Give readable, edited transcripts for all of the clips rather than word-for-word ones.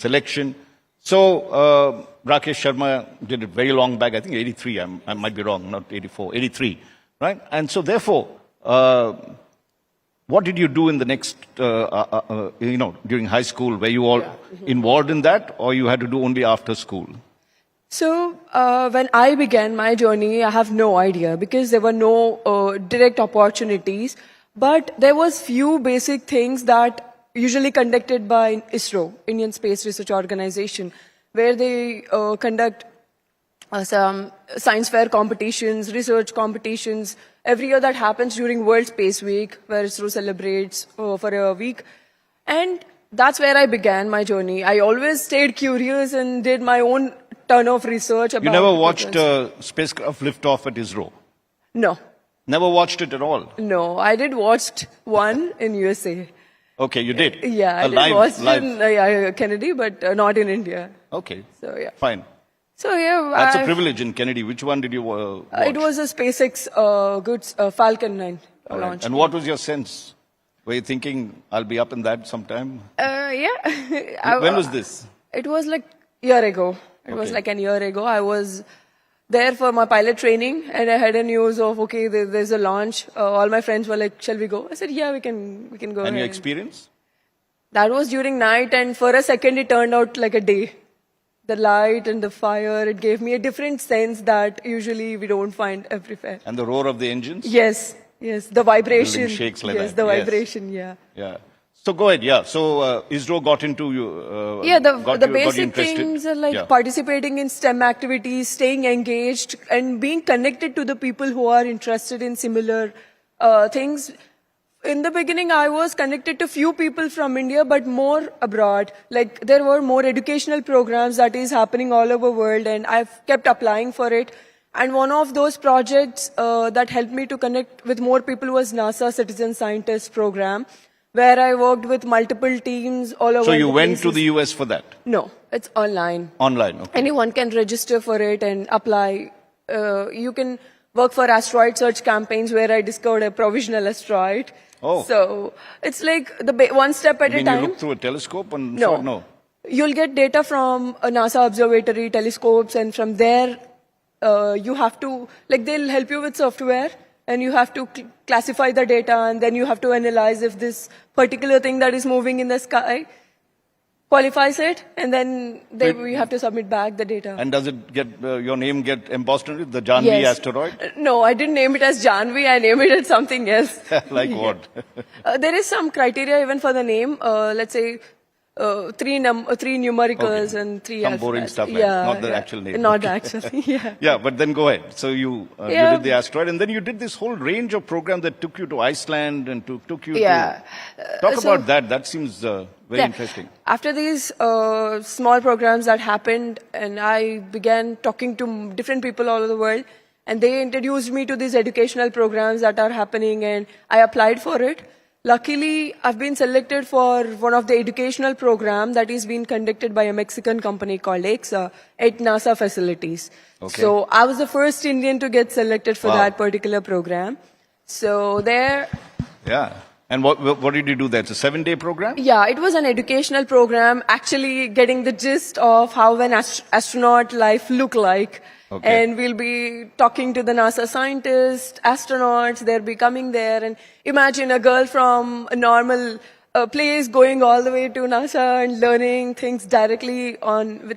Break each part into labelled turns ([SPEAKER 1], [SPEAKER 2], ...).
[SPEAKER 1] selection. So, Rakesh Sharma did it very long back, I think 83, I might be wrong, not 84, 83, right? And so therefore, what did you do in the next, during high school? Were you all involved in that, or you had to do only after school?
[SPEAKER 2] So, when I began my journey, I have no idea because there were no direct opportunities. But there was few basic things that usually conducted by ISRO, Indian Space Research Organization, where they conduct some science fair competitions, research competitions. Every year that happens during World Space Week, where ISRO celebrates for a week. And that's where I began my journey. I always stayed curious and did my own ton of research about...
[SPEAKER 1] You never watched a spacecraft lift off at ISRO?
[SPEAKER 2] No.
[SPEAKER 1] Never watched it at all?
[SPEAKER 2] No, I did watch one in USA.
[SPEAKER 1] Okay, you did?
[SPEAKER 2] Yeah, I did watch in Kennedy, but not in India.
[SPEAKER 1] Okay.
[SPEAKER 2] So, yeah.
[SPEAKER 1] Fine.
[SPEAKER 2] So, yeah.
[SPEAKER 1] That's a privilege in Kennedy. Which one did you watch?
[SPEAKER 2] It was a SpaceX Falcon 9 launch.
[SPEAKER 1] And what was your sense? Were you thinking, I'll be up in that sometime?
[SPEAKER 2] Yeah.
[SPEAKER 1] When was this?
[SPEAKER 2] It was like a year ago. It was like a year ago. I was there for my pilot training, and I had a news of, okay, there's a launch. All my friends were like, shall we go? I said, yeah, we can go.
[SPEAKER 1] And your experience?
[SPEAKER 2] That was during night, and for a second it turned out like a day. The light and the fire, it gave me a different sense that usually we don't find everywhere.
[SPEAKER 1] And the roar of the engines?
[SPEAKER 2] Yes, the vibration.
[SPEAKER 1] Building shakes like
[SPEAKER 2] yes,
[SPEAKER 1] that.
[SPEAKER 2] The vibration, yeah.
[SPEAKER 1] So go ahead, So ISRO got into you.
[SPEAKER 2] The basic things are like participating in STEM activities, staying engaged, and being connected to the people who are interested in similar things. In the beginning, I was connected to few people from India, but more abroad. Like there were more educational programs that is happening all over the world, and I've kept applying for it. And one of those projects that helped me to connect with more people was NASA Citizen Scientist Program, where I worked with multiple teams all over.
[SPEAKER 1] So you went to the US for that?
[SPEAKER 2] No, it's online.
[SPEAKER 1] Online, okay.
[SPEAKER 2] Anyone can register for it and apply. You can work for asteroid search campaigns, where I discovered a provisional asteroid.
[SPEAKER 1] Oh.
[SPEAKER 2] So it's like one step at a time.
[SPEAKER 1] You look through a telescope? And
[SPEAKER 2] no. You'll get data from a NASA observatory telescopes, and from there you have to, they'll help you with software, and you have to classify the data, and then you have to analyze if this particular thing that is moving in the sky qualifies it, and then we have to submit back the data.
[SPEAKER 1] And does it get your name get embossed on it, the Jahnavi asteroid?
[SPEAKER 2] No, I didn't name it as Jahnavi. I named it as something else.
[SPEAKER 1] Like what?
[SPEAKER 2] There is some criteria even for the name. Let's say three numericals and three
[SPEAKER 1] some boring stuff, not the actual name.
[SPEAKER 2] Not the actual,
[SPEAKER 1] Yeah, but then go ahead. So you did the asteroid, and then you did this whole range of programs that took you to Iceland and took you to... Talk about that. That seems very interesting.
[SPEAKER 2] After these small programs that happened, and I began talking to different people all over the world, and they introduced me to these educational programs that are happening, and I applied for it. Luckily, I've been selected for one of the educational program that is being conducted by a Mexican company called EXA at NASA facilities. Okay. So I was the first Indian to get selected for that particular program. So there...
[SPEAKER 1] Yeah. And what did you do there? It's a 7-day program?
[SPEAKER 2] Yeah, it was an educational program, actually getting the gist of how an astronaut life look like. Okay. And we'll be talking to the NASA scientists, astronauts, they'll be coming there. And imagine a girl from a normal place going all the way to NASA and learning things directly on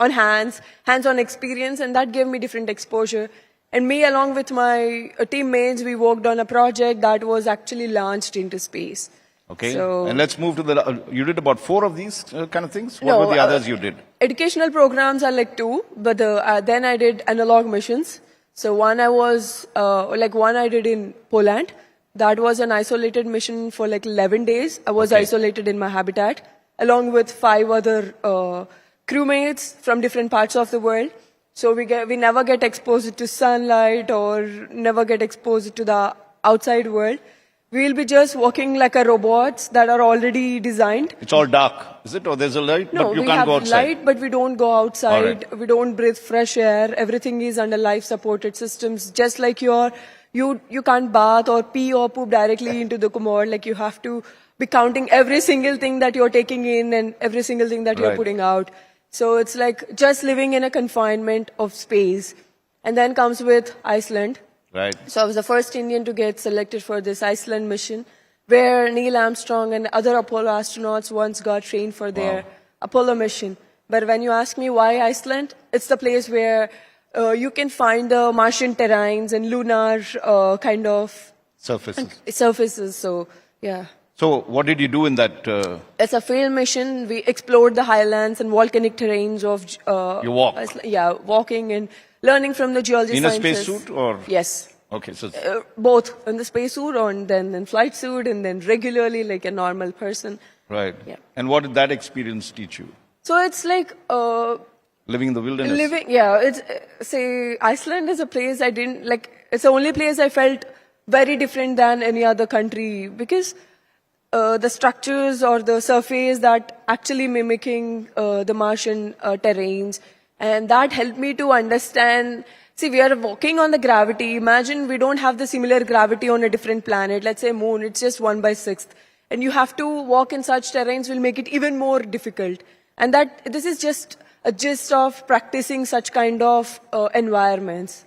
[SPEAKER 2] hands-on experience. And that gave me different exposure. And me, along with my teammates, we worked on a project that was actually launched into space.
[SPEAKER 1] Okay, and let's move to you did about 4 of these kind of things? What were the others you did?
[SPEAKER 2] Educational programs are like 2, but then I did analog missions. So one I did in Poland. That was an isolated mission for 11 days. I was isolated in my habitat, along with 5 other crewmates from different parts of the world. So we never get exposed to sunlight or never get exposed to the outside world. We'll be just working like a robots that are already designed.
[SPEAKER 1] It's all dark, is it? Or there's a light, but you can't go outside?
[SPEAKER 2] No, we have light, but we don't go outside. We don't breathe fresh air. Everything is under life-supported systems. Just like you can't bath or pee or poop directly into the commode. Like you have to be counting every single thing that you're taking in and every single thing that you're putting out. So it's like just living in a confinement of space. And then comes with Iceland.
[SPEAKER 1] Right.
[SPEAKER 2] So I was the first Indian to get selected for this Iceland mission, where Neil Armstrong and other Apollo astronauts once got trained for their Apollo mission. But when you ask me why Iceland, it's the place where you can find the Martian terrains and lunar kind of surfaces. So, yeah.
[SPEAKER 1] So what did you do in that?
[SPEAKER 2] It's a field mission. We explored the highlands and volcanic terrains of
[SPEAKER 1] you walk?
[SPEAKER 2] Iceland. Yeah, walking and learning from the geology
[SPEAKER 1] in
[SPEAKER 2] sciences.
[SPEAKER 1] In a spacesuit or?
[SPEAKER 2] Yes.
[SPEAKER 1] Okay, so
[SPEAKER 2] both in the spacesuit and then in flight suit and then regularly like a normal person.
[SPEAKER 1] Right.
[SPEAKER 2] Yeah.
[SPEAKER 1] And what did that experience teach you?
[SPEAKER 2] So it's like
[SPEAKER 1] living in the wilderness.
[SPEAKER 2] It's say Iceland is a place I didn't like. It's the only place I felt very different than any other country because the structures or the surface that actually mimicking the Martian terrains. And that helped me to understand, see, we are walking on the gravity. Imagine we don't have the similar gravity on a different planet. Let's say moon, it's just 1/6. And you have to walk in such terrains will make it even more difficult. And this is just a gist of practicing such kind of environments.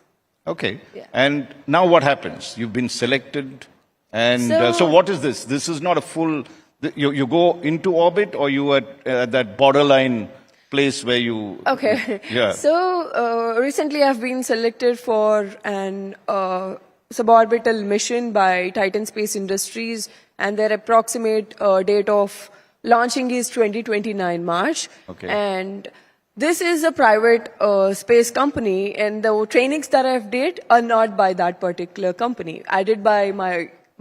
[SPEAKER 1] Okay.
[SPEAKER 2] Yeah.
[SPEAKER 1] And now what happens? You've been selected. And so what is this? This is not a full, you go into orbit or you are at that borderline place where you...
[SPEAKER 2] Okay.
[SPEAKER 1] Yeah.
[SPEAKER 2] So recently I've been selected for an suborbital mission by Titan Space Industries, and their approximate date of launching is 2029 March.
[SPEAKER 1] Okay.
[SPEAKER 2] And this is a private space company, and the trainings that I've did are not by that particular company. I did by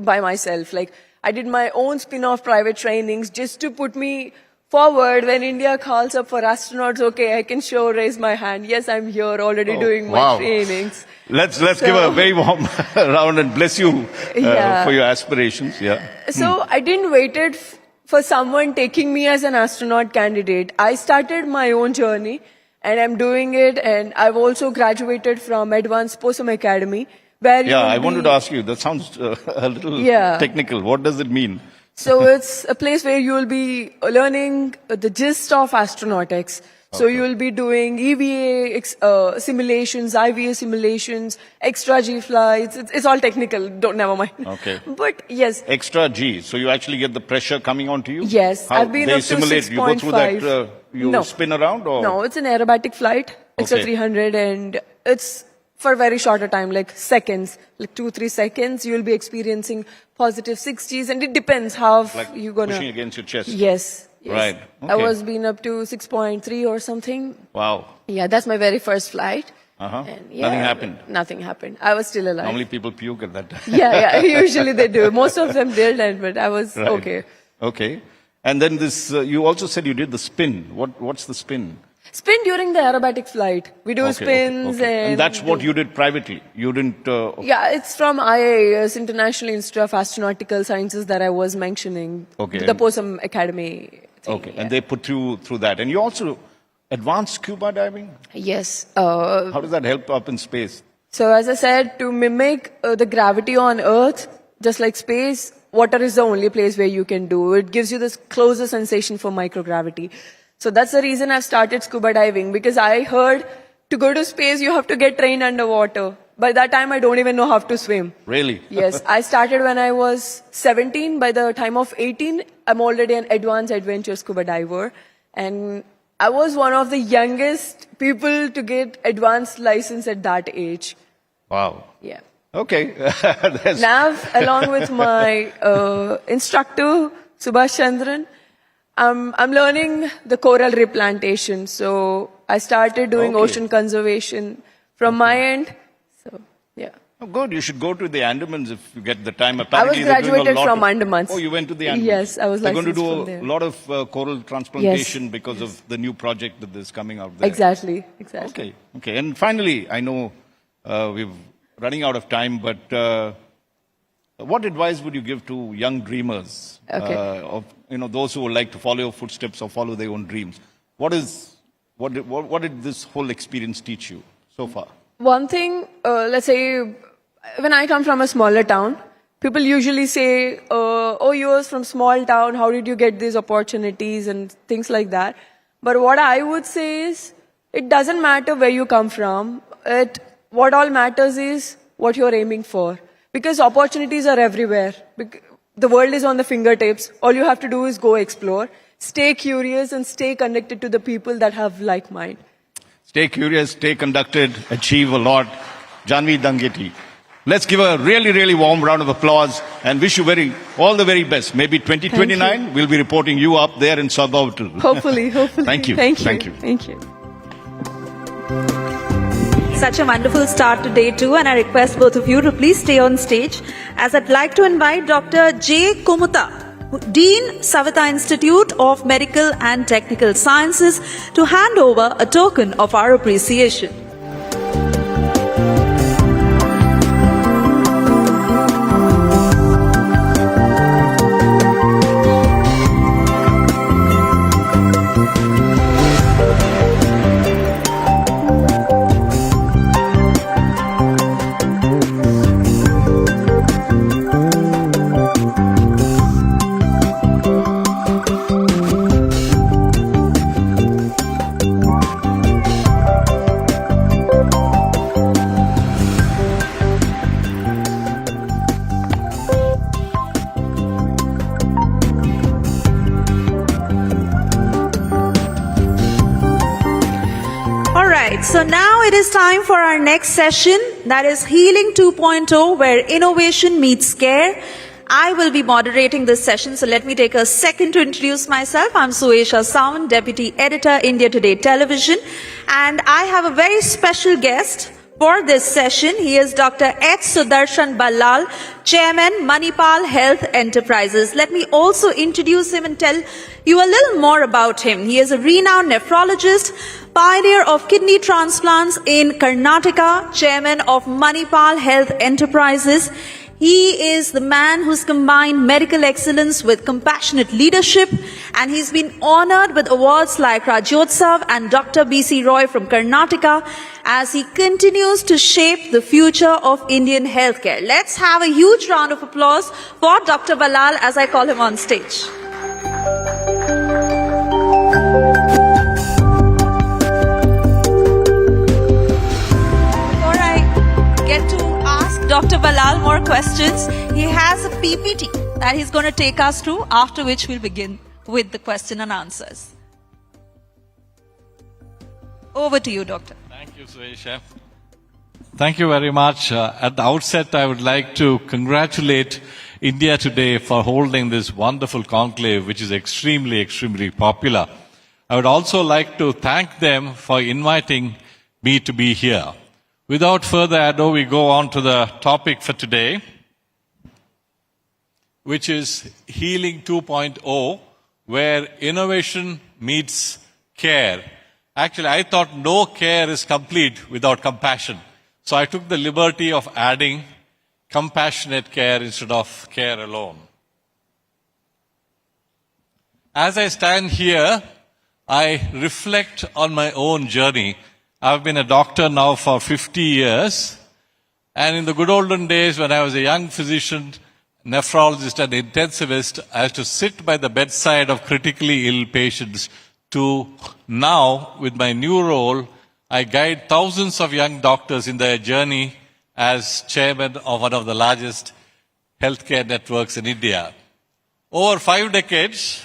[SPEAKER 2] myself. Like I did my own spin-off private trainings just to put me forward when India calls up for astronauts. Okay, I can raise my hand. Yes, I'm here already doing my trainings.
[SPEAKER 1] Let's give a very warm round and bless you for your aspirations. Yeah.
[SPEAKER 2] So I didn't waited for someone taking me as an astronaut candidate. I started my own journey and I'm doing it. And I've also graduated from Advanced Posum Academy. Where
[SPEAKER 1] I wanted to ask you, that sounds a little technical. What does it mean?
[SPEAKER 2] So it's a place where you will be learning the gist of astronautics. So you will be doing EVA simulations, IVA simulations, extra G flights. It's all technical. Never mind.
[SPEAKER 1] Okay.
[SPEAKER 2] But yes.
[SPEAKER 1] Extra G. So you actually get the pressure coming onto you?
[SPEAKER 2] Yes.
[SPEAKER 1] How
[SPEAKER 2] I've been
[SPEAKER 1] they
[SPEAKER 2] up to 6.5.
[SPEAKER 1] You go through that, you spin around? Or?
[SPEAKER 2] No, it's an aerobatic flight. It's a 300 and it's for a very shorter time, like seconds, like 2-3 seconds, you will be experiencing positive 60s, and it depends how you're gonna
[SPEAKER 1] pushing against your chest.
[SPEAKER 2] Yes.
[SPEAKER 1] Right. Okay.
[SPEAKER 2] I was been up to 6.3 or something.
[SPEAKER 1] Wow.
[SPEAKER 2] Yeah, that's my very first flight.
[SPEAKER 1] And nothing happened.
[SPEAKER 2] Nothing happened. I was still alive.
[SPEAKER 1] Normally people puke at that time.
[SPEAKER 2] Usually they do. Most of them did, but I was okay.
[SPEAKER 1] Okay. And then this, you also said you did the spin. What's the spin?
[SPEAKER 2] Spin during the aerobatic flight. We do spins
[SPEAKER 1] and that's what you did privately. You didn't...
[SPEAKER 2] it's from IAS, International Institute of Astronautical Sciences that I was mentioning.
[SPEAKER 1] Okay.
[SPEAKER 2] The Posum Academy thing.
[SPEAKER 1] Okay. And they put you through that. And you also advanced scuba diving?
[SPEAKER 2] Yes.
[SPEAKER 1] How does that help up in space?
[SPEAKER 2] So as I said, to mimic the gravity on Earth, just like space, water is the only place where you can do. It gives you this closer sensation for microgravity. So that's the reason I've started scuba diving, because I heard to go to space, you have to get trained underwater. By that time, I don't even know how to swim.
[SPEAKER 1] Really?
[SPEAKER 2] Yes. I started when I was 17. By the time of 18, I'm already an advanced adventure scuba diver. And I was one of the youngest people to get advanced license at that age.
[SPEAKER 1] Wow.
[SPEAKER 2] Yeah.
[SPEAKER 1] Okay.
[SPEAKER 2] Now, along with my instructor, Subhash Chandran, I'm learning the coral replantation. So I started doing ocean conservation from my end. So, yeah.
[SPEAKER 1] Oh, good. You should go to the Andamans if you get the time. Apparently,
[SPEAKER 2] I was graduated from Andamans.
[SPEAKER 1] Oh, you went to the Andamans?
[SPEAKER 2] Yes, I was licensed
[SPEAKER 1] They're going to
[SPEAKER 2] from
[SPEAKER 1] do a lot of coral transplantation because of the new project that is coming out there.
[SPEAKER 2] Exactly.
[SPEAKER 1] Okay. And finally, I know we're running out of time, but what advice would you give to young dreamers, of those who would like to follow your footsteps or follow their own dreams? What did this whole experience teach you so far?
[SPEAKER 2] One thing, let's say, when I come from a smaller town, people usually say, oh, you're from small town, how did you get these opportunities and things like that. But what I would say is, it doesn't matter where you come from. What all matters is what you're aiming for. Because opportunities are everywhere. The world is on the fingertips. All you have to do is go explore. Stay curious and stay connected to the people that have like mind.
[SPEAKER 1] Stay curious, stay conducted, achieve a lot. Jahnavi, Dangeti. Let's give a really, really warm round of applause and wish you all the very best. Maybe 2029, we'll be reporting you up there in Coimbatore.
[SPEAKER 2] Hopefully.
[SPEAKER 1] Thank you.
[SPEAKER 2] Thank you.
[SPEAKER 1] Thank you.
[SPEAKER 2] Thank you.
[SPEAKER 3] Such a wonderful start to day 2, and I request both of you to please stay on stage as I'd like to invite Dr. J. Kumuta, Dean, Savita Institute of Medical and Technical Sciences, to hand over a token of our appreciation. So now it is time for our next session, that is Healing 2.0, where innovation meets care. I will be moderating this session, so let me take a second to introduce myself. I'm Suesha Sound, Deputy Editor, India Today Television, and I have a very special guest for this session. He is Dr. H. Sudarshan Ballal, Chairman, Manipal Health Enterprises. Let me also introduce him and tell you a little more about him. He is a renowned nephrologist, pioneer of kidney transplants in Karnataka, Chairman of Manipal Health Enterprises. He is the man who's combined medical excellence with compassionate leadership, and he's been honored with awards like Rajyotsav and Dr. B.C. Roy from Karnataka as he continues to shape the future of Indian healthcare. Let's have a huge round of applause for Dr. Ballal as I call him on stage. Dr. Ballal more questions. He has a PPT that he's going to take us through, after which we'll begin with the question and answers. Over to you, Doctor.
[SPEAKER 4] Thank you, Suesha. Thank you very much. At the outset, I would like to congratulate India Today for holding this wonderful conclave, which is extremely, extremely popular. I would also like to thank them for inviting me to be here. Without further ado, we go on to the topic for today, which is Healing 2.0, where innovation meets care. Actually, I thought no care is complete without compassion. So I took the liberty of adding compassionate care instead of care alone. As I stand here, I reflect on my own journey. I've been a doctor now for 50 years. And in the good olden days, when I was a young physician, nephrologist and intensivist, I used to sit by the bedside of critically ill patients, to now, with my new role, I guide thousands of young doctors in their journey as chairman of one of the largest healthcare networks in India. Over 5 decades,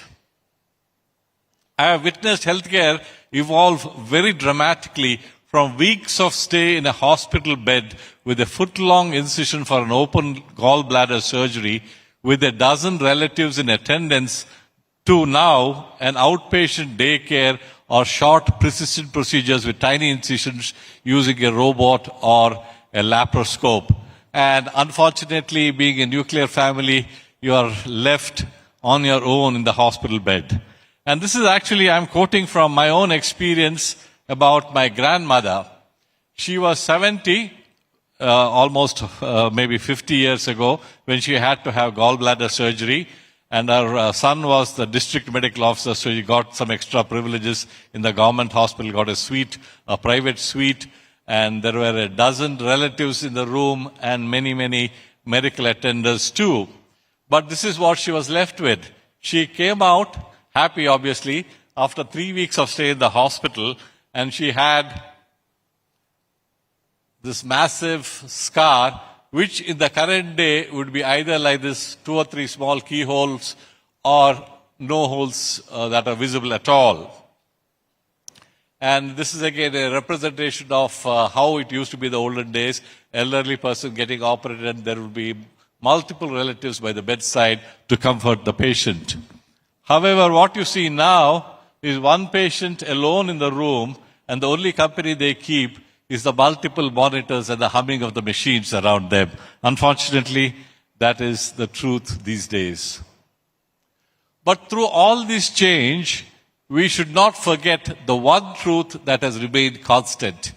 [SPEAKER 4] I have witnessed healthcare evolve very dramatically from weeks of stay in a hospital bed with a foot-long incision for an open gallbladder surgery with a dozen relatives in attendance to now an outpatient daycare or short precision procedures with tiny incisions using a robot or a laparoscope. And unfortunately, being a nuclear family, you are left on your own in the hospital bed. And this is actually, I'm quoting from my own experience about my grandmother. She was 70, almost maybe 50 years ago, when she had to have gallbladder surgery. And her son was the district medical officer, so he got some extra privileges in the government hospital, got a suite, a private suite, and there were a dozen relatives in the room and many, many medical attenders too. But this is what she was left with. She came out happy, obviously, after 3 weeks of stay in the hospital, and she had this massive scar, which in the current day would be either like this 2 or 3 small keyholes or no holes that are visible at all. And this is again a representation of how it used to be in the olden days. Elderly person getting operated, and there will be multiple relatives by the bedside to comfort the patient. However, what you see now is one patient alone in the room, and the only company they keep is the multiple monitors and the humming of the machines around them. Unfortunately, that is the truth these days. But through all this change, we should not forget the one truth that has remained constant.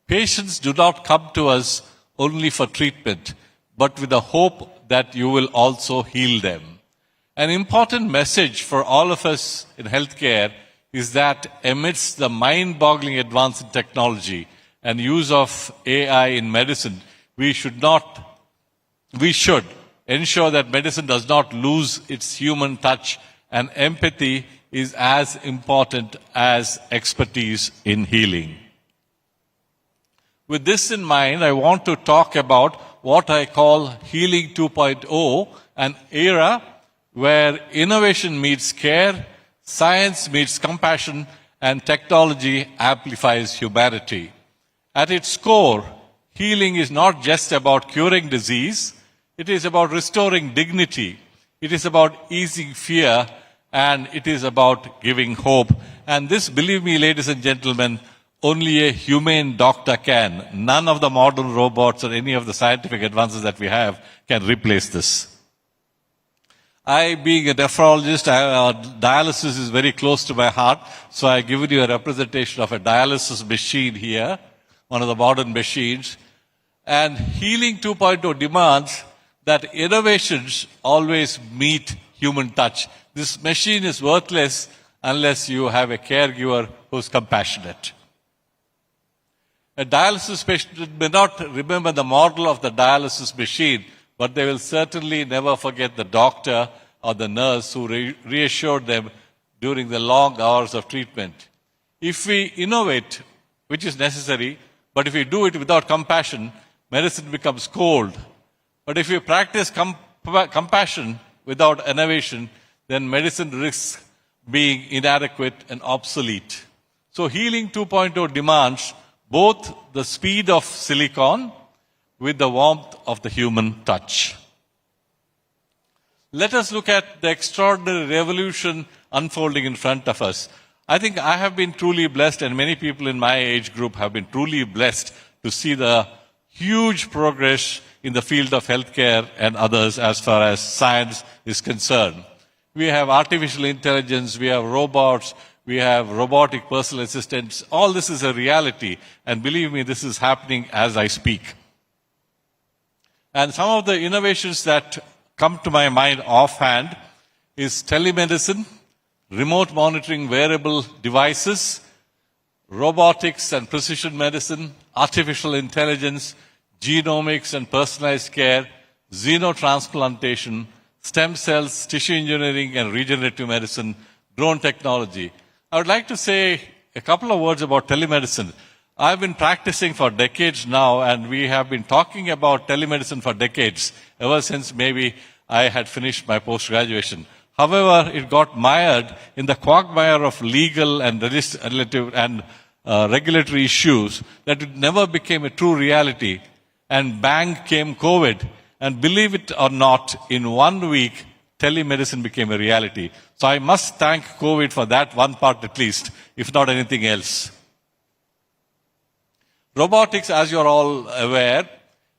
[SPEAKER 4] Patients do not come to us only for treatment, but with the hope that you will also heal them. An important message for all of us in healthcare is that amidst the mind-boggling advance in technology and use of AI in medicine, we should ensure that medicine does not lose its human touch, and empathy is as important as expertise in healing. With this in mind, I want to talk about what I call Healing 2.0, an era where innovation meets care, science meets compassion, and technology amplifies humanity. At its core, healing is not just about curing disease, it is about restoring dignity, it is about easing fear, and it is about giving hope. And this, believe me, ladies and gentlemen, only a humane doctor can. None of the modern robots or any of the scientific advances that we have can replace this. I, being a nephrologist, dialysis is very close to my heart, so I've given you a representation of a dialysis machine here, one of the modern machines. And Healing 2.0 demands that innovations always meet human touch. This machine is worthless unless you have a caregiver who's compassionate. A dialysis patient may not remember the model of the dialysis machine, but they will certainly never forget the doctor or the nurse who reassured them during the long hours of treatment. If we innovate, which is necessary, but if we do it without compassion, medicine becomes cold. But if we practice compassion without innovation, then medicine risks being inadequate and obsolete. So Healing 2.0 demands both the speed of silicon with the warmth of the human touch. Let us look at the extraordinary revolution unfolding in front of us. I think I have been truly blessed, and many people in my age group have been truly blessed to see the huge progress in the field of healthcare and others as far as science is concerned. We have artificial intelligence, we have robots, we have robotic personal assistants. All this is a reality, and believe me, this is happening as I speak. And some of the innovations that come to my mind offhand is telemedicine, remote monitoring wearable devices, robotics and precision medicine, artificial intelligence, genomics and personalized care, xenotransplantation, stem cells, tissue engineering and regenerative medicine, drone technology. I would like to say a couple of words about telemedicine. I've been practicing for decades now, and we have been talking about telemedicine for decades, ever since maybe I had finished my post-graduation. However, it got mired in the quagmire of legal and regulatory issues that it never became a true reality. And bang came COVID. And believe it or not, in 1 week, telemedicine became a reality. So I must thank COVID for that one part at least, if not anything else. Robotics, as you're all aware,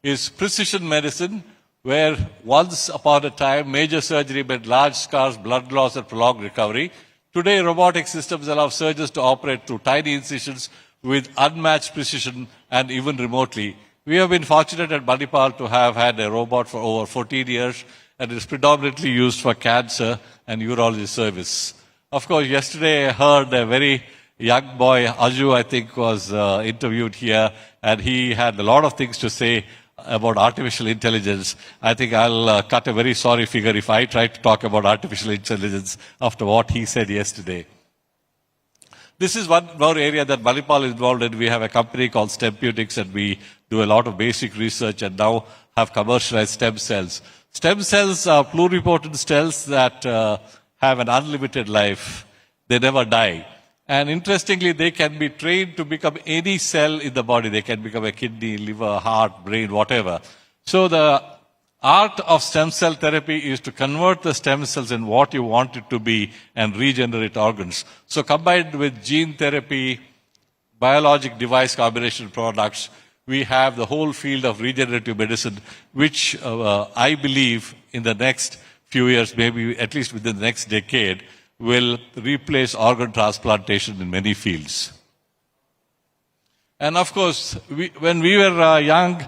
[SPEAKER 4] is precision medicine, where once upon a time, major surgery meant large scars, blood loss, and prolonged recovery. Today, robotic systems allow surgeons to operate through tiny incisions with unmatched precision and even remotely. We have been fortunate at Manipal to have had a robot for over 14 years, and it is predominantly used for cancer and urology service. Of course, yesterday I heard a very young boy, Aju, I think, was interviewed here, and he had a lot of things to say about artificial intelligence. I think I'll cut a very sorry figure if I try to talk about artificial intelligence after what he said yesterday. This is one more area that Manipal is involved in. We have a company called Stempeutics, and we do a lot of basic research and now have commercialized stem cells. Stem cells are pluripotent cells that have an unlimited life. They never die. And interestingly, they can be trained to become any cell in the body. They can become a kidney, liver, heart, brain, whatever. So the art of stem cell therapy is to convert the stem cells in what you want it to be and regenerate organs. So combined with gene therapy, biologic device combination products, we have the whole field of regenerative medicine, which I believe in the next few years, maybe at least within the next decade, will replace organ transplantation in many fields. And of course, when we were young,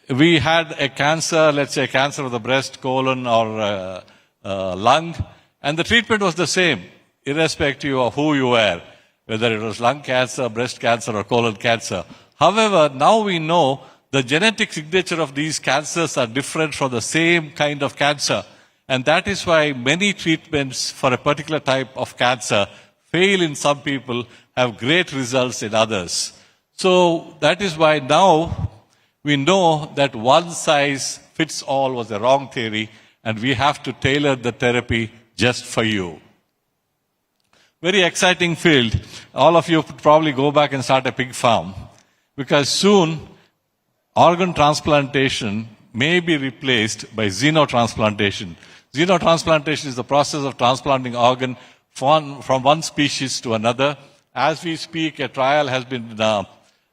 [SPEAKER 4] we had a cancer, let's say cancer of the breast, colon, or lung, and the treatment was the same, irrespective of who you were, whether it was lung cancer, breast cancer, or colon cancer. However, now we know the genetic signature of these cancers are different from the same kind of cancer. And that is why many treatments for a particular type of cancer fail in some people, have great results in others. So that is why now we know that one size fits all was a wrong theory, and we have to tailor the therapy just for you. Very exciting field. All of you could probably go back and start a pig farm, because soon organ transplantation may be replaced by xenotransplantation. Xenotransplantation is the process of transplanting organ from one species to another. As we speak, a trial has been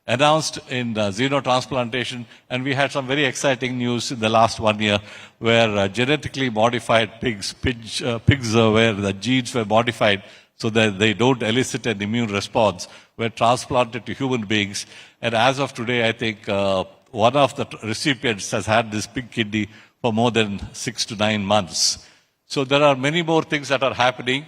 [SPEAKER 4] announced in xenotransplantation, and we had some very exciting news in the last 1 year where genetically modified pigs where the genes were modified so that they don't elicit an immune response, were transplanted to human beings. And as of today, I think one of the recipients has had this pig kidney for more than 6 to 9 months. So there are many more things that are happening.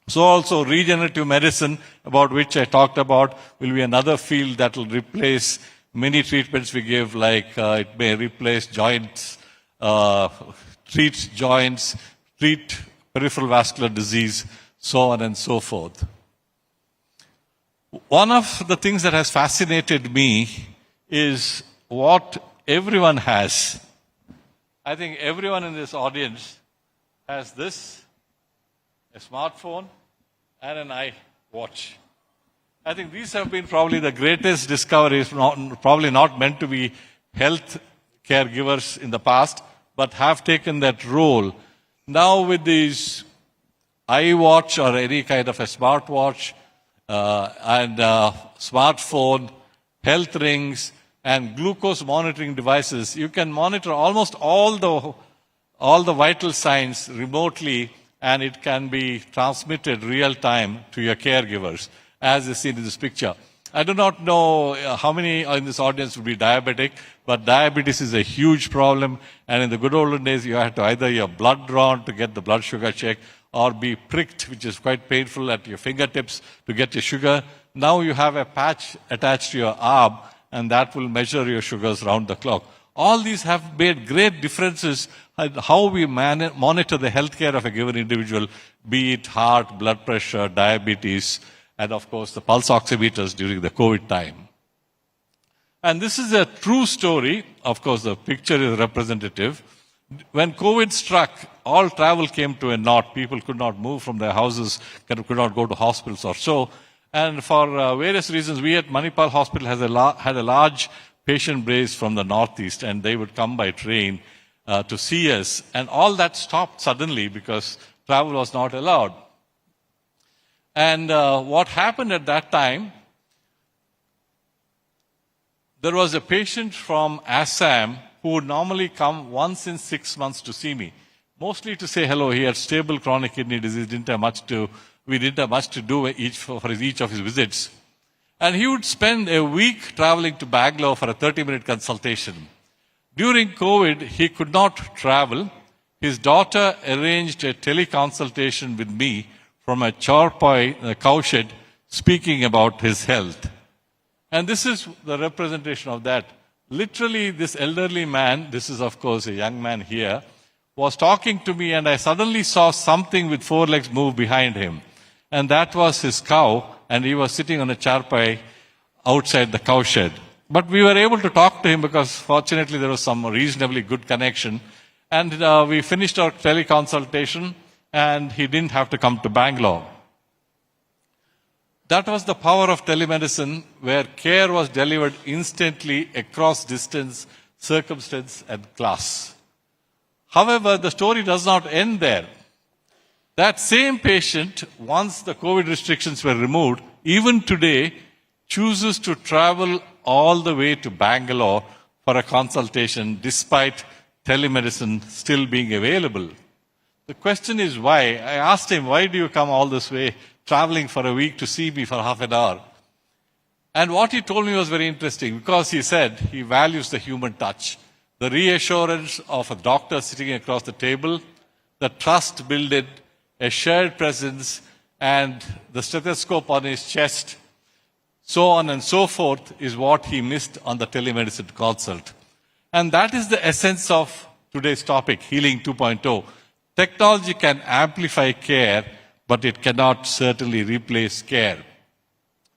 [SPEAKER 4] So also regenerative medicine, about which I talked about, will be another field that will replace many treatments we give, like it may replace joints, treat joints, treat peripheral vascular disease, so on and so forth. One of the things that has fascinated me is what everyone has. I think everyone in this audience has this, a smartphone, and an iWatch. I think these have been probably the greatest discoveries, probably not meant to be health caregivers in the past, but have taken that role. Now with these iWatch or any kind of a smartwatch and smartphone, health rings, and glucose monitoring devices, you can monitor almost all the vital signs remotely, and it can be transmitted real time to your caregivers, as is seen in this picture. I do not know how many in this audience would be diabetic, but diabetes is a huge problem, and in the good olden days, you had to either your blood drawn to get the blood sugar check, or be pricked, which is quite painful, at your fingertips to get your sugar. Now you have a patch attached to your arm, and that will measure your sugars round the clock. All these have made great differences in how we monitor the healthcare of a given individual, be it heart, blood pressure, diabetes, and of course the pulse oximeters during the COVID time. And this is a true story. Of course, the picture is representative. When COVID struck, all travel came to a naught. People could not move from their houses, could not go to hospitals or so. And for various reasons, we at Manipal Hospital had a large patient base from the Northeast, and they would come by train to see us. And all that stopped suddenly because travel was not allowed. And what happened at that time, there was a patient from Assam who would normally come once in 6 months to see me, mostly to say hello. He had stable chronic kidney disease, we didn't have much to do for each of his visits. And he would spend a week traveling to Bangalore for a 30-minute consultation. During COVID, he could not travel. His daughter arranged a teleconsultation with me from a cowshed, speaking about his health. And this is the representation of that. Literally, this elderly man, this is of course a young man here, was talking to me, and I suddenly saw something with 4 legs move behind him. And that was his cow, and he was sitting on a charpai outside the cow shed. But we were able to talk to him because fortunately there was some reasonably good connection. And we finished our teleconsultation, and he didn't have to come to Bangalore. That was the power of telemedicine, where care was delivered instantly across distance, circumstance, and class. However, the story does not end there. That same patient, once the COVID restrictions were removed, even today, chooses to travel all the way to Bangalore for a consultation despite telemedicine still being available. The question is why. I asked him, why do you come all this way, traveling for a week to see me for half an hour? And what he told me was very interesting, because he said he values the human touch. The reassurance of a doctor sitting across the table, the trust built in, a shared presence, and the stethoscope on his chest, so on and so forth, is what he missed on the telemedicine consult. And that is the essence of today's topic, Healing 2.0. Technology can amplify care, but it cannot certainly replace care.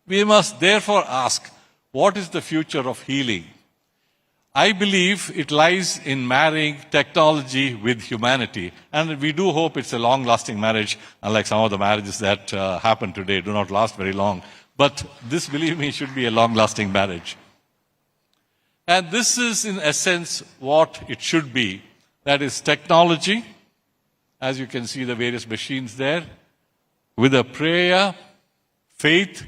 [SPEAKER 4] We must therefore ask, what is the future of healing? I believe it lies in marrying technology with humanity. And we do hope it's a long-lasting marriage, unlike some of the marriages that happen today, do not last very long. But this, believe me, should be a long-lasting marriage. And this is, in essence, what it should be. That is technology, as you can see the various machines there, with a prayer, faith,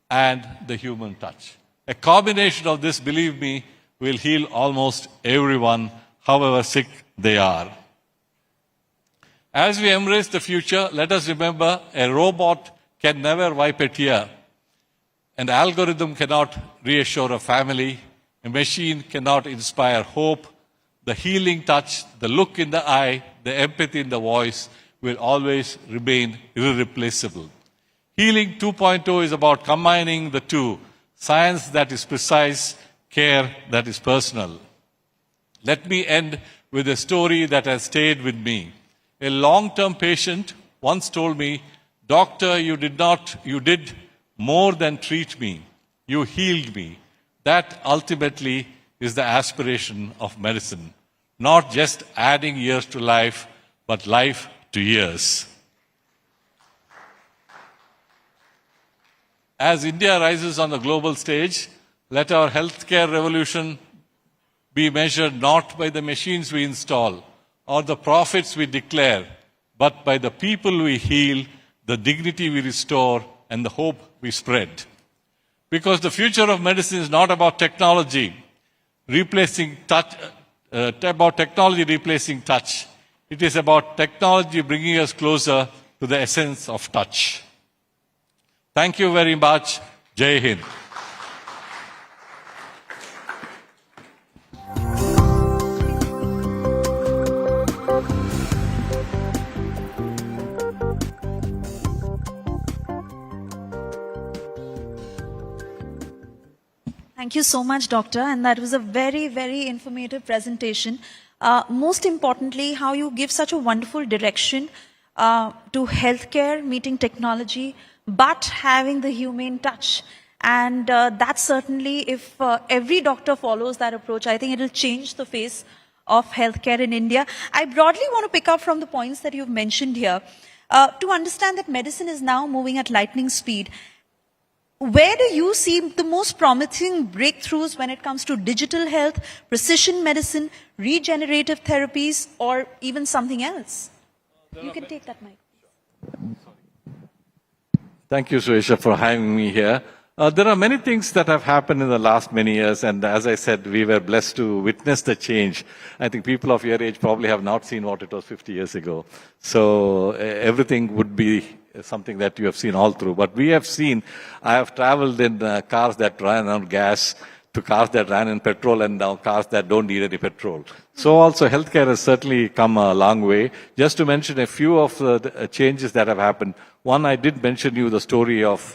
[SPEAKER 4] and the human touch. A combination of this, believe me, will heal almost everyone, however sick they are. As we embrace the future, let us remember a robot can never wipe a tear. An algorithm cannot reassure a family. A machine cannot inspire hope. The healing touch, the look in the eye, the empathy in the voice will always remain irreplaceable. Healing 2.0 is about combining the two, science that is precise, care that is personal. Let me end with a story that has stayed with me. A long-term patient once told me, "Doctor, you did more than treat me. You healed me." That ultimately is the aspiration of medicine. Not just adding years to life, but life to years. As India rises on the global stage, let our healthcare revolution be measured not by the machines we install or the profits we declare, but by the people we heal, the dignity we restore, and the hope we spread. Because the future of medicine is not about technology replacing touch. It is about technology bringing us closer to the essence of touch. Thank you very much. Jai Hind.
[SPEAKER 3] Thank you so much, Doctor. And that was a very, very informative presentation. Most importantly, how you give such a wonderful direction to healthcare, meeting technology, but having the humane touch. And that certainly, if every doctor follows that approach, I think it will change the face of healthcare in India. I broadly want to pick up from the points that you've mentioned here to understand that medicine is now moving at lightning speed. Where do you see the most promising breakthroughs when it comes to digital health, precision medicine, regenerative therapies, or even something else? You can take that mic.
[SPEAKER 4] Thank you, Suesha, for having me here. There are many things that have happened in the last many years, and as I said, we were blessed to witness the change. I think people of your age probably have not seen what it was 50 years ago. So everything would be something that you have seen all through. But we have seen, I have traveled in cars that ran on gas, to cars that ran in petrol, and now cars that don't need any petrol. So also healthcare has certainly come a long way. Just to mention a few of the changes that have happened. One, I did mention you the story of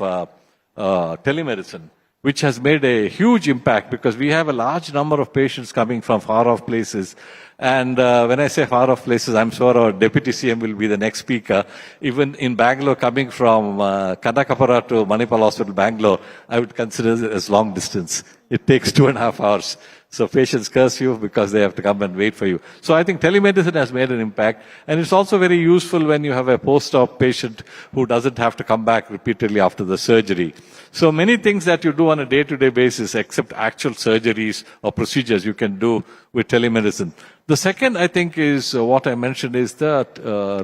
[SPEAKER 4] telemedicine. which has made a huge impact because we have a large number of patients coming from far off places. And when I say far off places, I'm sure our Deputy CM will be the next speaker. Even in Bangalore, coming from Kanakapura to Manipal Hospital, Bangalore, I would consider it as long distance. It takes 2.5 hours. So patients curse you because they have to come and wait for you. So I think telemedicine has made an impact. And it's also very useful when you have a post-op patient who doesn't have to come back repeatedly after the surgery. So many things that you do on a day-to-day basis, except actual surgeries or procedures, you can do with telemedicine. The second, I think, is what I mentioned is the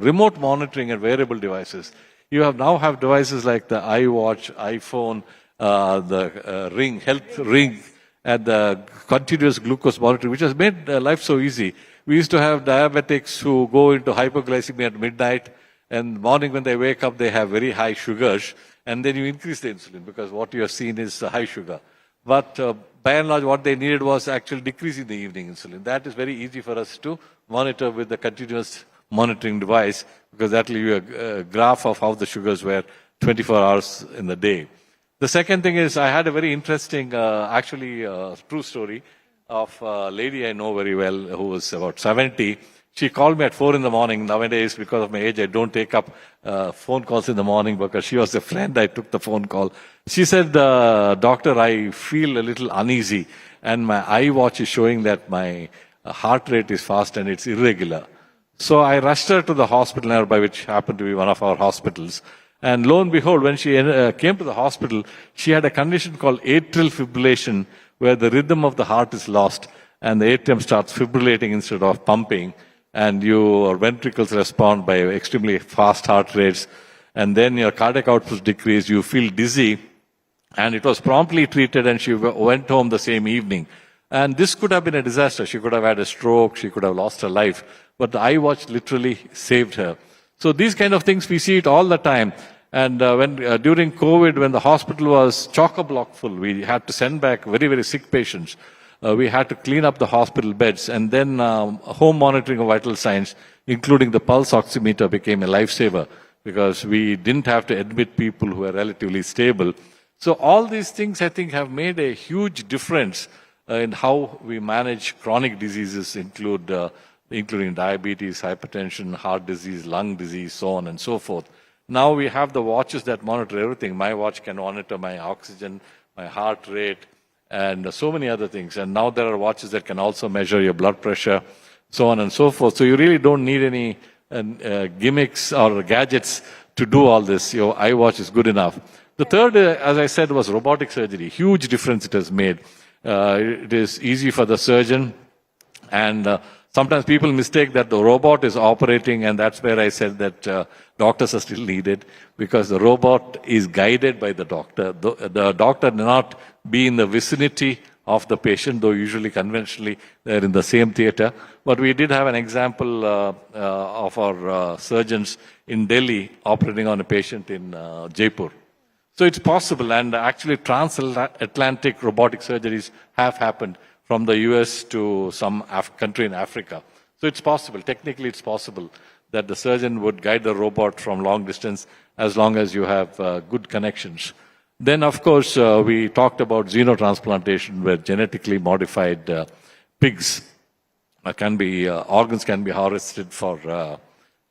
[SPEAKER 4] remote monitoring and wearable devices. You now have devices like the iWatch, iPhone, the Ring, Health Ring, and the continuous glucose monitoring, which has made life so easy. We used to have diabetics who go into hypoglycemia at midnight, and morning when they wake up, they have very high sugars, and then you increase the insulin because what you have seen is high sugar. But by and large, what they needed was actually decreasing the evening insulin. That is very easy for us to monitor with the continuous monitoring device because that will give you a graph of how the sugars were 24 hours in the day. The second thing is I had a very interesting, true story of a lady I know very well who was about 70. She called me at 4 in the morning. Nowadays, because of my age, I don't take up phone calls in the morning because she was a friend. I took the phone call. She said, doctor, I feel a little uneasy and my iWatch is showing that my heart rate is fast and it's irregular. So I rushed her to the hospital nearby, which happened to be one of our hospitals. And lo and behold, when she came to the hospital, she had a condition called atrial fibrillation, where the rhythm of the heart is lost and the atrium starts fibrillating instead of pumping. And your ventricles respond by extremely fast heart rates. And then your cardiac output decrease, you feel dizzy. And it was promptly treated and she went home the same evening. And this could have been a disaster. She could have had a stroke. She could have lost her life. But the iWatch literally saved her. So these kind of things, we see it all the time. And during COVID, when the hospital was chock-a-block full, we had to send back very, very sick patients. We had to clean up the hospital beds. And then home monitoring of vital signs, including the pulse oximeter, became a lifesaver because we didn't have to admit people who were relatively stable. So all these things, I think, have made a huge difference in how we manage chronic diseases, including diabetes, hypertension, heart disease, lung disease, so on and so forth. Now we have the watches that monitor everything. My watch can monitor my oxygen, my heart rate, and so many other things. And now there are watches that can also measure your blood pressure, so on and so forth. So you really don't need any gimmicks or gadgets to do all this. Your iWatch is good enough. The third, as I said, was robotic surgery. Huge difference it has made. It is easy for the surgeon, and sometimes people mistake that the robot is operating, and that's where I said that doctors are still needed because the robot is guided by the doctor. The doctor may not be in the vicinity of the patient, though usually conventionally they're in the same theater. But we did have an example of our surgeons in Delhi operating on a patient in Jaipur. So it's possible, and actually transatlantic robotic surgeries have happened from the US to some country in Africa. So it's possible, technically it's possible, that the surgeon would guide the robot from long distance as long as you have good connections. Then, of course, we talked about xenotransplantation, where genetically modified pigs organs can be harvested for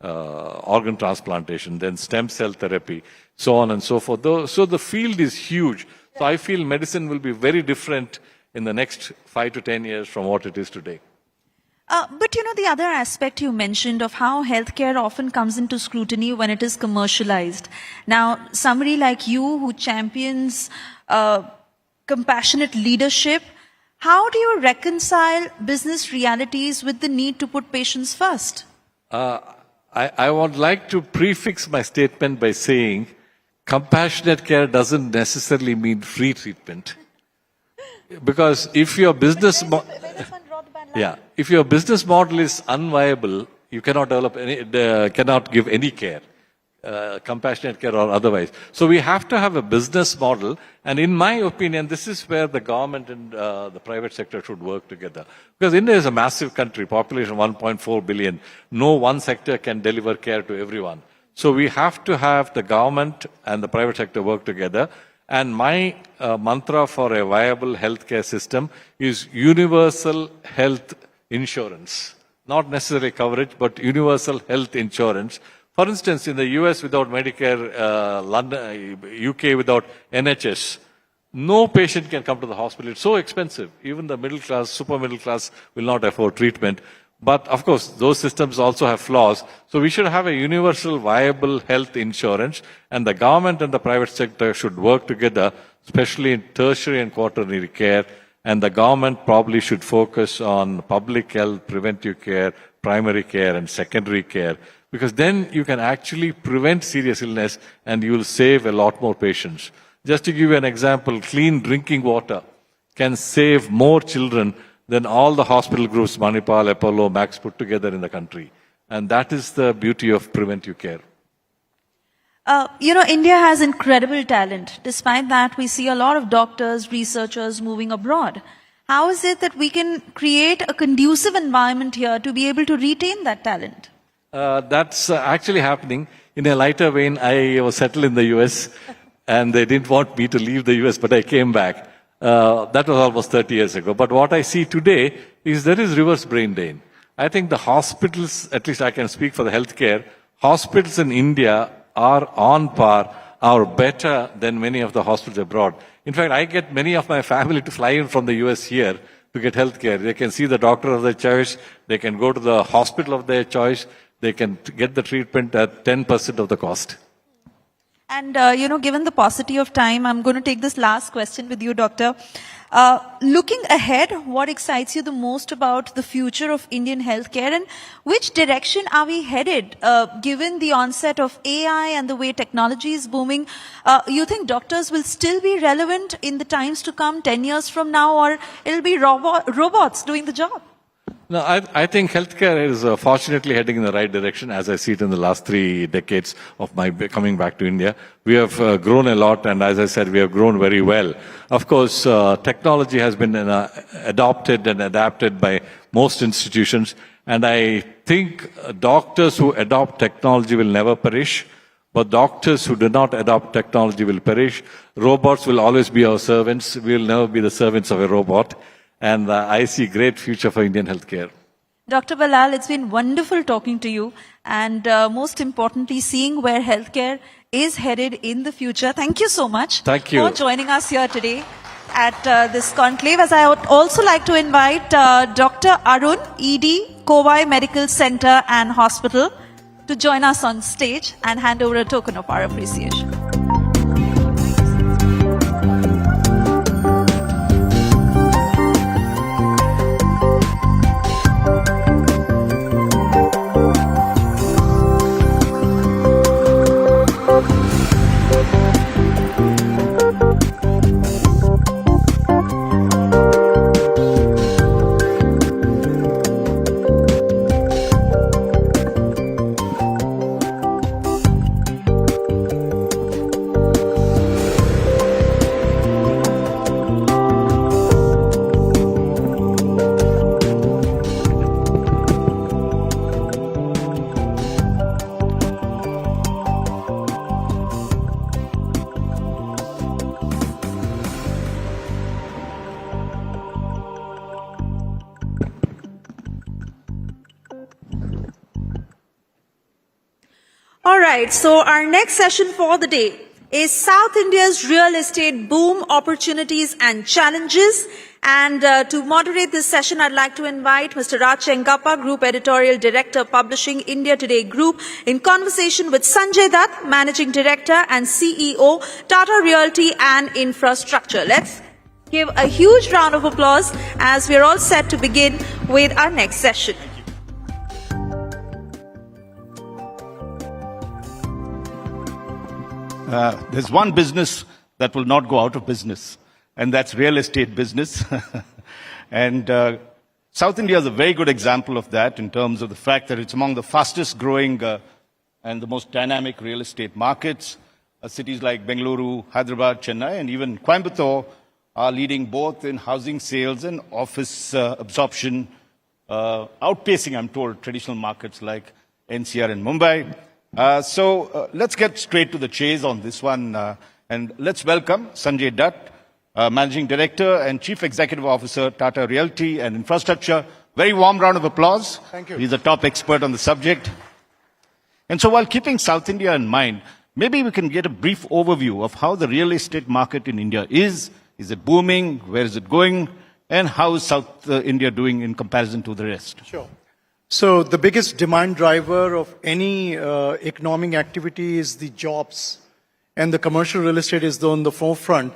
[SPEAKER 4] organ transplantation, then stem cell therapy, so on and so forth. So the field is huge. So I feel medicine will be very different in the next 5 to 10 years from what it is today.
[SPEAKER 3] But you know, the other aspect you mentioned of how healthcare often comes into scrutiny when it is commercialized. Now, somebody like you who champions compassionate leadership, how do you reconcile business realities with the need to put patients first?
[SPEAKER 4] I would like to prefix my statement by saying compassionate care doesn't necessarily mean free treatment. Because if your business if your business model is unviable, you cannot cannot give any care, compassionate care or otherwise. So we have to have a business model, and in my opinion, this is where the government and the private sector should work together. Because India is a massive country, population 1.4 billion. No one sector can deliver care to everyone. So we have to have the government and the private sector work together. And my mantra for a viable healthcare system is universal health insurance. Not necessarily coverage, but universal health insurance. For instance, in the US without Medicare, UK without NHS, no patient can come to the hospital. It's so expensive. Even the middle class, super middle class will not afford treatment. But of course, those systems also have flaws. So we should have a universal viable health insurance, and the government and the private sector should work together, especially in tertiary and quaternary care. And the government probably should focus on public health, preventive care, primary care, and secondary care, because then you can actually prevent serious illness and you will save a lot more patients. Just to give you an example, clean drinking water can save more children than all the hospital groups, Manipal, Apollo, Max put together in the country. And that is the beauty of preventive care.
[SPEAKER 3] India has incredible talent. Despite that, we see a lot of doctors, researchers moving abroad. How is it that we can create a conducive environment here to be able to retain that talent?
[SPEAKER 4] That's actually happening. In a lighter vein, I was settled in the US and they didn't want me to leave the US, but I came back. That was almost 30 years ago. But what I see today is there is reverse brain drain. I think the hospitals, at least I can speak for the healthcare, hospitals in India are on par, are better than many of the hospitals abroad. In fact, I get many of my family to fly in from the US here to get healthcare. They can see the doctor of their choice, they can go to the hospital of their choice, they can get the treatment at 10% of the cost.
[SPEAKER 3] And, given the paucity of time, I'm going to take this last question with you, Doctor. Looking ahead, what excites you the most about the future of Indian healthcare, and which direction are we headed, given the onset of AI and the way technology is booming? You think doctors will still be relevant in the times to come, 10 years from now, or it'll be robots doing the job?
[SPEAKER 4] No, I think healthcare is fortunately heading in the right direction, as I see it in the last 3 decades of my coming back to India. We have grown a lot, and as I said, we have grown very well. Of course, technology has been adopted and adapted by most institutions, and I think doctors who adopt technology will never perish, but doctors who do not adopt technology will perish. Robots will always be our servants. We will never be the servants of a robot. And I see great future for Indian healthcare.
[SPEAKER 3] Dr. Balal, it's been wonderful talking to you, and most importantly, seeing where healthcare is headed in the future. Thank you so much for joining us here today at this conclave. As I would also like to invite Dr. Arun, ED, Kovai Medical Center and Hospital, to join us on stage and hand over a token of our appreciation. Alright, so our next session for the day is South India's real estate boom, opportunities and challenges. And to moderate this session, I'd like to invite Mr. Raj Chenkappa, Group Editorial Director, Publishing India Today Group, in conversation with Sanjay Dutt, Managing Director and CEO, Tata Realty and Infrastructure. Let's give a huge round of applause as we're all set to begin with our next session.
[SPEAKER 1] There's one business that will not go out of business, and that's real estate business. And South India is a very good example of that in terms of the fact that it's among the fastest growing and the most dynamic real estate markets. Cities like Bangalore, Hyderabad, Chennai, and even Coimbatore are leading both in housing sales and office absorption, outpacing, I'm told, traditional markets like NCR and Mumbai. So let's get straight to the chase on this one. And let's welcome Sanjay Dutt, Managing Director and Chief Executive Officer, Tata Realty and Infrastructure. Very warm round of applause.
[SPEAKER 5] Thank you.
[SPEAKER 1] He's a top expert on the subject. And so while keeping South India in mind, maybe we can get a brief overview of how the real estate market in India is. Is it booming? Where is it going? And how is South India doing in comparison to the rest?
[SPEAKER 5] Sure. So the biggest demand driver of any economic activity is the jobs. And the commercial real estate is on the forefront.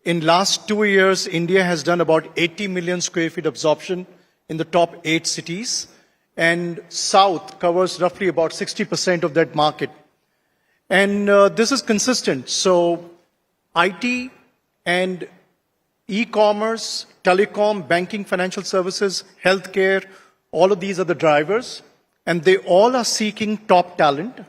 [SPEAKER 5] In last 2 years, India has done about 80 million square feet absorption in the top 8 cities. And South covers roughly about 60% of that market. And this is consistent. So IT and e-commerce, telecom, banking, financial services, healthcare, all of these are the drivers. And they all are seeking top talent.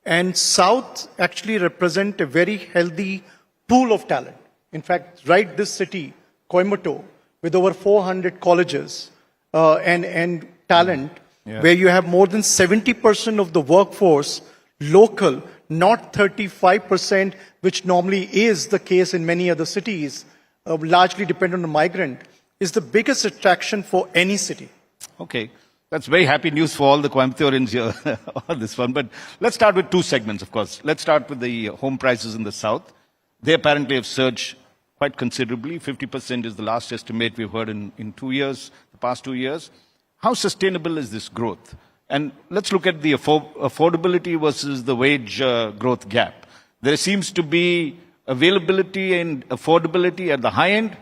[SPEAKER 5] And South actually represent a very healthy pool of talent. In fact, right this city, Coimbatore, with over 400 colleges and talent, where you have more than 70% of the workforce local, not 35%, which normally is the case in many other cities, largely dependent on migrant, is the biggest attraction for any city.
[SPEAKER 1] Okay. That's very happy news for all the Coimbatorans here on this one. But let's start with 2 segments, of course. Let's start with the home prices in the South. They apparently have surged quite considerably. 50% is the last estimate we've heard in 2 years, the past 2 years. How sustainable is this growth? And let's look at the affordability versus the wage growth gap. There seems to be availability and affordability at the high end,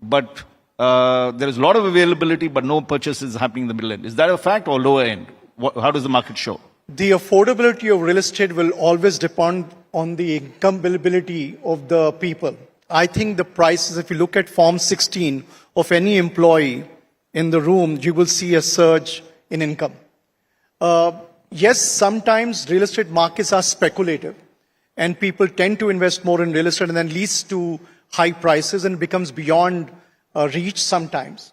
[SPEAKER 1] but there is a lot of availability, but no purchases happening in the middle end. Is that a fact or lower end? How does the market show?
[SPEAKER 5] The affordability of real estate will always depend on the income ability of the people. I think the prices, if you look at Form 16 of any employee in the room, you will see a surge in income. Yes, sometimes real estate markets are speculative and people tend to invest more in real estate and then leads to high prices and becomes beyond reach sometimes.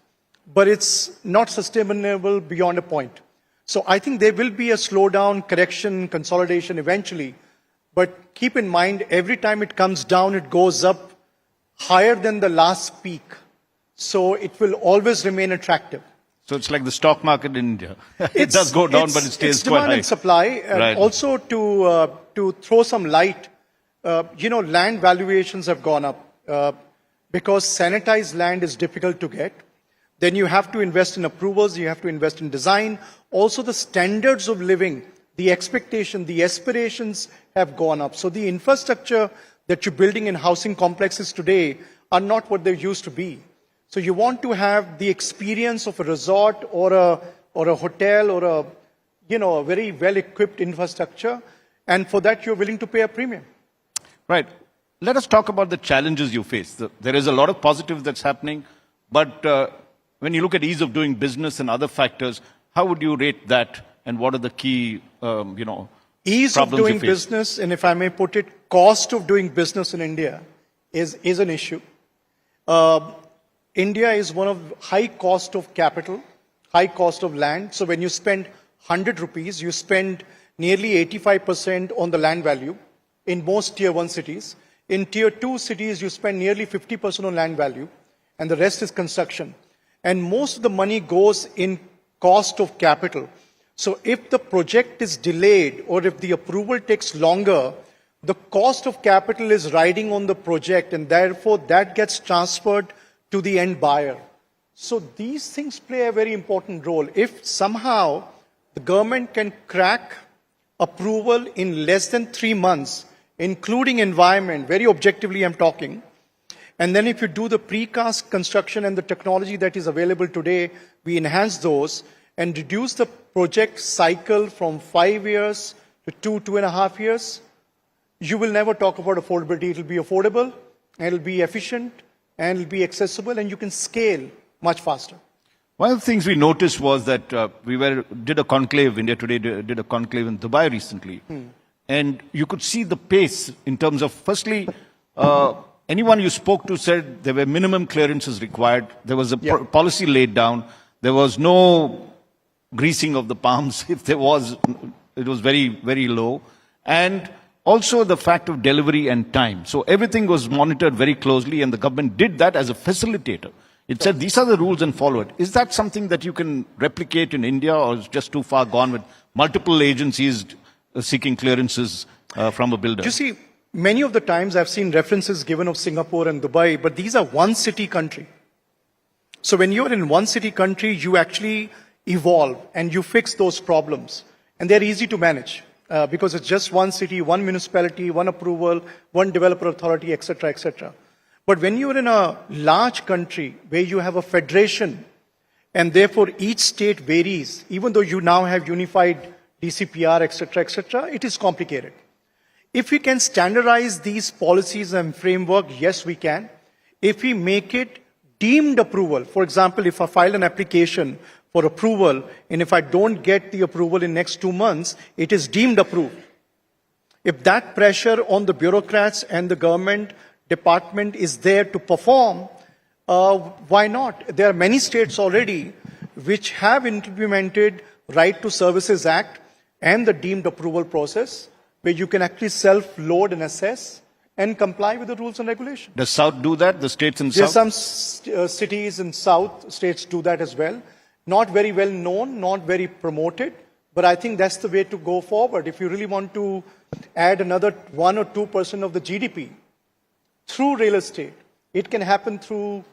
[SPEAKER 5] But it's not sustainable beyond a point. So I think there will be a slowdown, correction, consolidation eventually. But keep in mind, every time it comes down, it goes up higher than the last peak. So it will always remain attractive.
[SPEAKER 1] So it's like the stock market in India. It does go down, but it stays quite high.
[SPEAKER 5] Demand and supply.
[SPEAKER 1] Right.
[SPEAKER 5] Also to throw some light, land valuations have gone up because sanitized land is difficult to get. Then you have to invest in approvals, you have to invest in design. Also the standards of living, the expectation, the aspirations have gone up. So the infrastructure that you're building in housing complexes today are not what they used to be. So you want to have the experience of a resort or a hotel or a very well-equipped infrastructure, and for that you're willing to pay a premium.
[SPEAKER 1] Right. Let us talk about the challenges you face. There is a lot of positive that's happening, but when you look at ease of doing business and other factors, how would you rate that, and what are the key,
[SPEAKER 5] Ease of
[SPEAKER 1] problems
[SPEAKER 5] doing
[SPEAKER 1] you face?
[SPEAKER 5] business, and if I may put it, cost of doing business in India is an issue. India is one of high cost of capital, high cost of land. So when you spend 100 rupees, you spend nearly 85% on the land value in most tier 1 cities. In tier 2 cities, you spend nearly 50% on land value, and the rest is construction. And most of the money goes in cost of capital. So if the project is delayed or if the approval takes longer, the cost of capital is riding on the project, and therefore that gets transferred to the end buyer. So these things play a very important role. If somehow the government can crack approval in less than 3 months, including environment, very objectively I'm talking, and then if you do the precast construction and the technology that is available today, we enhance those and reduce the project cycle from 5 years to 2.5 years, you will never talk about affordability. It will be affordable, and it will be efficient, and it will be accessible, and you can scale much faster.
[SPEAKER 1] One of the things we noticed was that did a conclave, India Today did a conclave in Dubai recently. And you could see the pace in terms of, firstly, anyone you spoke to said there were minimum clearances required. There was a policy laid down. There was no greasing of the palms. If there was, it was very, very low. And also the fact of delivery and time. So everything was monitored very closely, and the government did that as a facilitator. It said, these are the rules and follow it. Is that something that you can replicate in India, or is just too far gone with multiple agencies seeking clearances from a builder?
[SPEAKER 5] You see, many of the times I've seen references given of Singapore and Dubai, but these are one city country. So when you're in one city country, you actually evolve and you fix those problems. And they're easy to manage because it's just one city, one municipality, one approval, one developer authority, etc., etc. But when you're in a large country where you have a federation and therefore each state varies, even though you now have unified DCPR, etc., it is complicated. If we can standardize these policies and framework, yes, we can. If we make it deemed approval, for example, if I file an application for approval and if I don't get the approval in next 2 months, it is deemed approved. If that pressure on the bureaucrats and the government department is there to perform, why not? There are many states already which have implemented Right to Services Act and the deemed approval process, where you can actually self-load and assess and comply with the rules and regulations.
[SPEAKER 1] Does South do that, the states in
[SPEAKER 5] South?
[SPEAKER 1] South?
[SPEAKER 5] Some cities in South states do that as well. Not very well known, not very promoted, but I think that's the way to go forward. If you really want to add another 1 or 2% of the GDP through real estate, it can happen through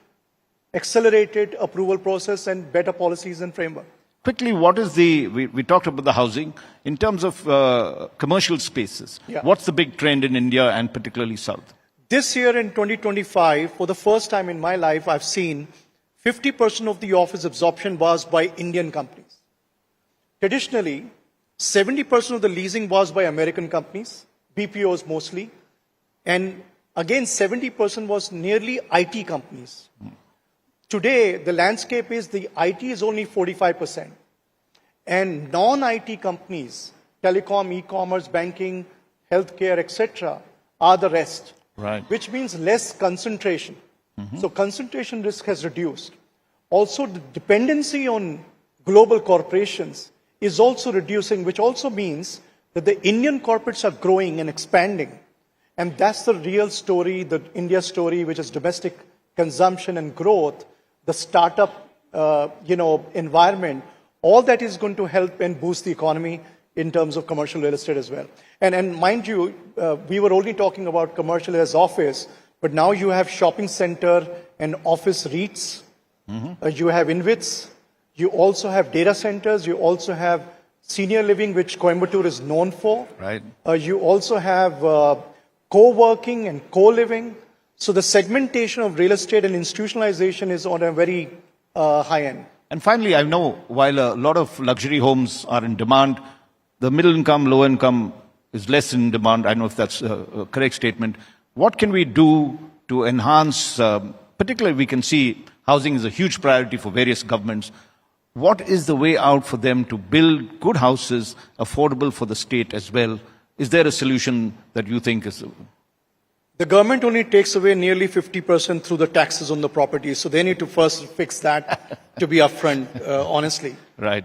[SPEAKER 5] accelerated approval process and better policies and framework.
[SPEAKER 1] Quickly, what is we talked about the housing. In terms of commercial spaces, what's the big trend in India and particularly South?
[SPEAKER 5] This year in 2025, for the first time in my life, I've seen 50% of the office absorption was by Indian companies. Traditionally, 70% of the leasing was by American companies, BPOs mostly, and again 70% was nearly IT companies. Today, the landscape is the IT is only 45%. And non-IT companies, telecom, e-commerce, banking, healthcare, etc., are the rest.
[SPEAKER 1] Right.
[SPEAKER 5] Which means less concentration. So concentration risk has reduced. Also, the dependency on global corporations is also reducing, which also means that the Indian corporates are growing and expanding. And that's the real story, the India story, which is domestic consumption and growth, the startup, environment. All that is going to help and boost the economy in terms of commercial real estate as well. And mind you, we were only talking about commercial as office, but now you have shopping center and office REITs. You have InvITs. You also have data centers. You also have senior living, which Coimbatore is known for.
[SPEAKER 1] Right.
[SPEAKER 5] You also have co-working and co-living. So the segmentation of real estate and institutionalization is on a very high end.
[SPEAKER 1] And finally, I know while a lot of luxury homes are in demand, the middle income, low income is less in demand. I don't know if that's a correct statement. What can we do to enhance, particularly we can see housing is a huge priority for various governments. What is the way out for them to build good houses, affordable for the state as well? Is there a solution that you think is...
[SPEAKER 5] The government only takes away nearly 50% through the taxes on the property, so they need to first fix that to be upfront, honestly.
[SPEAKER 1] Right.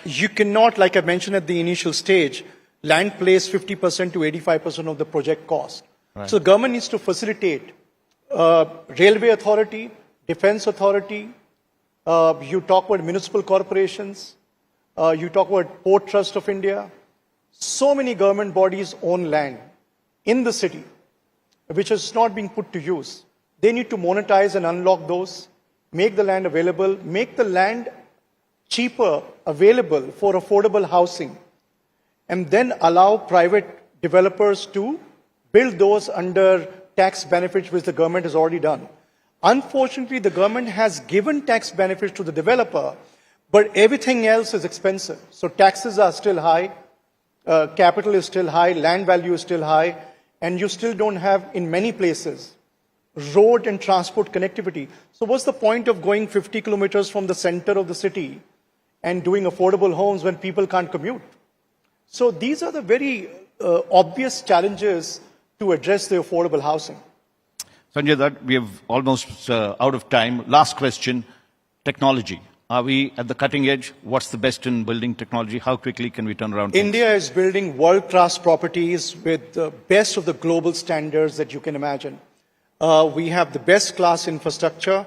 [SPEAKER 5] You cannot, like I mentioned at the initial stage, land plays 50% to 85% of the project cost. Right. So the government needs to facilitate railway authority, defense authority, you talk about municipal corporations, you talk about Port Trust of India. So many government bodies own land in the city, which is not being put to use. They need to monetize and unlock those, make the land available, make the land cheaper available for affordable housing, and then allow private developers to build those under tax benefits, which the government has already done. Unfortunately, the government has given tax benefits to the developer, but everything else is expensive. So taxes are still high, capital is still high, land value is still high, and you still don't have, in many places, road and transport connectivity. So what's the point of going 50 kilometers from the center of the city and doing affordable homes when people can't commute? So these are the very obvious challenges to address the affordable housing.
[SPEAKER 1] Sanjay, that we have almost out of time. Last question, technology. Are we at the cutting edge? What's the best in building technology? How quickly can we turn around things?
[SPEAKER 5] India is building world-class properties with the best of the global standards that you can imagine. We have the best class infrastructure.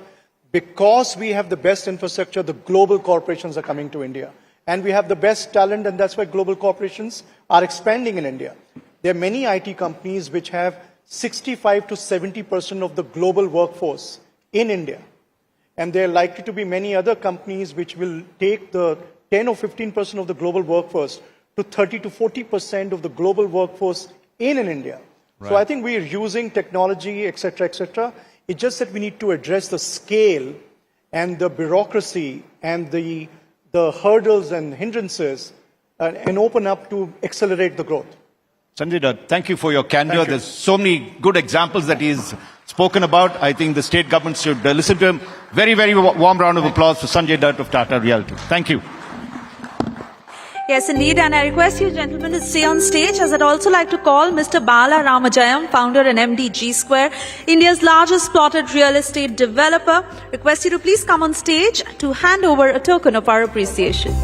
[SPEAKER 5] Because we have the best infrastructure, the global corporations are coming to India. And we have the best talent, and that's why global corporations are expanding in India. There are many IT companies which have 65 to 70% of the global workforce in India. And there are likely to be many other companies which will take the 10 or 15% of the global workforce to 30 to 40% of the global workforce in India. Right. So I think we are using technology, etc., etc. It's just that we need to address the scale and the bureaucracy and the hurdles and hindrances and open up to accelerate the growth.
[SPEAKER 1] Sanjay Dutt, thank you for your candor. There's so many good examples that he's spoken about. I think the state government should listen to him. Very, very warm round of applause for Sanjay Dutt of Tata Realty. Thank you.
[SPEAKER 3] Yes, indeed. And I request you, gentlemen, to stay on stage, as I'd also like to call Mr. Bala Ramajayam, founder and MD G Square, India's largest plotted real estate developer. Request you to please come on stage to hand over a token of our appreciation.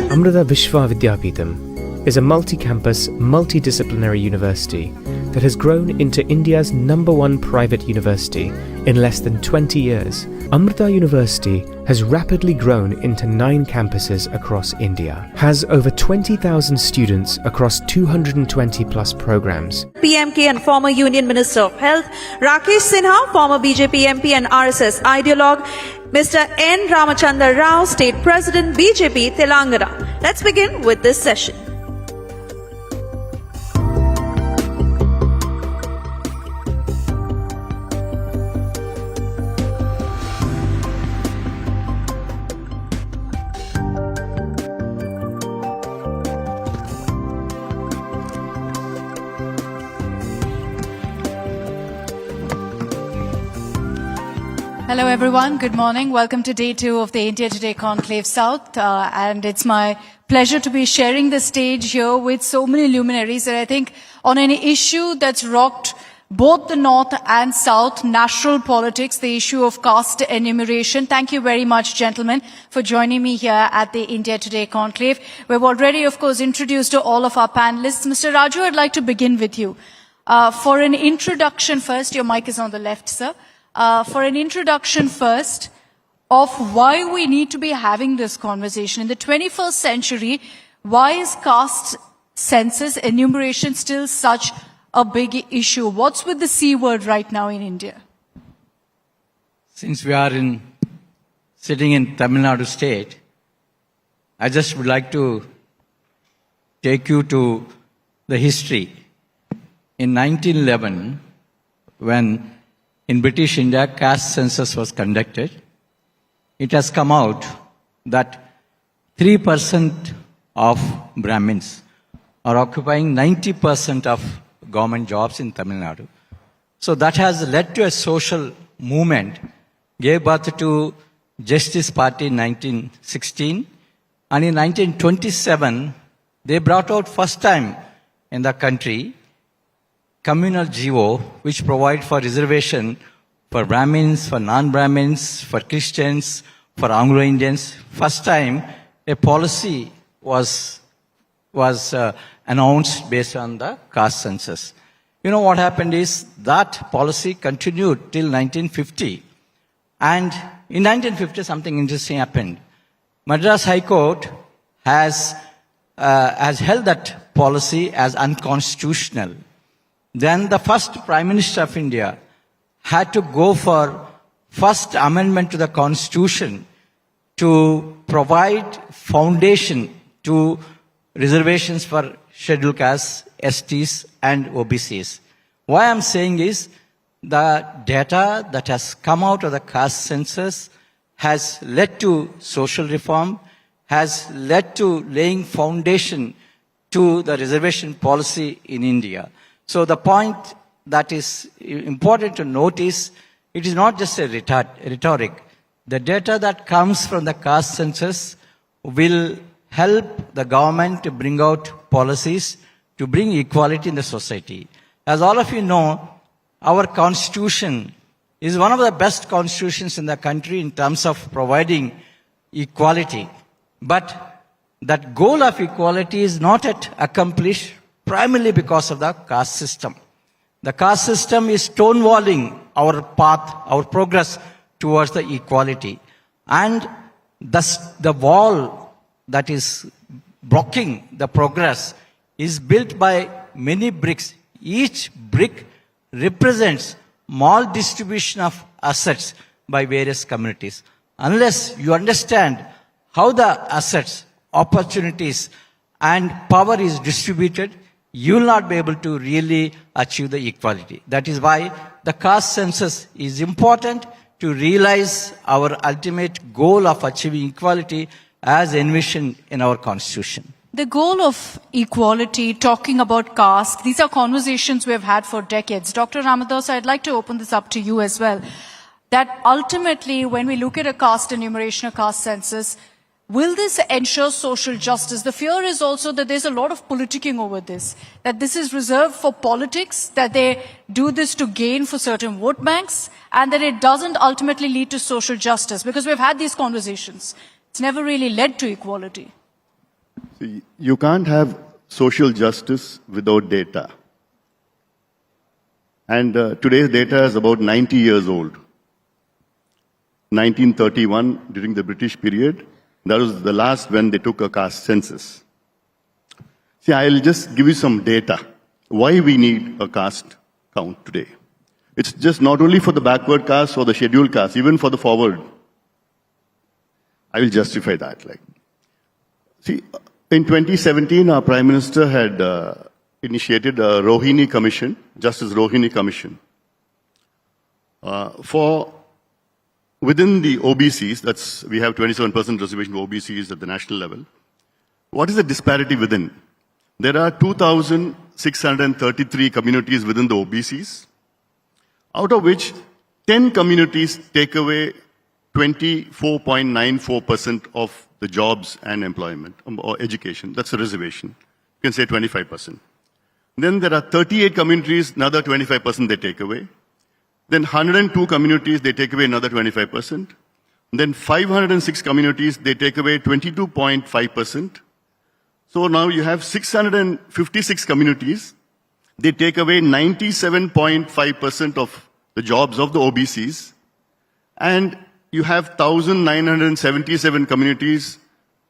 [SPEAKER 6] Amrita Vishwa Vidyapeetham is a multi-campus, multidisciplinary university that has grown into India's #1 private university in less than 20 years. Amrita University has rapidly grown into 9 campuses across India, has over 20,000 students across 220 plus programs.
[SPEAKER 3] PMK and former Union Minister of Health, Rakesh Sinha, former BJP MP and RSS ideologue, Mr. N. Ramachandra Rao, State President, BJP, Telangana. Let's begin with this session.
[SPEAKER 7] Hello everyone, good morning. Welcome to day 2 of the India Today Conclave South. And it's my pleasure to be sharing the stage here with so many luminaries that I think on an issue that's rocked both the North and South, national politics, the issue of caste enumeration. Thank you very much, gentlemen, for joining me here at the India Today Conclave. We've already, of course, introduced to all of our panelists. Mr. Raju, I'd like to begin with you. For an introduction first, your mic is on the left, sir. For an introduction first of why we need to be having this conversation. In the 21st century, why is caste census enumeration still such a big issue? What's with the C word right now in India?
[SPEAKER 8] Since we are sitting in Tamil Nadu state, I just would like to take you to the history. in 1911, when in British India caste census was conducted, it has come out that 3% of Brahmins are occupying 90% of government jobs in Tamil Nadu. So that has led to a social movement, gave birth to Justice Party in 1916, and in 1927, they brought out first time in the country communal GO, which provide for reservation for Brahmins, for non-Brahmins, for Christians, for Anglo-Indians. First time a policy was announced based on the caste census. You know what happened is that policy continued till 1950. And in 1950, something interesting happened. Madras High Court has held that policy as unconstitutional. Then the first Prime Minister of India had to go for first amendment to the Constitution to provide foundation to reservations for scheduled castes, STs and OBCs. Why I'm saying is the data that has come out of the caste census has led to social reform, has led to laying foundation to the reservation policy in India. So the point that is important to note is it is not just a rhetoric. The data that comes from the caste census will help the government to bring out policies to bring equality in the society. As all of you know, our constitution is one of the best constitutions in the country in terms of providing equality. But that goal of equality is not yet accomplished primarily because of the caste system. The caste system is stonewalling our path, our progress towards the equality. And thus the wall that is blocking the progress is built by many bricks. Each brick represents maldistribution of assets by various communities. Unless you understand how the assets, opportunities, and power is distributed, you will not be able to really achieve the equality. That is why the caste census is important to realize our ultimate goal of achieving equality as envisioned in our constitution.
[SPEAKER 7] The goal of equality, talking about caste, these are conversations we have had for decades. Dr. Ramadas, I'd like to open this up to you as well. That ultimately, when we look at a caste enumeration, a caste census, will this ensure social justice? The fear is also that there's a lot of politicking over this, that this is reserved for politics, that they do this to gain for certain vote banks, and that it doesn't ultimately lead to social justice, because we've had these conversations. It's never really led to equality.
[SPEAKER 9] See, you can't have social justice without data. And today's data is about 90 years old. 1931, during the British period, that was the last when they took a caste census. See, I'll just give you some data. Why we need a caste count today. It's just not only for the backward caste or the scheduled caste, even for the forward. I will justify that. See, in 2017, our Prime Minister had initiated a Rohini Commission, Justice Rohini Commission, for within the OBCs, we have 27% reservation for OBCs at the national level. What is the disparity within? There are 2,633 communities within the OBCs, out of which 10 communities take away 24.94% of the jobs and employment or education. That's a reservation. You can say 25%. Then there are 38 communities, another 25% they take away. Then 102 communities, they take away another 25%. Then 506 communities, they take away 22.5%. So now you have 656 communities, they take away 97.5% of the jobs of the OBCs. And you have 1,977 communities,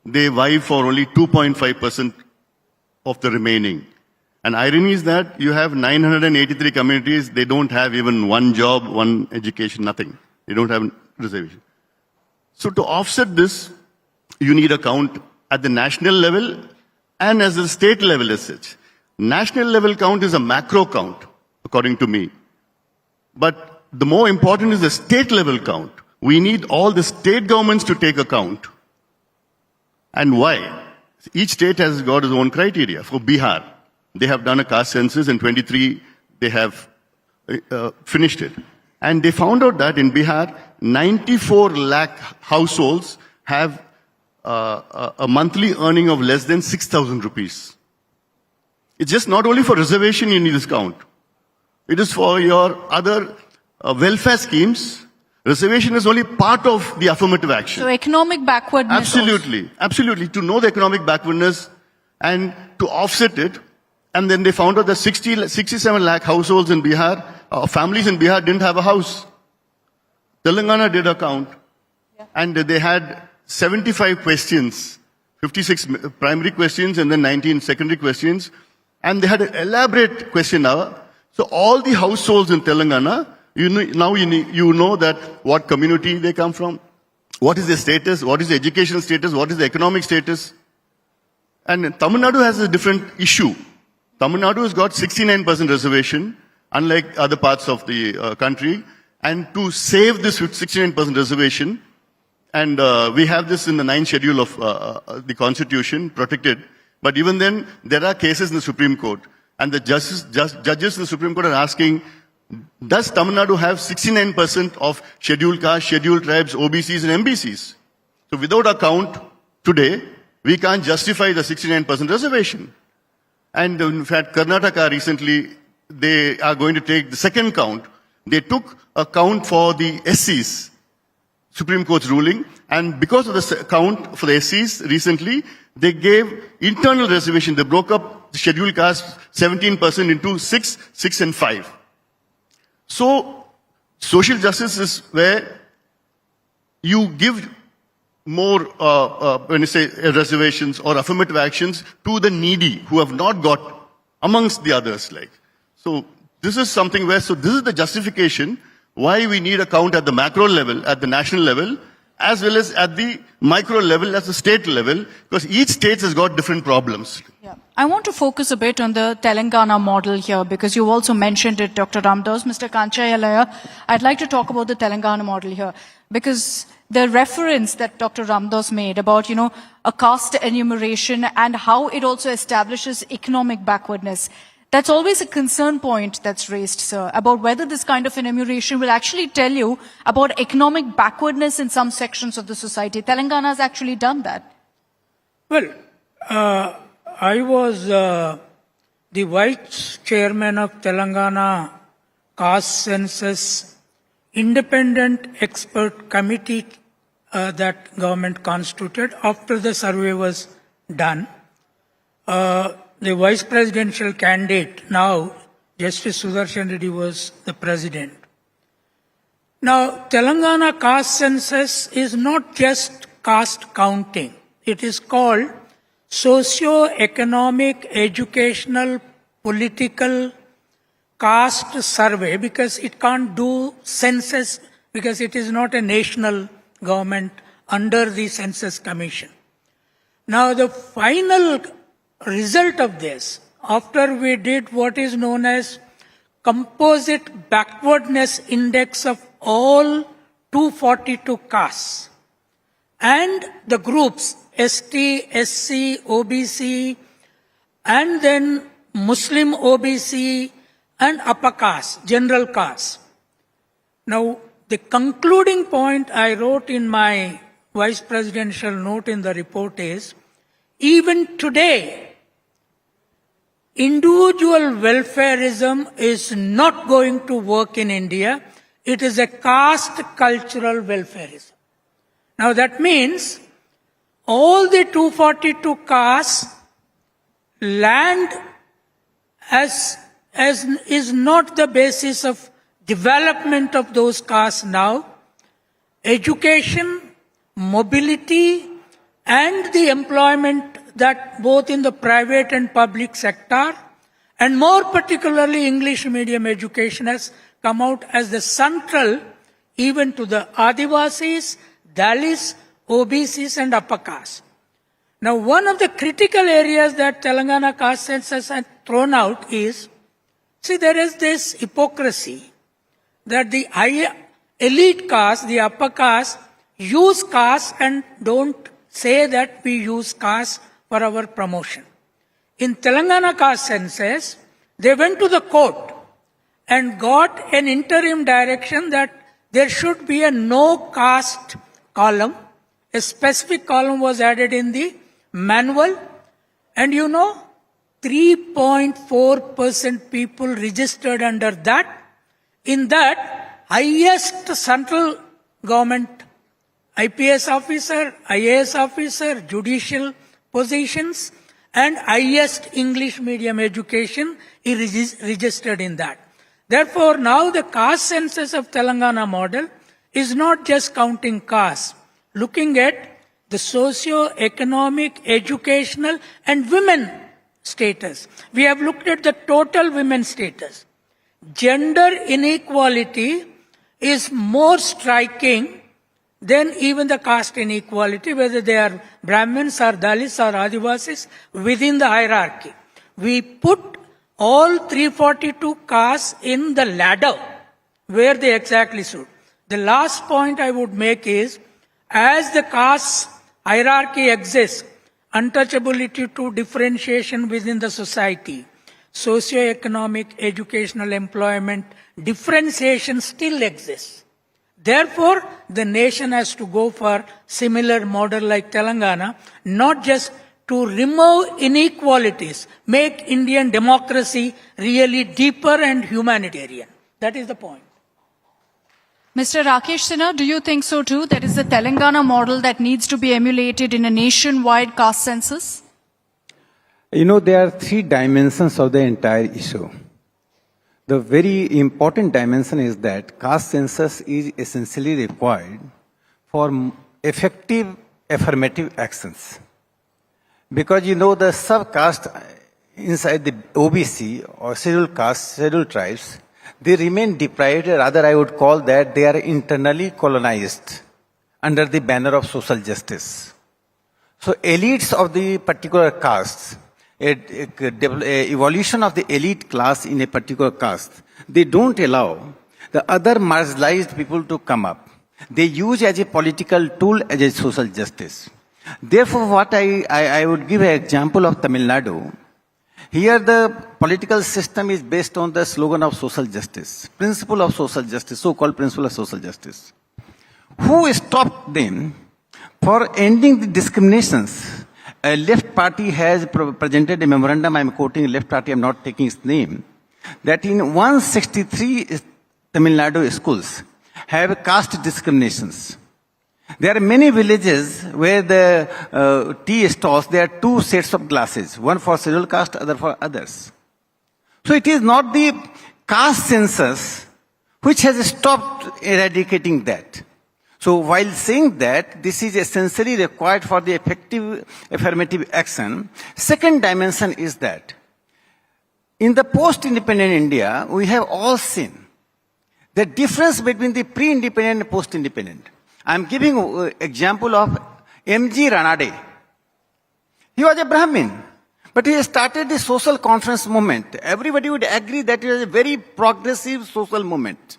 [SPEAKER 9] they vie for only 2.5% of the remaining. And irony is that you have 983 communities, they don't have even one job, one education, nothing. They don't have reservation. So to offset this, you need a count at the national level and as a state level as such. National level count is a macro count, according to me. But the more important is the state level count. We need all the state governments to take account. And why? Each state has got its own criteria. For Bihar, they have done a caste census, and 23 they have finished it. And they found out that in Bihar, 94 lakh households have a monthly earning of less than 6,000 rupees. It's just not only for reservation you need this count. It is for your other welfare schemes. Reservation is only part of the affirmative action.
[SPEAKER 7] So economic backwardness.
[SPEAKER 9] Absolutely, absolutely. To know the economic backwardness and to offset it. And then they found out that 67 lakh households in Bihar, families in Bihar didn't have a house. Telangana did a count. And they had 75 questions, 56 primary questions and then 19 secondary questions. And they had an elaborate question hour. So all the households in Telangana, you know that what community they come from, what is their status, what is the educational status, what is the economic status. And Tamil Nadu has a different issue. Tamil Nadu has got 69% reservation, unlike other parts of the country. And to save this 69% reservation, and we have this in the 9th schedule of the Constitution, protected. But even then, there are cases in the Supreme Court. And the judges in the Supreme Court are asking, does Tamil Nadu have 69% of scheduled castes, scheduled tribes, OBCs and MBCs? So without a count today, we can't justify the 69% reservation. And in fact, Karnataka recently, they are going to take the second count. They took a count for the SCs, Supreme Court's ruling, and because of the count for the SCs recently, they gave internal reservation. They broke up the scheduled caste 17% into 6, 6 and 5. So, social justice is where you give more, when you say reservations or affirmative actions to the needy who have not got amongst the others. So, this is something where, so this is the justification why we need a count at the macro level, at the national level, as well as at the micro level, at the state level, because each state has got different problems.
[SPEAKER 7] Yeah. I want to focus a bit on the Telangana model here, because you also mentioned it, Dr. Ramdas. Mr. Kanchayalaya, I'd like to talk about the Telangana model here, because the reference that Dr. Ramdas made about, a caste enumeration and how it also establishes economic backwardness. That's always a concern point that's raised, sir, about whether this kind of enumeration will actually tell you about economic backwardness in some sections of the society. Telangana has actually done that.
[SPEAKER 10] Well, I was the vice chairman of Telangana Caste Census Independent Expert Committee that government constituted after the survey was done. The vice presidential candidate, now Justice Sudarshan Reddy, was the president. Now, Telangana caste census is not just caste counting. It is called socio-economic, educational, political caste survey, because it can't do census, because it is not a national government under the Census Commission. Now, the final result of this, after we did what is known as composite backwardness index of all 242 castes and the groups ST, SC, OBC, and then Muslim OBC and upper caste, general caste. Now, the concluding point I wrote in my vice presidential note in the report is, even today, individual welfarism is not going to work in India. It is a caste cultural welfarism. Now that means all the 242 castes, land as is not the basis of development of those castes now. Education, mobility, and the employment that both in the private and public sector, and more particularly English medium education, has come out as the central even to the Adivasis, Dalits, OBCs and upper caste. Now, one of the critical areas that Telangana caste census has thrown out is, see, there is this hypocrisy that the elite caste, the upper caste, use caste and don't say that we use caste for our promotion. In Telangana caste census, they went to the court and got an interim direction that there should be a no caste column. A specific column was added in the manual, and 3.4% people registered under that. In that, highest central government IPS officer, IAS officer, judicial positions, and highest English medium education is registered in that. Therefore, now the caste census of Telangana model is not just counting caste, looking at the socio-economic, educational, and women status. We have looked at the total women status. Gender inequality is more striking than even the caste inequality, whether they are Brahmins or Dalits or Adivasis within the hierarchy. We put all 342 castes in the ladder where they exactly should. The last point I would make is, as the caste hierarchy exists, untouchability to differentiation within the society, socio-economic, educational, employment, differentiation still exists. Therefore, the nation has to go for similar model like Telangana, not just to remove inequalities, make Indian democracy really deeper and humanitarian. That is the point.
[SPEAKER 7] Mr. Rakesh Sinha, do you think so too? That is the Telangana model that needs to be emulated in a nationwide caste census?
[SPEAKER 11] There are three dimensions of the entire issue. The very important dimension is that caste census is essentially required for effective affirmative actions. Because the sub-caste inside the OBC or scheduled caste, scheduled tribes, they remain deprived, rather I would call that they are internally colonized under the banner of social justice. So elites of the particular caste, evolution of the elite class in a particular caste, they don't allow the other marginalized people to come up. They use as a political tool as a social justice. Therefore, what I would give an example of Tamil Nadu. Here the political system is based on the slogan of social justice, principle of social justice, so-called principle of social justice. Who stopped them for ending the discriminations? A left party has presented a memorandum, I'm quoting left party, I'm not taking its name, that in 163 Tamil Nadu schools have caste discriminations. There are many villages where the tea stalls, there are two sets of glasses, one for scheduled caste, other for others. So it is not the caste census which has stopped eradicating that. So while saying that this is essentially required for the effective affirmative action, second dimension is that in the post-independent India, we have all seen the difference between the pre-independent and post-independent. I am giving an example of M.G. Ranade. He was a Brahmin, but he started the social conference movement. Everybody would agree that it was a very progressive social movement.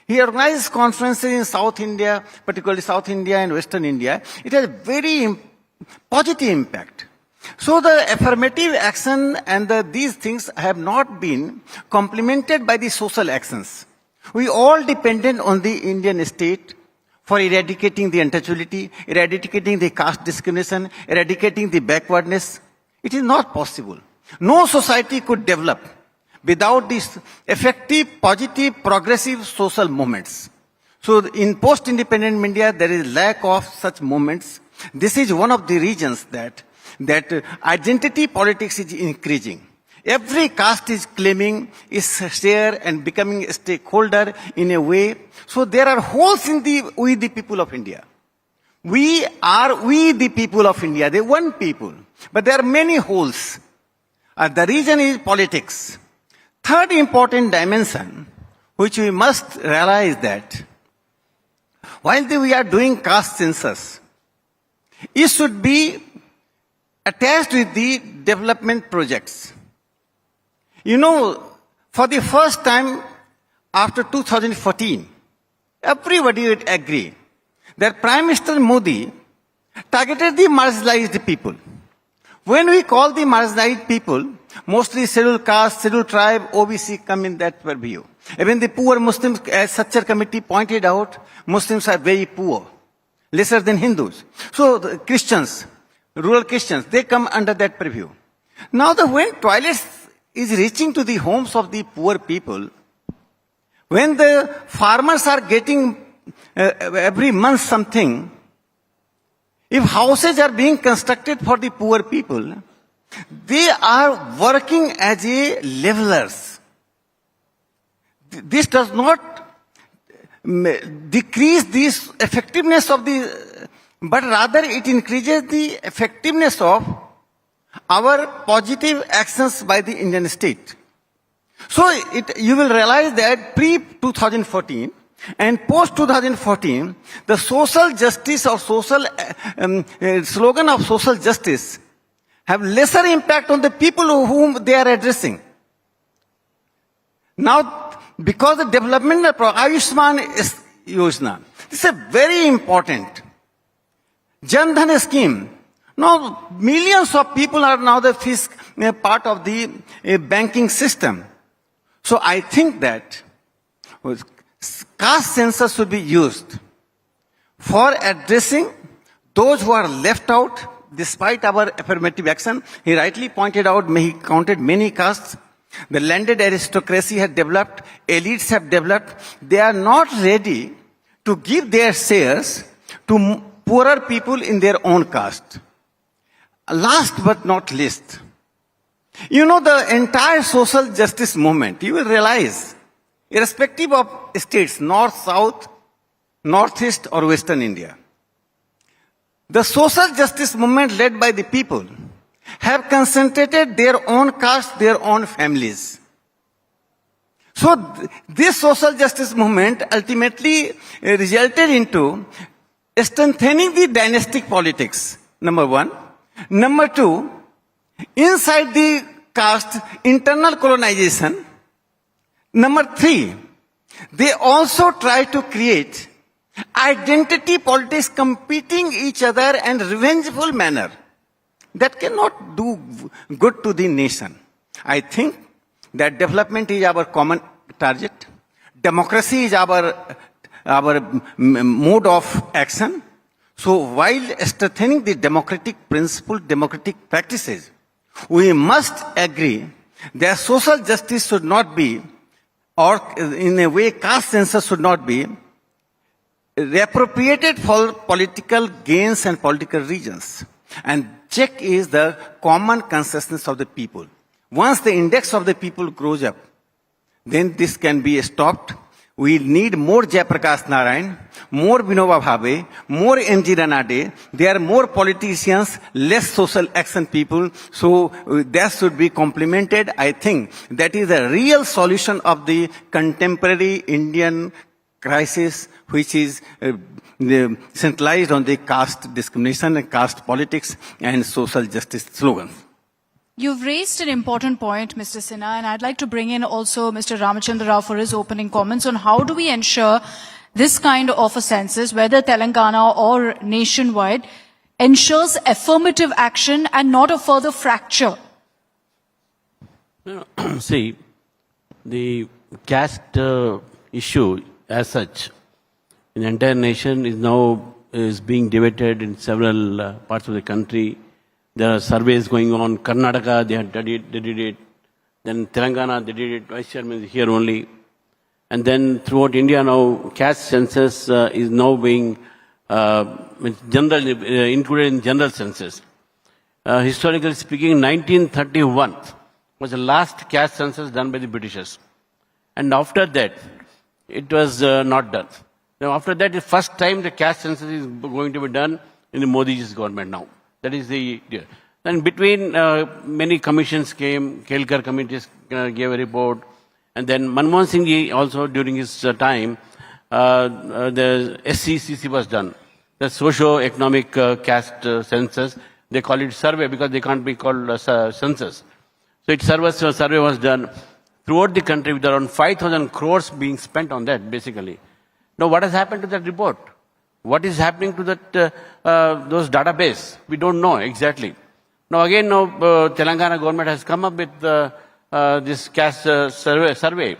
[SPEAKER 11] He organized conferences in South India, particularly South India and Western India. It has very positive impact. So the affirmative action and these things have not been complemented by the social actions. We all dependent on the Indian state for eradicating the untouchability, eradicating the caste discrimination, eradicating the backwardness. It is not possible. No society could develop without these effective, positive, progressive social movements. So in post-independent India, there is lack of such movements. This is one of the reasons that identity politics is increasing. Every caste is claiming its share and becoming a stakeholder in a way. So there are holes in we the people of India. We the people of India. They one people. But there are many holes. The reason is politics. Third important dimension, which we must realize that while we are doing caste census, it should be attached with the development projects. You know, for the first time after 2014, everybody would agree that Prime Minister Modi targeted the marginalized people. When we call the marginalized people, mostly scheduled caste, scheduled tribe, OBC come in that purview. Even the poor Muslims, as Sachar committee pointed out, Muslims are very poor, lesser than Hindus. So the Christians, rural Christians, they come under that purview. Now when toilets is reaching to the homes of the poor people, when the farmers are getting every month something, if houses are being constructed for the poor people, they are working as a levelers. This does not decrease the effectiveness of the, but rather it increases the effectiveness of our positive actions by the Indian state. So you will realize that pre-2014 and post-2014, the social justice or slogan of social justice have lesser impact on the people whom they are addressing. Now, because the development of Ayushman Yojana, this is very important. Jan Dhan scheme. Now, millions of people are now part of the banking system. So I think that caste census should be used for addressing those who are left out despite our affirmative action. He rightly pointed out, he counted many castes. The landed aristocracy has developed, elites have developed. They are not ready to give their shares to poorer people in their own caste. Last but not least, you know, the entire social justice movement, you will realize, irrespective of states, north, south, northeast or western India, the social justice movement led by the people have concentrated their own caste, their own families. So this social justice movement ultimately resulted into strengthening the dynastic politics, number one. Number two, inside the caste, internal colonization. Number three, they also try to create identity politics competing each other and revengeful manner. That cannot do good to the nation. I think that development is our common target. Democracy is our mode of action. So while strengthening the democratic principle, democratic practices, we must agree that social justice should not be, or in a way caste census should not be, reappropriated for political gains and political reasons. And check is the common consciousness of the people. Once the index of the people grows up, then this can be stopped. We need more Jayaprakash Narayan, more Vinoba Bhave, more M.G. Ranade. There are more politicians, less social action people. So that should be complemented. I think that is the real solution of the contemporary Indian crisis, which is centralized on the caste discrimination and caste politics and social justice slogans.
[SPEAKER 7] You've raised an important point, Mr. Sinha, and I'd like to bring in also Mr. Ramachandra Rao for his opening comments on how do we ensure this kind of a census, whether Telangana or nationwide, ensures affirmative action and not a further fracture.
[SPEAKER 12] See, the caste issue as such in the entire nation is being debated in several parts of the country. There are surveys going on. Karnataka, they did it. Then Telangana, they did it. Vice Chairman is here only. And then throughout India now, caste census is now being included in general census. Historically speaking, 1931 was the last caste census done by the Britishers. And after that, it was not done. Now after that, the first time the caste census is going to be done in the Modi's government now. That is the idea. Then between many commissions came, Kelkar committees gave a report, and then Manmohan Singh ji also during his time, the SCCC was done, the socio-economic caste census, They call it survey because they can't be called census. So survey was done throughout the country with around 5,000 crores being spent on that, basically. Now, what has happened to that report? What is happening to that those database? We don't know exactly. Now, again, Telangana government has come up with this caste survey.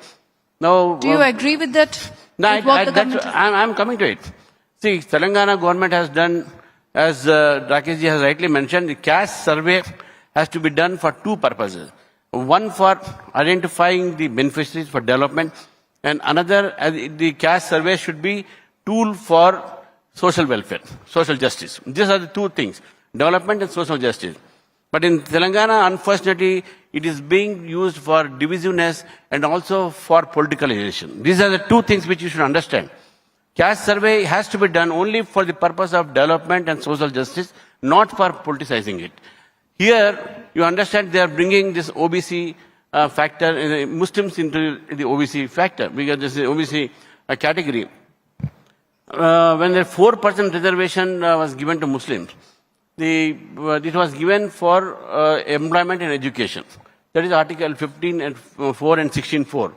[SPEAKER 12] Now,
[SPEAKER 7] do you agree with that?
[SPEAKER 12] No,
[SPEAKER 7] with
[SPEAKER 12] I'm coming to it. See, Telangana government has done, as Rakeshji has rightly mentioned, the caste survey has to be done for two purposes. One for identifying the beneficiaries for development, and another, the caste survey should be tool for social welfare, social justice. These are the two things, development and social justice. But in Telangana, unfortunately, it is being used for divisiveness and also for politicalization. These are the two things which you should understand. Caste survey has to be done only for the purpose of development and social justice, not for politicizing it. Here, you understand they are bringing this OBC factor, Muslims into the OBC factor, because this is OBC category. When the 4% reservation was given to Muslims, it was given for employment and education. That is Article 15 and 4 and 16.4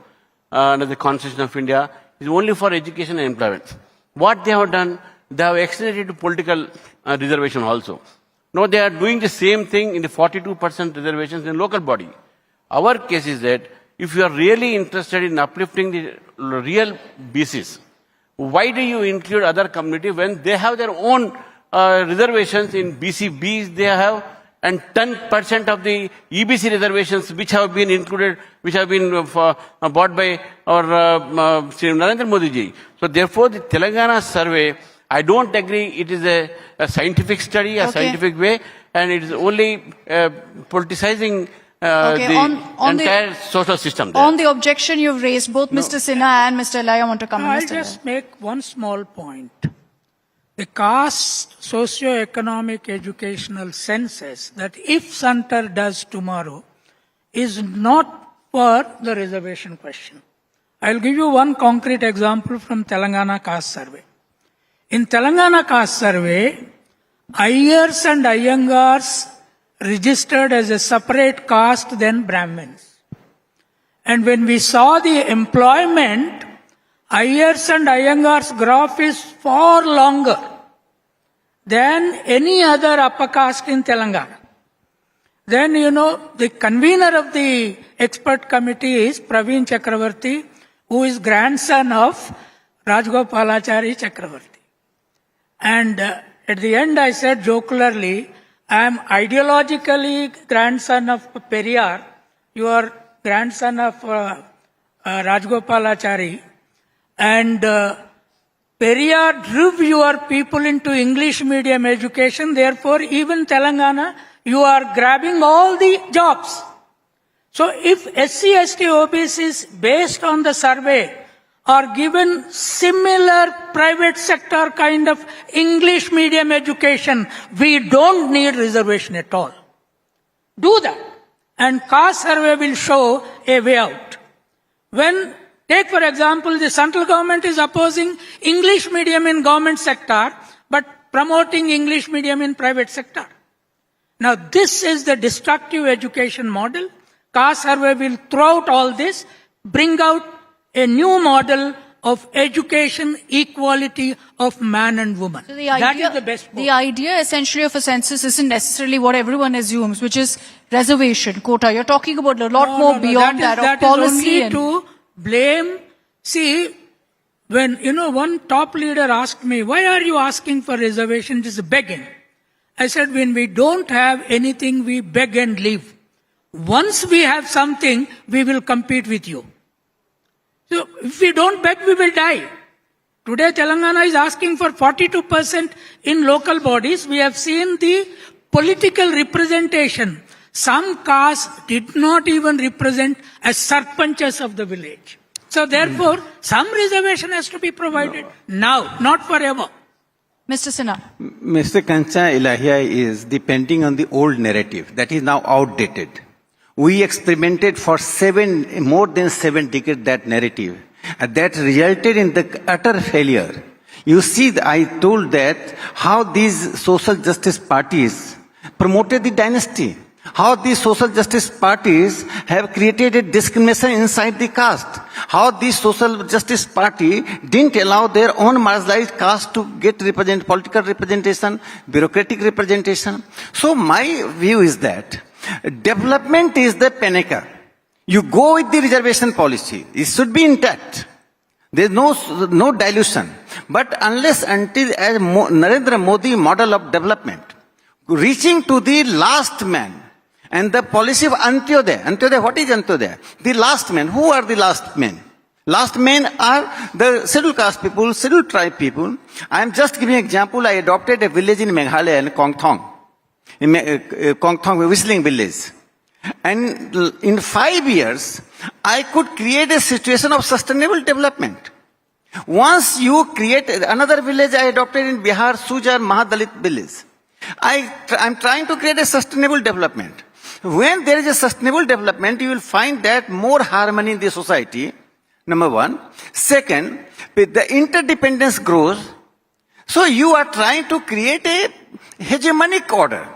[SPEAKER 12] under the Constitution of India. Is only for education and employment. What they have done, they have extended it to political reservation also. Now they are doing the same thing in the 42% reservations in local body. Our case is that if you are really interested in uplifting the real BCs, why do you include other community when they have their own reservations in BCBs they have, and 10% of the EBC reservations which have been included, which have been bought by our Narendra Modi ji. So therefore the Telangana survey, I don't agree it is a scientific study, a scientific way, and it is only politicizing the entire social system there.
[SPEAKER 7] On the objection you've raised, both Mr. Sinha and Mr. Lai, I want to come in.
[SPEAKER 10] I'll just make one small point. The caste socio-economic educational census that if center does tomorrow is not for the reservation question. I'll give you one concrete example from Telangana caste survey. In Telangana caste survey, Iyyars and Iyengars registered as a separate caste than Brahmins. And when we saw the employment, Iyyars and Iyengars graph is far longer than any other upper caste in Telangana. Then, the convener of the expert committee is Praveen Chakravarti, who is grandson of Rajgopalachari Chakravarti. And at the end I said jocularly, I am ideologically grandson of Periyar, you are grandson of Rajgopalachari, and Periyar drove your people into English medium education, therefore even Telangana, you are grabbing all the jobs. So if SC, ST, OBCs based on the survey are given similar private sector kind of English medium education, we don't need reservation at all. Do that. And caste survey will show a way out. Take for example, the central government is opposing English medium in government sector, but promoting English medium in private sector. Now this is the destructive education model. Caste survey will throw out all this, bring out a new model of education equality of man and woman.
[SPEAKER 7] So that is the best. The idea essentially of a census isn't necessarily what everyone assumes, which is reservation, quota. You're talking about a lot more beyond that of policy.
[SPEAKER 10] That is only to blame. See, when, one top leader asked me, why are you asking for reservation? It is begging. I said, when we don't have anything, we beg and leave. Once we have something, we will compete with you. So if we don't beg, we will die. Today, Telangana is asking for 42% in local bodies. We have seen the political representation. Some castes did not even represent as sarpanchas of the village. So therefore, some reservation has to be provided now, not forever.
[SPEAKER 7] Mr. Sinha.
[SPEAKER 11] Mr. Kancha Ilahia is depending on the old narrative that is now outdated. We experimented for more than 7 decades that narrative. And that resulted in the utter failure. You see, I told that how these social justice parties promoted the dynasty. How these social justice parties have created a discrimination inside the caste. How the social justice party didn't allow their own marginalized caste to get political representation, bureaucratic representation. So my view is that development is the pinnacle. You go with the reservation policy. It should be intact. There is no dilution. But until Narendra Modi model of development, reaching to the last man, and the policy of Antyodaya, what is Antyodaya? The last men. Who are the last men? Last men are the scheduled caste people, scheduled tribe people. I am just giving an example. I adopted a village in Meghalaya, in Kongthong, whistling village. And in 5 years, I could create a situation of sustainable development. Once you create another village, I adopted in Bihar, Sujar, Mahadalit village. I'm trying to create a sustainable development. When there is a sustainable development, you will find that more harmony in the society, number one. Second, the interdependence grows. So you are trying to create a hegemonic order.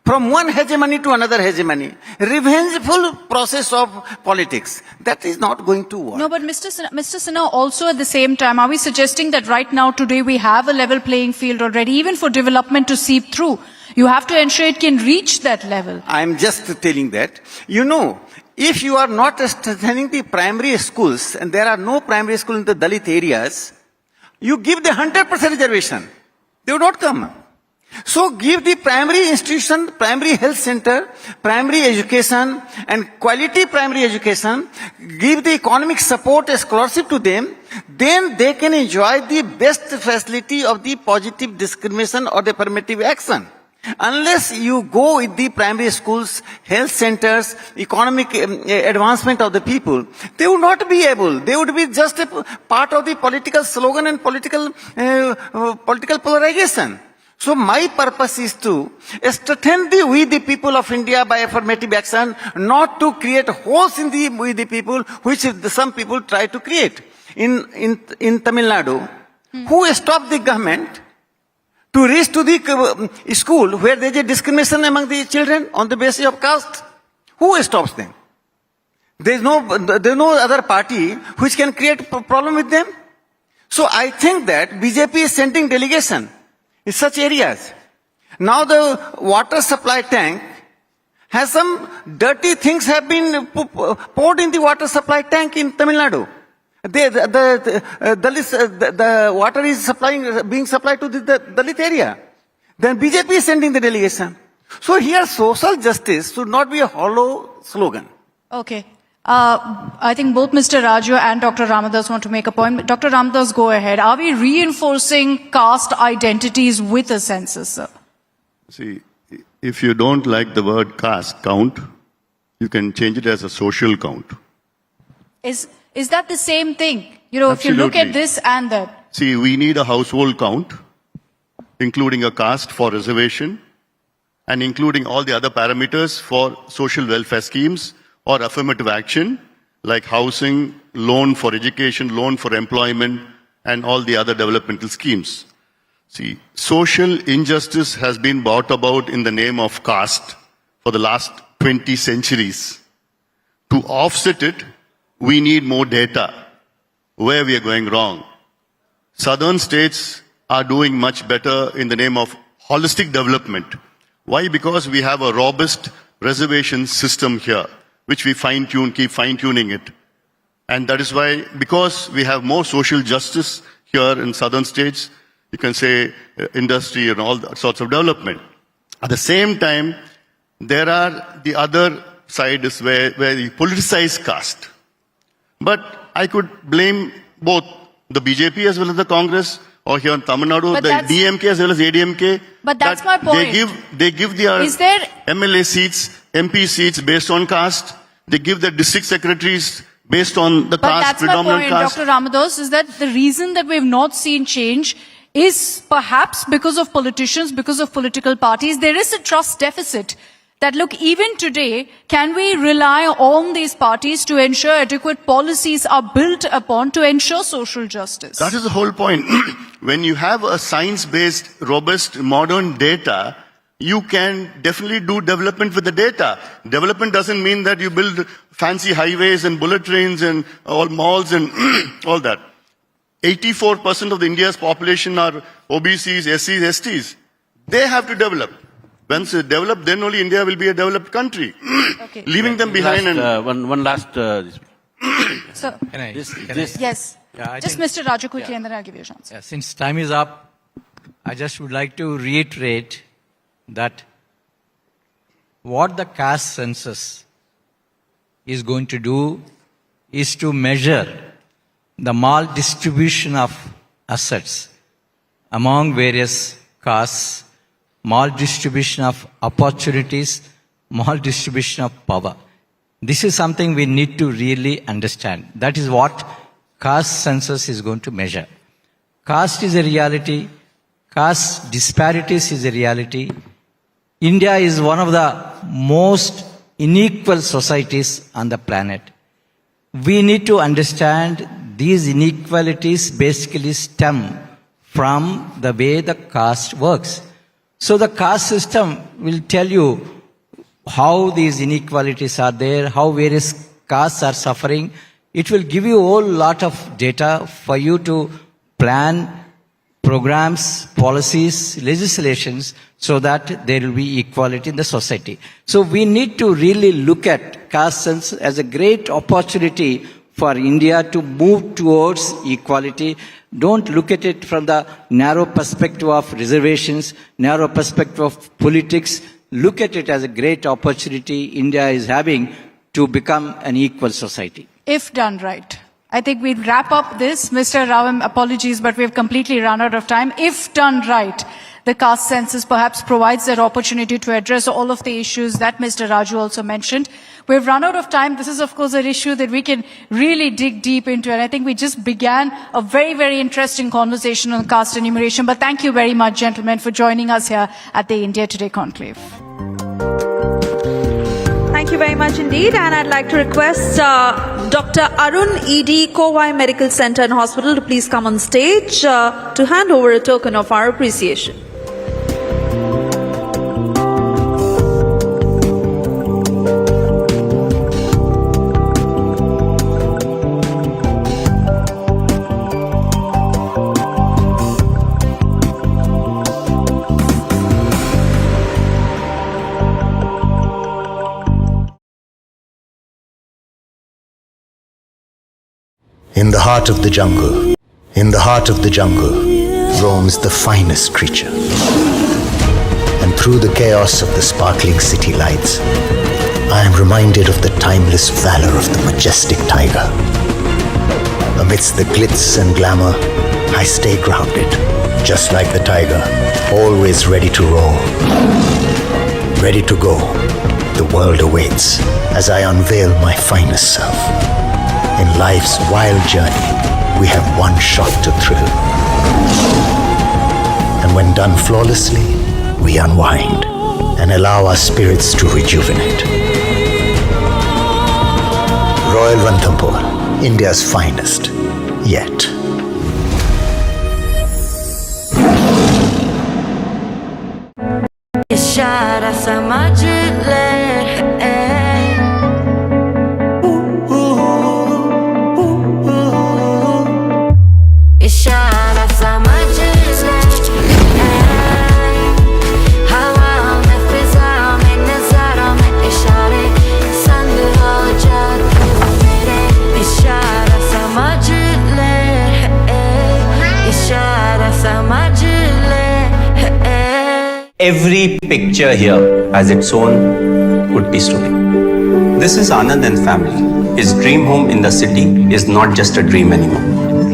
[SPEAKER 11] From one hegemony to another hegemony. Revengeful process of politics. That is not going to work.
[SPEAKER 7] No, but Mr. Sinha, also at the same time, are we suggesting that right now, today, we have a level playing field already, even for development to seep through? You have to ensure it can reach that level.
[SPEAKER 11] I'm just telling that. You know, if you are not strengthening the primary schools, and there are no primary schools in the Dalit areas, you give the 100% reservation. They will not come. So give the primary institution, primary health center, primary education, and quality primary education, give the economic support, a scholarship to them, then they can enjoy the best facility of the positive discrimination or the affirmative action. Unless you go with the primary schools, health centers, economic advancement of the people, they would not be able. They would be just a part of the political slogan and political polarization. So my purpose is to strengthen we the people of India by affirmative action, not to create holes in we the people, which some people try to create. In Tamil Nadu, who stopped the government to reach to the school where there is a discrimination among the children on the basis of caste? Who stops them? There is no other party which can create a problem with them. So I think that BJP is sending delegation in such areas. Now the water supply tank has some dirty things have been poured in the water supply tank in Tamil Nadu. The water is being supplied to the Dalit area. Then BJP is sending the delegation. So here social justice should not be a hollow slogan.
[SPEAKER 7] Okay. I think both Mr. Raju and Dr. Ramadas want to make a point. Dr. Ramadas, go ahead. Are we reinforcing caste identities with a census, sir?
[SPEAKER 9] See, if you don't like the word caste, count, you can change it as a social count.
[SPEAKER 7] Is that the same thing? You know,
[SPEAKER 9] Absolutely.
[SPEAKER 7] If you look at this and that.
[SPEAKER 9] See, we need a household count, including a caste for reservation, and including all the other parameters for social welfare schemes, or affirmative action like housing, loan for education, loan for employment, and all the other developmental schemes. See, social injustice has been brought about in the name of caste for the last 20 centuries. To offset it, we need more data. Where we are going wrong. Southern states are doing much better in the name of holistic development. Why? Because we have a robust reservation system here, which we keep fine-tuning it. And that is why, because we have more social justice here in southern states, you can say industry and all sorts of development. At the same time, there are the other side is where you politicize caste. But I could blame both the BJP as well as the Congress, or here in Tamil Nadu, the DMK as well as ADMK.
[SPEAKER 7] But that's my point.
[SPEAKER 9] They give their MLA seats, MP seats based on caste. They give their district secretaries based on the caste, predominant caste.
[SPEAKER 7] But that's my point, Dr. Ramadas, is that the reason that we have not seen change is perhaps because of politicians, because of political parties. There is a trust deficit. That look, even today, can we rely on these parties to ensure adequate policies are built upon to ensure social justice?
[SPEAKER 9] That is the whole point. When you have a science-based, robust, modern data, you can definitely do development with the data. Development doesn't mean that you build fancy highways and bullet trains and all malls and all that. 84% of the India's population are OBCs, SCs, STs. They have to develop. Once they develop, then only India will be a developed country.
[SPEAKER 7] Okay.
[SPEAKER 9] Leaving them behind.
[SPEAKER 12] One last.
[SPEAKER 7] So, yes.
[SPEAKER 8] Yeah,
[SPEAKER 7] Just Mr. Raju quickly, and then I'll give you a chance.
[SPEAKER 8] Yeah, since time is up, I just would like to reiterate that what the caste census is going to do is to measure the maldistribution of assets among various castes, maldistribution of opportunities, maldistribution of power. This is something we need to really understand. That is what caste census is going to measure. Caste is a reality. Caste disparities is a reality. India is one of the most unequal societies on the planet. We need to understand these inequalities basically stem from the way the caste works. So the caste system will tell you how these inequalities are there, how various castes are suffering. It will give you a whole lot of data for you to plan programs, policies, legislations, so that there will be equality in the society. So we need to really look at caste census as a great opportunity for India to move towards equality. Don't look at it from the narrow perspective of reservations, narrow perspective of politics. Look at it as a great opportunity India is having to become an equal society.
[SPEAKER 7] If done right. I think we'll wrap up this. Mr. Rao, apologies, but we've completely run out of time. If done right, the caste census perhaps provides that opportunity to address all of the issues that Mr. Raju also mentioned. We've run out of time. This is, of course, an issue that we can really dig deep into. And I think we just began a very, very interesting conversation on caste enumeration. But thank you very much, gentlemen, for joining us here at the India Today Conclave.
[SPEAKER 3] Thank you very much indeed. And I'd like to request Dr. Arun ED, Kowai Medical Center and Hospital to please come on stage to hand over a token of our appreciation.
[SPEAKER 13] In the heart of the jungle, roams the finest creature. And through the chaos of the sparkling city lights, I am reminded of the timeless valor of the majestic tiger. Amidst the glitz and glamour, I stay grounded, just like the tiger, always ready to roar. Ready to go, the world awaits as I unveil my finest self. In life's wild journey, we have one shot to thrill. And when done flawlessly, we unwind and allow our spirits to rejuvenate. Royal Ranthambore, India's finest, yet.
[SPEAKER 14] Every picture here has its own Would-be story. This is Anand and family. His dream home in the city is not just a dream anymore.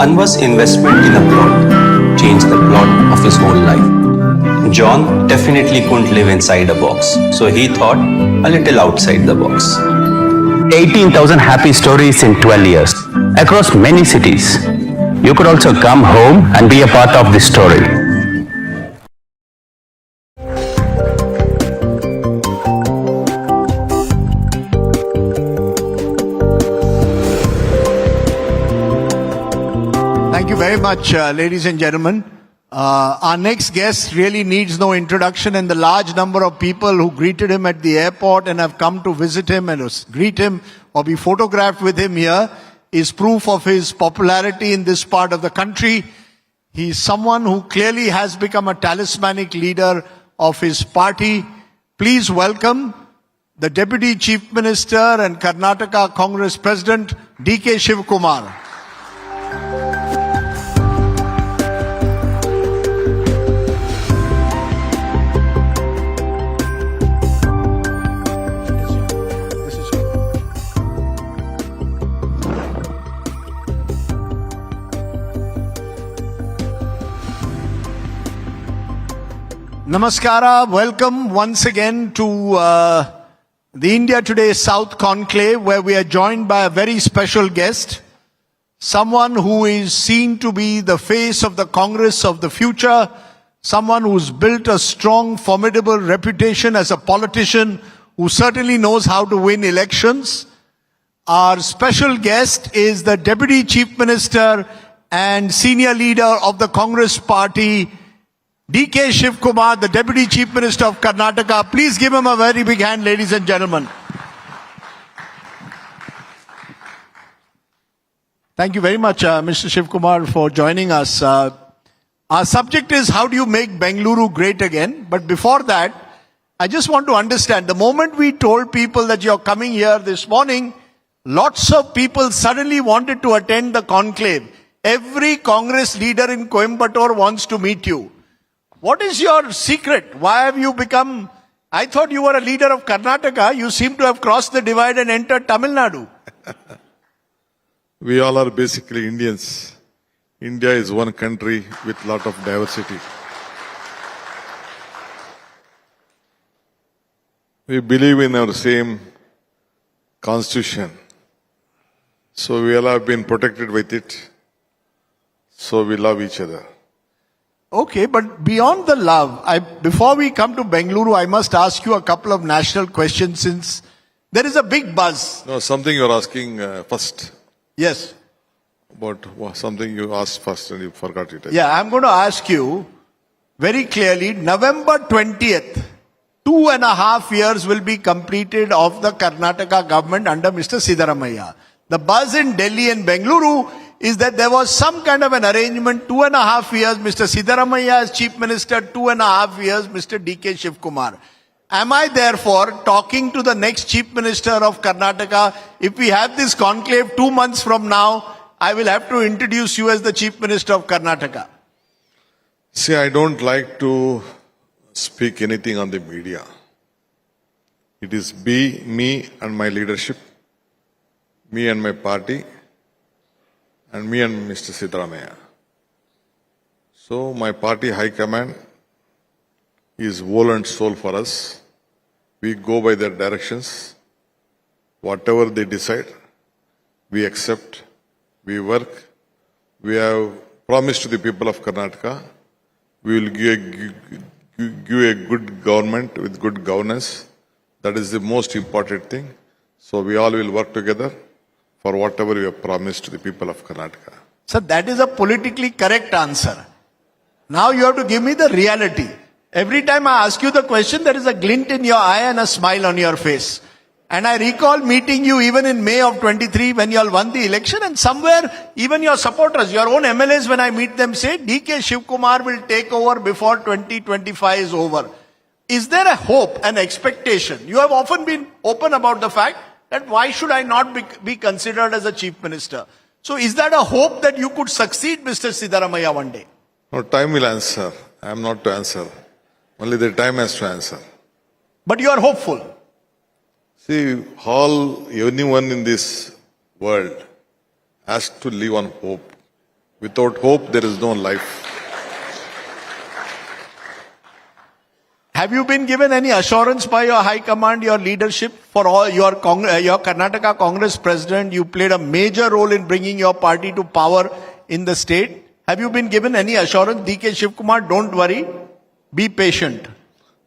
[SPEAKER 14] Anwar's investment in a plot changed the plot of his whole life. John definitely couldn't live inside a box, so he thought a little outside the box.
[SPEAKER 15] 18,000 happy stories in 12 years, across many cities. You could also come home and be a part of this story.
[SPEAKER 16] Thank you very much, ladies and gentlemen. Our next guest really needs no introduction, and the large number of people who greeted him at the airport and have come to visit him and greet him or be photographed with him here is proof of his popularity in this part of the country. He is someone who clearly has become a talismanic leader of his party. Please welcome the Deputy Chief Minister and Karnataka Congress President, DK Shivakumar. Namaskara, welcome once again to the India Today South Conclave, where we are joined by a very special guest, someone who is seen to be the face of the Congress of the future, someone who's built a strong, formidable reputation as a politician who certainly knows how to win elections. Our special guest is the Deputy Chief Minister and Senior Leader of the Congress Party, DK Shivakumar, the Deputy Chief Minister of Karnataka. Please give him a very big hand, ladies and gentlemen. Thank you very much, Mr. Shivakumar, for joining us. Our subject is how do you make Bengaluru great again? But before that, I just want to understand, the moment we told people that you're coming here this morning, lots of people suddenly wanted to attend the conclave. Every Congress leader in Coimbatore wants to meet you. What is your secret? Why have you become, I thought you were a leader of Karnataka. You seem to have crossed the divide and entered Tamil Nadu.
[SPEAKER 17] We all are basically Indians. India is one country with a lot of diversity. We believe in our same constitution. So we all have been protected with it. So we love each other.
[SPEAKER 16] Okay, but beyond the love, before we come to Bengaluru, I must ask you a couple of national questions since there is a big buzz.
[SPEAKER 17] No, something you're asking first.
[SPEAKER 16] Yes.
[SPEAKER 17] But something you asked first and you forgot it.
[SPEAKER 16] Yeah, I'm going to ask you very clearly, November 20th, 2.5 years will be completed of the Karnataka government under Mr. Siddaramaiah. The buzz in Delhi and Bengaluru is that there was some kind of an arrangement, 2.5 years, Mr. Siddaramaiah as Chief Minister, 2.5 years, Mr. DK Shivakumar. Am I therefore talking to the next Chief Minister of Karnataka? If we have this conclave 2 months from now, I will have to introduce you as the Chief Minister of Karnataka.
[SPEAKER 17] See, I don't like to speak anything on the media. It is me and my leadership, me and my party, and me and Mr. Siddaramaiah. So my party high command is whole and soul for us. We go by their directions. Whatever they decide, we accept, we work. We have promised to the people of Karnataka, we will give a good government with good governance. That is the most important thing. So we all will work together for whatever we have promised to the people of Karnataka.
[SPEAKER 16] Sir, that is a politically correct answer. Now you have to give me the reality. Every time I ask you the question, there is a glint in your eye and a smile on your face. And I recall meeting you even in May of 23 when you all won the election, and somewhere even your supporters, your own MLAs, when I meet them, say DK Shivakumar will take over before 2025 is over. Is there a hope, an expectation? You have often been open about the fact that why should I not be considered as a Chief Minister? So is that a hope that you could succeed Mr. Siddaramaiah one day?
[SPEAKER 17] No, time will answer. I am not to answer. Only the time has to answer.
[SPEAKER 16] But you are hopeful.
[SPEAKER 17] See, anyone in this world has to live on hope. Without hope, there is no life.
[SPEAKER 16] Have you been given any assurance by your high command, your leadership, for all your Karnataka Congress president? You played a major role in bringing your party to power in the state. Have you been given any assurance? DK Shivakumar, don't worry, be patient.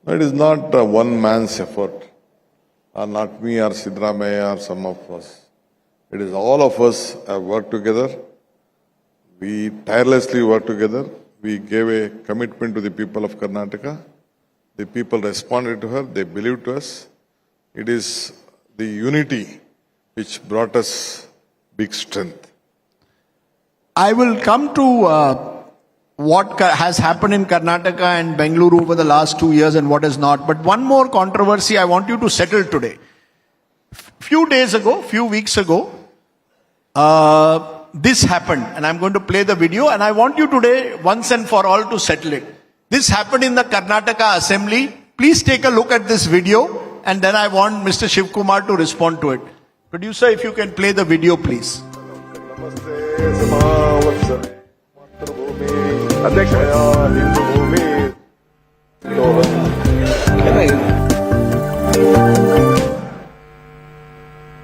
[SPEAKER 17] It is not one man's effort, or not me or Siddaramaiah or some of us. It is all of us have worked together. We tirelessly work together. we gave a commitment to the people of Karnataka. The people responded to her. They believed to us. It is the unity which brought us big strength.
[SPEAKER 16] I will come to what has happened in Karnataka and Bangalore over the last 2 years and what has not. But one more controversy I want you to settle today. Few weeks ago, this happened, and I'm going to play the video, and I want you today, once and for all, to settle it. This happened in the Karnataka Assembly. Please take a look at this video, and then I want Mr. Shivakumar to respond to it. Producer, if you can play the video, please.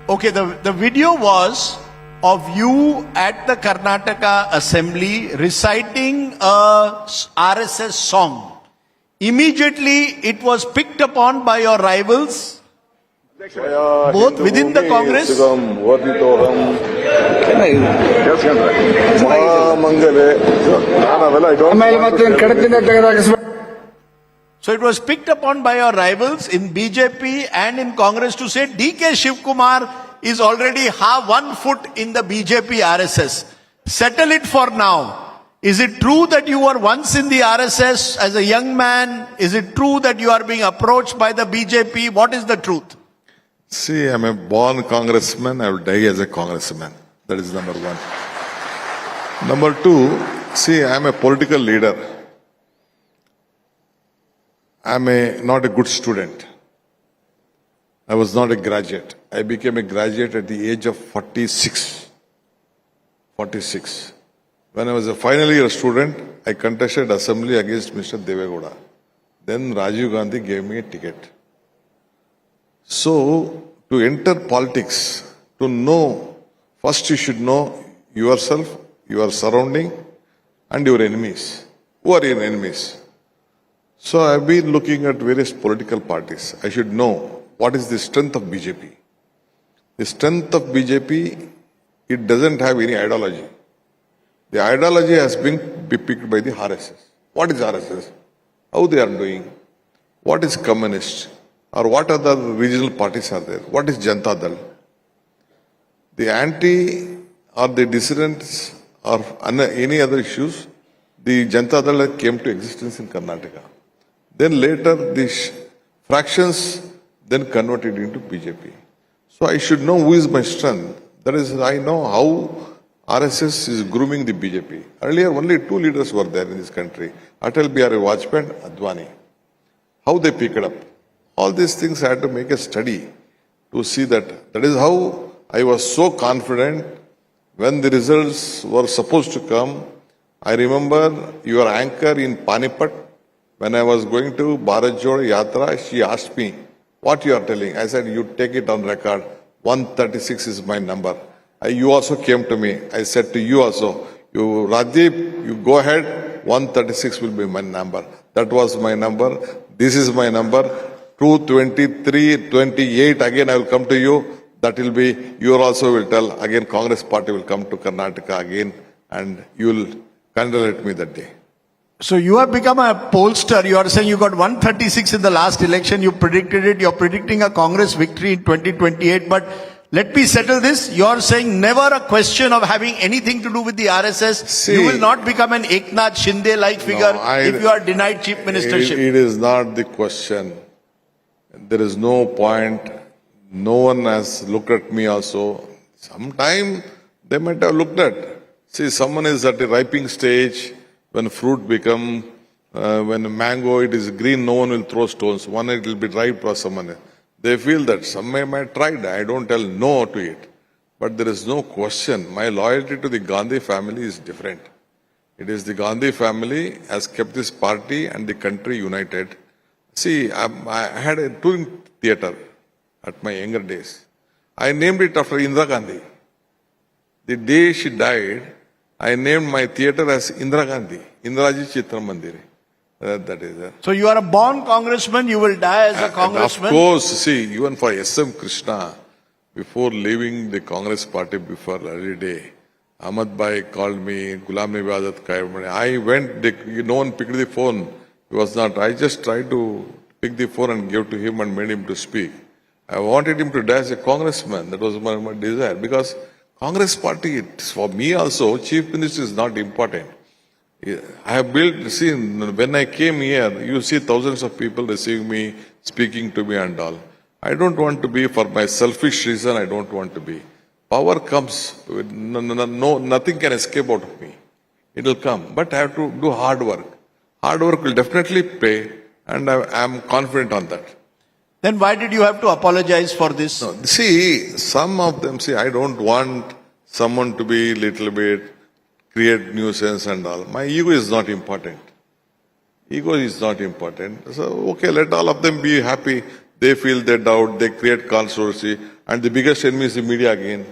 [SPEAKER 16] Okay, the video was of you at the Karnataka Assembly reciting a RSS song. Immediately it was picked upon by your rivals, both within the Congress. So it was picked upon by your rivals in BJP and in Congress to say DK Shivakumar is already 1 foot in the BJP RSS. Settle it for now. Is it true that you were once in the RSS as a young man? Is it true that you are being approached by the BJP? What is the truth?
[SPEAKER 17] See, I'm a born congressman. I will die as a congressman. That is number one. Number two, see, I'm a political leader. I'm not a good student. I was not a graduate. I became a graduate at the age of 46. 46. When I was a final year student, I contested assembly against Mr. Devegowda. Then Rajiv Gandhi gave me a ticket. So, to enter politics, to know, first you should know yourself, your surrounding, and your enemies. Who are your enemies? So I've been looking at various political parties. I should know what is the strength of BJP. The strength of BJP, it doesn't have any ideology. The ideology has been picked by the RSS. What is RSS? How they are doing? What is communist? Or what other regional parties are there? What is Janata Dal? The anti or the dissidents or any other issues, the Janata Dal came to existence in Karnataka. Then later, these fractions then converted into BJP. So I should know who is my strength. That is, I know how RSS is grooming the BJP. Earlier, only 2 leaders were there in this country. Atal Bihari Vajpayee and Advani. How they pick it up. All these things I had to make a study to see that. That is how I was so confident when the results were supposed to come. I remember your anchor in Panipat. When I was going to Bharat Jodo Yatra, she asked me, what you are telling? I said, you take it on record. 136 is my number. You also came to me. I said to you also, you Rajdip, you go ahead. 136 will be my number. That was my number. This is my number. 223, 28, again I will come to you. That will be, you also will tell, again Congress party will come to Karnataka again and you will congratulate me that day.
[SPEAKER 16] So you have become a pollster. You are saying you got 136 in the last election. You predicted it. You're predicting a Congress victory in 2028. But let me settle this. You're saying never a question of having anything to do with the RSS. See, you will not become an Eknath Shinde-like figure if you are denied chief ministership.
[SPEAKER 17] It is not the question. There is no point. No one has looked at me also. Sometime they might have looked at. See, someone is at a ripening stage. When fruit become, when mango, it is green, no one will throw stones. One, it will be ripe for someone. They feel that some might try it. I don't tell no to it. But there is no question. My loyalty to the Gandhi family is different. It is the Gandhi family has kept this party and the country united. See, I had a touring theatre at my younger days. I named it after Indira Gandhi. The day she died, I named my theatre as Indira Gandhi, Indiraji Chitra Mandiri. That is it.
[SPEAKER 16] So you are a born congressman, you will die as a congressman?
[SPEAKER 17] Of course, see, even for S.M. Krishna, before leaving the Congress party before early day, Ahmad Bhai called me, Ghulam Nabi Azad Kayamani. I went, no one picked the phone. He was not. I just tried to pick the phone and give to him and made him to speak. I wanted him to die as a congressman. That was my desire. Because Congress party, for me also, chief minister is not important. I have built, see, when I came here, you see thousands of people receiving me, speaking to me and all. I don't want to be, for my selfish reason, I don't want to be. Power comes, nothing can escape out of me. It will come, but I have to do hard work. Hard work will definitely pay, and I am confident on that.
[SPEAKER 16] Then why did you have to apologize for this?
[SPEAKER 17] No, see, some of them, I don't want someone to be little bit, create nuisance and all. My ego is not important. Ego is not important. So, okay, let all of them be happy. They feel they doubt, they create controversy, and the biggest enemy is the media again.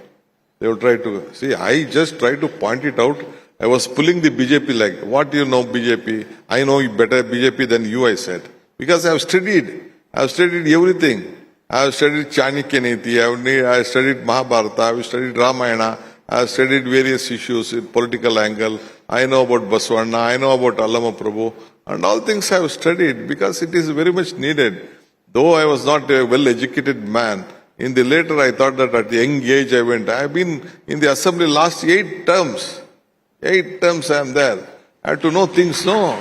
[SPEAKER 17] They will try to, see, I just try to point it out. I was pulling the BJP like, what do you know BJP? I know better BJP than you, I said. Because I have studied everything. I have studied Chanakya Niti, I have studied Mahabharata, I have studied Ramayana, I have studied various issues in political angle. I know about Baswana, I know about Allama Prabhu, and all things I have studied because it is very much needed. Though I was not a well-educated man, in the later I thought that at the young age I went. I have been in the assembly last 8 terms. 8 terms I am there. I have to know things, no.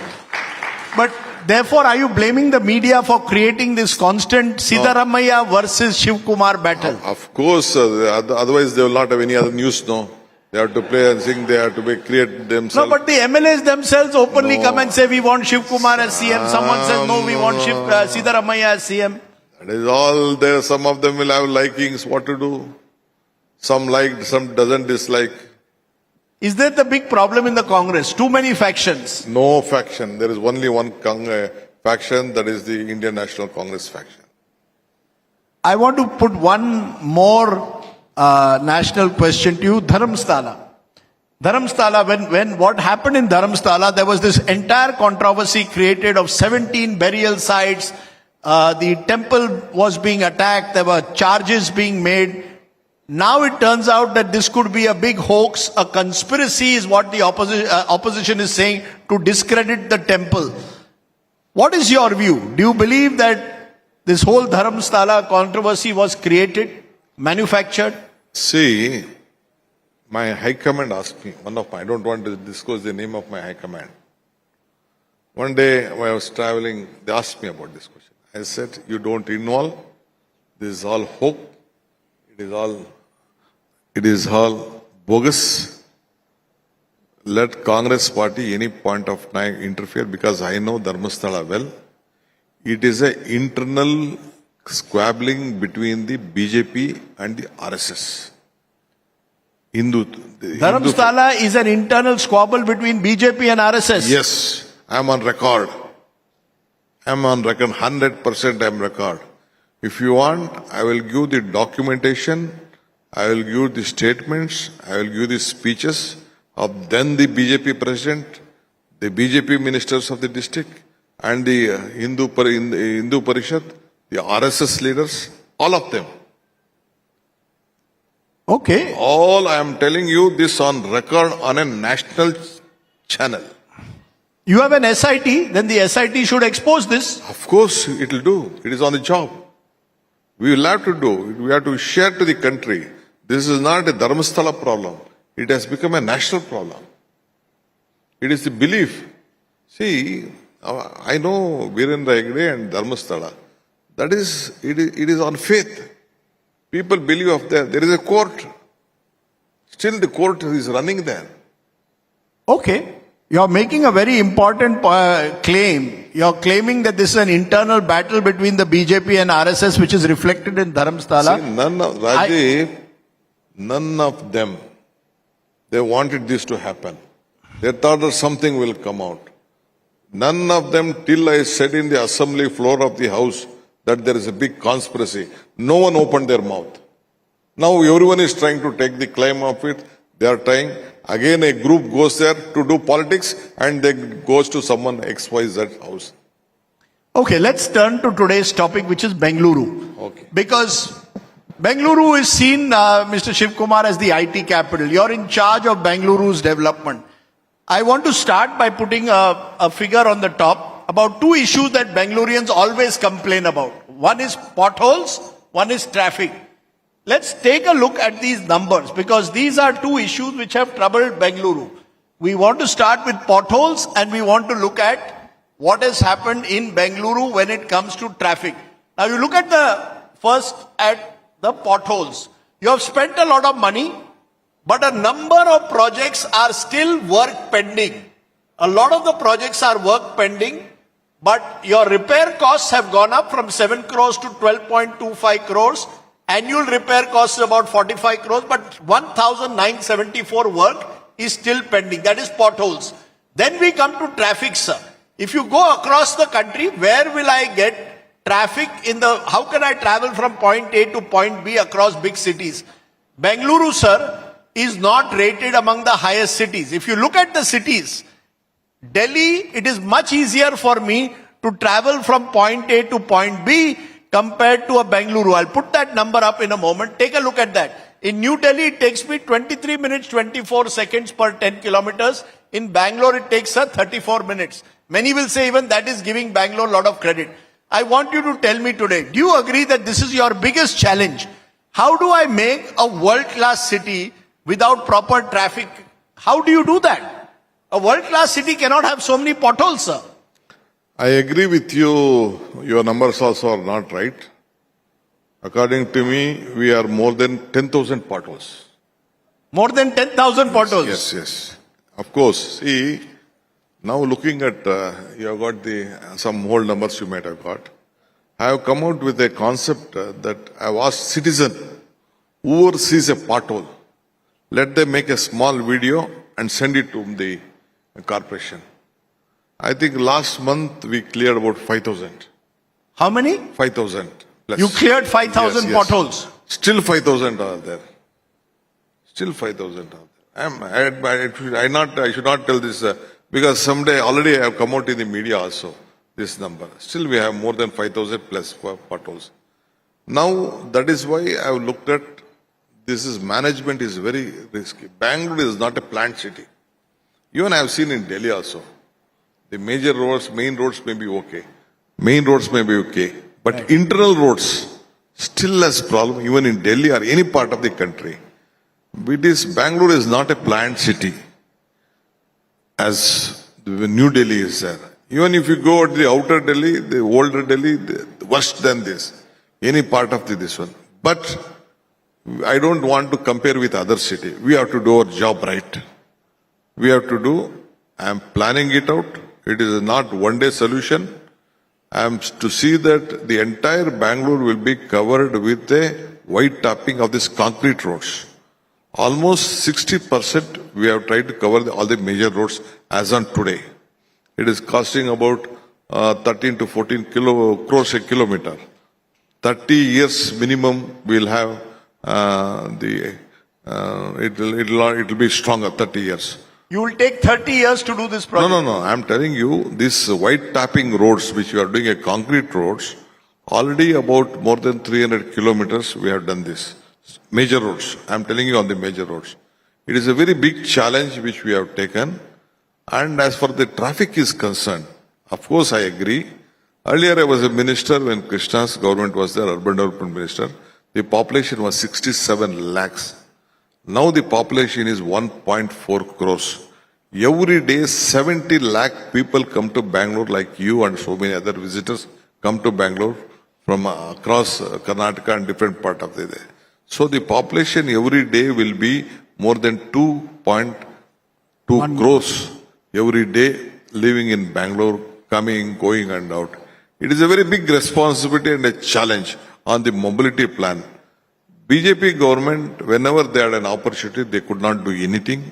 [SPEAKER 16] But therefore, are you blaming the media for creating this constant Siddharamaiah versus Shivakumar battle?
[SPEAKER 17] Of course, otherwise they will not have any other news, no. They have to play and sing, they have to create themselves.
[SPEAKER 16] No, but the MLAs themselves openly come and say, we want Shivakumar as CM. Someone says, no, we want Siddharamaiah as CM.
[SPEAKER 17] That is all there. Some of them will have likings, what to do. Some liked, some doesn't dislike.
[SPEAKER 16] Is that the big problem in the Congress? Too many factions?
[SPEAKER 17] No faction. There is only one faction, that is the Indian National Congress faction.
[SPEAKER 16] I want to put one more national question to you. Dharamstala. When what happened in Dharamstala, there was this entire controversy created of 17 burial sites. The temple was being attacked. There were charges being made. Now it turns out that this could be a big hoax, a conspiracy is what the opposition is saying to discredit the temple. What is your view? Do you believe that this whole Dharamstala controversy was created, manufactured?
[SPEAKER 17] See, my high command asked me, I don't want to disclose the name of my high command. One day when I was traveling, they asked me about this question. I said, you don't involve, this is all hope. It is all bogus. Let Congress party any point of time interfere because I know Dharmasthala well. It is an internal squabbling between the BJP and the RSS.
[SPEAKER 16] Dharamstala is an internal squabble between BJP and RSS.
[SPEAKER 17] Yes, I am on record. 100% I am record. If you want, I will give the documentation, I will give the statements, I will give the speeches of then the BJP president, the BJP ministers of the district, and the Hindu Parishad, the RSS leaders, all of them.
[SPEAKER 16] Okay.
[SPEAKER 17] All I am telling you this on record on a national channel.
[SPEAKER 16] You have an SIT, then the SIT should expose this.
[SPEAKER 17] Of course, it will do. It is on the job. We will have to do it. We have to share to the country. This is not a Dharmasthala problem. It has become a national problem. It is the belief. See, I know Virendra Hegde and Dharmasthala. That is, it is on faith. People believe of that. There is a court. Still the court is running there.
[SPEAKER 16] Okay. You are making a very important claim. You are claiming that this is an internal battle between the BJP and RSS, which is reflected in Dharamsthala.
[SPEAKER 17] See, none of them, they wanted this to happen. They thought that something will come out. None of them, till I said in the assembly floor of the house that there is a big conspiracy, no one opened their mouth. Now everyone is trying to take the claim of it. They are trying. Again, a group goes there to do politics and they goes to someone XYZ house.
[SPEAKER 16] Okay, let's turn to today's topic, which is Bengaluru.
[SPEAKER 17] Okay.
[SPEAKER 16] Because Bengaluru is seen, Mr. Shivakumar, as the IT capital. You're in charge of Bengaluru's development. I want to start by putting a figure on the top about two issues that Bengalurians always complain about. One is potholes, one is traffic. Let's take a look at these numbers because these are two issues which have troubled Bengaluru. We want to start with potholes and we want to look at what has happened in Bengaluru when it comes to traffic. Now you look at the potholes. You have spent a lot of money, but a number of projects are still work pending. A lot of the projects are work pending, but your repair costs have gone up from 7 crores to 12.25 crores. Annual repair costs about 45 crores, but 1,974 work is still pending. That is potholes. Then we come to traffic, sir. If you go across the country, where will I get traffic how can I travel from point A to point B across big cities? Bengaluru, sir, is not rated among the highest cities. If you look at the cities, Delhi, it is much easier for me to travel from point A to point B compared to a Bengaluru. I'll put that number up in a moment. Take a look at that. In New Delhi, it takes me 23 minutes, 24 seconds per 10 kilometers. In Bangalore, it takes 34 minutes. Many will say even that is giving Bangalore a lot of credit. I want you to tell me today, do you agree that this is your biggest challenge? How do I make a world-class city without proper traffic? How do you do that? A world-class city cannot have so many potholes, sir.
[SPEAKER 17] I agree with you. Your numbers also are not right. According to me, we are more than 10,000 potholes.
[SPEAKER 16] More than 10,000 potholes?
[SPEAKER 17] Yes. Of course. See, now looking at, you have got some old numbers you might have got. I have come out with a concept that I have asked citizen, whoever sees a pothole, let them make a small video and send it to the corporation. I think last month we cleared about 5,000.
[SPEAKER 16] How many?
[SPEAKER 17] 5,000 plus.
[SPEAKER 16] You cleared 5,000 potholes?
[SPEAKER 17] Still 5,000 are there. Still 5,000 are there. I should not tell this because someday already I have come out in the media also, this number. Still we have more than 5,000 plus potholes. Now that is why I have looked at management is very risky. Bangalore is not a planned city. Even I have seen in Delhi also. The major roads, main roads may be okay. But internal roads still has problem even in Delhi or any part of the country. Bangalore is not a planned city as New Delhi is there. Even if you go to the outer Delhi, the older Delhi, worse than this. Any part of this one. But I don't want to compare with other city. We have to do our job right. I am planning it out. It is not one-day solution. I am to see that the entire Bangalore will be covered with a white topping of these concrete roads. Almost 60% we have tried to cover all the major roads as on today. It is costing about 13 to 14 crores a kilometer. 30 years minimum we'll have it will be stronger 30 years.
[SPEAKER 16] You will take 30 years to do this project?
[SPEAKER 17] No. I'm telling you, this white tapping roads, which you are doing a concrete roads, already about more than 300 kilometers we have done this. Major roads. I'm telling you on the major roads. It is a very big challenge which we have taken. And as far the traffic is concerned, of course I agree. Earlier I was a minister when Krishna's government was there, urban development minister. The population was 67 lakhs. Now the population is 1.4 crores. Every day 70 lakh people come to Bangalore like you and so many other visitors come to Bangalore from across Karnataka and different part of the day. So the population every day will be more than 2.2 crores every day living in Bangalore, coming, going and out. It is a very big responsibility and a challenge on the mobility plan. BJP government, whenever they had an opportunity, they could not do anything.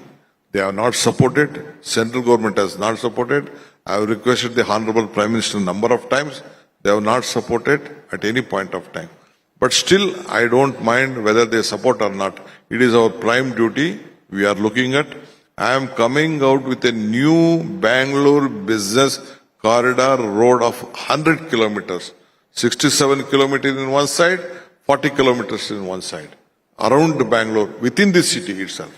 [SPEAKER 17] They have not supported. Central government has not supported. I have requested the Honorable Prime Minister a number of times. They have not supported at any point of time. But still, I don't mind whether they support or not. It is our prime duty. We are looking at. I am coming out with a new Bangalore business corridor road of 100 kilometers. 67 kilometers in one side, 40 kilometers in one side. Around Bangalore, within the city itself.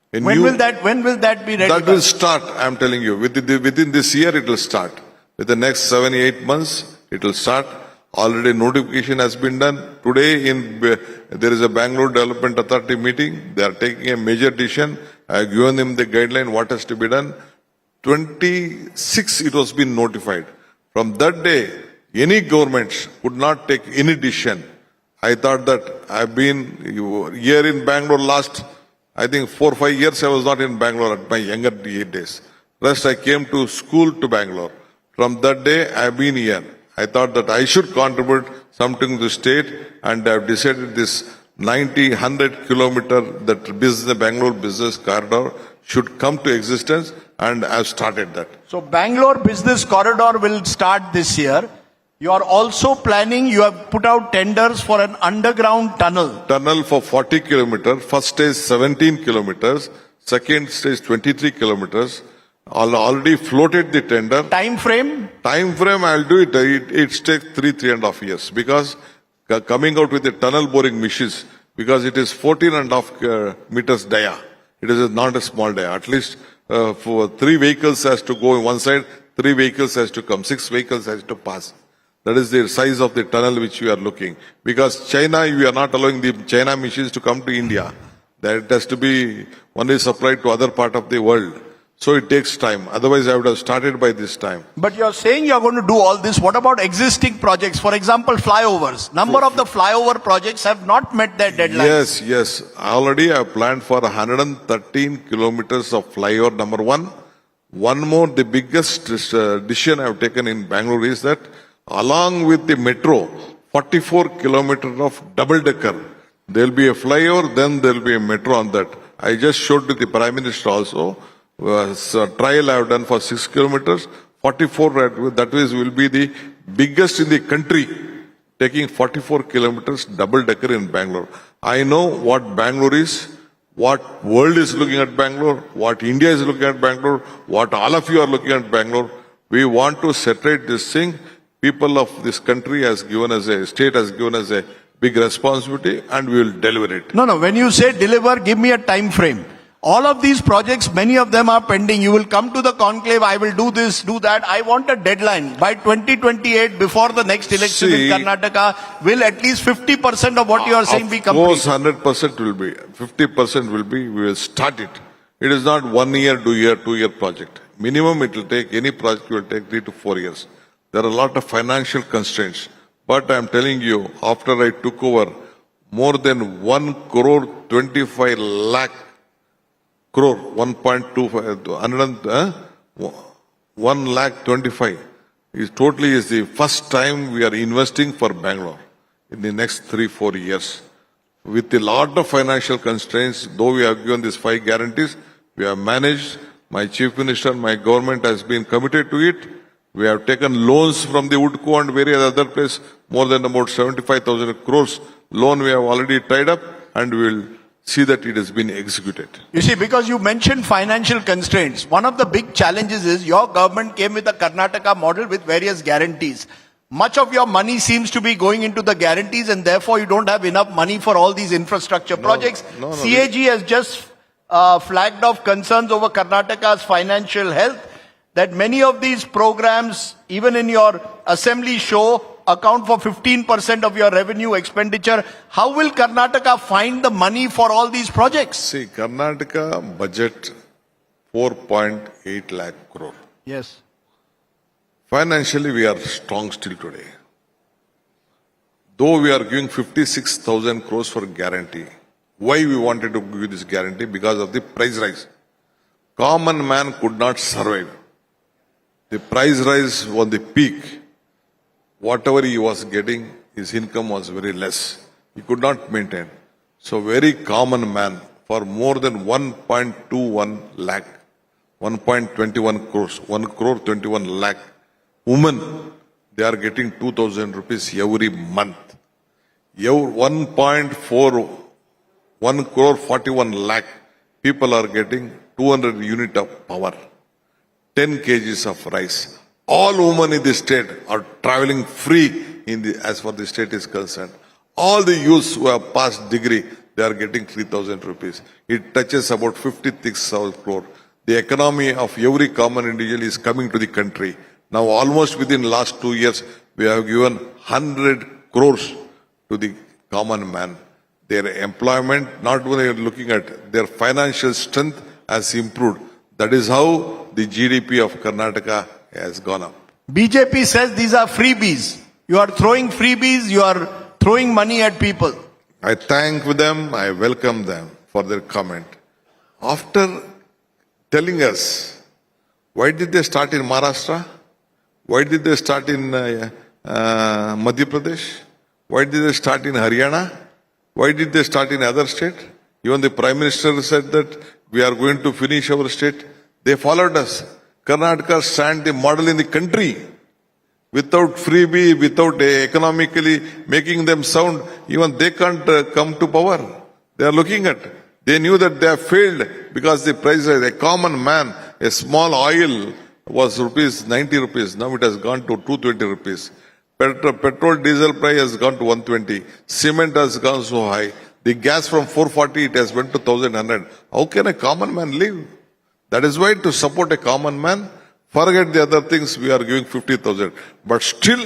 [SPEAKER 16] When will that be ready?
[SPEAKER 17] That will start, I'm telling you. Within this year, it will start. With the next 7-8 months, it will start. Already notification has been done. Today, there is a Bangalore Development Authority meeting. They are taking a major decision. I have given them the guideline, what has to be done. 26, it was been notified. From that day, any government could not take any decision. I thought that I've been here in Bangalore last, I think 4 or 5 years I was not in Bangalore at my younger days. Rest I came to school to Bangalore. From that day, I've been here. I thought that I should contribute something to the state, and I've decided this 90-100 kilometer, that Bangalore business corridor should come to existence, and I've started that.
[SPEAKER 16] So Bangalore business corridor will start this year. You are also planning, you have put out tenders for an underground tunnel.
[SPEAKER 17] Tunnel for 40 kilometers. First stage 17 kilometers. Second stage 23 kilometers. Already floated the tender.
[SPEAKER 16] Time frame?
[SPEAKER 17] Time frame, I'll do it. It takes 3.5 years. Because coming out with the tunnel boring machines, because it is 14.5 meters dia. It is not a small dia. At least for 3 vehicles has to go on one side, 3 vehicles has to come, 6 vehicles has to pass. That is the size of the tunnel which we are looking. Because China, we are not allowing the China machines to come to India. That has to be only supplied to other part of the world. So it takes time. Otherwise, I would have started by this time.
[SPEAKER 16] But you're saying you're going to do all this. What about existing projects? For example, flyovers. Number of the flyover projects have not met their deadlines.
[SPEAKER 17] Yes. Already I have planned for 113 kilometers of flyover, number one. One more, the biggest decision I have taken in Bangalore is that along with the metro, 44 kilometers of double-decker. There will be a flyover, then there will be a metro on that. I just showed to the Prime Minister also. Trial I have done for 6 kilometers. 44, that will be the biggest in the country, taking 44 kilometers double-decker in Bangalore. I know what Bangalore is, what world is looking at Bangalore, what India is looking at Bangalore, what all of you are looking at Bangalore. We want to separate this thing. People of this country has given us state has given us a big responsibility, and we will deliver it.
[SPEAKER 16] No, when you say deliver, give me a time frame. All of these projects, many of them are pending. You will come to the conclave, I will do this, do that. I want a deadline. By 2028, before the next election in Karnataka, will at least 50% of what you are saying be complete?
[SPEAKER 17] Of course, 100% will be. 50% will be, we will start it. It is not 1 year, 2 year, 2 year project. Minimum it will take, any project will take 3 to 4 years. There are a lot of financial constraints. But I am telling you, after I took over, more than 1 crore 25 lakh crore, 1.25, 1 lakh 25 is totally is the first time we are investing for Bangalore in the next 3-4 years. With a lot of financial constraints, though we have given these 5 guarantees, we have managed. My Chief Minister, my government has been committed to it. We have taken loans from the Woodco and various other places, more than about 75,000 crores loan we have already tied up, and we will see that it has been executed.
[SPEAKER 16] You see, because you mentioned financial constraints, one of the big challenges is your government came with a Karnataka model with various guarantees. Much of your money seems to be going into the guarantees, and therefore you don't have enough money for all these infrastructure projects. CAG has just flagged off concerns over Karnataka's financial health, that many of these programs, even in your assembly show, account for 15% of your revenue expenditure. How will Karnataka find the money for all these projects?
[SPEAKER 17] See, Karnataka budget 4.8 lakh crore.
[SPEAKER 16] Yes.
[SPEAKER 17] Financially, we are strong still today. Though we are giving 56,000 crores for guarantee. Why we wanted to give this guarantee? Because of the price rise. Common man could not survive. The price rise on the peak. Whatever he was getting, his income was very less. He could not maintain. So very common man, for more than 1.21 lakh, 1.21 crores, 1 crore 21 lakh women, they are getting 2,000 rupees every month. 1.4, 1 crore 41 lakh people are getting 200 unit of power, 10 kgs of rice. All women in the state are traveling free as far as the state is concerned. All the youths who have passed degree, they are getting 3,000 rupees. It touches about 56,000 crore. The economy of every common individual is coming to the country. Now almost within last 2 years, we have given 100 crores to the common man. Their employment, not only looking at their financial strength, has improved. That is how the GDP of Karnataka has gone up.
[SPEAKER 16] BJP says these are freebies. You are throwing freebies, you are throwing money at people.
[SPEAKER 17] I thank them, I welcome them for their comment. After telling us, why did they start in Maharashtra? Why did they start in Madhya Pradesh? Why did they start in Haryana? Why did they start in other state? Even the Prime Minister said that we are going to finish our state. They followed us. Karnataka stand the model in the country. Without freebie, without economically making them sound, even they can't come to power. They are looking at. They knew that they have failed because the price of a common man, a small oil was ₹90 rupees. Now it has gone to 220 rupees. Petrol diesel price has gone to 120. Cement has gone so high. The gas from 440, it has went to 1,100. How can a common man live? That is why to support a common man, forget the other things, we are giving 50,000. But still,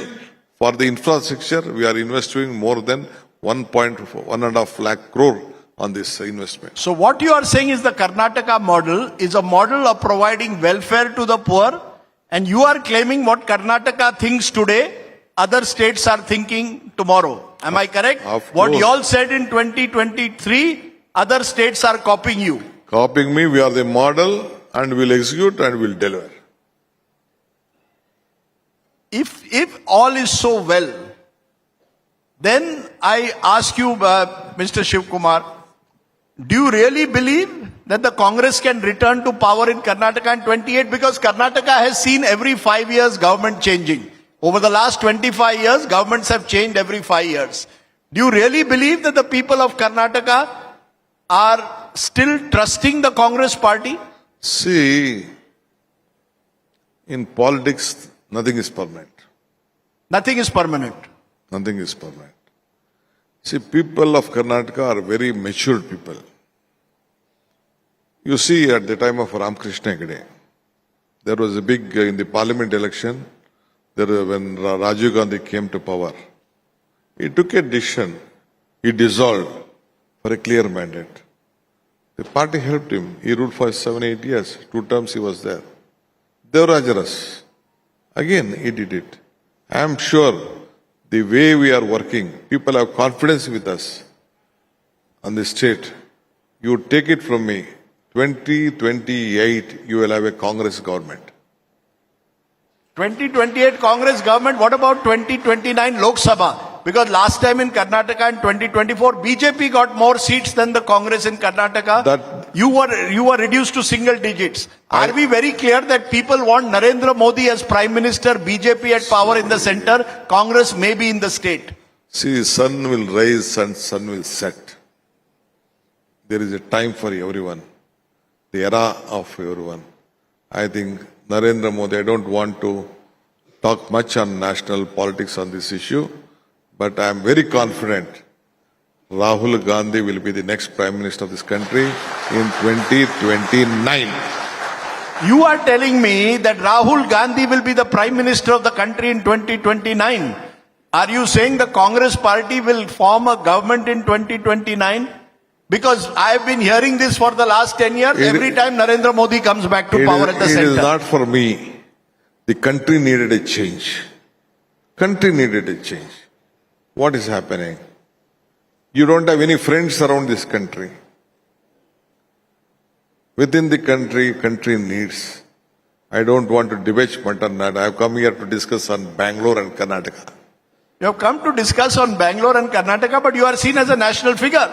[SPEAKER 17] for the infrastructure, we are investing more than 1.5 lakh crore on this investment.
[SPEAKER 16] So what you are saying is the Karnataka model is a model of providing welfare to the poor, and you are claiming what Karnataka thinks today, other states are thinking tomorrow. Am I correct? What you all said in 2023, other states are copying you.
[SPEAKER 17] Copying me, we are the model and we'll execute and we'll deliver.
[SPEAKER 16] If all is so well, then I ask you, Mr. Shivakumar, do you really believe that the Congress can return to power in Karnataka in 28? Because Karnataka has seen every 5 years government changing. Over the last 25 years, governments have changed every 5 years. Do you really believe that the people of Karnataka are still trusting the Congress party?
[SPEAKER 17] See, in politics, nothing is permanent.
[SPEAKER 16] Nothing is permanent.
[SPEAKER 17] Nothing is permanent. See, people of Karnataka are very mature people. You see, at the time of Ramakrishna Hegde, there was a big, in the parliament election, when Rajiv Gandhi came to power, he took a decision, he dissolved for a clear mandate. The party helped him. He ruled for 7-8 years. 2 terms he was there. Devarajaras, again he did it. I am sure the way we are working, people have confidence with us on the state. You take it from me, 2028 you will have a Congress government.
[SPEAKER 16] 2028 Congress government, what about 2029 Lok Sabha? Because last time in Karnataka in 2024, BJP got more seats than the Congress in Karnataka. You were reduced to single digits. Are we very clear that people want Narendra Modi as Prime Minister, BJP at power in the center, Congress may be in the state?
[SPEAKER 17] See, sun will rise and sun will set. There is a time for everyone. The era of everyone. I think Narendra Modi, I don't want to talk much on national politics on this issue, but I am very confident Rahul Gandhi will be the next Prime Minister of this country in 2029.
[SPEAKER 16] You are telling me that Rahul Gandhi will be the Prime Minister of the country in 2029. Are you saying the Congress party will form a government in 2029? Because I have been hearing this for the last 10 years. Every time Narendra Modi comes back to power at the center.
[SPEAKER 17] It is not for me. The country needed a change. Country needed a change. What is happening? You don't have any friends around this country. Within the country needs. I don't want to debate much on that. I have come here to discuss on Bangalore and Karnataka.
[SPEAKER 16] You have come to discuss on Bangalore and Karnataka, but you are seen as a national figure.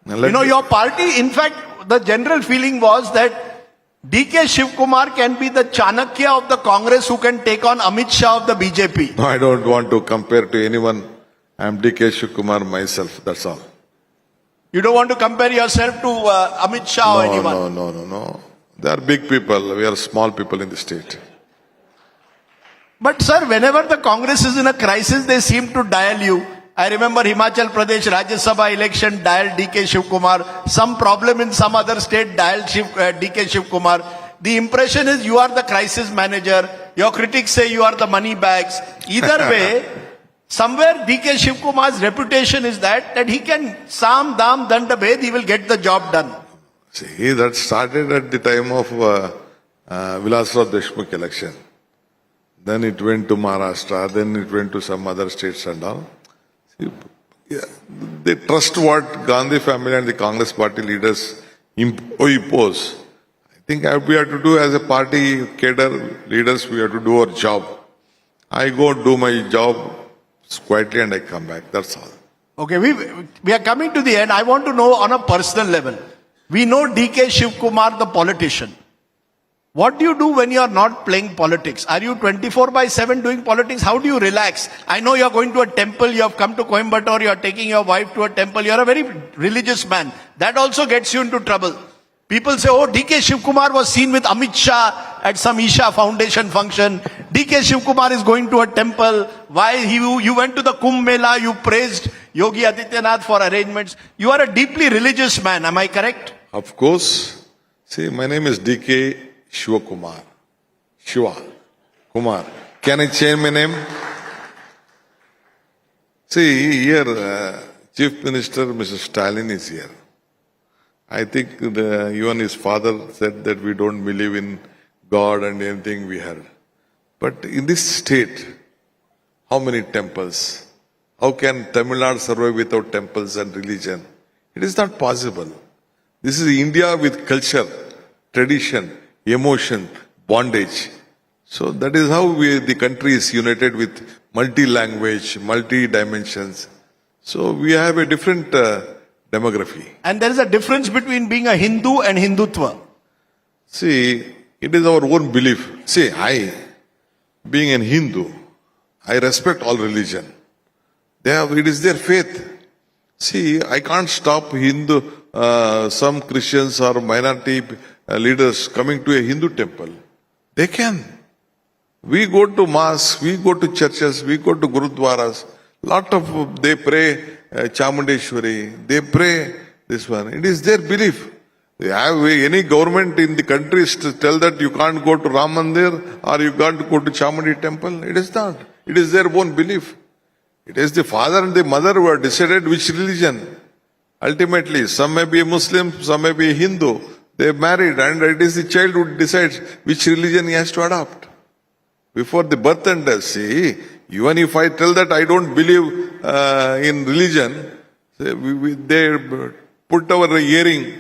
[SPEAKER 16] Your party, in fact, the general feeling was that DK Shivakumar can be the Chanakya of the Congress who can take on Amit Shah of the BJP.
[SPEAKER 17] No, I don't want to compare to anyone. I am DK Shivakumar myself, that's all.
[SPEAKER 16] You don't want to compare yourself to Amit Shah or anyone?
[SPEAKER 17] No. They are big people. We are small people in the state.
[SPEAKER 16] But sir, whenever the Congress is in a crisis, they seem to dial you. I remember Himachal Pradesh Rajya Sabha election, dialed DK Shivakumar. Some problem in some other state, dialed DK Shivakumar. The impression is you are the crisis manager. Your critics say you are the money bags. Either way, somewhere DK Shivakumar's reputation is that he can Sam Dam Danda Bhed, he will get the job done.
[SPEAKER 17] See, that started at the time of Vilasrao Deshmukh election. Then it went to Maharashtra, then it went to some other states and all. See, they trust what Gandhi family and the Congress party leaders impose. I think we have to do as a party cadre leaders, we have to do our job. I go do my job quietly and I come back. That's all.
[SPEAKER 16] Okay, we are coming to the end. I want to know on a personal level. We know DK Shivakumar, the politician. What do you do when you are not playing politics? Are you 24/7 doing politics? How do you relax? I know you are going to a temple, you have come to Coimbatore, you are taking your wife to a temple. You are a very religious man. That also gets you into trouble. People say, oh, DK Shivakumar was seen with Amit Shah at some Isha Foundation function. DK Shivakumar is going to a temple. Why you went to the Kumbh Mela, you praised Yogi Adityanath for arrangements. You are a deeply religious man, am I correct?
[SPEAKER 17] Of course. See, my name is DK Shivakumar. Shiva Kumar. Can I change my name? See, here, Chief Minister Mr. Stalin is here. I think even his father said that we don't believe in God and anything we heard. But in this state, how many temples? How can Tamil Nadu survive without temples and religion? It is not possible. This is India with culture, tradition, emotion, bondage. So that is how the country is united with multi-language, multi-dimensions. So we have a different demography.
[SPEAKER 16] And there is a difference between being a Hindu and Hindutva.
[SPEAKER 17] See, it is our own belief. See, being an Hindu, I respect all religion. It is their faith. See, I can't stop some Christians or minority leaders coming to a Hindu temple. They can. We go to mosques, we go to churches, we go to gurudwaras. They pray Chamundeshwari, they pray this one. It is their belief. Have any government in the country to tell that you can't go to Ram Mandir or you can't go to Chamundi temple? It is not. It is their own belief. It is the father and the mother who have decided which religion. Ultimately, some may be a Muslim, some may be a Hindu. They married and it is the child who decides which religion he has to adopt. Before the birth and death, see, even if I tell that I don't believe in religion, they put our hearing,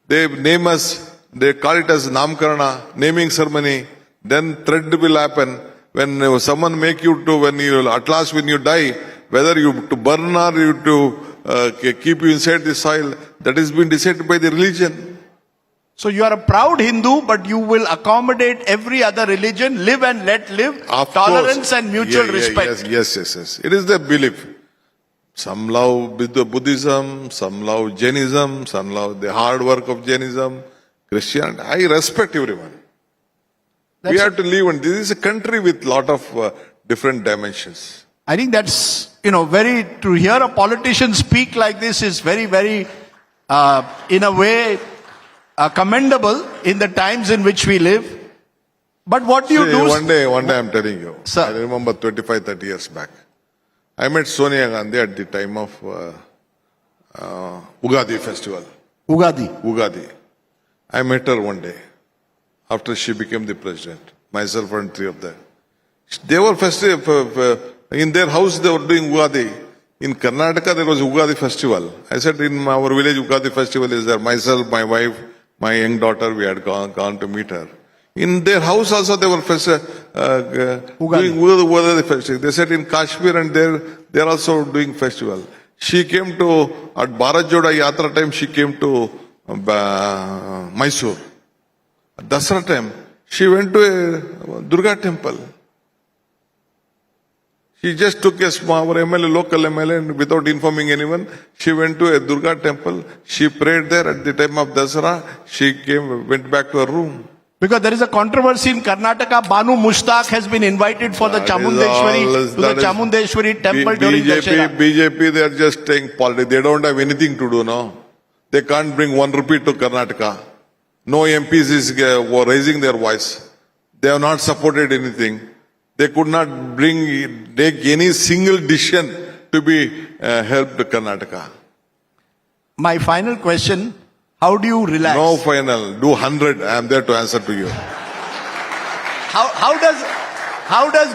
[SPEAKER 17] they name us, they call it as Namkarana, naming ceremony, then thread will happen. When someone make you to, at last when you die, whether you to burn or you to keep you inside the soil, that is been decided by the religion.
[SPEAKER 16] So you are a proud Hindu, but you will accommodate every other religion, live and let live,
[SPEAKER 17] of
[SPEAKER 16] tolerance
[SPEAKER 17] course.
[SPEAKER 16] and mutual respect.
[SPEAKER 17] Yes. It is their belief. Some love Buddhism, some love Jainism, some love the hard work of Jainism, Christianity. I respect everyone. We have to live, and this is a country with lot of different dimensions.
[SPEAKER 16] I think that's, to hear a politician speak like this is very, very, in a way, commendable in the times in which we live. But what do you do?
[SPEAKER 17] One day I'm telling you.
[SPEAKER 16] Sir.
[SPEAKER 17] I remember 25-30 years back. I met Sonia Gandhi at the time of Ugadi festival. Ugadi. I met her one day after she became the president. Myself and three of them. They were festive. In their house they were doing Ugadi. In Karnataka there was Ugadi festival. I said in our village Ugadi festival is there. Myself, my wife, my young daughter, we had gone to meet her. In their house also they were doing Ugadi festival. They said in Kashmir and they are also doing festival. She came to, at Bharat Joda Yatra time, she came to Mysore. At Dasara time, she went to a Durga temple. She just took a small, our MLA, local MLA, and without informing anyone, she went to a Durga temple. She prayed there at the time of Dasara. She went back to her room.
[SPEAKER 16] Because there is a controversy in Karnataka. Banu Mushtaq has been invited for the Chamundeshwari temple during Dashera.
[SPEAKER 17] BJP, they are just saying politics. They don't have anything to do now. They can't bring 1 rupee to Karnataka. No MPs were raising their voice. They have not supported anything. They could not take any single decision to be helped to Karnataka.
[SPEAKER 16] My final question, how do you relax?
[SPEAKER 17] No final. Do 100. I am there to answer to you.
[SPEAKER 16] How does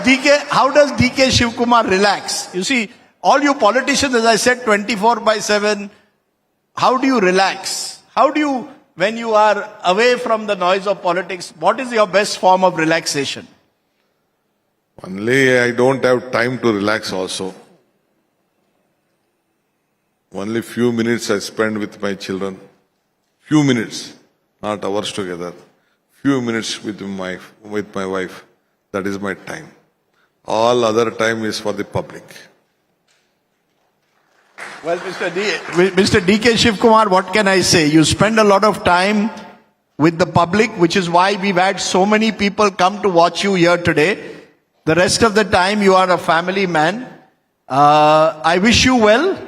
[SPEAKER 16] DK Shivakumar relax? You see, all you politicians, as I said, 24/7, how do you relax? How do you, when you are away from the noise of politics, what is your best form of relaxation?
[SPEAKER 17] Only I don't have time to relax also. Only few minutes I spend with my children. Few minutes, not hours together. Few minutes with my wife. That is my time. All other time is for the public.
[SPEAKER 16] Well, Mr. DK Shivakumar, what can I say? You spend a lot of time with the public, which is why we've had so many people come to watch you here today. The rest of the time, you are a family man. I wish you well.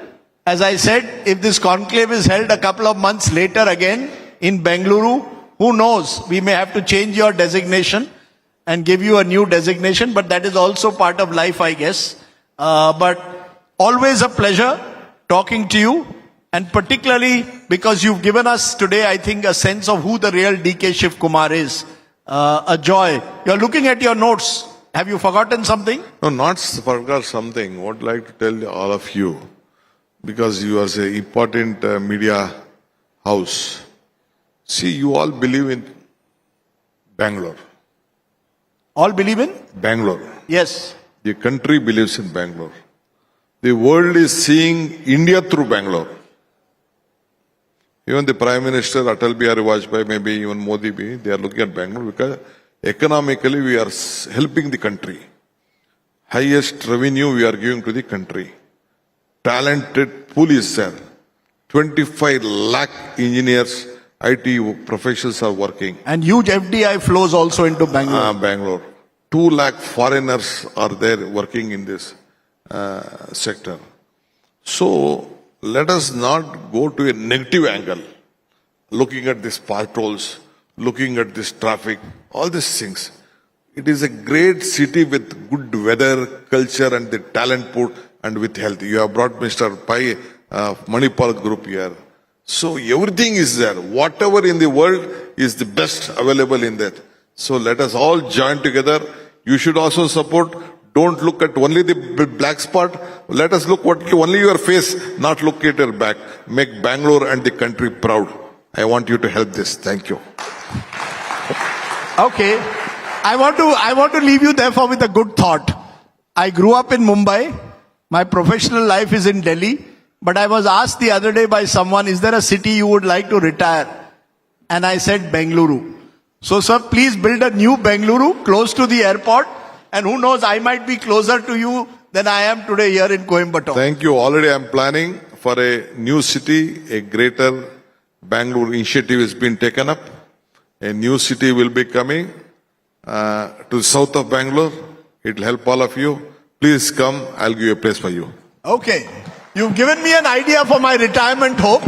[SPEAKER 16] As I said, if this conclave is held a couple of months later again in Bangalore, who knows? We may have to change your designation and give you a new designation, but that is also part of life, I guess. But always a pleasure talking to you, and particularly because you've given us today, I think, a sense of who the real DK Shivakumar is. A joy. You're looking at your notes. Have you forgotten something?
[SPEAKER 17] No, not forgot something. I would like to tell all of you, because you are an important media house. See, you all believe in Bangalore.
[SPEAKER 16] All believe in?
[SPEAKER 17] Bangalore.
[SPEAKER 16] Yes.
[SPEAKER 17] The country believes in Bangalore. The world is seeing India through Bangalore. Even the Prime Minister, Atal Bihari Vajpayee, maybe even Modi, they are looking at Bangalore because economically we are helping the country. Highest revenue we are giving to the country. Talented pool is there. 25 lakh engineers, IT professionals are working.
[SPEAKER 16] And huge FDI flows also into Bangalore.
[SPEAKER 17] Bangalore. 2 lakh foreigners are there working in this sector. So let us not go to a negative angle, looking at these patrols, looking at this traffic, all these things. It is a great city with good weather, culture, and the talent pool, and with health. You have brought Mr. Pai, Manipal group here. So everything is there. Whatever in the world is the best available in that. So let us all join together. You should also support. Don't look at only the black spot. Let us look only your face, not look at your back. Make Bangalore and the country proud. I want you to help this. Thank you.
[SPEAKER 16] Okay. I want to leave you therefore with a good thought. I grew up in Mumbai. My professional life is in Delhi. But I was asked the other day by someone, is there a city you would like to retire? And I said Bengaluru. So sir, please build a new Bengaluru close to the airport. And who knows, I might be closer to you than I am today here in Coimbatore.
[SPEAKER 17] Thank you. Already I am planning for a new city, a greater Bangalore initiative has been taken up. A new city will be coming to the south of Bangalore. It will help all of you. Please come. I'll give you a place for you.
[SPEAKER 16] Okay. You've given me an idea for my retirement hope.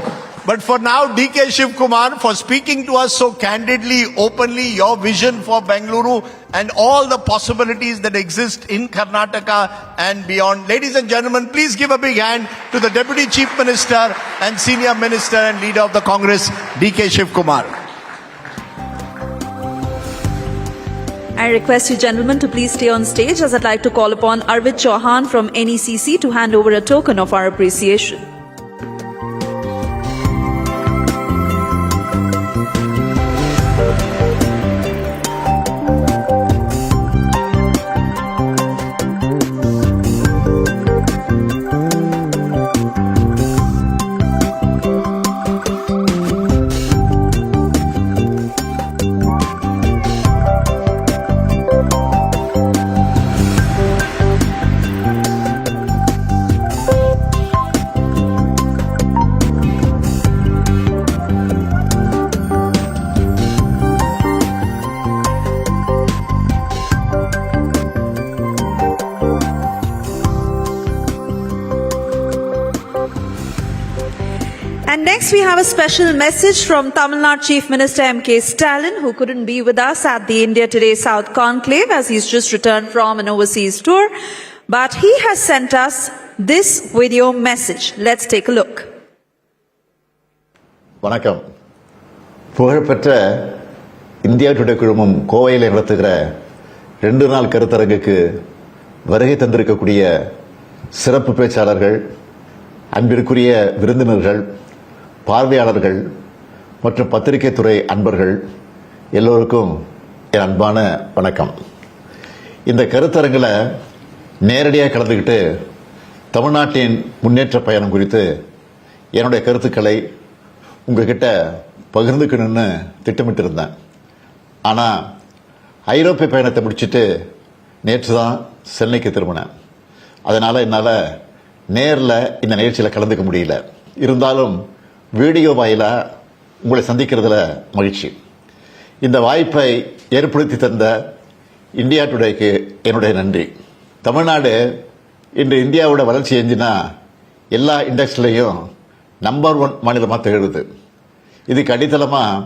[SPEAKER 16] But for now, DK Shivakumar, for speaking to us so candidly, openly, your vision for Bengaluru and all the possibilities that exist in Karnataka and beyond. Ladies and gentlemen, please give a big hand to the Deputy Chief Minister and Senior Minister and Leader of the Congress, DK Shivakumar.
[SPEAKER 3] I request you gentlemen to please stay on stage, as I'd like to call upon Arvind Chauhan from NECC to hand over a token of our appreciation. Next, we have a special message from Tamil Nadu Chief Minister MK Stalin, who couldn't be with us at the India Today South Conclave as he's just returned from an overseas tour. But he has sent us this video message. Let's take a look.
[SPEAKER 18] வணக்கம். புகழ்பெற்ற India today குழுமம் கோவையில் நடத்துகிற 2 நாள் கருத்தரங்குக்கு வருகை தந்திருக்கக்கூடிய சிறப்பு பேச்சாளர்கள், அன்பிற்குரிய விருந்தினர்கள், பார்வையாளர்கள் மற்றும் பத்திரிகை துறை அன்பர்கள் எல்லோருக்கும் என் அன்பான வணக்கம். இந்த கருத்தரங்கில் நேரடியாக கலந்துக்கிட்டு தமிழ்நாட்டின் முன்னேற்ற பயணம் குறித்து என்னுடைய கருத்துக்களை உங்ககிட்ட பகிர்ந்துக்கணும்னு திட்டமிட்டு இருந்தேன். ஆனால் ஐரோப்பிய பயணத்தை முடிச்சுட்டு நேற்று தான் சென்னைக்கு திரும்பினேன். அதனால் என்னால் நேரில் இந்த நிகழ்ச்சியில் கலந்துக்க முடியல. இருந்தாலும் வீடியோ வாயிலாக உங்களை சந்திக்கிறதுல மகிழ்ச்சி. இந்த வாய்ப்பை ஏற்படுத்தி தந்த இந்தியா டுடேக்கு என்னுடைய நன்றி. தமிழ்நாடு இன்று இந்தியாவோட வளர்ச்சி எஞ்சினா எல்லா இண்டெக்ஸ்லையும் நம்பர் 1 மாநிலமாக திகழுது. இதுக்கு அடித்தளமாக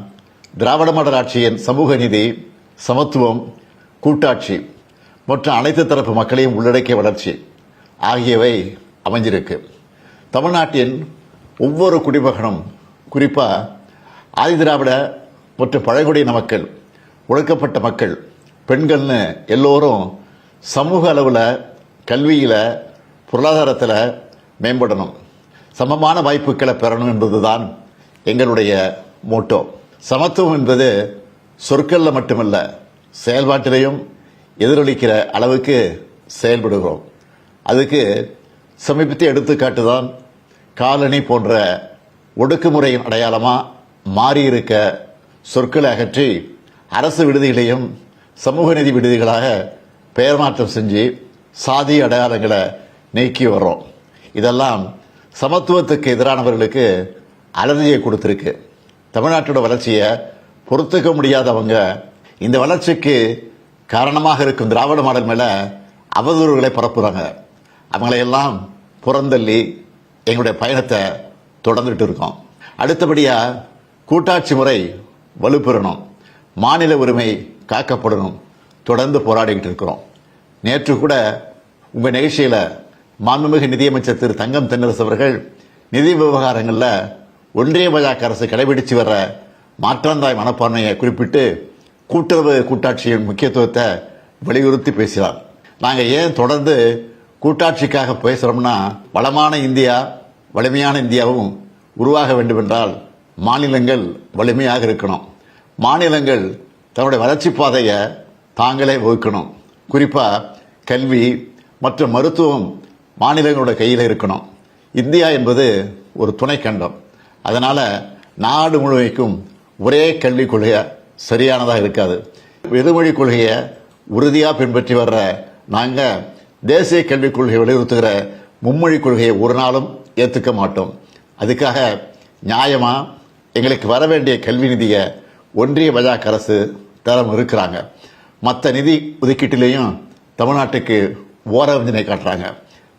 [SPEAKER 18] திராவிட மாடல் ஆட்சியின் சமூக நீதி, சமத்துவம், கூட்டாட்சி மற்றும் அனைத்து தரப்பு மக்களையும் உள்ளடக்கிய வளர்ச்சி ஆகியவை அமைஞ்சிருக்கு. தமிழ்நாட்டின் ஒவ்வொரு குடிமகனும், குறிப்பாக ஆதிதிராவிட மற்றும் பழங்குடியின மக்கள், ஒடுக்கப்பட்ட மக்கள், பெண்கள்னு எல்லோரும் சமூக அளவில், கல்வியில், பொருளாதாரத்தில் மேம்படணும், சமமான வாய்ப்புகளை பெறணும் என்பதுதான் எங்களுடைய மோட்டோ. சமத்துவம் என்பது சொற்களில் மட்டுமல்ல, செயல்பாட்டிலையும் எதிரொலிக்கிற அளவுக்கு செயல்படுகிறோம். அதுக்கு சமீபத்திய எடுத்துக்காட்டு தான் காலனி போன்ற ஒடுக்குமுறையின் அடையாளமாக மாறியிருக்க சொற்களை அகற்றி அரசு விடுதிகளையும் சமூக நீதி விடுதிகளாக பெயர் மாற்றம் செஞ்சு சாதி அடையாளங்களை நீக்கி வர்றோம். இதெல்லாம் சமத்துவத்துக்கு எதிரானவர்களுக்கு அலர்ஜியை கொடுத்துருக்கு. தமிழ்நாட்டோட வளர்ச்சியை பொறுத்துக்க முடியாதவங்க இந்த வளர்ச்சிக்கு காரணமாக இருக்கும் திராவிட மாடல் மேலே அவதூறுகளை பரப்புகிறாங்க. அவங்களையெல்லாம் புறந்தள்ளி எங்களுடைய பயணத்தை தொடர்ந்துட்டு இருக்கோம். அடுத்தபடியாக கூட்டாட்சி முறை வலுப்பெறணும், மாநில உரிமை காக்கப்படணும், தொடர்ந்து போராடிக்கிட்டு இருக்கிறோம். நேற்று கூட உங்கள் நிகழ்ச்சியில் மாண்புமிகு நிதியமைச்சர் திரு தங்கம் தென்னரசு அவர்கள் நிதி விவகாரங்களில் ஒன்றிய பாஜக அரசு கடைபிடிச்சு வர்ற மாற்றாந்தாய் மனப்பான்மையை குறிப்பிட்டு கூட்டுறவு கூட்டாட்சியின் முக்கியத்துவத்தை வலியுறுத்தி பேசினார். நாங்கள் ஏன் தொடர்ந்து கூட்டாட்சிக்காக பேசுகிறோம்னா, வளமான இந்தியா, வலிமையான இந்தியாவும் உருவாக வேண்டும் என்றால் மாநிலங்கள் வலிமையாக இருக்கணும். மாநிலங்கள் தன்னுடைய வளர்ச்சி பாதையை தாங்களே வகுக்கணும். குறிப்பாக கல்வி மற்றும் மருத்துவம் மாநிலங்களோட கையில் இருக்கணும். இந்தியா என்பது ஒரு துணைக்கண்டம். அதனால் நாடு முழுமைக்கும் ஒரே கல்விக் கொள்கை சரியானதாக இருக்காது. இருமொழி கொள்கையை உறுதியாக பின்பற்றி வர்ற நாங்கள் தேசிய கல்விக் கொள்கையை வலியுறுத்துகிற மும்மொழி கொள்கையை ஒரு நாளும் ஏற்றுக்க மாட்டோம். அதுக்காக நியாயமாக எங்களுக்கு வர வேண்டிய கல்வி நிதியை ஒன்றிய பாஜக அரசு தரம் இருக்கிறாங்க. மற்ற நிதி ஒதுக்கீட்டிலையும் தமிழ்நாட்டுக்கு ஓரவஞ்சனை காட்டுறாங்க.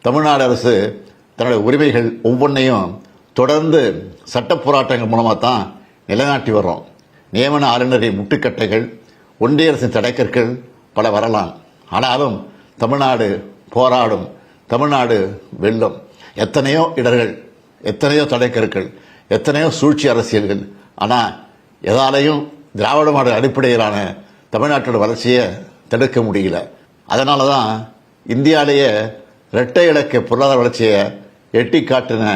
[SPEAKER 18] தமிழ்நாடு அரசு தன்னுடைய உரிமைகள் ஒவ்வொன்றையும் தொடர்ந்து சட்ட போராட்டங்கள் மூலமாக தான் நிலைநாட்டி வர்றோம். நியமன ஆளுநரின் முட்டுக்கட்டைகள், ஒன்றிய அரசின் தடைக்கற்கள் பல வரலாம். ஆனாலும் தமிழ்நாடு போராடும், தமிழ்நாடு வெல்லும். எத்தனையோ இடர்கள், எத்தனையோ தடைக்கற்கள், எத்தனையோ சூழ்ச்சி அரசியல்கள், ஆனால் எதாலையும் திராவிட மாடல் அடிப்படையிலான தமிழ்நாட்டோட வளர்ச்சியை தடுக்க முடியல. அதனால தான் இந்தியாவிலேயே இரட்டை இலக்க பொருளாதார வளர்ச்சியை எட்டி காட்டின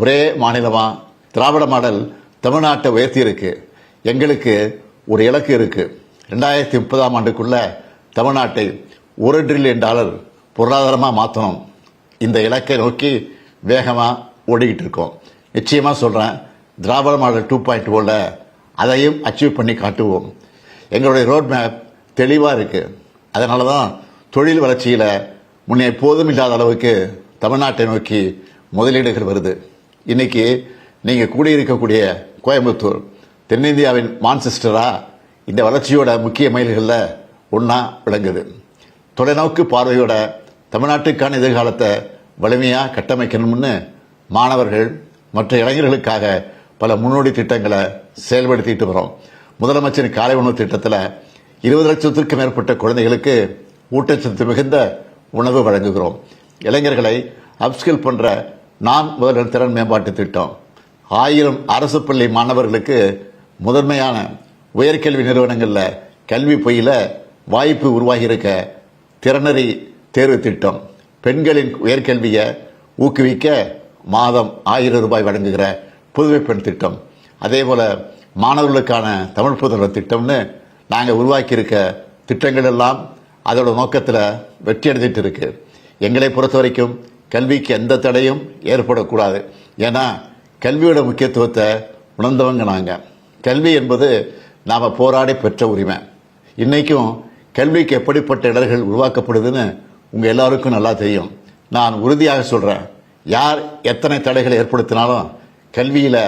[SPEAKER 18] ஒரே மாநிலமாக திராவிட மாடல் தமிழ்நாட்டை உயர்த்தி இருக்கு. எங்களுக்கு ஒரு இலக்கு இருக்கு. 2030ஆம் ஆண்டுக்குள்ள தமிழ்நாட்டை $1 டிரில்லியன் பொருளாதாரமாக மாற்றணும். இந்த இலக்கை நோக்கி வேகமாக ஓடிக்கிட்டு இருக்கோம். நிச்சயமாக சொல்கிறேன், திராவிட மாடல் 2.0 அதையும் அச்சீவ் பண்ணி காட்டுவோம். எங்களுடைய ரோட் மேப் தெளிவாக இருக்குது. அதனால தான் தொழில் வளர்ச்சியில் முன்னே எப்போதும் இல்லாத அளவுக்கு தமிழ்நாட்டை நோக்கி முதலீடுகள் வருது. இன்னைக்கு நீங்கள் கூடியிருக்கக்கூடிய கோயம்புத்தூர் தென்னிந்தியாவின் மான்செஸ்டராக இந்த வளர்ச்சியோட முக்கிய மைல்களில் ஒன்றா விளங்குது. தொலைநோக்கு பார்வையோட தமிழ்நாட்டுக்கான எதிர்காலத்தை வலிமையாக கட்டமைக்கணும்னு மாணவர்கள் மற்ற இளைஞர்களுக்காக பல முன்னோடி திட்டங்களை செயல்படுத்திட்டு வரோம். முதலமைச்சரின் காலை உணவு திட்டத்தில் 20 லட்சத்திற்கும் மேற்பட்ட குழந்தைகளுக்கு ஊட்டச்சத்து மிகுந்த உணவு வழங்குகிறோம். இளைஞர்களை அப்ஸ்கில் பண்ற நான் முதல்வர் திறன் மேம்பாட்டு திட்டம், 1000 அரசு பள்ளி மாணவர்களுக்கு முதன்மையான உயர்கல்வி நிறுவனங்களில் கல்வி பயில வாய்ப்பு உருவாகியிருக்க திறனறி தேர்வு திட்டம், பெண்களின் உயர்கல்வியை ஊக்குவிக்க மாதம் 1000 ரூபாய் வழங்குகிற புதுமை பெண் திட்டம், அதே போல மாணவர்களுக்கான தமிழ் புதல்வர் திட்டம்னு நாங்கள் உருவாக்கியிருக்க திட்டங்கள் எல்லாம் அதோட நோக்கத்தில் வெற்றி அடைஞ்சிட்டு இருக்கு. எங்களை பொறுத்த வரைக்கும் கல்விக்கு எந்த தடையும் ஏற்படக்கூடாது. ஏன்னா கல்வியோட முக்கியத்துவத்தை உணர்ந்தவங்க நாங்கள். கல்வி என்பது நாம் போராடி பெற்ற உரிமை. இன்னைக்கும் கல்விக்கு எப்படிப்பட்ட இடர்கள் உருவாக்கப்படுதுன்னு உங்கள் எல்லாருக்கும் நல்லா தெரியும். நான் உறுதியாக சொல்கிறேன், யார் எத்தனை தடைகளை ஏற்படுத்தினாலும் கல்வியில்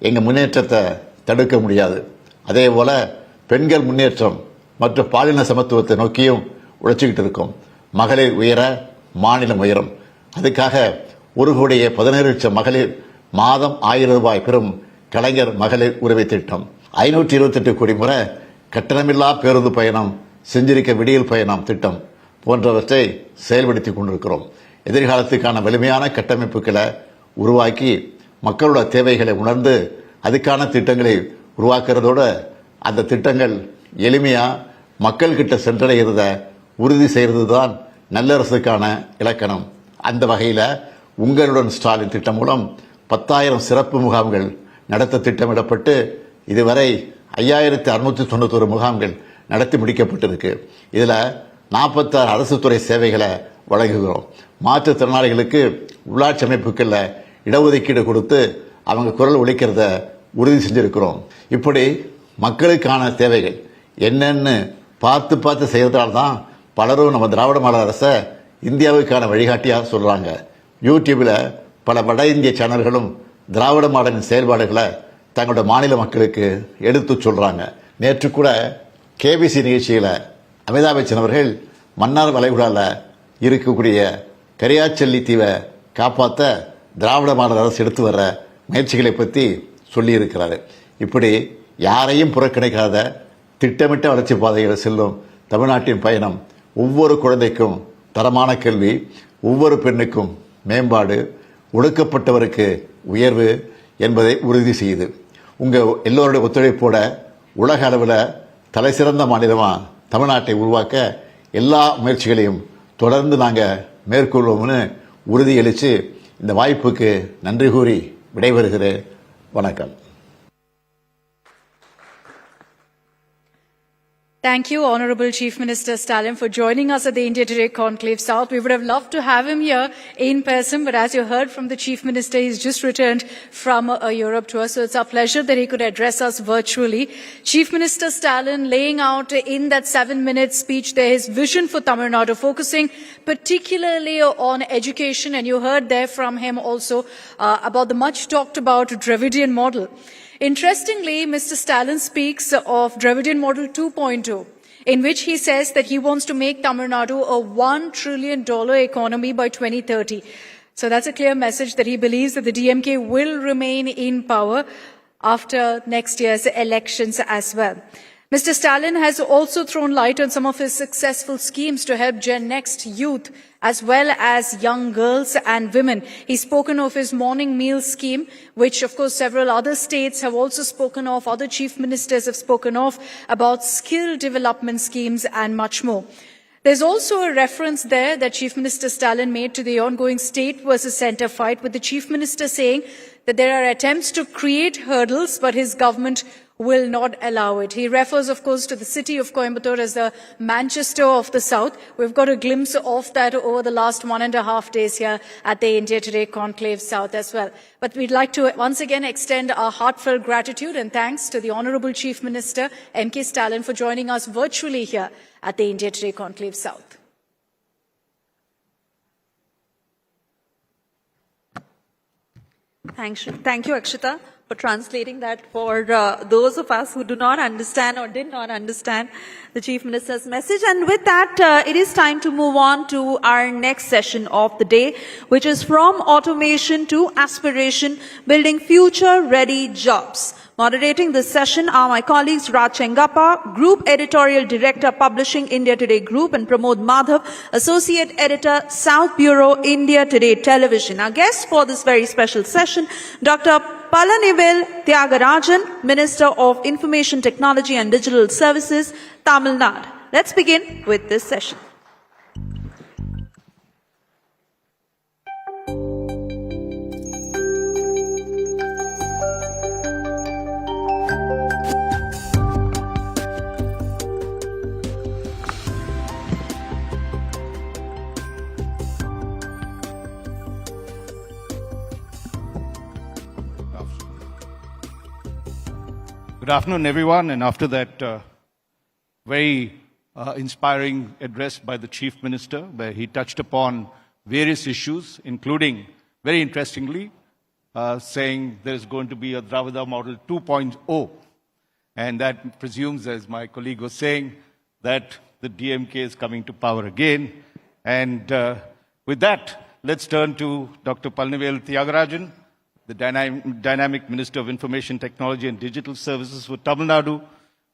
[SPEAKER 18] எங்கள் முன்னேற்றத்தை தடுக்க முடியாது. அதே போல பெண்கள் முன்னேற்றம் மற்றும் பாலின சமத்துவத்தை நோக்கியும் உழைச்சிக்கிட்டு இருக்கோம். மகளிர் உயர மாநிலம் உயரும். அதுக்காக 1,17,00,000 மகளிர் மாதம் 1000 ரூபாய் பெறும் கலைஞர் மகளிர் உரிமை திட்டம், 528 கோடி முறை கட்டணமில்லா பேருந்து பயணம், செஞ்சிருக்க விடியல் பயணம் திட்டம் போன்றவற்றை செயல்படுத்தி கொண்டிருக்கிறோம். எதிர்காலத்துக்கான வலிமையான கட்டமைப்புகளை உருவாக்கி மக்களோட தேவைகளை உணர்ந்து அதுக்கான திட்டங்களை உருவாக்குறதோட அந்த திட்டங்கள் எளிமையா மக்கள் கிட்ட சென்றடைகிறத உறுதி செய்கிறது தான் நல்லரசுக்கான இலக்கணம். அந்த வகையில் உங்களுடன் ஸ்டாலின் திட்டம் மூலம் 10,000 சிறப்பு முகாம்கள் நடத்த திட்டமிடப்பட்டு இதுவரை 5,691 முகாம்கள் நடத்தி முடிக்கப்பட்டிருக்கு. இதில் 46 அரசு துறை சேவைகளை வழங்குகிறோம். மாற்றுத்திறனாளிகளுக்கு உள்ளாட்சி அமைப்புகளில் இடஒதுக்கீடு கொடுத்து அவங்க குரல் ஒலிக்கிறத உறுதி செஞ்சிருக்கிறோம். இப்படி மக்களுக்கான தேவைகள் என்னன்னு பார்த்து பார்த்து செய்யறதால தான் பலரும் நம்ம திராவிட மாடல் அரசை இந்தியாவுக்கான வழிகாட்டியாக சொல்றாங்க. யூடியூப்ல பல வட இந்திய சேனல்களும் திராவிட மாடலின் செயல்பாடுகளை தங்களோட மாநில மக்களுக்கு எடுத்து சொல்றாங்க. நேற்று கூட கேபிசி நிகழ்ச்சியில் அமிதாப் பச்சன் அவர்கள் மன்னார் வளைகுடால இருக்கக்கூடிய கரியாச்சல்லி தீவை காப்பாற்ற திராவிட மாடல் அரசு எடுத்து வர்ற முயற்சிகளை பற்றி சொல்லியிருக்கிறாரு. இப்படி யாரையும் புறக்கணிக்காத திட்டமிட்ட வளர்ச்சி பாதையில் செல்லும் தமிழ்நாட்டின் பயணம் ஒவ்வொரு குழந்தைக்கும் தரமான கல்வி, ஒவ்வொரு பெண்ணுக்கும் மேம்பாடு, ஒடுக்கப்பட்டவருக்கு உயர்வு என்பதை உறுதி செய்யுது. உங்கள் எல்லோருடைய ஒத்துழைப்போட உலக அளவில் தலைசிறந்த மாநிலமாக தமிழ்நாட்டை உருவாக்க எல்லா முயற்சிகளையும் தொடர்ந்து நாங்கள் மேற்கொள்வோம்னு உறுதியளித்து இந்த வாய்ப்புக்கு நன்றி கூறி விடைபெறுகிறேன். வணக்கம்.
[SPEAKER 7] Thank you, Honorable Chief Minister Stalin, for joining us at the India Today Conclave South. We would have loved to have him here in person, but as you heard from the Chief Minister, he's just returned from a Europe tour, so it's our pleasure that he could address us virtually. Chief Minister Stalin laying out in that 7-minute speech there his vision for Tamil Nadu, focusing particularly on education, and you heard there from him also about the much talked about Dravidian model. Interestingly, Mr. Stalin speaks of Dravidian Model 2.0, in which he says that he wants to make Tamil Nadu a $1 trillion economy by 2030. So that's a clear message that he believes that the DMK will remain in power after next year's elections as well. Mr. Stalin has also thrown light on some of his successful schemes to help Gen Next youth as well as young girls and women. He's spoken of his morning meal scheme, which of course several other states have also spoken of, other chief ministers have spoken of, about skill development schemes and much more. There's also a reference there that Chief Minister Stalin made to the ongoing state versus centre fight, with the Chief Minister saying that there are attempts to create hurdles, but his government will not allow it. He refers, of course, to the city of Coimbatore as the Manchester of the South. We've got a glimpse of that over the last 1.5 days here at the India Today Conclave South as well. But we'd like to once again extend our heartfelt gratitude and thanks to the Honourable Chief Minister, MK Stalin, for joining us virtually here at the India Today Conclave South.
[SPEAKER 3] Thank you, Akshita, for for translating that for those of us who do not understand or did not understand the Chief Minister's message. And with that, it is time to move on to our next session of the day, which is From Automation to Aspiration, Building Future-Ready Jobs. Moderating this session are my colleagues Raj Chengappa, Group Editorial Director, Publishing India Today Group, and Pramod Madhav, Associate Editor, South Bureau, India Today Television. Our guest for this very special session, Dr. Palanivel Thiagarajan, Minister of Information Technology and Digital Services, Tamil Nadu. Let's begin with this session.
[SPEAKER 1] Good afternoon, everyone. And after that very inspiring address by the Chief Minister, where he touched upon various issues, including, very interestingly, saying there's going to be a Dravida Model 2.0. And that presumes, as my colleague was saying, that the DMK is coming to power again. And with that, let's turn to Dr. Palanivel Thiagarajan, the dynamic Minister of Information Technology and Digital Services for Tamil Nadu,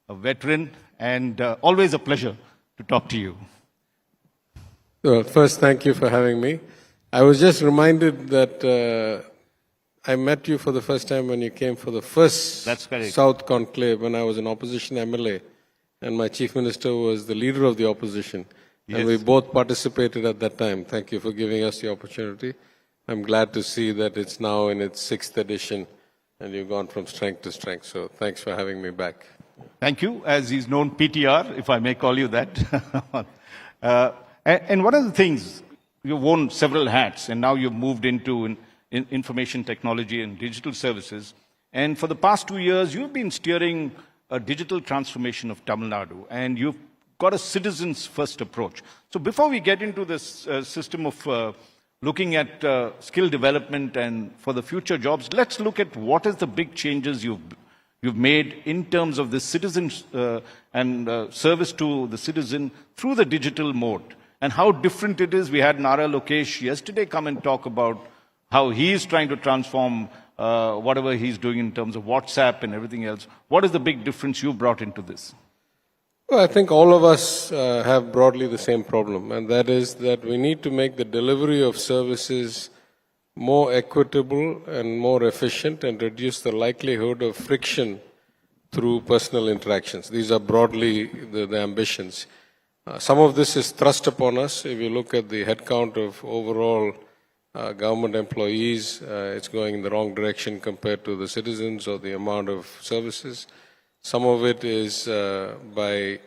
[SPEAKER 1] a veteran, and always a pleasure to talk to you.
[SPEAKER 19] Well, first, thank you for having me. I was just reminded that I met you for the first time when you came for the first South Conclave when I was an opposition MLA, and my Chief Minister was the leader of the opposition. Yes. And we both participated at that time. Thank you for giving us the opportunity. I'm glad to see that it's now in its 6th edition and you've gone from strength to strength. So thanks for having me back.
[SPEAKER 1] Thank you. As he's known, PTR, if I may call you that. And one of the things, you've worn several hats and now you've moved into information technology and digital services. And for the past 2 years, you've been steering a digital transformation of Tamil Nadu, and you've got a citizens first approach. So before we get into this system of looking at skill development and for the future jobs, let's look at what is the big changes you've made in terms of the citizens and service to the citizen through the digital mode, and how different it is. We had Nara Lokesh yesterday come and talk about how he is trying to transform whatever he's doing in terms of WhatsApp and everything else. What is the big difference you brought into this?
[SPEAKER 19] Well, I think all of us have broadly the same problem, and that is that we need to make the delivery of services more equitable and more efficient and reduce the likelihood of friction through personal interactions. These are broadly the ambitions. Some of this is thrust upon us. If you look at the headcount of overall government employees, it's going in the wrong direction compared to the citizens or the amount of services. Some of it is by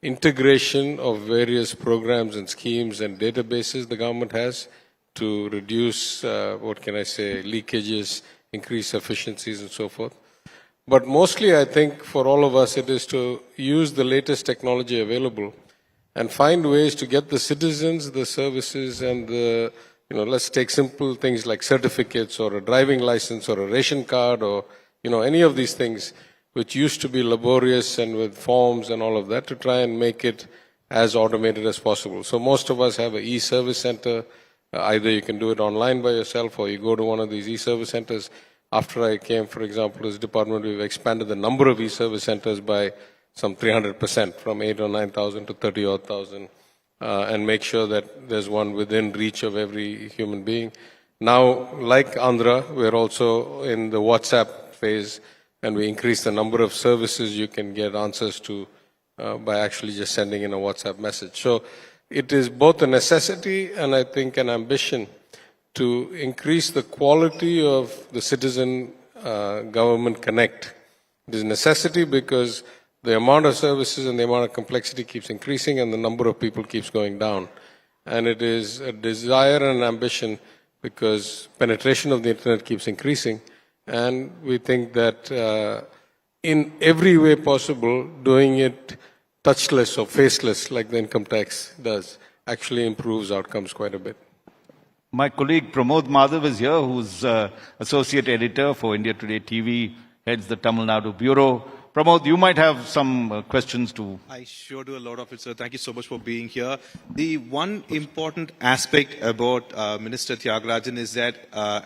[SPEAKER 19] integration of various programs and schemes and databases the government has to reduce, leakages, increase efficiencies and so forth. But mostly I think for all of us it is to use the latest technology available and find ways to get the citizens, the services and the, let's take simple things like certificates or a driving license or a ration card or, any of these things which used to be laborious and with forms and all of that, to try and make it as automated as possible. So most of us have an e-service center. Either you can do it online by yourself or you go to one of these e-service centers. After I came, for example, to this department, we've expanded the number of e-service centers by some 300%, from 8,000 or 9,000 to 30,000, and make sure that there's one within reach of every human being. Now, like Andhra, we're also in the WhatsApp phase, and we increase the number of services you can get answers to by actually just sending in a WhatsApp message. So it is both a necessity and I think an ambition to increase the quality of the citizen government connect. It is a necessity because the amount of services and the amount of complexity keeps increasing and the number of people keeps going down. And it is a desire and an ambition because penetration of the internet keeps increasing. And we think that in every way possible, doing it touchless or faceless like the income tax does actually improves outcomes quite a bit.
[SPEAKER 1] My colleague Pramod Madhav is here, who's associate editor for India Today TV, heads the Tamil Nadu bureau. Pramod, you might have some questions to...
[SPEAKER 20] I sure do a lot of it, sir. Thank you so much for being here. The one important aspect about Minister Thiagarajan is that,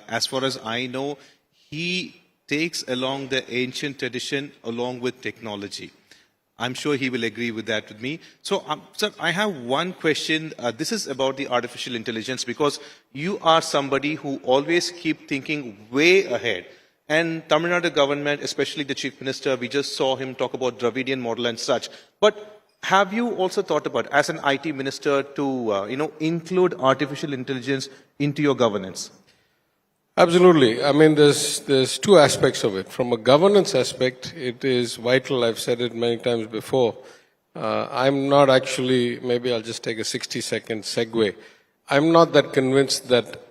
[SPEAKER 20] as far as I know, he takes along the ancient tradition along with technology. I'm sure he will agree with that with me. So, sir, I have one question. This is about the artificial intelligence, because you are somebody who always keep thinking way ahead. And Tamil Nadu government, especially the Chief Minister, we just saw him talk about Dravidian model and such. But have you also thought about, as an IT minister, to include artificial intelligence into your governance?
[SPEAKER 19] Absolutely. I mean, there's two aspects of it. From a governance aspect, it is vital. I've said it many times before. I'm not actually, maybe I'll just take a 60-second segue. I'm not that convinced that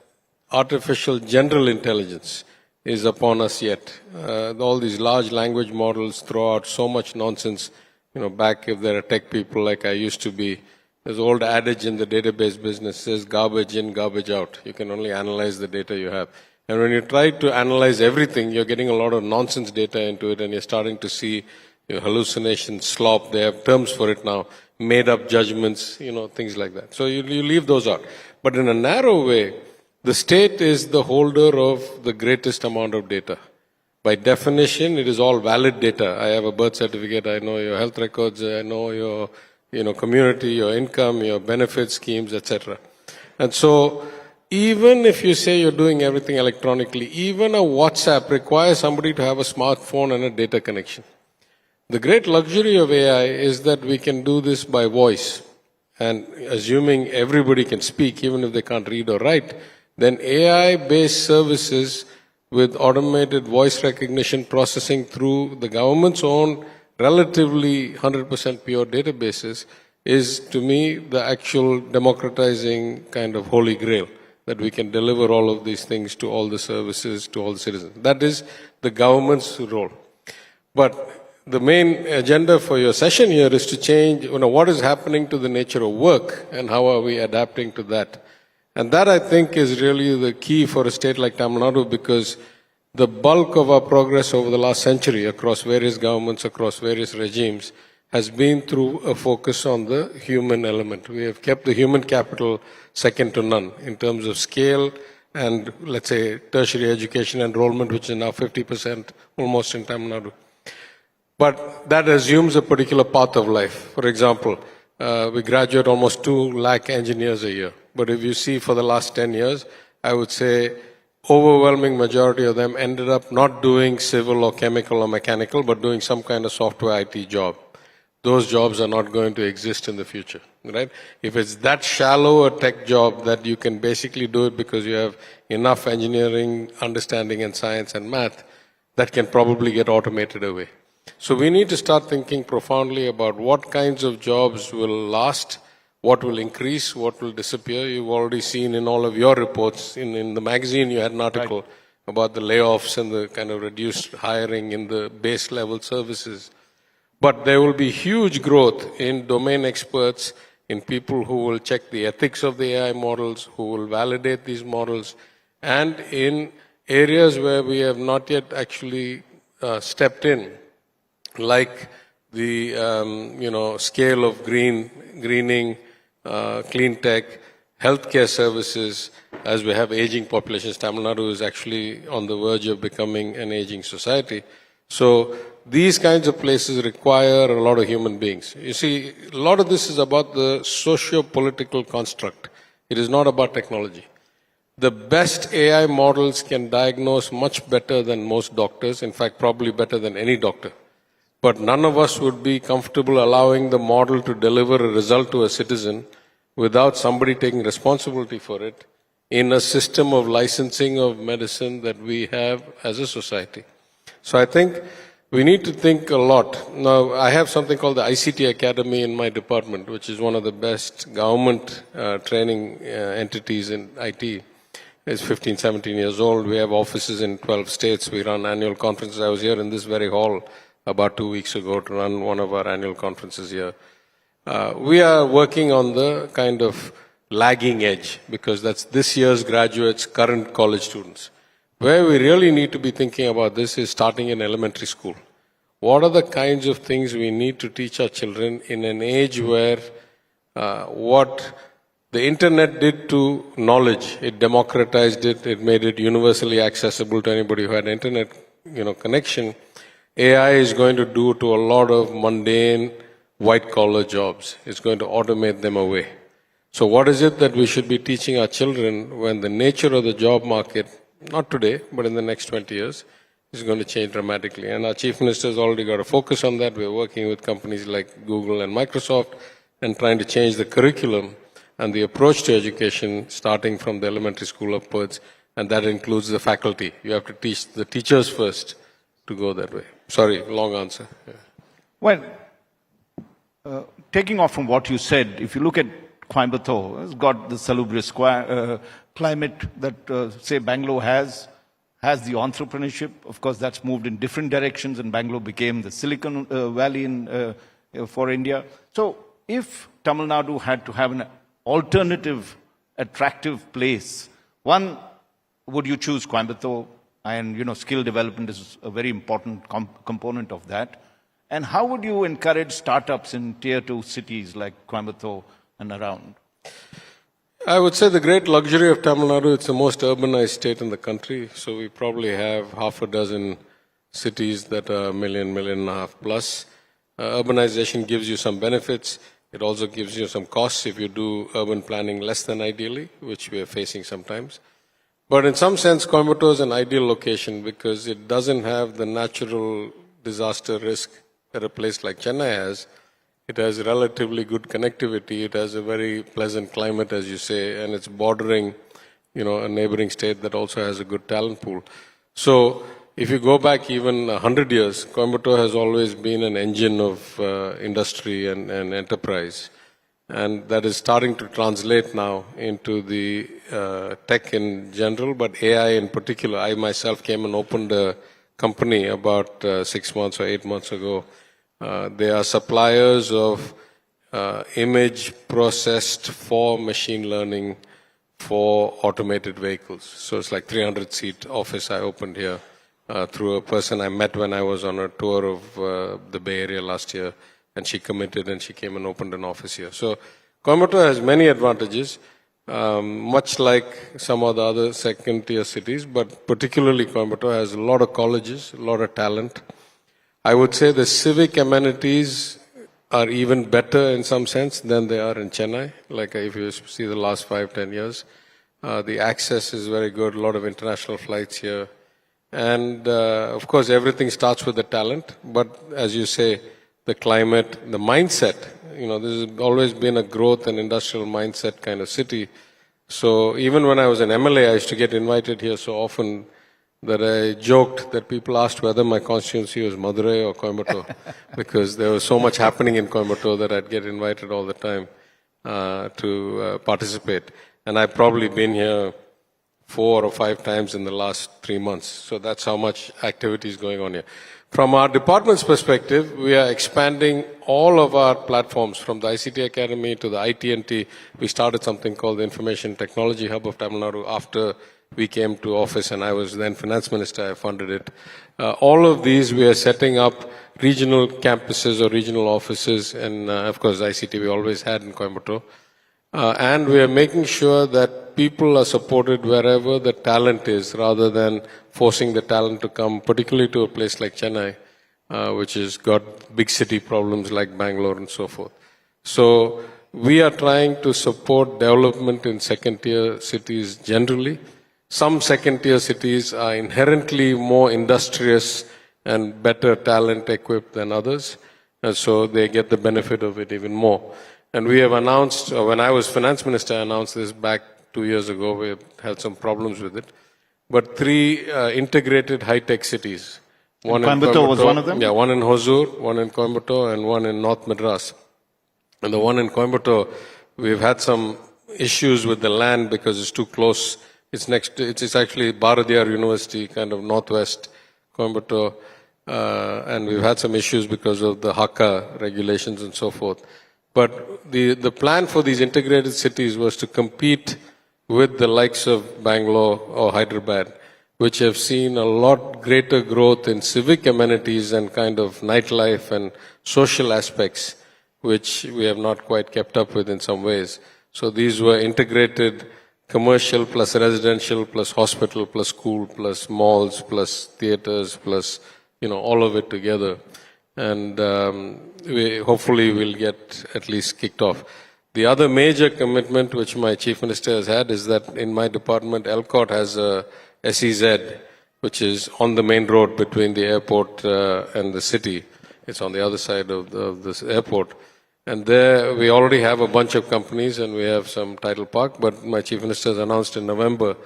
[SPEAKER 19] artificial general intelligence is upon us yet. All these large language models throw out so much nonsense. Back if there are tech people like I used to be, there's an old adage in the database business says garbage in, garbage out. You can only analyze the data you have. And when you try to analyze everything, you're getting a lot of nonsense data into it, and you're starting to see hallucinations, slop. They have terms for it now, made up judgments, things like that. So you leave those out. But in a narrow way, the state is the holder of the greatest amount of data. By definition, it is all valid data. I have a birth certificate, I know your health records, I know your community, your income, your benefit schemes, etc. And so, even if you say you're doing everything electronically, even a WhatsApp requires somebody to have a smartphone and a data connection. The great luxury of AI is that we can do this by voice. And assuming everybody can speak, even if they can't read or write, then AI-based services with automated voice recognition processing through the government's own relatively 100% pure databases is, to me, the actual democratizing kind of holy grail, that we can deliver all of these things to all the services, to all the citizens. That is the government's role. But the main agenda for your session here is to change, what is happening to the nature of work and how are we adapting to that. And that, I think, is really the key for a state like Tamil Nadu, because the bulk of our progress over the last century across various governments, across various regimes, has been through a focus on the human element. We have kept the human capital second to none in terms of scale and, let's say, tertiary education enrollment, which is now 50% almost in Tamil Nadu. But that assumes a particular path of life. For example, we graduate almost 2 lakh engineers a year. But if you see for the last 10 years, I would say overwhelming majority of them ended up not doing civil or chemical or mechanical, but doing some kind of software IT job. Those jobs are not going to exist in the future, right? If it's that shallow a tech job that you can basically do it because you have enough engineering, understanding and science and math, that can probably get automated away. So we need to start thinking profoundly about what kinds of jobs will last, what will increase, what will disappear. You've already seen in all of your reports, in the magazine you had an article about the layoffs and the kind of reduced hiring in the base level services. But there will be huge growth in domain experts, in people who will check the ethics of the AI models, who will validate these models, and in areas where we have not yet actually stepped in, like the scale of greening, clean tech, healthcare services, as we have aging populations. Tamil Nadu is actually on the verge of becoming an aging society. So these kinds of places require a lot of human beings. You see, a lot of this is about the socio-political construct. It is not about technology. The best AI models can diagnose much better than most doctors, in fact, probably better than any doctor. But none of us would be comfortable allowing the model to deliver a result to a citizen without somebody taking responsibility for it in a system of licensing of medicine that we have as a society. So I think we need to think a lot. Now, I have something called the ICT Academy in my department, which is one of the best government training entities in IT. It's 15, 17 years old. We have offices in 12 states. We run annual conferences. I was here in this very hall about 2 weeks ago to run one of our annual conferences here. We are working on the kind of lagging edge, because that's this year's graduates, current college students. Where we really need to be thinking about this is starting in elementary school. What are the kinds of things we need to teach our children in an age where what the internet did to knowledge, it democratized it, it made it universally accessible to anybody who had internet, connection. AI is going to do to a lot of mundane white-collar jobs. It's going to automate them away. So what is it that we should be teaching our children when the nature of the job market, not today, but in the next 20 years, is going to change dramatically? And our Chief Minister has already got a focus on that. We're working with companies like Google and Microsoft and trying to change the curriculum and the approach to education starting from the elementary school upwards, and that includes the faculty. You have to teach the teachers first to go that way. Sorry, long answer. Yeah.
[SPEAKER 1] Well, taking off from what you said, if you look at Coimbatore, it's got the salubrious climate that, say, Bangalore has the entrepreneurship. Of course, that's moved in different directions, and Bangalore became the Silicon Valley for India. So if Tamil Nadu had to have an alternative, attractive place, one, would you choose Coimbatore? And, skill development is a very important component of that. And how would you encourage startups in tier 2 cities like Coimbatore and around?
[SPEAKER 19] I would say the great luxury of Tamil Nadu, it's the most urbanized state in the country. So we probably have half a dozen cities that are 1 million, 1.5 million plus. Urbanization gives you some benefits. It also gives you some costs if you do urban planning less than ideally, which we are facing sometimes. But in some sense, Coimbatore is an ideal location because it doesn't have the natural disaster risk that a place like Chennai has. It has relatively good connectivity. It has a very pleasant climate, as you say, and it's bordering, a neighboring state that also has a good talent pool. So if you go back even 100 years, Coimbatore has always been an engine of industry and enterprise. And that is starting to translate now into the tech in general, but AI in particular. I myself came and opened a company about 6 months or 8 months ago. They are suppliers of image processed for machine learning for automated vehicles. So it's like 300-seat office I opened here through a person I met when I was on a tour of the Bay Area last year. And she committed and she came and opened an office here. So Coimbatore has many advantages, much like some of the other second-tier cities, but particularly Coimbatore has a lot of colleges, a lot of talent. I would say the civic amenities are even better in some sense than they are in Chennai. Like if you see the last 5-10 years, the access is very good, a lot of international flights here. And of course, everything starts with the talent, but as you say, the climate, the mindset, this has always been a growth and industrial mindset kind of city. So even when I was an MLA, I used to get invited here so often that I joked that people asked whether my constituency was Madurai or Coimbatore because there was so much happening in Coimbatore that I'd get invited all the time to participate. And I've probably been here 4 or 5 times in the last 3 months. So that's how much activity is going on here. From our department's perspective, we are expanding all of our platforms from the ICT Academy to the IT&T. We started something called the Information Technology Hub of Tamil Nadu after we came to office and I was then finance minister. I funded it. All of these we are setting up regional campuses or regional offices, and of course ICT we always had in Coimbatore. And we are making sure that people are supported wherever the talent is, rather than forcing the talent to come, particularly to a place like Chennai, which has got big city problems like Bangalore and so forth. So we are trying to support development in second-tier cities generally. Some second-tier cities are inherently more industrious and better talent equipped than others, and so they get the benefit of it even more. And we have announced, when I was finance minister, I announced this back 2 years ago. We had some problems with it. But 3 integrated high-tech cities. One in
[SPEAKER 1] Coimbatore was one of them?
[SPEAKER 19] Yeah, one in Hosur, one in Coimbatore, and one in North Madras. And the one in Coimbatore, we've had some issues with the land because it's too close. It's it's actually Bharadiyar University, kind of northwest Coimbatore. And we've had some issues because of the Hakka regulations and so forth. But the plan for these integrated cities was to compete with the likes of Bangalore or Hyderabad, which have seen a lot greater growth in civic amenities and kind of nightlife and social aspects, which we have not quite kept up with in some ways. So these were integrated commercial plus residential plus hospital plus school plus malls plus theaters plus, all of it together. And we hopefully will get at least kicked off. The other major commitment which my Chief Minister has had is that in my department, ELCOT has a SEZ, which is on the main road between the airport and the city. It's on the other side of this airport. And there we already have a bunch of companies and we have some title park, but my Chief Minister has announced in November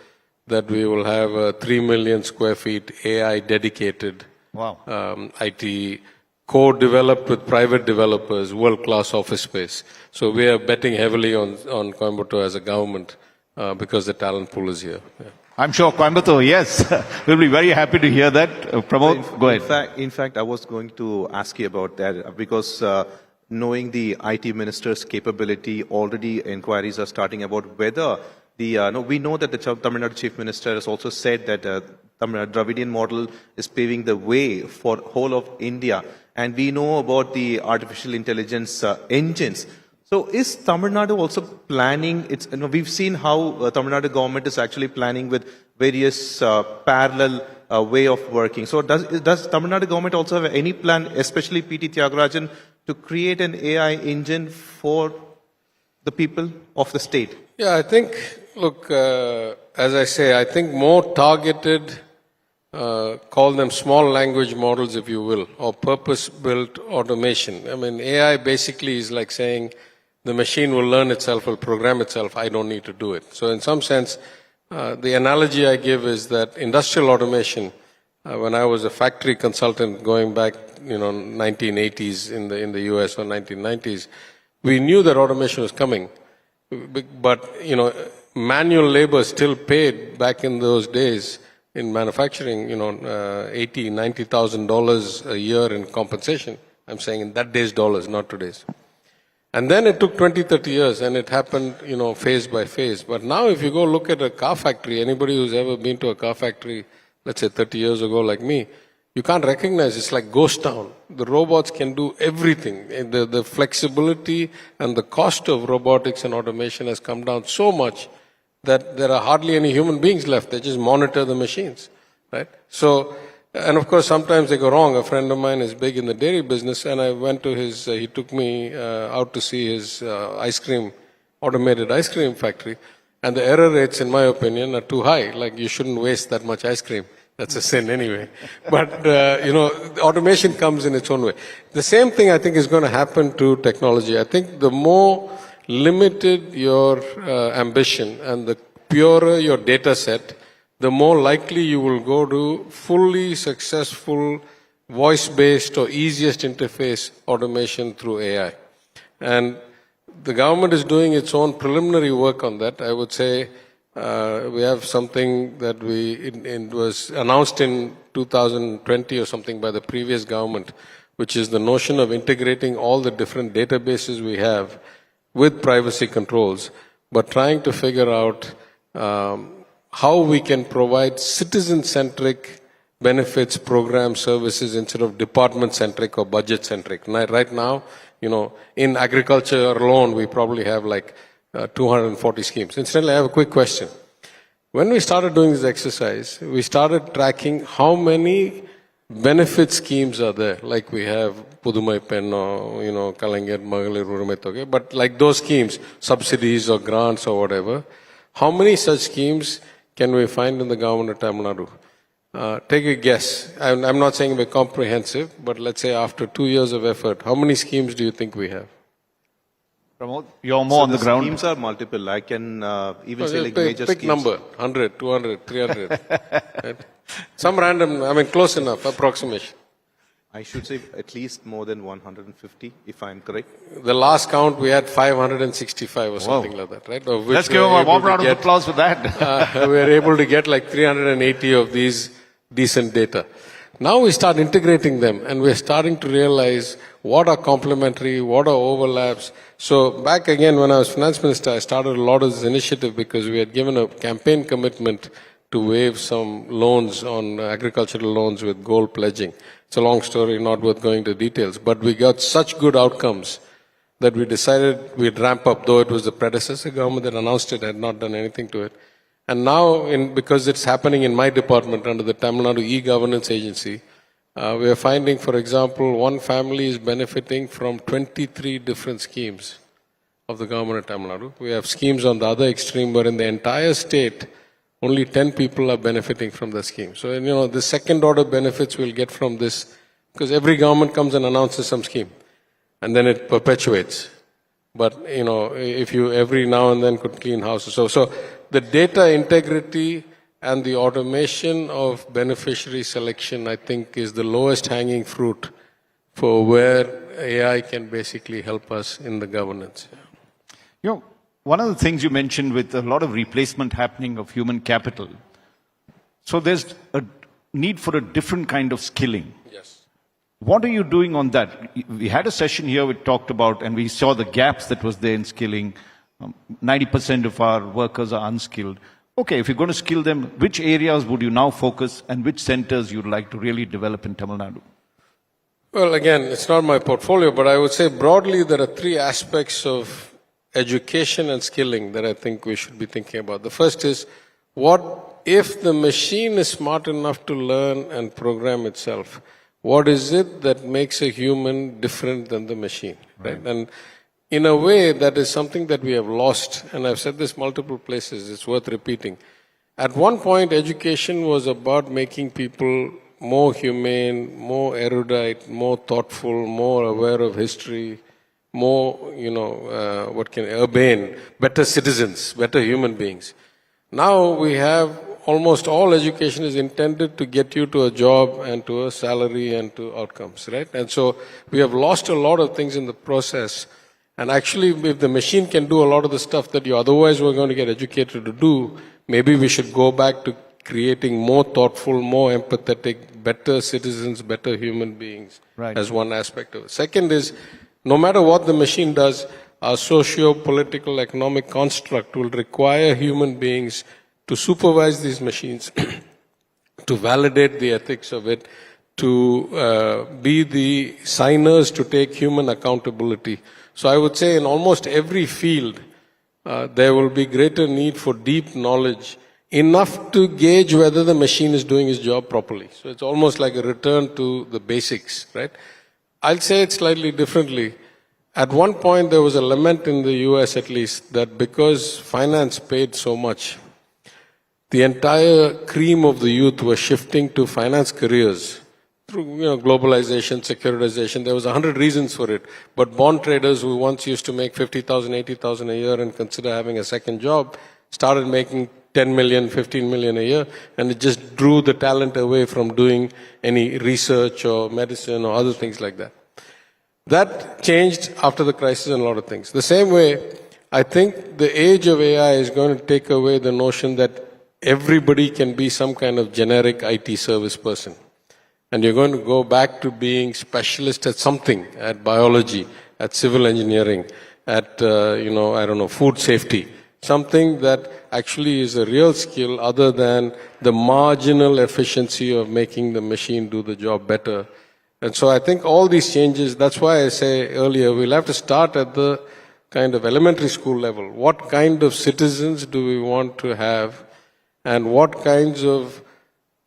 [SPEAKER 19] that we will have a 3 million square feet AI dedicated IT co-developed with private developers, world-class office space. So we are betting heavily on Coimbatore as a government because the talent pool is here. Yeah.
[SPEAKER 1] I'm sure Coimbatore, yes, we'll be very happy to hear that. Pramod, go ahead.
[SPEAKER 20] In fact, I was going to ask you about that because knowing the IT minister's capability, already inquiries are starting about whether we know that the Tamil Nadu Chief Minister has also said that Tamil Nadu Dravidian model is paving the way for whole of India. And we know about the artificial intelligence engines. So is Tamil Nadu also planning, we've seen how Tamil Nadu government is actually planning with various parallel way of working. So does Tamil Nadu government also have any plan, especially PT Tyagarajan, to create an AI engine for the people of the state?
[SPEAKER 19] Yeah, I think, look, as I say, I think more targeted, call them small language models, if you will, or purpose-built automation. I mean, AI basically is like saying the machine will learn itself, will program itself, I don't need to do it. So in some sense, the analogy I give is that industrial automation, when I was a factory consultant going back, 1980s in the US or 1990s, we knew that automation was coming. But, manual labor still paid back in those days in manufacturing, $80,000, $90,000 a year in compensation. I'm saying in that day's dollars, not today's. And then it took 20, 30 years and it happened, phase by phase. But now if you go look at a car factory, anybody who's ever been to a car factory, let's say 30 years ago like me, you can't recognize it's like ghost town. The robots can do everything. The flexibility and the cost of robotics and automation has come down so much that there are hardly any human beings left. They just monitor the machines, right? So, and of course, sometimes they go wrong. A friend of mine is big in the dairy business, and I went to he took me out to see his automated ice cream factory. And the error rates, in my opinion, are too high. Like, you shouldn't waste that much ice cream. That's a sin anyway. But, automation comes in its own way. The same thing, I think, is going to happen to technology. I think the more limited your ambition and the purer your data set, the more likely you will go to fully successful voice-based or easiest interface automation through AI. And the government is doing its own preliminary work on that. I would say we have something that it was announced in 2020 or something by the previous government, which is the notion of integrating all the different databases we have with privacy controls, but trying to figure out how we can provide citizen-centric benefits, programs, services instead of department-centric or budget-centric. Right now, in agriculture alone, we probably have like 240 schemes. Incidentally, I have a quick question. When we started doing this exercise, we started tracking how many benefit schemes are there. Like we have Pudumai Pen or, Kalangar, Magalir, Urumetoge, but like those schemes, subsidies or grants or whatever, how many such schemes can we find in the government of Tamil Nadu? Take a guess. I'm not saying we're comprehensive, but let's say after 2 years of effort, how many schemes do you think we have?
[SPEAKER 1] Pramod, you're more on the ground.
[SPEAKER 20] Schemes are multiple. I can even say like major schemes.
[SPEAKER 19] Pick number, 100, 200, 300. Right? Some random, close enough, approximation.
[SPEAKER 20] I should say at least more than 150, if I'm correct.
[SPEAKER 19] The last count, we had 565 or something like that, right? Of which
[SPEAKER 1] let's give them a warm round of applause for that.
[SPEAKER 19] We were able to get like 380 of these decent data. Now we start integrating them, and we're starting to realize what are complementary, what are overlaps. So back again, when I was finance minister, I started a lot of this initiative because we had given a campaign commitment to waive some loans on agricultural loans with gold pledging. It's a long story, not worth going into details, but we got such good outcomes that we decided we'd ramp up, though it was the predecessor government that announced it, had not done anything to it. And now, because it's happening in my department under the Tamil Nadu E-Governance Agency, we are finding, for example, one family is benefiting from 23 different schemes of the government of Tamil Nadu. We have schemes on the other extreme where in the entire state, only 10 people are benefiting from the scheme. So, the second order benefits we'll get from this, because every government comes and announces some scheme, and then it perpetuates. But, if you every now and then could clean houses. So the data integrity and the automation of beneficiary selection, I think, is the lowest hanging fruit for where AI can basically help us in the governance.
[SPEAKER 1] One of the things you mentioned with a lot of replacement happening of human capital, so there's a need for a different kind of skilling.
[SPEAKER 19] Yes.
[SPEAKER 1] What are you doing on that? We had a session here we talked about, and we saw the gaps that was there in skilling. 90% of our workers are unskilled. Okay, if you're going to skill them, which areas would you now focus and which centers you'd like to really develop in Tamil Nadu?
[SPEAKER 19] Well, again, it's not my portfolio, but I would say broadly there are three aspects of education and skilling that I think we should be thinking about. The first is, what if the machine is smart enough to learn and program itself? What is it that makes a human different than the machine? Right? And in a way, that is something that we have lost, and I've said this multiple places, it's worth repeating. At one point, education was about making people more humane, more erudite, more thoughtful, more aware of history, more, urbane, better citizens, better human beings. Now we have almost all education is intended to get you to a job and to a salary and to outcomes, right? And so we have lost a lot of things in the process. And actually, if the machine can do a lot of the stuff that you otherwise were going to get educated to do, maybe we should go back to creating more thoughtful, more empathetic, better citizens, better human beings as one aspect of it. Second is, no matter what the machine does, our socio-political, economic construct will require human beings to supervise these machines, to validate the ethics of it, to be the signers to take human accountability. So I would say in almost every field, there will be greater need for deep knowledge, enough to gauge whether the machine is doing its job properly. So it's almost like a return to the basics, right? I'll say it slightly differently. At one point, there was a lament in the US at least that because finance paid so much, the entire cream of the youth were shifting to finance careers through globalization, securitization. There was 100 reasons for it. But bond traders who once used to make 50,000, 80,000 a year and consider having a second job started making 10 million, 15 million a year, and it just drew the talent away from doing any research or medicine or other things like that. That changed after the crisis and a lot of things. The same way, I think the age of AI is going to take away the notion that everybody can be some kind of generic IT service person. And you're going to go back to being specialist at something, at biology, at civil engineering, at, food safety. Something that actually is a real skill other than the marginal efficiency of making the machine do the job better. And so I think all these changes, that's why I say earlier, we'll have to start at the kind of elementary school level. What kind of citizens do we want to have? And what kinds of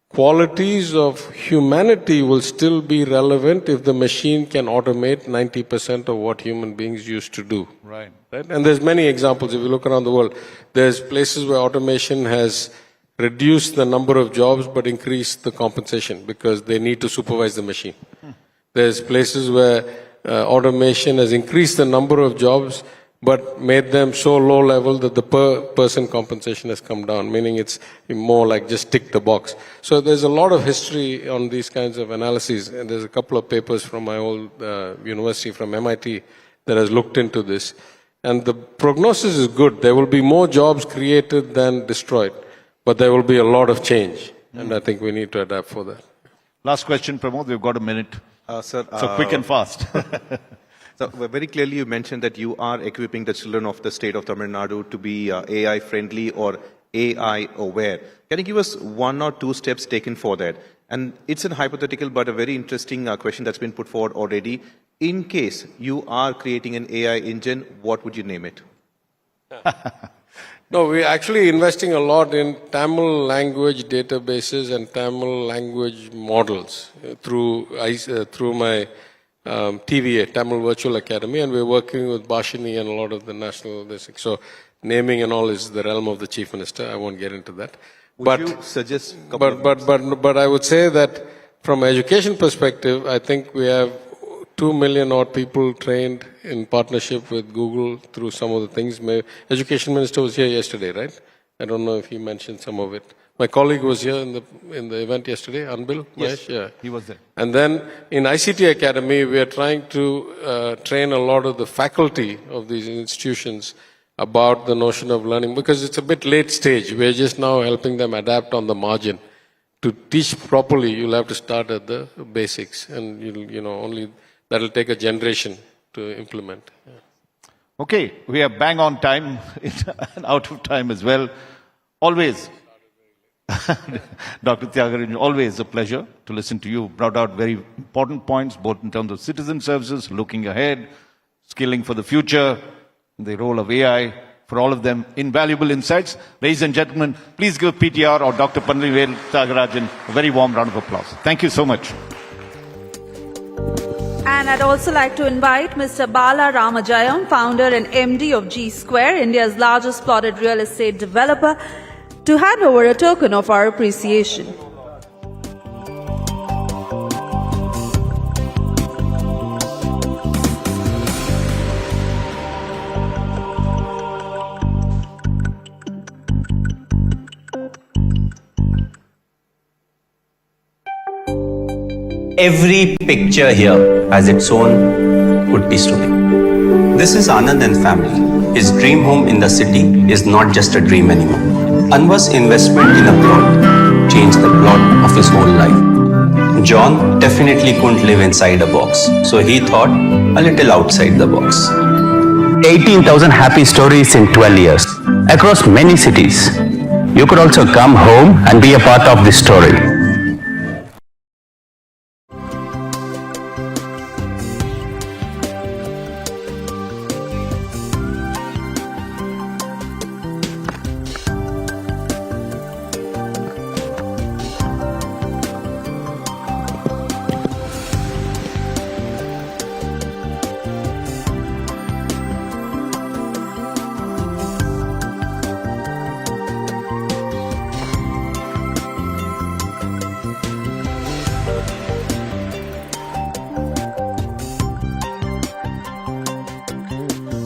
[SPEAKER 19] qualities of humanity will still be relevant if the machine can automate 90% of what human beings used to do.
[SPEAKER 1] Right.
[SPEAKER 19] And there's many examples. If you look around the world, there's places where automation has reduced the number of jobs but increased the compensation because they need to supervise the machine. There's places where automation has increased the number of jobs but made them so low level that the per person compensation has come down, meaning it's more like just tick the box. So there's a lot of history on these kinds of analyses, and there's a couple of papers from my old university, from MIT, that has looked into this. And the prognosis is good. There will be more jobs created than destroyed, but there will be a lot of change, and I think we need to adapt for that.
[SPEAKER 1] Last question, Pramod. We've got a minute.
[SPEAKER 20] Sir,
[SPEAKER 1] so quick and fast.
[SPEAKER 20] So very clearly you mentioned that you are equipping the children of the state of Tamil Nadu to be AI friendly or AI aware. Can you give us 1 or 2 steps taken for that? And it's a hypothetical but a very interesting question that's been put forward already. In case you are creating an AI engine, what would you name it?
[SPEAKER 19] No, we're actually investing a lot in Tamil language databases and Tamil language models through my TVA, Tamil Virtual Academy, and we're working with Bhashini and a lot of the national districts. So naming and all is the realm of the Chief Minister. I won't get into that.
[SPEAKER 20] Would you suggest
[SPEAKER 19] but I would say that from an education perspective, I think we have 2 million odd people trained in partnership with Google through some of the things. My education minister was here yesterday, right? I don't know if he mentioned some of it. My colleague was here in the event yesterday, Anbil?
[SPEAKER 1] Yes,
[SPEAKER 19] yeah.
[SPEAKER 1] he was there.
[SPEAKER 19] And then in ICT Academy, we are trying to train a lot of the faculty of these institutions about the notion of learning, because it's a bit late stage. We're just now helping them adapt on the margin. To teach properly, you'll have to start at the basics, and only that'll take a generation to implement. Yeah.
[SPEAKER 1] Okay, we are bang on time and out of time as well. Always, Dr. Tyagarajan, always a pleasure to listen to you. Brought out very important points, both in terms of citizen services, looking ahead, skilling for the future, the role of AI, for all of them, invaluable insights. Ladies and gentlemen, please give PTR or Dr. Pannalivelu Tyagarajan a very warm round of applause. Thank you so much.
[SPEAKER 3] And I'd also like to invite Mr. Bala Ramajayam, founder and MD of G Square, India's largest plotted real estate developer, to hand over a token of our appreciation.
[SPEAKER 14] Every picture here has its own Would-be story. This is Anand and family. His dream home in the city is not just a dream anymore. Anwar's investment in a plot changed the plot of his whole life. John definitely couldn't live inside a box, so he thought a little outside the box.
[SPEAKER 15] 18,000 happy stories in 12 years across many cities. You could also come home and be a part of this story.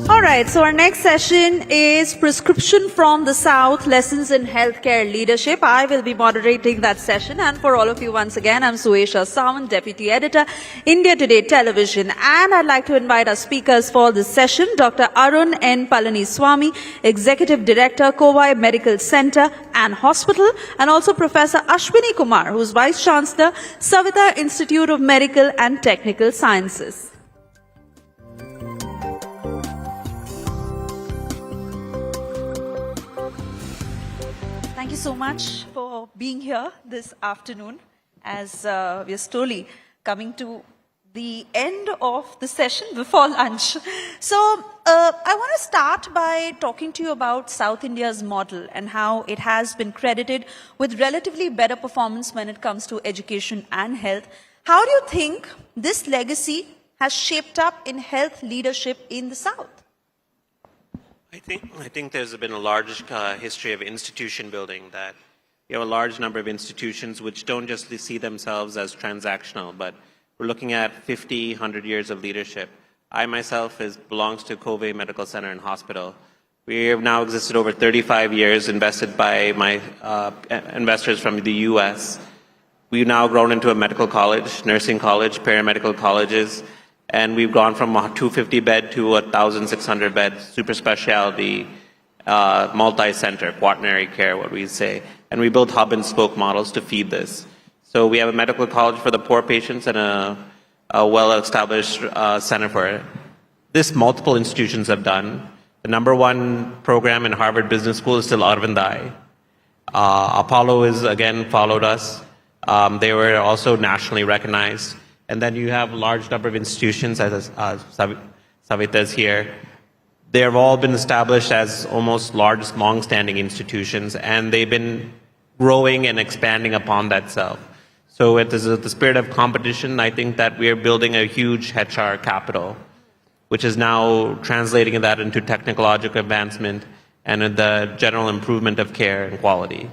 [SPEAKER 3] Alright, so our next session is Prescription from the South, Lessons in Healthcare Leadership. I will be moderating that session, and for all of you once again, I'm Suesha Sawant, Deputy Editor, India Today Television, and I'd like to invite our speakers for this session, Dr. Arun N. Palaniswamy, Executive Director, Kovai Medical Center and Hospital, and also Professor Ashwini Kumar, who's Vice Chancellor, Savita Institute of Medical and Technical Sciences. Thank you so much for being here this afternoon as we are slowly coming to the end of the session before lunch. So I want to start by talking to you about South India's model and how it has been credited with relatively better performance when it comes to education and health. How do you think this legacy has shaped up in health leadership in the South?
[SPEAKER 21] I think there's been a large history of institution building, that you have a large number of institutions which don't just see themselves as transactional, but we're looking at 50, 100 years of leadership. I myself belongs to Covai Medical Center and Hospital. We have now existed over 35 years, invested by my investors from the US. We've now grown into a medical college, nursing college, paramedical colleges, and we've gone from a 250-bed to a 1,600-bed super specialty multi-center, quaternary care, what we say. And we built hub and spoke models to feed this. So we have a medical college for the poor patients and a well-established center for it. This multiple institutions have done. The number one program in Harvard Business School is still Arvindai. Apollo is again followed us. They were also nationally recognized. And then you have a large number of institutions, as Savita is here. They have all been established as almost large, long-standing institutions, and they've been growing and expanding upon that self. So it is the spirit of competition. I think that we are building a huge HR capital, which is now translating that into technological advancement and the general improvement of care and quality.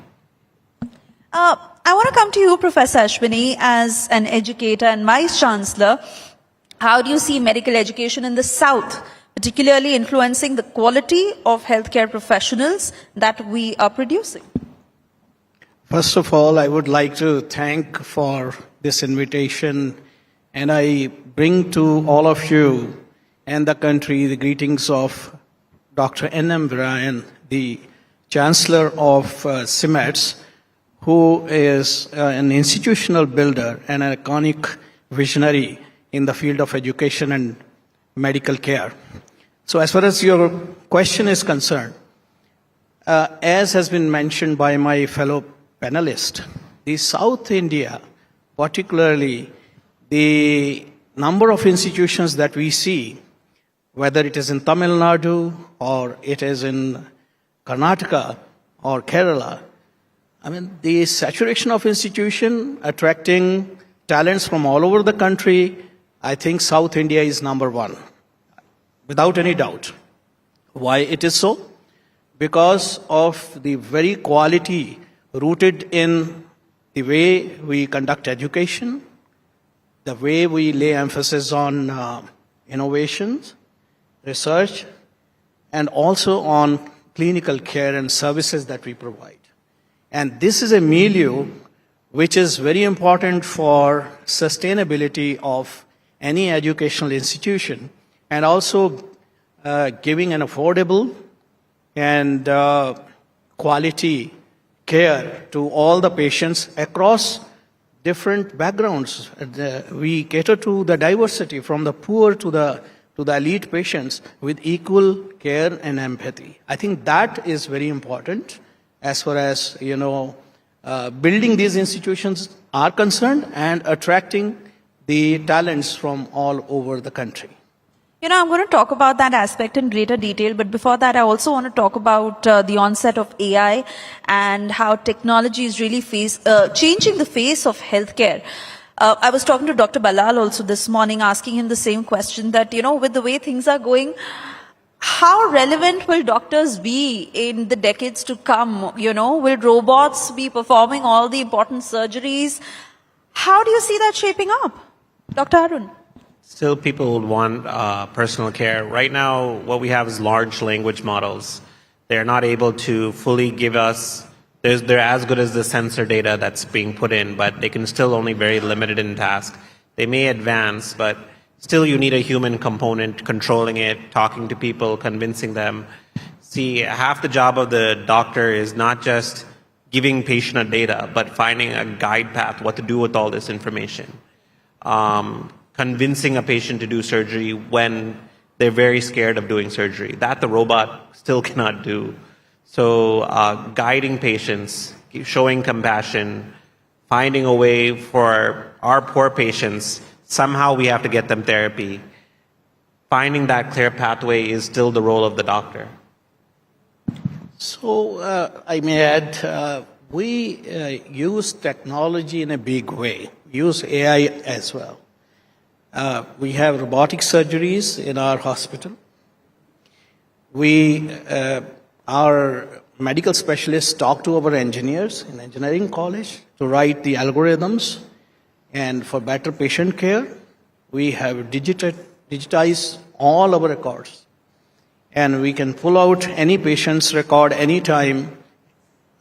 [SPEAKER 3] I want to come to you, Professor Ashwini, as an educator and Vice Chancellor. How do you see medical education in the South, particularly influencing the quality of healthcare professionals that we are producing?
[SPEAKER 2] First of all, I would like to thank for this invitation, and I bring to all of you and the country the greetings of Dr. N.M. Virayan, the Chancellor of CIMETS, who is an institutional builder and an iconic visionary in the field of education and medical care. So as far as your question is concerned, as has been mentioned by my fellow panelist, the South India, particularly the number of institutions that we see, whether it is in Tamil Nadu or it is in Karnataka or Kerala, I mean, the saturation of institution attracting talents from all over the country, I think South India is number one, without any doubt. Why it is so? Because of the very quality rooted in the way we conduct education, the way we lay emphasis on innovations, research, and also on clinical care and services that we provide. And this is a milieu which is very important for sustainability of any educational institution, and also giving an affordable and quality care to all the patients across different backgrounds. We cater to the diversity from the poor to the elite patients with equal care and empathy. I think that is very important as far as, building these institutions are concerned and attracting the talents from all over the country.
[SPEAKER 3] I'm going to talk about that aspect in greater detail, but before that, I also want to talk about the onset of AI and how technology is really changing the face of healthcare. I was talking to Dr. Balal also this morning, asking him the same question that, with the way things are going, how relevant will doctors be in the decades to come? Will robots be performing all the important surgeries? How do you see that shaping up? Dr. Arun?
[SPEAKER 21] Still, people would want personal care. Right now, what we have is large language models. They're not able to fully give us, they're as good as the sensor data that's being put in, but they can still only very limited in task. They may advance, but still you need a human component controlling it, talking to people, convincing them. See, half the job of the doctor is not just giving patient a data, but finding a guide path, what to do with all this information. Convincing a patient to do surgery when they're very scared of doing surgery. That the robot still cannot do. So guiding patients, showing compassion, finding a way for our poor patients, somehow we have to get them therapy. Finding that clear pathway is still the role of the doctor.
[SPEAKER 2] So I may add, we use technology in a big way, use AI as well. We have robotic surgeries in our hospital. Our medical specialists talk to our engineers in engineering college to write the algorithms, and for better patient care, we have digitized all our records. And we can pull out any patient's record anytime,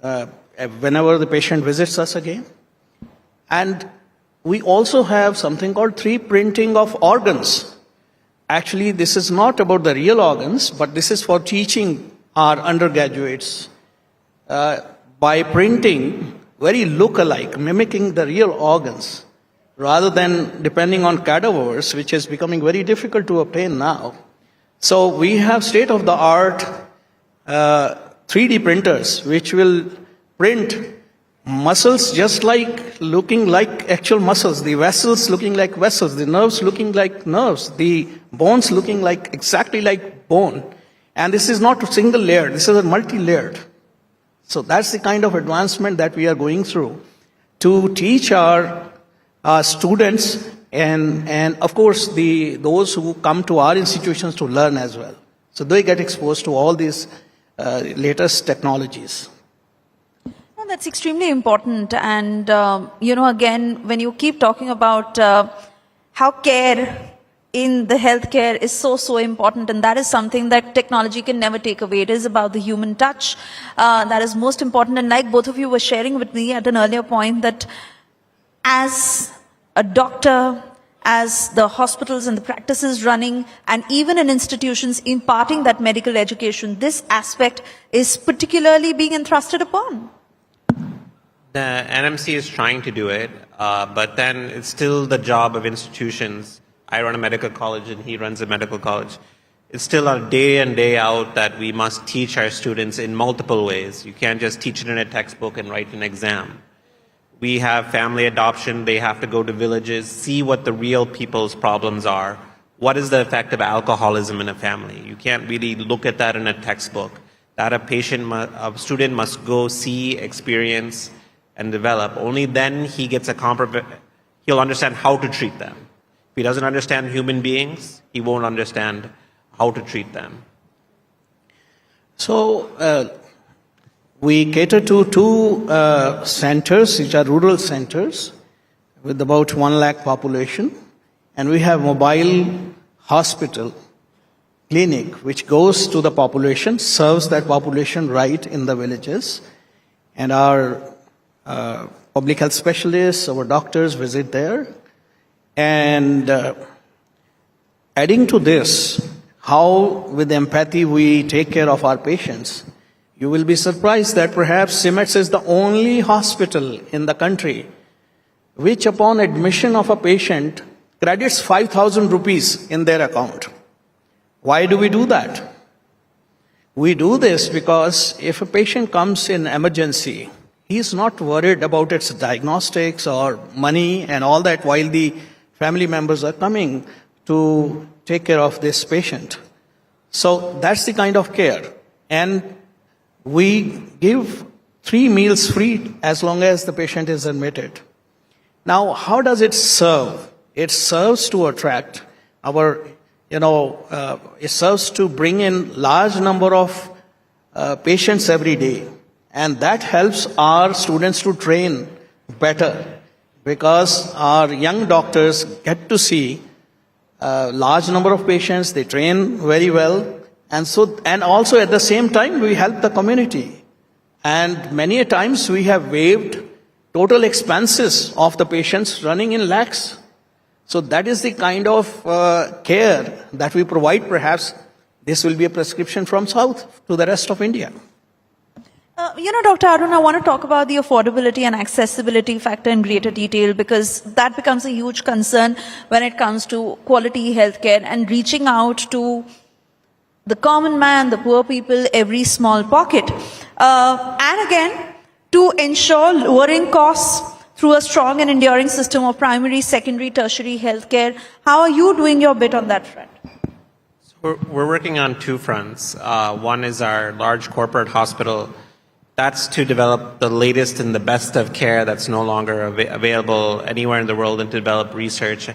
[SPEAKER 2] whenever the patient visits us again. And we also have something called 3D printing of organs. Actually, this is not about the real organs, but this is for teaching our undergraduates. By printing very look-alike, mimicking the real organs, rather than depending on cadavers, which is becoming very difficult to obtain now. So we have state-of-the-art 3D printers, which will print muscles just like looking like actual muscles, the vessels looking like vessels, the nerves looking like nerves, the bones looking like exactly like bone. And this is not a single layer, this is a multi-layered. So that's the kind of advancement that we are going through to teach our students and of course those who come to our institutions to learn as well. So they get exposed to all these latest technologies.
[SPEAKER 3] No, that's extremely important. And, again, when you keep talking about how care in the healthcare is so important, and that is something that technology can never take away. It is about the human touch that is most important. And like both of you were sharing with me at an earlier point, that as a doctor, as the hospitals and the practices running, and even in institutions imparting that medical education, this aspect is particularly being entrusted upon.
[SPEAKER 21] The NMC is trying to do it, but then it's still the job of institutions. I run a medical college and he runs a medical college. It's still a day in, day out that we must teach our students in multiple ways. You can't just teach it in a textbook and write an exam. We have family adoption. They have to go to villages, see what the real people's problems are. What is the effect of alcoholism in a family? You can't really look at that in a textbook. That a student must go see, experience, and develop. Only then he'll understand how to treat them. If he doesn't understand human beings, he won't understand how to treat them.
[SPEAKER 2] So we cater to two centers, which are rural centers, with about 1 lakh population. And we have mobile hospital, clinic, which goes to the population, serves that population right in the villages. And our public health specialists, our doctors visit there. And adding to this, how with empathy we take care of our patients, you will be surprised that perhaps CIMETS is the only hospital in the country which upon admission of a patient credits 5,000 rupees in their account. Why do we do that? We do this because if a patient comes in emergency, he is not worried about its diagnostics or money and all that while the family members are coming to take care of this patient. So that's the kind of care. And we give 3 meals free as long as the patient is admitted. Now, how does it serve? It serves to attract it serves to bring in large number of patients every day. And that helps our students to train better because our young doctors get to see a large number of patients, they train very well. And also at the same time, we help the community. And many a times we have waived total expenses of the patients running in lakhs. So that is the kind of care that we provide. Perhaps this will be a prescription from South to the rest of India.
[SPEAKER 3] Dr. Arun, I want to talk about the affordability and accessibility factor in greater detail because that becomes a huge concern when it comes to quality healthcare and reaching out to the common man, the poor people, every small pocket. And again, to ensure lowering costs through a strong and enduring system of primary, secondary, tertiary healthcare. How are you doing your bit on that front?
[SPEAKER 21] So we're working on 2 fronts. One is our large corporate hospital. That's to develop the latest and the best of care that's no longer available anywhere in the world, and to develop research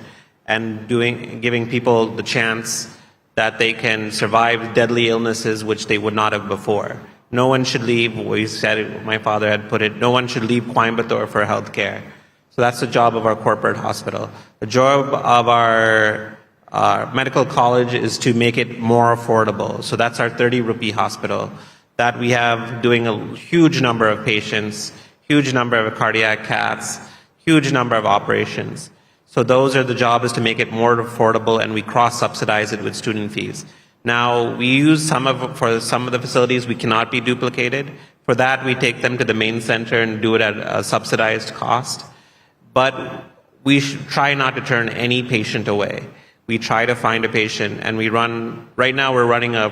[SPEAKER 21] and giving people the chance that they can survive deadly illnesses which they would not have before. No one should leave, we said, my father had put it, no one should leave Coimbatore for health care. So that's the job of our corporate hospital. The job of our medical college is to make it more affordable. So that's our 30 rupee hospital that we have doing a huge number of patients, huge number of cardiac caths, huge number of operations. So those are the job is to make it more affordable, and we cross-subsidize it with student fees. Now, we use for some of the facilities we cannot be duplicated. For that, we take them to the main center and do it at a subsidized cost. But we try not to turn any patient away. We try to find a patient, and right now we're running a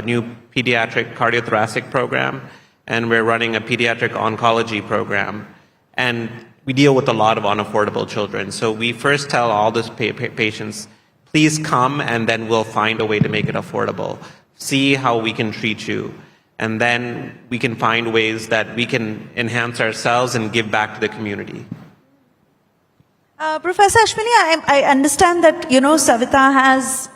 [SPEAKER 21] new pediatric cardiothoracic program, and we're running a pediatric oncology program. And we deal with a lot of unaffordable children. So we first tell all those patients, please come, and then we'll find a way to make it affordable. See how we can treat you. And then we can find ways that we can enhance ourselves and give back to the community.
[SPEAKER 3] Professor Ashwini, I understand that, Savita has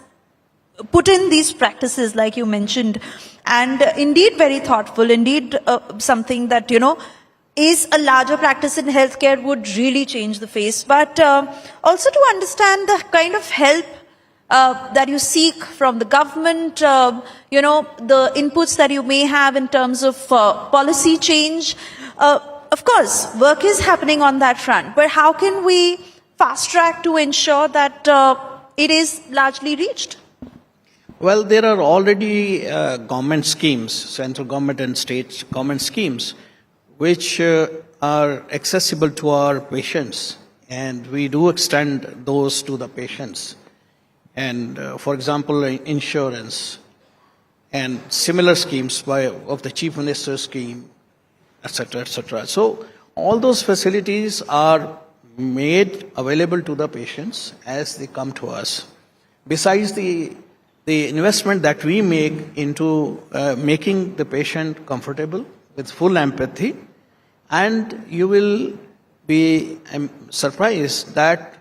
[SPEAKER 3] put in these practices, like you mentioned, and indeed very thoughtful, indeed something that, is a larger practice in healthcare would really change the face. But also to understand the kind of help that you seek from the government, the inputs that you may have in terms of policy change. Of course, work is happening on that front, but how can we fast track to ensure that it is largely reached?
[SPEAKER 2] Well, there are already government schemes, central government and state government schemes, which are accessible to our patients, and we do extend those to the patients. And for example, insurance and similar schemes of the Chief Minister's scheme, etc., etc. So all those facilities are made available to the patients as they come to us. Besides the investment that we make into making the patient comfortable with full empathy, and you will be surprised that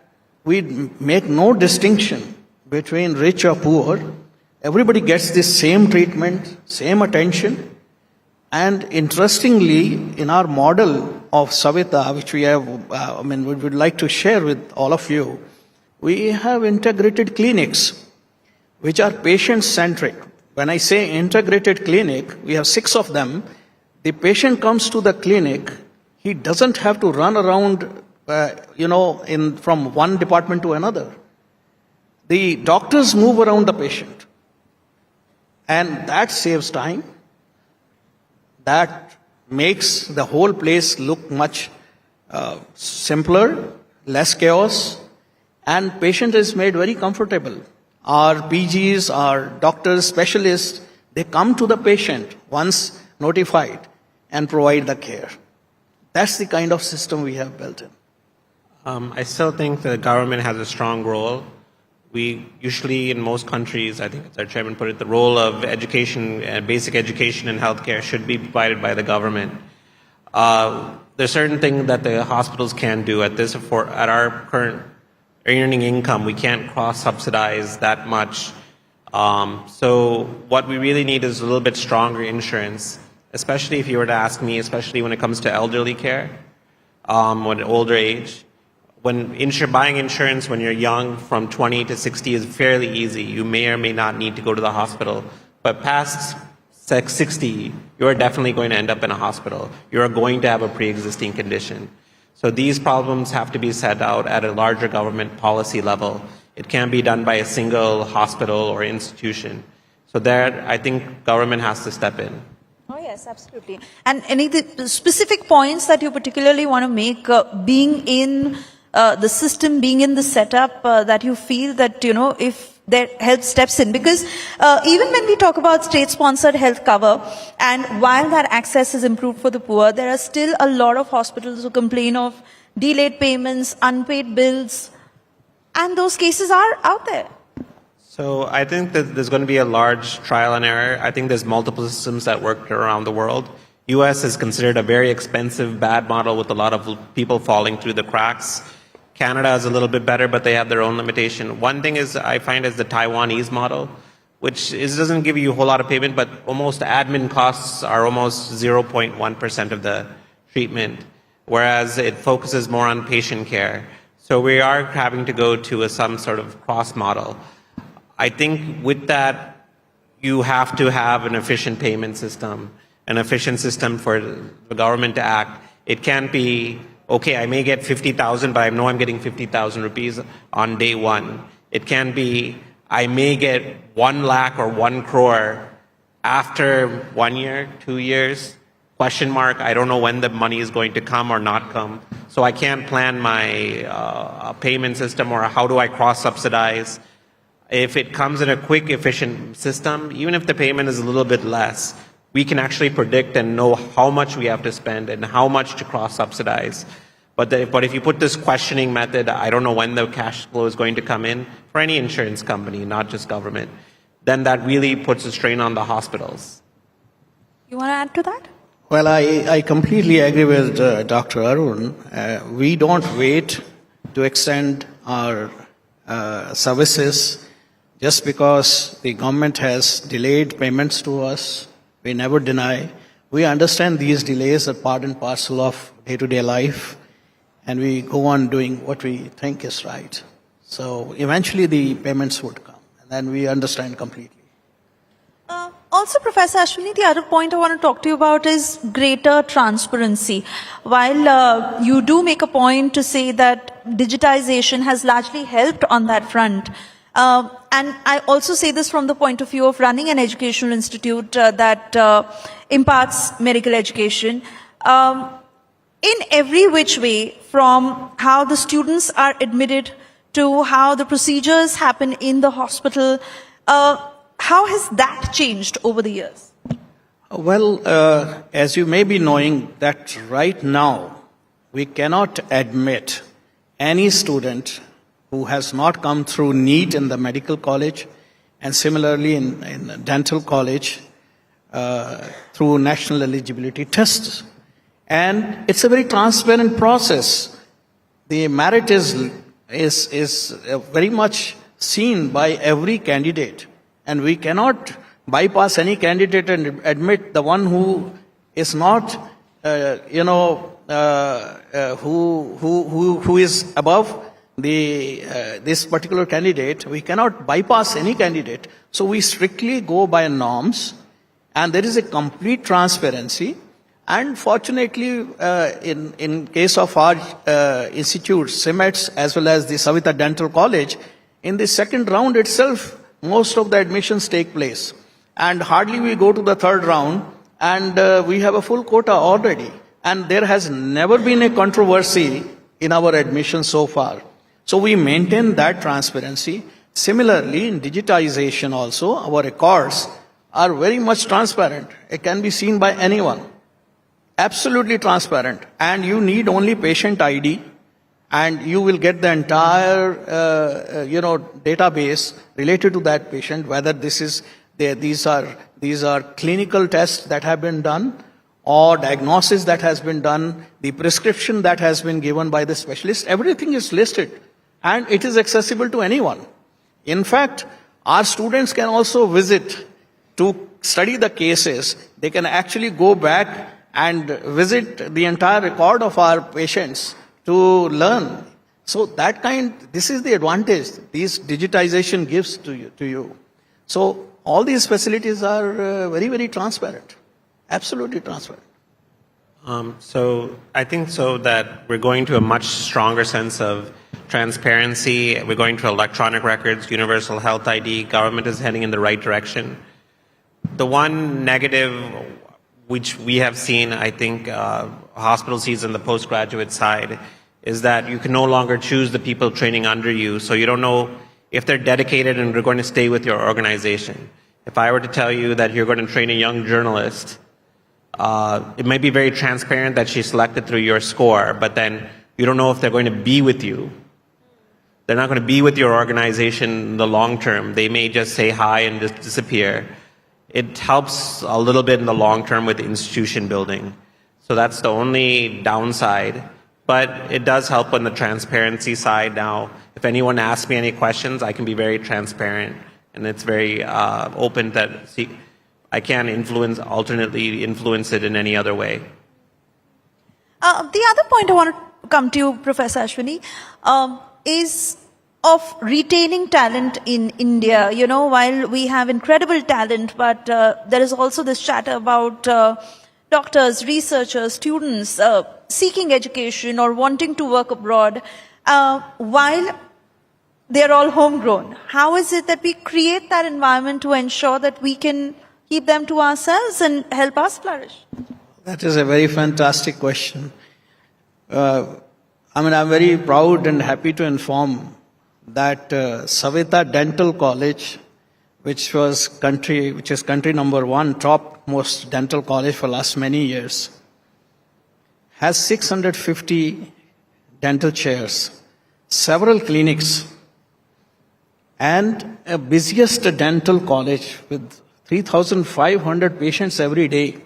[SPEAKER 2] we make no distinction between rich or poor. Everybody gets the same treatment, same attention. And interestingly, in our model of Savita, which we have, we would like to share with all of you, we have integrated clinics, which are patient-centric. When I say integrated clinic, we have 6 of them. The patient comes to the clinic, he doesn't have to run around, from one department to another. The doctors move around the patient, and that saves time. That makes the whole place look much simpler, less chaos, and patient is made very comfortable. Our PGs, our doctors, specialists, they come to the patient once notified and provide the care. That's the kind of system we have built in.
[SPEAKER 21] I still think the government has a strong role. We usually, in most countries, I think as our chairman put it, the role of education, basic education and healthcare should be provided by the government. There's certain things that the hospitals can do at our current earning income. We can't cross-subsidize that much. So what we really need is a little bit stronger insurance, especially if you were to ask me, especially when it comes to elderly care, when older age. When buying insurance when you're young, from 20 to 60 is fairly easy. You may or may not need to go to the hospital. But past 60, you are definitely going to end up in a hospital. You are going to have a pre-existing condition. So these problems have to be set out at a larger government policy level. It can't be done by a single hospital or institution. So there, I think government has to step in.
[SPEAKER 3] Oh yes, absolutely. And any specific points that you particularly want to make, being in the system, being in the setup, that you feel that, if their help steps in? Because even when we talk about state-sponsored health cover, and while that access is improved for the poor, there are still a lot of hospitals who complain of delayed payments, unpaid bills, and those cases are out there.
[SPEAKER 21] So I think that there's going to be a large trial and error. I think there's multiple systems that work around the world. US is considered a very expensive, bad model with a lot of people falling through the cracks. Canada is a little bit better, but they have their own limitation. One thing is I find is the Taiwanese model, which doesn't give you a whole lot of payment, but almost admin costs are almost 0.1% of the treatment, whereas it focuses more on patient care. So we are having to go to some sort of cross model. I think with that, you have to have an efficient payment system, an efficient system for the government to act. It can't be, okay, I may get 50,000, but I know I'm getting 50,000 rupees on day one. It can be, I may get 1 lakh or 1 crore after 1 year, 2 years. question mark. I don't know when the money is going to come or not come. So I can't plan my payment system, or how do I cross-subsidize. If it comes in a quick, efficient system, even if the payment is a little bit less, we can actually predict and know how much we have to spend and how much to cross-subsidize. But if you put this questioning method, I don't know when the cash flow is going to come in, for any insurance company, not just government, then that really puts a strain on the hospitals.
[SPEAKER 3] You want to add to that?
[SPEAKER 2] Well, I completely agree with Dr. Arun. We don't wait to extend our services just because the government has delayed payments to us. We never deny. We understand these delays are part and parcel of day-to-day life, and we go on doing what we think is right. So eventually the payments would come, and then we understand completely.
[SPEAKER 3] Also, Professor Ashwini, the other point I want to talk to you about is greater transparency. While you do make a point to say that digitization has largely helped on that front, and I also say this from the point of view of running an educational institute that imparts medical education, in every which way, from how the students are admitted to how the procedures happen in the hospital, how has that changed over the years?
[SPEAKER 2] Well, as you may be knowing, that right now we cannot admit any student who has not come through NEET in the medical college, and similarly in dental college through national eligibility tests. And it's a very transparent process. The merit is very much seen by every candidate. And we cannot bypass any candidate and admit the one who is not, who is above this particular candidate. We cannot bypass any candidate. So we strictly go by norms, and there is a complete transparency. And fortunately, in case of our institute, CIMETS, as well as the Savita Dental College, in the second round itself, most of the admissions take place. And hardly we go to the third round, and we have a full quota already. And there has never been a controversy in our admission so far. So we maintain that transparency. Similarly, in digitization also, our records are very much transparent. It can be seen by anyone. Absolutely transparent. And you need only patient ID, and you will get the entire, database related to that patient, whether these are clinical tests that have been done, or diagnosis that has been done, the prescription that has been given by the specialist. Everything is listed, and it is accessible to anyone. In fact, our students can also visit to study the cases. They can actually go back and visit the entire record of our patients to learn. So this is the advantage this digitization gives to you. So all these facilities are very, very transparent. Absolutely transparent.
[SPEAKER 21] So I think so that we're going to a much stronger sense of transparency. We're going to electronic records, universal health ID. Government is heading in the right direction. The one negative which we have seen, I think, hospital sees on the postgraduate side, is that you can no longer choose the people training under you. So you don't know if they're dedicated and they're going to stay with your organization. If I were to tell you that you're going to train a young journalist, it might be very transparent that she's selected through your score, but then you don't know if they're going to be with you. They're not going to be with your organization in the long term. They may just say hi and just disappear. It helps a little bit in the long term with institution building. So that's the only downside. But it does help on the transparency side now. If anyone asks me any questions, I can be very transparent. And it's very open that I can't alternately influence it in any other way.
[SPEAKER 3] The other point I want to come to you, Professor Ashwini, is of retaining talent in India. You know, while we have incredible talent, but there is also this chatter about doctors, researchers, students seeking education or wanting to work abroad while they're all homegrown. How is it that we create that environment to ensure that we can keep them to ourselves and help us flourish?
[SPEAKER 2] That is a very fantastic question. I'm very proud and happy to inform that Savita Dental College, which is country number one, topmost dental college for last many years, has 650 dental chairs, several clinics, and a busiest dental college with 3,500 patients every day.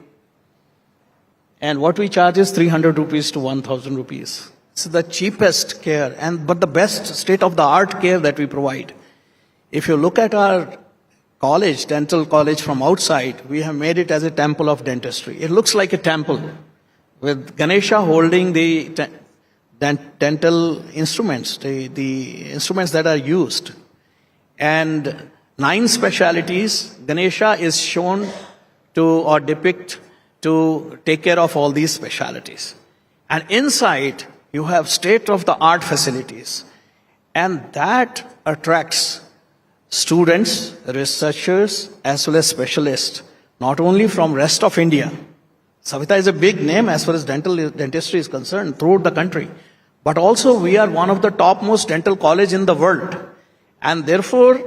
[SPEAKER 2] And what we charge is 300 rupees to 1,000 rupees. It's the cheapest care, but the best state-of-the-art care that we provide. If you look at our college, dental college from outside, we have made it as a temple of dentistry. It looks like a temple with Ganesha holding the dental instruments, the instruments that are used. And 9 specialities, Ganesha is shown to or depict to take care of all these specialities. And inside, you have state-of-the-art facilities. And that attracts students, researchers, as well as specialists, not only from rest of India. Savita is a big name as far as dentistry is concerned throughout the country. But also we are one of the topmost dental college in the world. And therefore,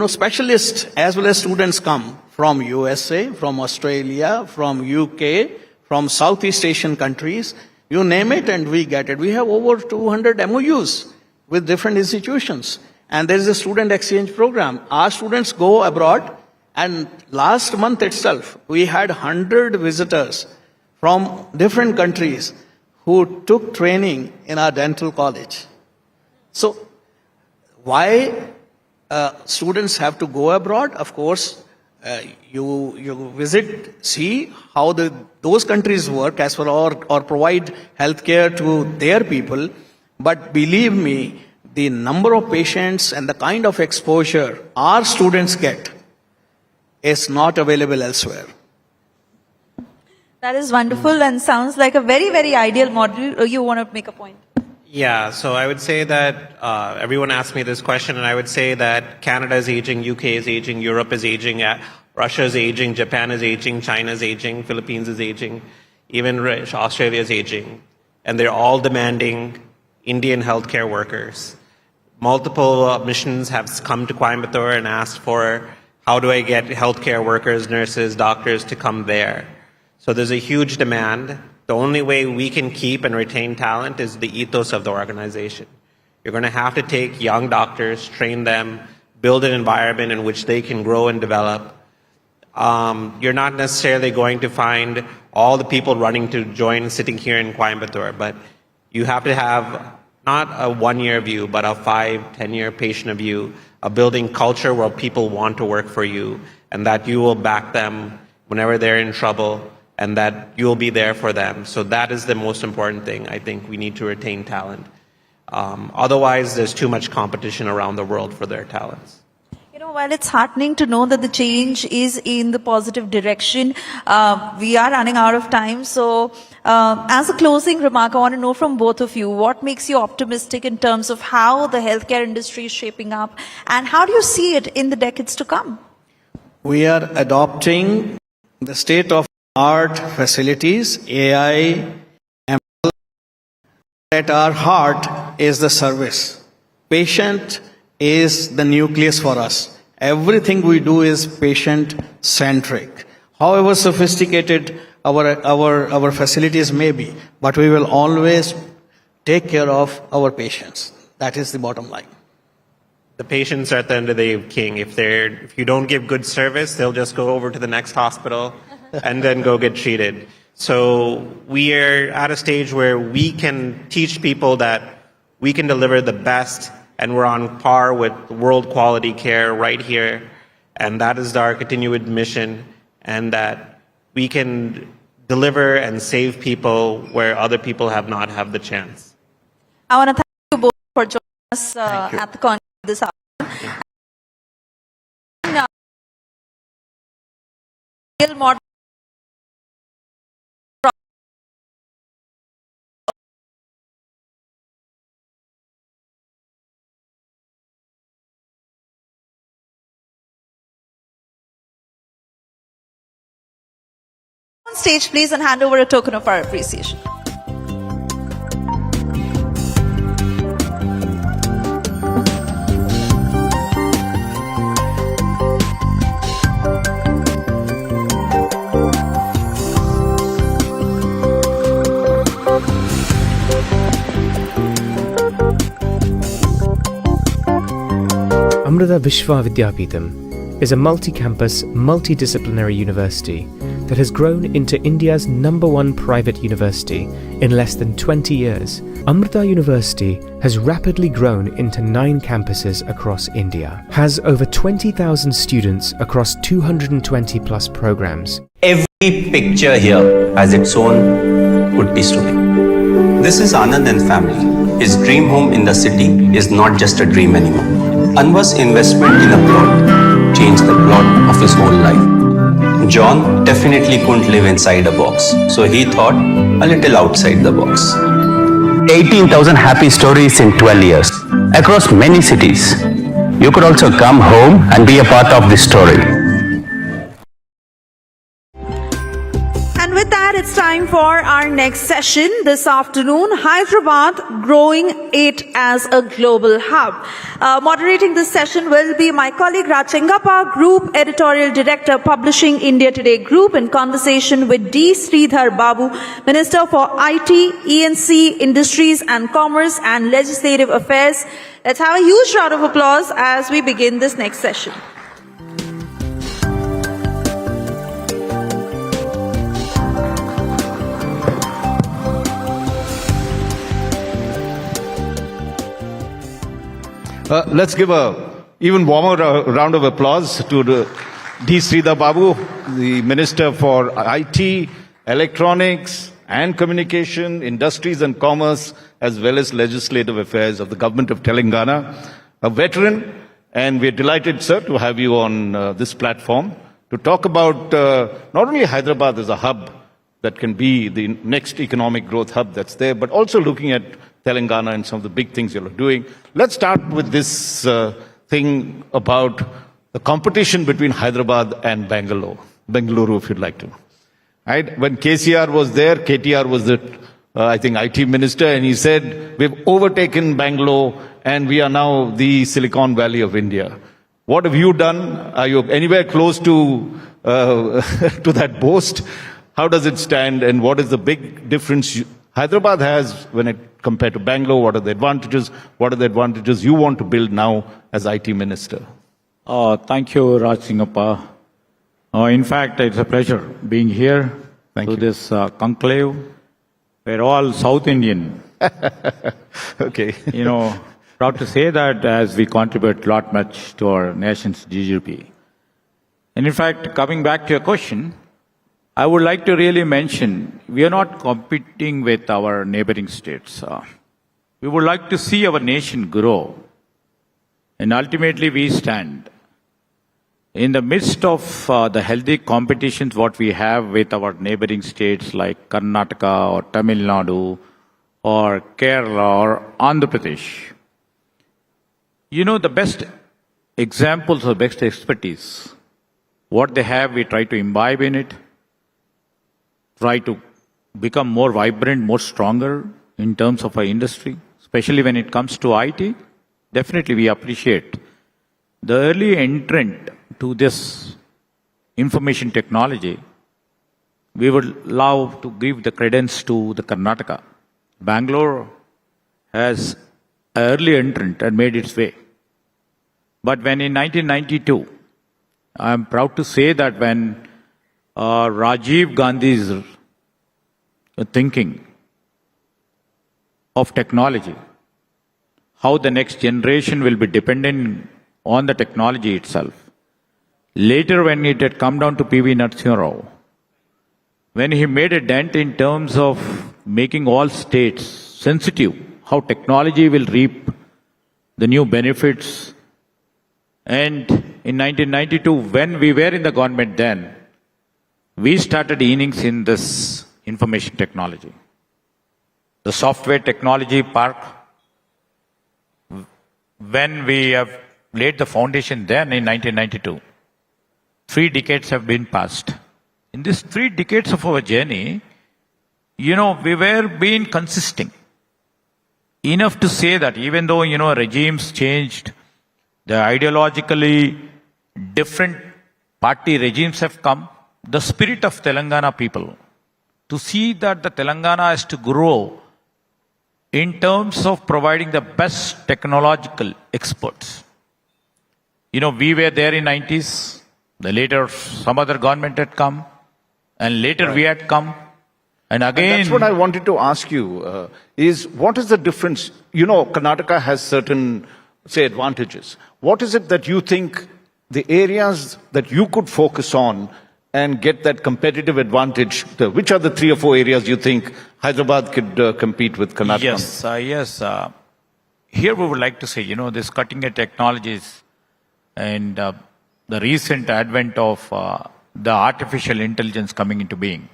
[SPEAKER 2] specialists as well as students come from USA, from Australia, from UK, from Southeast Asian countries. You name it and we get it. We have over 200 MOUs with different institutions. And there is a student exchange program. Our students go abroad, and last month itself, we had 100 visitors from different countries who took training in our dental college. So, why students have to go abroad? Of course, you visit, see how those countries work as for or provide healthcare to their people. But believe me, the number of patients and the kind of exposure our students get is not available elsewhere.
[SPEAKER 3] That is wonderful and sounds like a very, very ideal model. You want to make a point?
[SPEAKER 21] Yeah, so I would say that everyone asked me this question, and I would say that Canada is aging, UK is aging, Europe is aging, Russia is aging, Japan is aging, China is aging, Philippines is aging, even Australia is aging. And they're all demanding Indian healthcare workers. Multiple missions have come to Coimbatore and asked for how do I get healthcare workers, nurses, doctors to come there. So there's a huge demand. The only way we can keep and retain talent is the ethos of the organization. You're going to have to take young doctors, train them, build an environment in which they can grow and develop. You're not necessarily going to find all the people running to join sitting here in Coimbatore, but you have to have not a 1-year view, but a 5-10-year patient view, a building culture where people want to work for you, and that you will back them whenever they're in trouble, and that you'll be there for them. So that is the most important thing. I think we need to retain talent. Otherwise, there's too much competition around the world for their talents.
[SPEAKER 3] While it's heartening to know that the change is in the positive direction, we are running out of time. So as a closing remark, I want to know from both of you, what makes you optimistic in terms of how the healthcare industry is shaping up, and how do you see it in the decades to come?
[SPEAKER 2] We are adopting the state-of-the-art facilities, AI, ML. At our heart is the service. Patient is the nucleus for us. Everything we do is patient-centric. However sophisticated our facilities may be, but we will always take care of our patients. That is the bottom line.
[SPEAKER 21] The patients are at the end of the day king. If you don't give good service, they'll just go over to the next hospital and then go get treated. So we are at a stage where we can teach people that we can deliver the best, and we're on par with world quality care right here. And that is our continued mission, and that we can deliver and save people where other people have not had the chance.
[SPEAKER 3] I want to thank you both for joining us at the conclave this afternoon. Real model On stage, please, and hand over a token of our appreciation.
[SPEAKER 6] Amrita Vishwa Vidyapeetham is a multi-campus, multidisciplinary university that has grown into India's #1 private university in less than 20 years. Amrita University has rapidly grown into 9 campuses across India, has over 20,000 students across 220 plus programs.
[SPEAKER 14] Every picture here has its own Utti story. This is Anand and family. His dream home in the city is not just a dream anymore. Anwar's investment in a plot changed the plot of his whole life. John definitely couldn't live inside a box, so he thought a little outside the box.
[SPEAKER 15] 18,000 happy stories in 12 years across many cities. You could also come home and be a part of this story.
[SPEAKER 3] And with that, it's time for our next session this afternoon, Hyderabad growing it as a global hub. Moderating this session will be my colleague Rachengappa, Group Editorial Director, Publishing India Today Group, in conversation with D. Sridhar Babu, Minister for IT, ENC, Industries and Commerce and Legislative Affairs. Let's have a huge round of applause as we begin this next session.
[SPEAKER 1] Let's give a even warmer round of applause to D. Sridhar Babu, the Minister for IT, Electronics and Communication, Industries and Commerce, as well as Legislative Affairs of the Government of Telangana, a veteran, and we're delighted, sir, to have you on this platform to talk about not only Hyderabad as a hub that can be the next economic growth hub that's there, but also looking at Telangana and some of the big things you're doing. Let's start with this thing about the competition between Hyderabad and Bangalore, if you'd like to. Right? When KCR was there, KTR was the, I think, IT minister, and he said, we've overtaken Bangalore and we are now the Silicon Valley of India. What have you done? Are you anywhere close to that boast? How does it stand, and what is the big difference Hyderabad has when it compared to Bangalore? What are the advantages? What are the advantages you want to build now as IT minister?
[SPEAKER 4] Thank you, Raj Singappa. In fact, it's a pleasure being here to this conclave. We're all South Indian.
[SPEAKER 1] Okay.
[SPEAKER 4] You know, proud to say that as we contribute a lot much to our nation's GDP. And in fact, coming back to your question, I would like to really mention, we are not competing with our neighboring states. We would like to see our nation grow. And ultimately, we stand in the midst of the healthy competitions what we have with our neighboring states like Karnataka or Tamil Nadu or Kerala or Andhra Pradesh. You know, the best examples or best expertise, what they have, we try to imbibe in it. Try to become more vibrant, more stronger in terms of our industry, especially when it comes to IT. Definitely we appreciate the early entrant to this information technology. We would love to give the credence to the Karnataka. Bangalore has an early entrant and made its way. But when in 1992, I'm proud to say that when Rajiv Gandhi's thinking of technology, how the next generation will be dependent on the technology itself. Later, when it had come down to P.V. Narasimha Rao, when he made a dent in terms of making all states sensitive, how technology will reap the new benefits. And in 1992, when we were in the government then, we started innings in this information technology. The software technology park, when we have laid the foundation then in 1992, 3 decades have been passed. in these 3 decades of our journey, we were being consistent enough to say that even though, regimes changed, the ideologically different party regimes have come, the spirit of Telangana people to see that the Telangana has to grow in terms of providing the best technological experts. We were there in 90s, later some other government had come, and later we had come. And again...
[SPEAKER 1] And that's what I wanted to ask you, is what is the difference? Karnataka has certain, say, advantages. What is it that you think the areas that you could focus on and get that competitive advantage? Which are the 3 or 4 areas you think Hyderabad could compete with Karnataka?
[SPEAKER 4] Yes. Here we would like to say, this cutting-edge technologies and the recent advent of the artificial intelligence coming into being.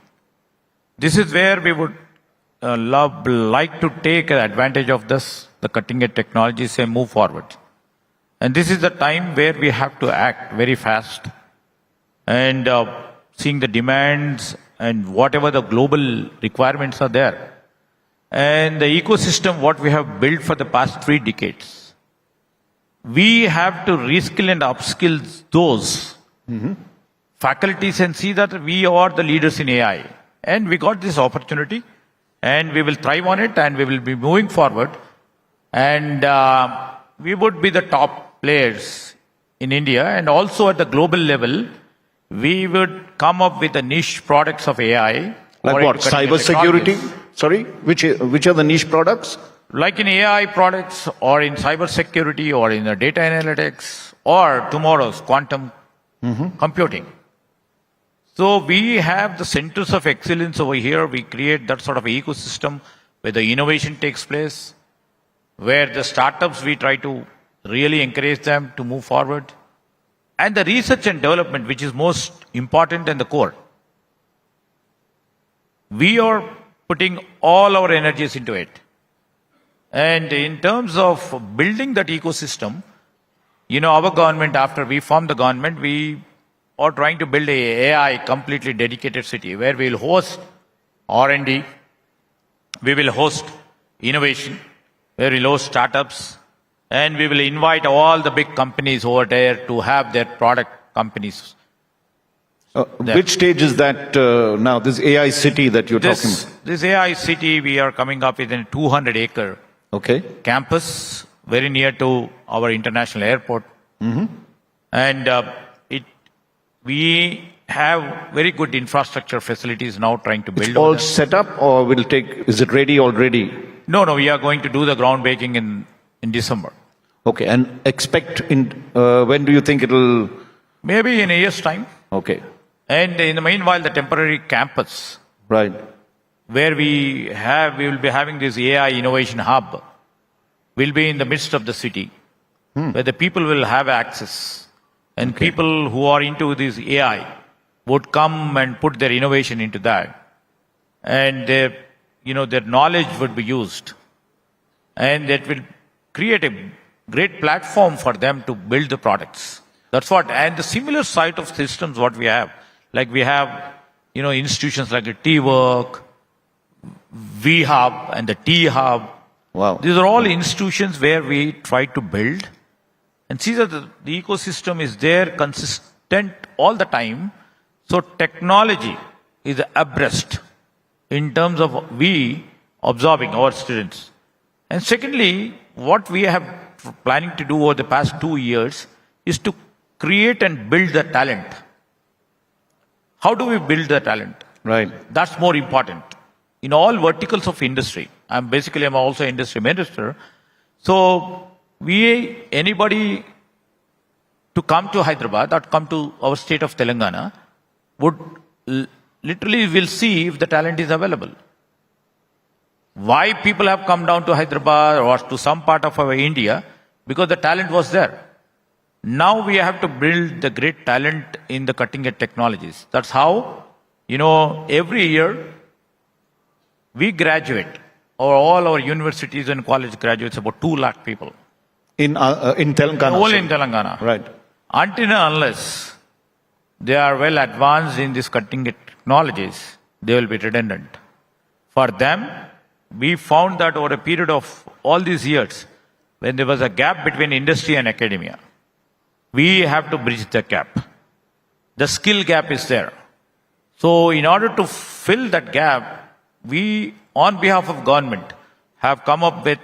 [SPEAKER 4] This is where we would like to take advantage of this, the cutting-edge technologies, and move forward. And this is the time where we have to act very fast and seeing the demands and whatever the global requirements are there. And the ecosystem, what we have built for the past 3 decades, we have to reskill and upskill those faculties and see that we are the leaders in AI. And we got this opportunity, and we will thrive on it, and we will be moving forward. And we would be the top players in India, and also at the global level, we would come up with the niche products of AI.
[SPEAKER 1] Like what? Cyber security? Sorry? Which are the niche products?
[SPEAKER 4] Like in AI products, or in cyber security, or in the data analytics, or tomorrow's quantum computing. So we have the centers of excellence over here. We create that sort of ecosystem where the innovation takes place, where the startups, we try to really encourage them to move forward. And the research and development, which is most important and the core. We are putting all our energies into it. And in terms of building that ecosystem, our government, after we formed the government, we are trying to build a AI completely dedicated city where we will host R&D, we will host innovation, where we will host startups, and we will invite all the big companies over there to have their product companies.
[SPEAKER 1] Which stage is that now, this AI city that you're talking about?
[SPEAKER 4] This AI city, we are coming up with a 200-acre campus very near to our international airport. And we have very good infrastructure facilities now trying to build.
[SPEAKER 1] It's all set up, or is it ready already?
[SPEAKER 4] No, we are going to do the groundbreaking in December.
[SPEAKER 1] Okay, and expect when do you think it'll?
[SPEAKER 4] Maybe in a year's time.
[SPEAKER 1] Okay.
[SPEAKER 4] And in the meanwhile, the temporary campus.
[SPEAKER 1] Right.
[SPEAKER 4] Where we will be having this AI innovation hub, will be in the midst of the city, where the people will have access. And people who are into this AI would come and put their innovation into that. And their knowledge would be used. And that will create a great platform for them to build the products. That's what, and the similar side of systems what we have. Like we have, institutions like the T-Work, V-Hub and the T-Hub.
[SPEAKER 1] Wow.
[SPEAKER 4] These are all institutions where we try to build and see that the ecosystem is there consistent all the time. So technology is abreast in terms of we absorbing our students. And secondly, what we have planning to do over the past 2 years is to create and build the talent. How do we build the talent?
[SPEAKER 1] Right.
[SPEAKER 4] That's more important. In all verticals of industry. I'm also industry minister. So anybody to come to Hyderabad or come to our state of Telangana would literally will see if the talent is available. Why people have come down to Hyderabad or to some part of our India? Because the talent was there. Now we have to build the great talent in the cutting edge technologies. That's how, every year we graduate, or all our universities and college graduates, about 2 lakh people.
[SPEAKER 1] In Telangana?
[SPEAKER 4] Only in Telangana.
[SPEAKER 1] Right.
[SPEAKER 4] Until and unless they are well advanced in these cutting technologies, they will be redundant. For them, we found that over a period of all these years, when there was a gap between industry and academia, we have to bridge the gap. The skill gap is there. So in order to fill that gap, we, on behalf of government, have come up with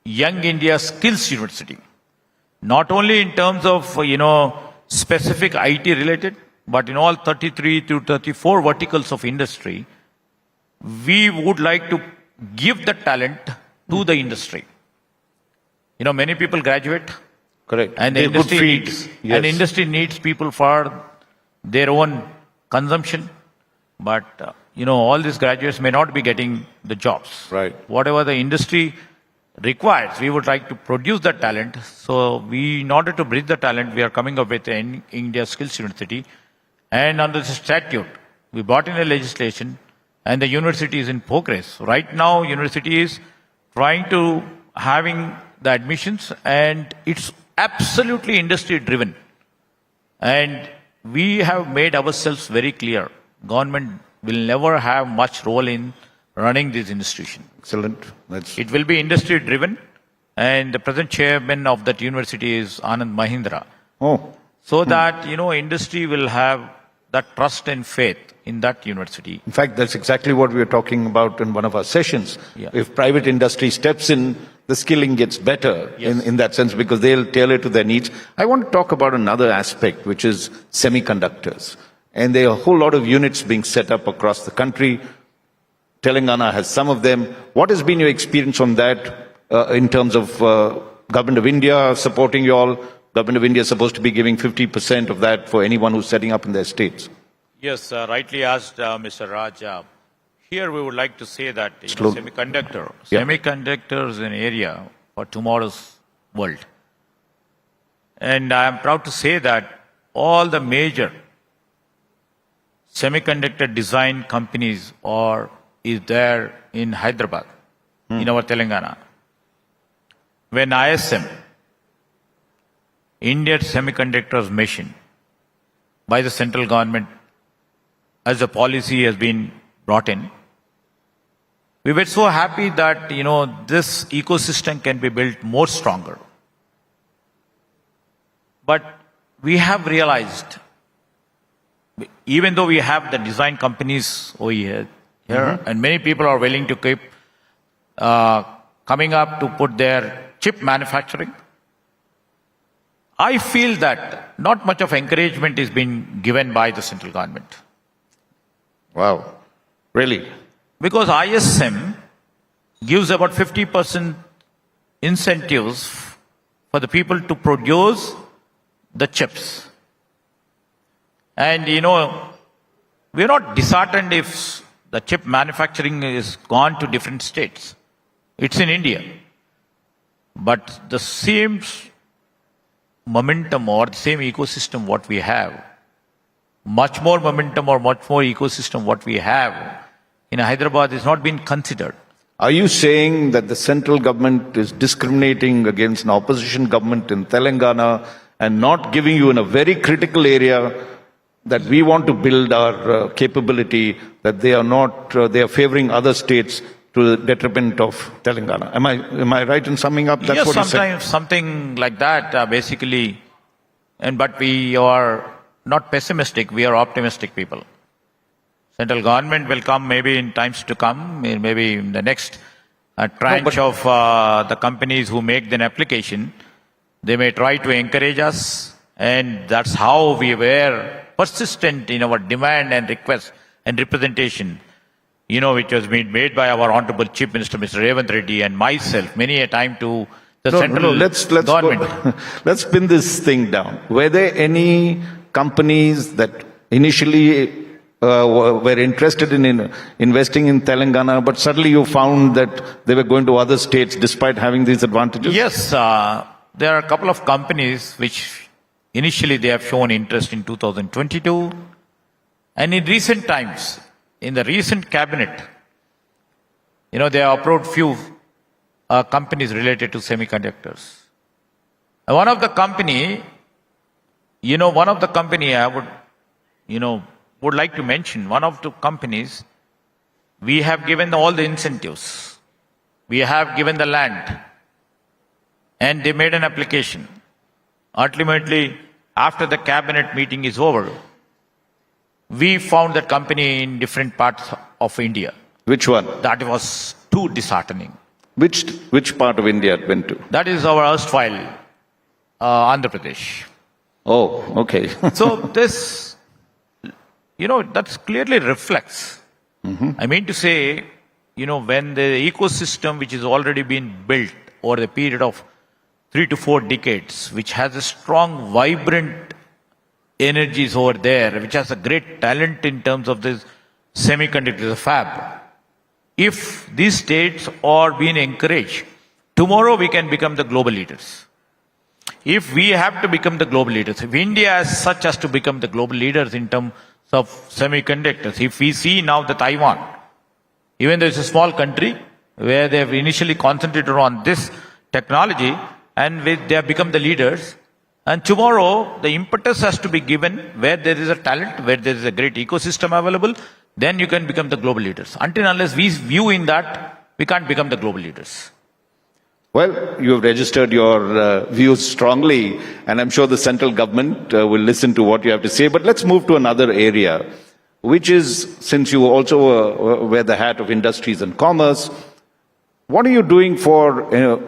[SPEAKER 4] Young India Skills University. Not only in terms of, specific IT related, but in all 33 to 34 verticals of industry, we would like to give the talent to the industry. Many people graduate.
[SPEAKER 1] Correct.
[SPEAKER 4] And the industry needs people for their own consumption. But, all these graduates may not be getting the jobs.
[SPEAKER 1] Right.
[SPEAKER 4] Whatever the industry requires, we would like to produce the talent. So in order to bridge the talent, we are coming up with an India Skills University. And under the statute, we brought in a legislation and the university is in progress. Right now, university is trying to having the admissions and it's absolutely industry driven. And we have made ourselves very clear. Government will never have much role in running this institution.
[SPEAKER 1] Excellent.
[SPEAKER 4] It will be industry driven. And the present chairman of that university is Anand Mahindra. So that, industry will have that trust and faith in that university.
[SPEAKER 1] In fact, that's exactly what we were talking about in one of our sessions.
[SPEAKER 4] Yeah.
[SPEAKER 1] If private industry steps in, the skilling gets better in that sense because they'll tailor to their needs. I want to talk about another aspect, which is semiconductors. And there are a whole lot of units being set up across the country. Telangana has some of them. What has been your experience on that in terms of Government of India supporting you all? Government of India is supposed to be giving 50% of that for anyone who's setting up in their states.
[SPEAKER 4] Yes, rightly asked, Mr. Raj. Here we would like to say that semiconductor is an area for tomorrow's world. And I am proud to say that all the major semiconductor design companies is there in Hyderabad, in our Telangana. When ISM, Indian Semiconductors Mission, by the central government, as a policy has been brought in, we were so happy that, this ecosystem can be built more stronger. But we have realized, even though we have the design companies over here, and many people are willing to keep coming up to put their chip manufacturing, I feel that not much of encouragement is being given by the central government.
[SPEAKER 1] Wow. Really?
[SPEAKER 4] Because ISM gives about 50% incentives for the people to produce the chips. And, we're not disheartened if the chip manufacturing is gone to different states. It's in India. But the same momentum or the same ecosystem what we have, much more momentum or much more ecosystem what we have in Hyderabad is not being considered.
[SPEAKER 1] Are you saying that the central government is discriminating against an opposition government in Telangana and not giving you in a very critical area that we want to build our capability, that they are favoring other states to the detriment of Telangana? Am I right in summing up? That's
[SPEAKER 4] yes,
[SPEAKER 1] what
[SPEAKER 4] sometimes something like that, basically. But we are not pessimistic, we are optimistic people. Central government will come maybe in times to come, maybe in the next tranche of the companies who make an application. They may try to encourage us, and that's how we were persistent in our demand and request and representation, which was made by our Honorable Chief Minister, Mr. Revant Reddy, and myself many a time to the central government.
[SPEAKER 1] Let's pin this thing down. Were there any companies that initially were interested in investing in Telangana, but suddenly you found that they were going to other states despite having these advantages?
[SPEAKER 4] Yes, there are a couple of companies which initially they have shown interest in 2022. And in recent times, in the recent cabinet, they have approved few companies related to semiconductors. And one of the company I would would like to mention one of the companies. We have given all the incentives. We have given the land. And they made an application. Ultimately, after the cabinet meeting is over, we found that company in different parts of India.
[SPEAKER 1] Which one?
[SPEAKER 4] That was too disheartening.
[SPEAKER 1] Which part of India it went to?
[SPEAKER 4] That is our erstwhile Andhra Pradesh.
[SPEAKER 1] Oh, okay.
[SPEAKER 4] So this, that clearly reflects. I mean to say, when the ecosystem which has already been built over the period of 3 to 4 decades, which has a strong, vibrant energies over there, which has a great talent in terms of this semiconductor, the fab. If these states are being encouraged, tomorrow we can become the global leaders. If we have to become the global leaders, if India as such has to become the global leaders in terms of semiconductors, if we see now the Taiwan, even though it's a small country, where they have initially concentrated on this technology, and they have become the leaders, and tomorrow the impetus has to be given where there is a talent, where there is a great ecosystem available, then you can become the global leaders. Until unless we view in that, we can't become the global leaders.
[SPEAKER 1] Well, you have registered your views strongly, and I'm sure the central government will listen to what you have to say. But let's move to another area, which is, since you also wear the hat of industries and commerce, what are you doing for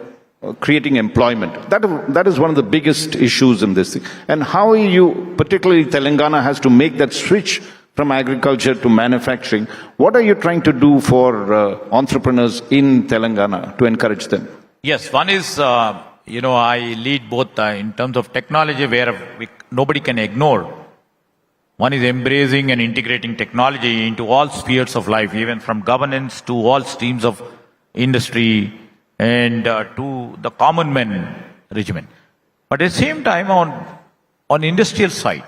[SPEAKER 1] creating employment? That is one of the biggest issues in this thing. And how are you, particularly Telangana, has to make that switch from agriculture to manufacturing. What are you trying to do for entrepreneurs in Telangana to encourage them?
[SPEAKER 4] Yes, one is, I lead both in terms of technology where nobody can ignore. One is embracing and integrating technology into all spheres of life, even from governance to all streams of industry and to the common man regimen. But at the same time, on industrial side,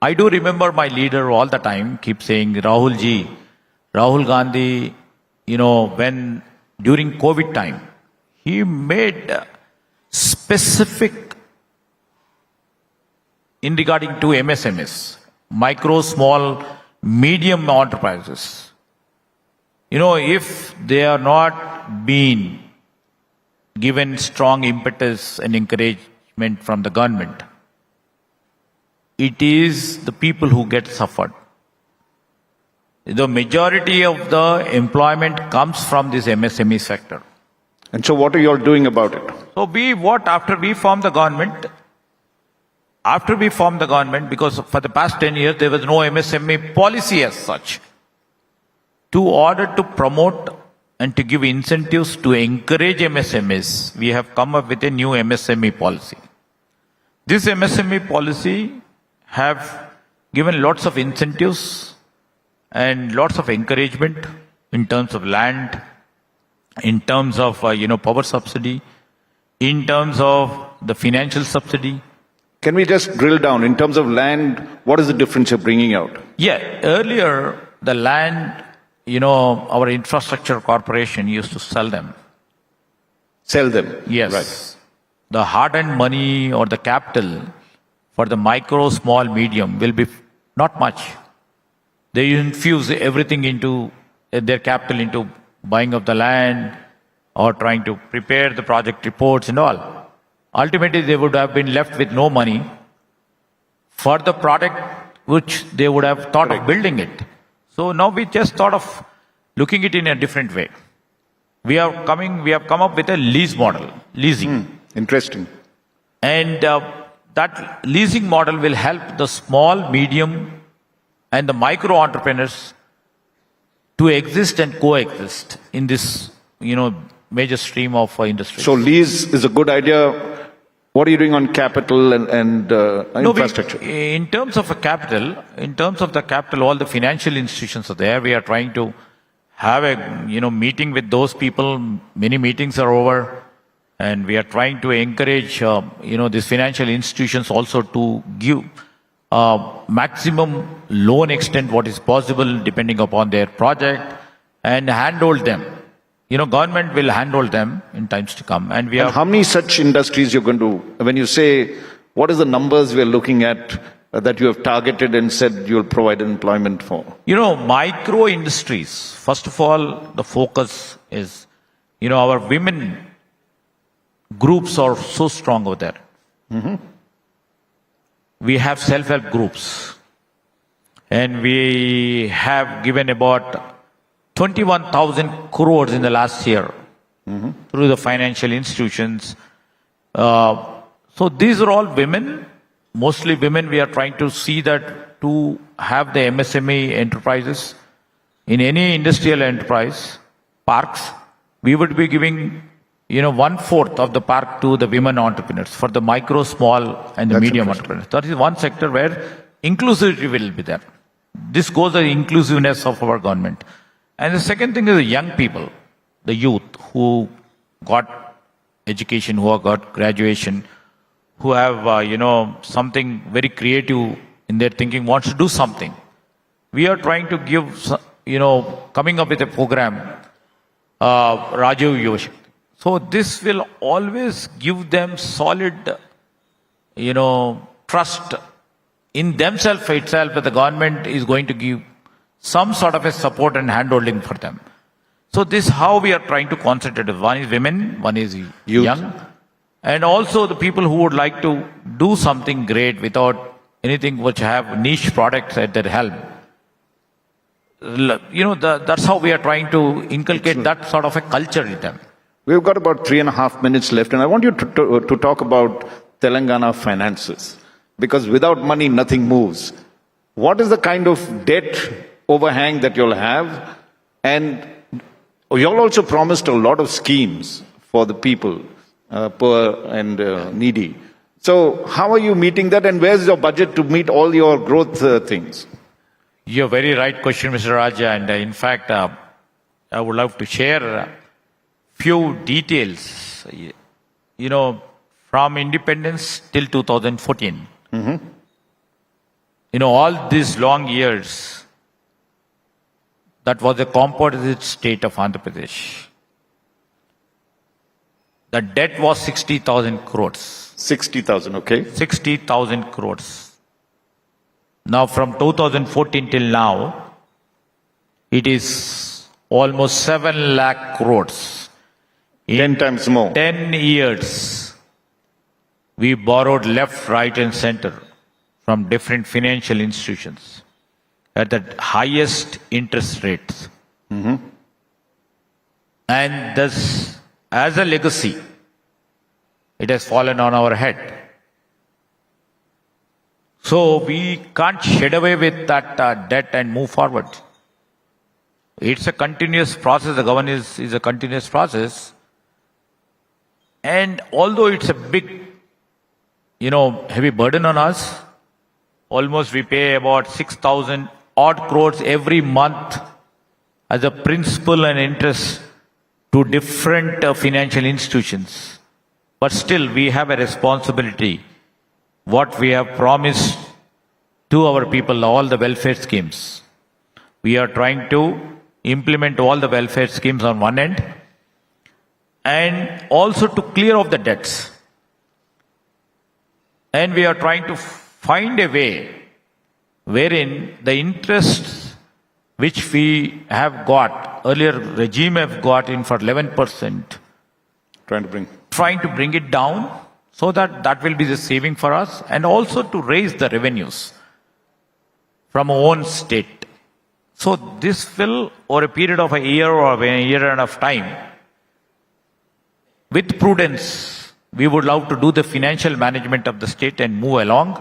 [SPEAKER 4] I do remember my leader all the time keep saying, Rahul Gandhi, when during COVID time, he made specific in regarding to MSMEs, micro, small, medium enterprises. If they are not being given strong impetus and encouragement from the government, it is the people who get suffered. The majority of the employment comes from this MSME sector.
[SPEAKER 1] And so what are you all doing about it?
[SPEAKER 4] So after we formed the government, because for the past 10 years, there was no MSME policy as such. To order to promote and to give incentives to encourage MSMEs, we have come up with a new MSME policy. This MSME policy have given lots of incentives and lots of encouragement in terms of land, in terms of power subsidy, in terms of the financial subsidy.
[SPEAKER 1] Can we just drill down in terms of land? What is the difference you're bringing out?
[SPEAKER 4] Yeah, earlier the land, our infrastructure corporation used to sell them.
[SPEAKER 1] Sell them?
[SPEAKER 4] Yes.
[SPEAKER 1] Right.
[SPEAKER 4] The hard-earned money or the capital for the micro, small, medium will be not much. They infuse everything into their capital into buying of the land or trying to prepare the project reports and all. Ultimately, they would have been left with no money for the product which they would have thought of building it. So now we just thought of looking it in a different way. We have come up with a lease model, leasing.
[SPEAKER 1] Interesting.
[SPEAKER 4] And that leasing model will help the small, medium, and the micro entrepreneurs to exist and coexist in this, major stream of industry.
[SPEAKER 1] So lease is a good idea. What are you doing on capital and infrastructure?
[SPEAKER 4] In terms of the capital, all the financial institutions are there. We are trying to have a, meeting with those people. Many meetings are over. And we are trying to encourage, these financial institutions also to give maximum loan extent what is possible depending upon their project and handhold them. Government will handhold them in times to come. And
[SPEAKER 1] how many such industries you're going to, when you say, what is the numbers we're looking at that you have targeted and said you'll provide employment for?
[SPEAKER 4] Micro industries, first of all, the focus is, our women groups are so strong over there.
[SPEAKER 1] Mm-hmm.
[SPEAKER 4] We have self-help groups, and we have given about 21,000 crores in the last year through the financial institutions. So these are all women, mostly women. We are trying to see that to have the MSME enterprises in any industrial enterprise, parks, we would be giving 1/4 of the park to the women entrepreneurs for the micro, small and the medium entrepreneurs. That is one sector where inclusivity will be there. This goes the inclusiveness of our government. And the second thing is the young people, the youth who got education, who have got graduation, who have, something very creative in their thinking, wants to do something. We are trying to give, coming up with a program, Rajiv Yuva. So this will always give them solid, trust in themselves itself that the government is going to give some sort of a support and handholding for them. So this is how we are trying to concentrate. One is women, one is young, and also the people who would like to do something great without anything which have niche products at their helm. That's how we are trying to inculcate that sort of a culture in them.
[SPEAKER 1] We've got about 3.5 minutes left, and I want you to talk about Telangana finances, because without money, nothing moves. What is the kind of debt overhang that you'll have? And you'll also promised a lot of schemes for the people, poor and needy. So how are you meeting that, and where's your budget to meet all your growth things?
[SPEAKER 4] You're very right question, Mr. Raja, and in fact, I would love to share few details, from independence till 2014. All these long years, that was a composite state of Andhra Pradesh. The debt was 60,000 crores.
[SPEAKER 1] 60,000, okay.
[SPEAKER 4] 60,000 crores. Now from 2014 till now, it is almost 7 lakh crores.
[SPEAKER 1] 10 times more.
[SPEAKER 4] 10 years, we borrowed left, right and center from different financial institutions at the highest interest rates. And thus, as a legacy, it has fallen on our head. So we can't shed away with that debt and move forward. It's a continuous process. The governance is a continuous process. And although it's a big, heavy burden on us, almost we pay about 6,000 odd crores every month as a principal and interest to different financial institutions. But still, we have a responsibility. What we have promised to our people, all the welfare schemes. We are trying to implement all the welfare schemes on one end, and also to clear off the debts. And we are trying to find a way wherein the interests which we have got, earlier regime have got in for 11%, trying to bring it down so that will be the saving for us, and also to raise the revenues from our own state. So this will, over a period of a year or a year and a half time, with prudence, we would love to do the financial management of the state and move along.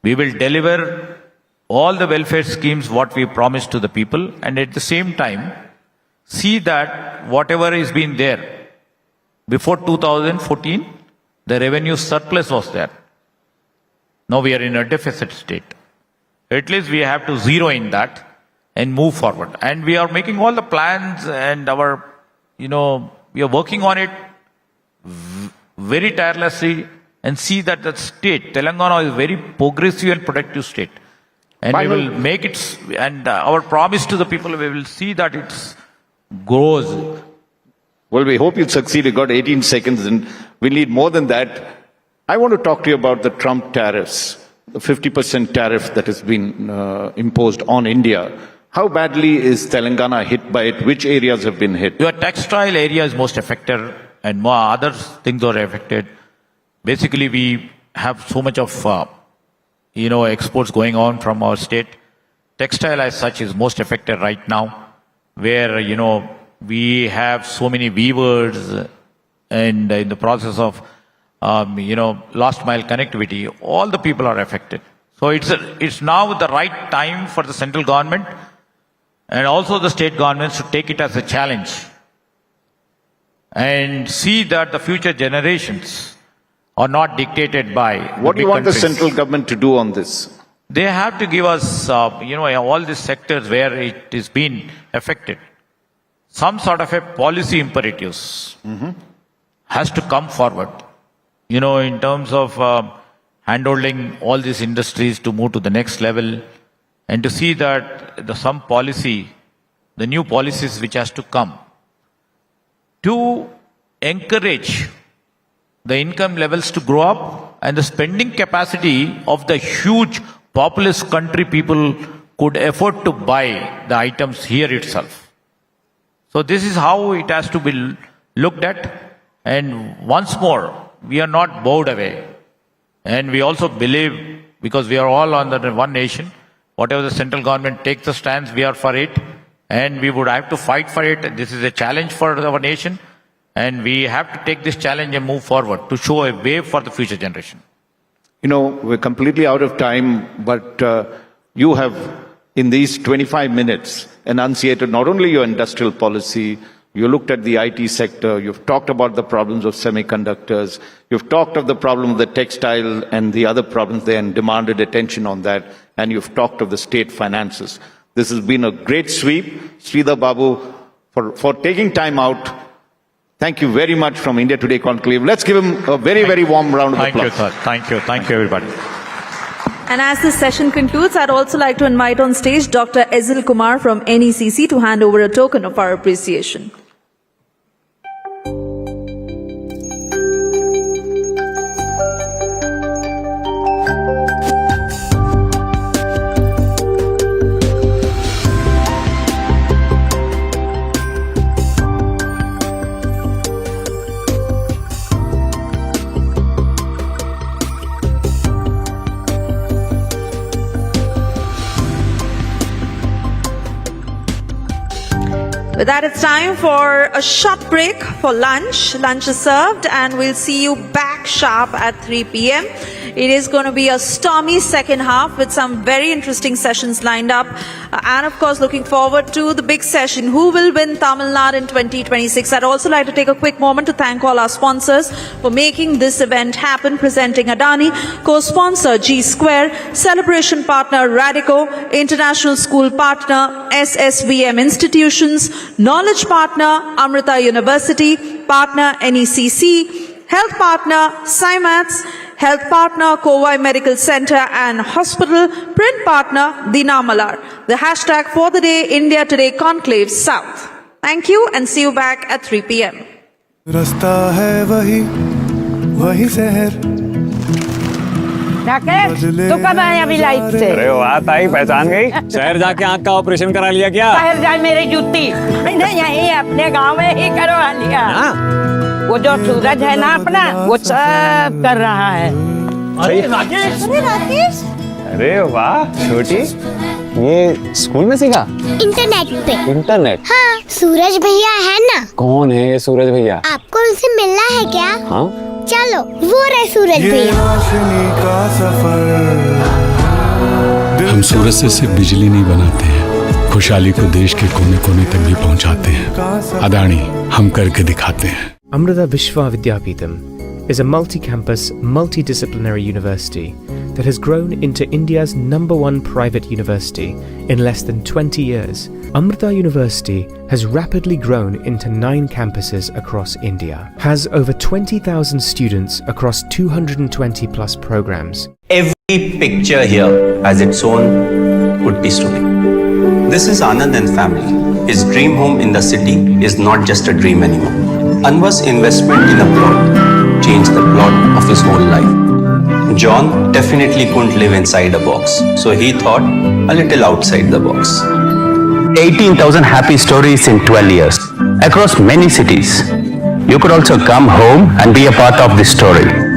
[SPEAKER 4] We will deliver all the welfare schemes what we promised to the people, and at the same time see that whatever is been there before 2014, the revenue surplus was there. Now we are in a deficit state. At least we have to zero in that and move forward. And we are making all the plans, and we are working on it very tirelessly, and see that the state, Telangana, is a very progressive and productive state. And we will make it, and our promise to the people, we will see that it grows.
[SPEAKER 1] Well, we hope you'll succeed. You got 18 seconds, and we need more than that. I want to talk to you about the Trump tariffs. the 50% tariff that has been imposed on India. How badly is Telangana hit by it? Which areas have been hit?
[SPEAKER 4] Your textile area is most affected, and more other things are affected. Basically, we have so much of exports going on from our state. Textile as such is most affected right now, where we have so many weavers, and in the process of last mile connectivity, all the people are affected. So it's now the right time for the central government and also the state governments to take it as a challenge and see that the future generations are not dictated by
[SPEAKER 1] what do you want
[SPEAKER 4] countries.
[SPEAKER 1] The central government to do on this?
[SPEAKER 4] They have to give us, all these sectors where it is being affected, some sort of a policy imperatives has to come forward, in terms of handholding all these industries to move to the next level, and to see that some policy, the new policies which has to come, to encourage the income levels to grow up and the spending capacity of the huge populous country people could afford to buy the items here itself. So this is how it has to be looked at. And once more, we are not bowed away. And we also believe, because we are all under one nation, whatever the central government takes a stance, we are for it. And we would have to fight for it. This is a challenge for our nation. And we have to take this challenge and move forward to show a way for the future generation.
[SPEAKER 1] We're completely out of time, but you have, in these 25 minutes, enunciated not only your industrial policy, you looked at the IT sector, you've talked about the problems of semiconductors, you've talked of the problem of the textile and the other problems there and demanded attention on that, and you've talked of the state finances. This has been a great sweep. Sridhar Babu, for taking time out. Thank you very much from India Today Conclave. Let's give him a very, very warm round of applause.
[SPEAKER 4] Thank you, everybody.
[SPEAKER 3] And as this session concludes, I'd also like to invite on stage Dr. Ezil Kumar from NECC to hand over a token of our appreciation. With that, it's time for a short break for lunch. Lunch is served, and we'll see you back sharp at 3 p.m. It is going to be a stormy second half with some very interesting sessions lined up. And of course, looking forward to the big session. Who will win Tamil Nadu in 2026? I'd also like to take a quick moment to thank all our sponsors for making this event happen. Presenting Adani, co-sponsor G Square, celebration partner Radico, international school partner SSVM Institutions, knowledge partner Amrita University, partner NECC, health partner SciMaths, health partner Kovai Medical Center and Hospital, print partner Dinamalar. The hashtag for the day, India Today Conclave South. Thank you and see you back at 3 p.m.
[SPEAKER 5] रास्ता है वही शहर
[SPEAKER 22] तो कब आया अभी life से?
[SPEAKER 23] अरे वाह ताई, पहचान गई? शहर जाके आँख का ऑपरेशन करा लिया क्या?
[SPEAKER 22] शहर जाए मेरी जूती नहीं, यही अपने गांव में ही करवा लिया। वो जो सूरज है ना अपना, वो सब कर रहा है।
[SPEAKER 23] अरे राकेश, अरे वाह छोटी, ये स्कूल में सीखा?
[SPEAKER 24] इंटरनेट पे।
[SPEAKER 23] इंटरनेट?
[SPEAKER 24] हाँ, सूरज भैया है ना?
[SPEAKER 23] कौन है ये सूरज भैया?
[SPEAKER 24] आपको उनसे मिलना है क्या?
[SPEAKER 23] हाँ?
[SPEAKER 24] चलो, वो रहे सूरज भैया।
[SPEAKER 25] हम सूरज से सिर्फ बिजली नहीं बनाते हैं, खुशहाली को देश के कोने कोने तक भी पहुंचाते हैं। अदानी, हम करके दिखाते हैं।
[SPEAKER 6] Amrita Vishwa Vidyapeetham is a multi-campus, multidisciplinary university that has grown into India's #1 private university in less than 20 years. Amrita University has rapidly grown into 9 campuses across India, has over 20,000 students across 220 plus programs.
[SPEAKER 14] Every picture here has its own Utti story. This is Anand and family. His dream home in the city is not just a dream anymore. Anwar's investment in a plot changed the plot of his whole life. John definitely couldn't live inside a box, so he thought a little outside the box.
[SPEAKER 15] 18,000 happy stories in 12 years across many cities. You could also come home and be a part of this story.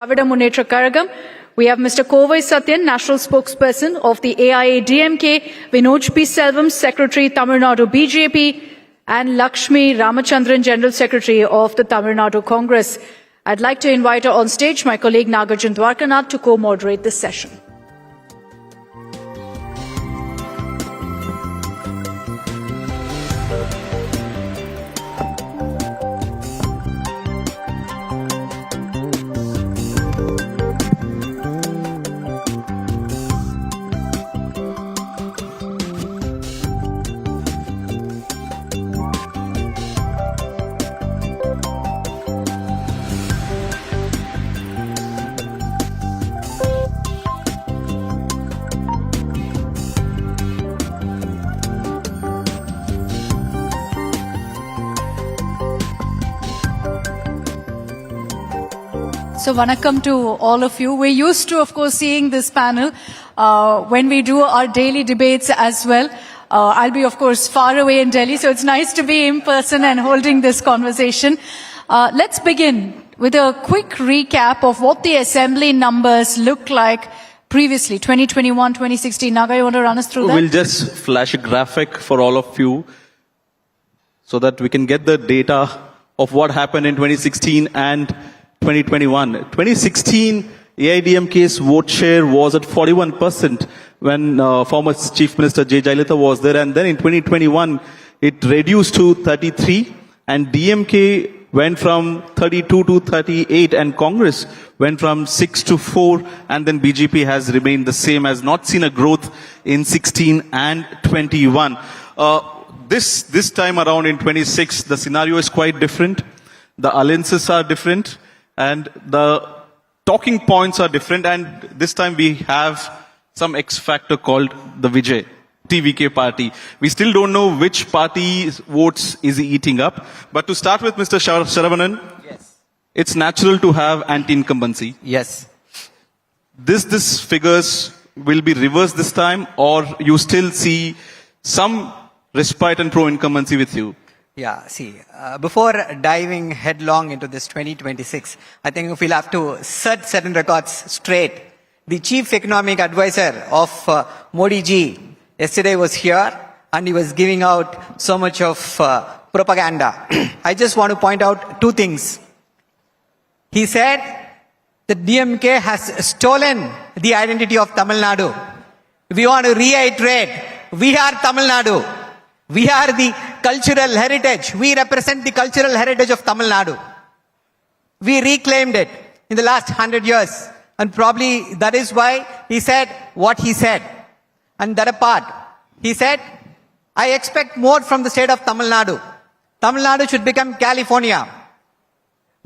[SPEAKER 7] Avida Munetra Karagam. We have Mr. Kovai Satyan, National Spokesperson of the AIA DMK, Vinod P. Selvam, Secretary, Tamil Nadu BJP, and Lakshmi Ramachandran, General Secretary of the Tamil Nadu Congress. I'd like to invite on stage my colleague Nagarjun Dwarkanath to co-moderate this session. So, vanakkam to all of you. We're used to, of course, seeing this panel when we do our daily debates as well. I'll be, of course, far away in Delhi, so it's nice to be in person and holding this conversation. Let's begin with a quick recap of what the assembly numbers look like previously, 2021, 2016. Naga, you want to run us through that?
[SPEAKER 8] We'll just flash a graphic for all of you so that we can get the data of what happened in 2016 and 2021. 2016, AIDMK's vote share was at 41% when former Chief Minister J. Jayalalitha was there. And then in 2021, it reduced to 33. And DMK went from 32 to 38. And Congress went from 6 to 4. And then BJP has remained the same, has not seen a growth in 16 and 21. This time around in 26, the scenario is quite different. The alliances are different. And the talking points are different. And this time we have some X factor called the Vijay, TVK party. We still don't know which party's votes is he eating up. But to start with, Mr. Sharavanan, yes, it's natural to have anti-incumbency.
[SPEAKER 9] Yes.
[SPEAKER 8] This figures will be reversed this time, or you still see some respite and pro-incumbency with you?
[SPEAKER 9] Yeah, see, before diving headlong into this 2026, I think we'll have to set certain records straight. The chief economic advisor of Modi ji yesterday was here and he was giving out so much of propaganda. I just want to point out two things. He said the DMK has stolen the identity of Tamil Nadu. We want to reiterate, we are Tamil Nadu. We are the cultural heritage. We represent the cultural heritage of Tamil Nadu. We reclaimed it in the last 100 years. And probably that is why he said what he said. And that apart, he said, I expect more from the state of Tamil Nadu. Tamil Nadu should become California.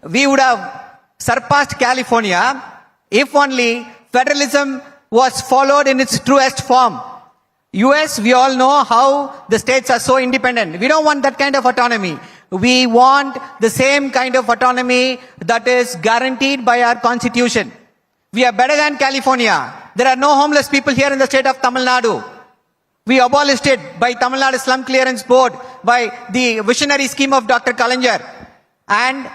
[SPEAKER 9] We would have surpassed California if only federalism was followed in its truest form. US, we all know how the states are so independent. We don't want that kind of autonomy. We want the same kind of autonomy that is guaranteed by our constitution. We are better than California. There are no homeless people here in the state of Tamil Nadu. We abolished it by Tamil Nadu Slum Clearance Board, by the visionary scheme of Dr. Kalaignar. And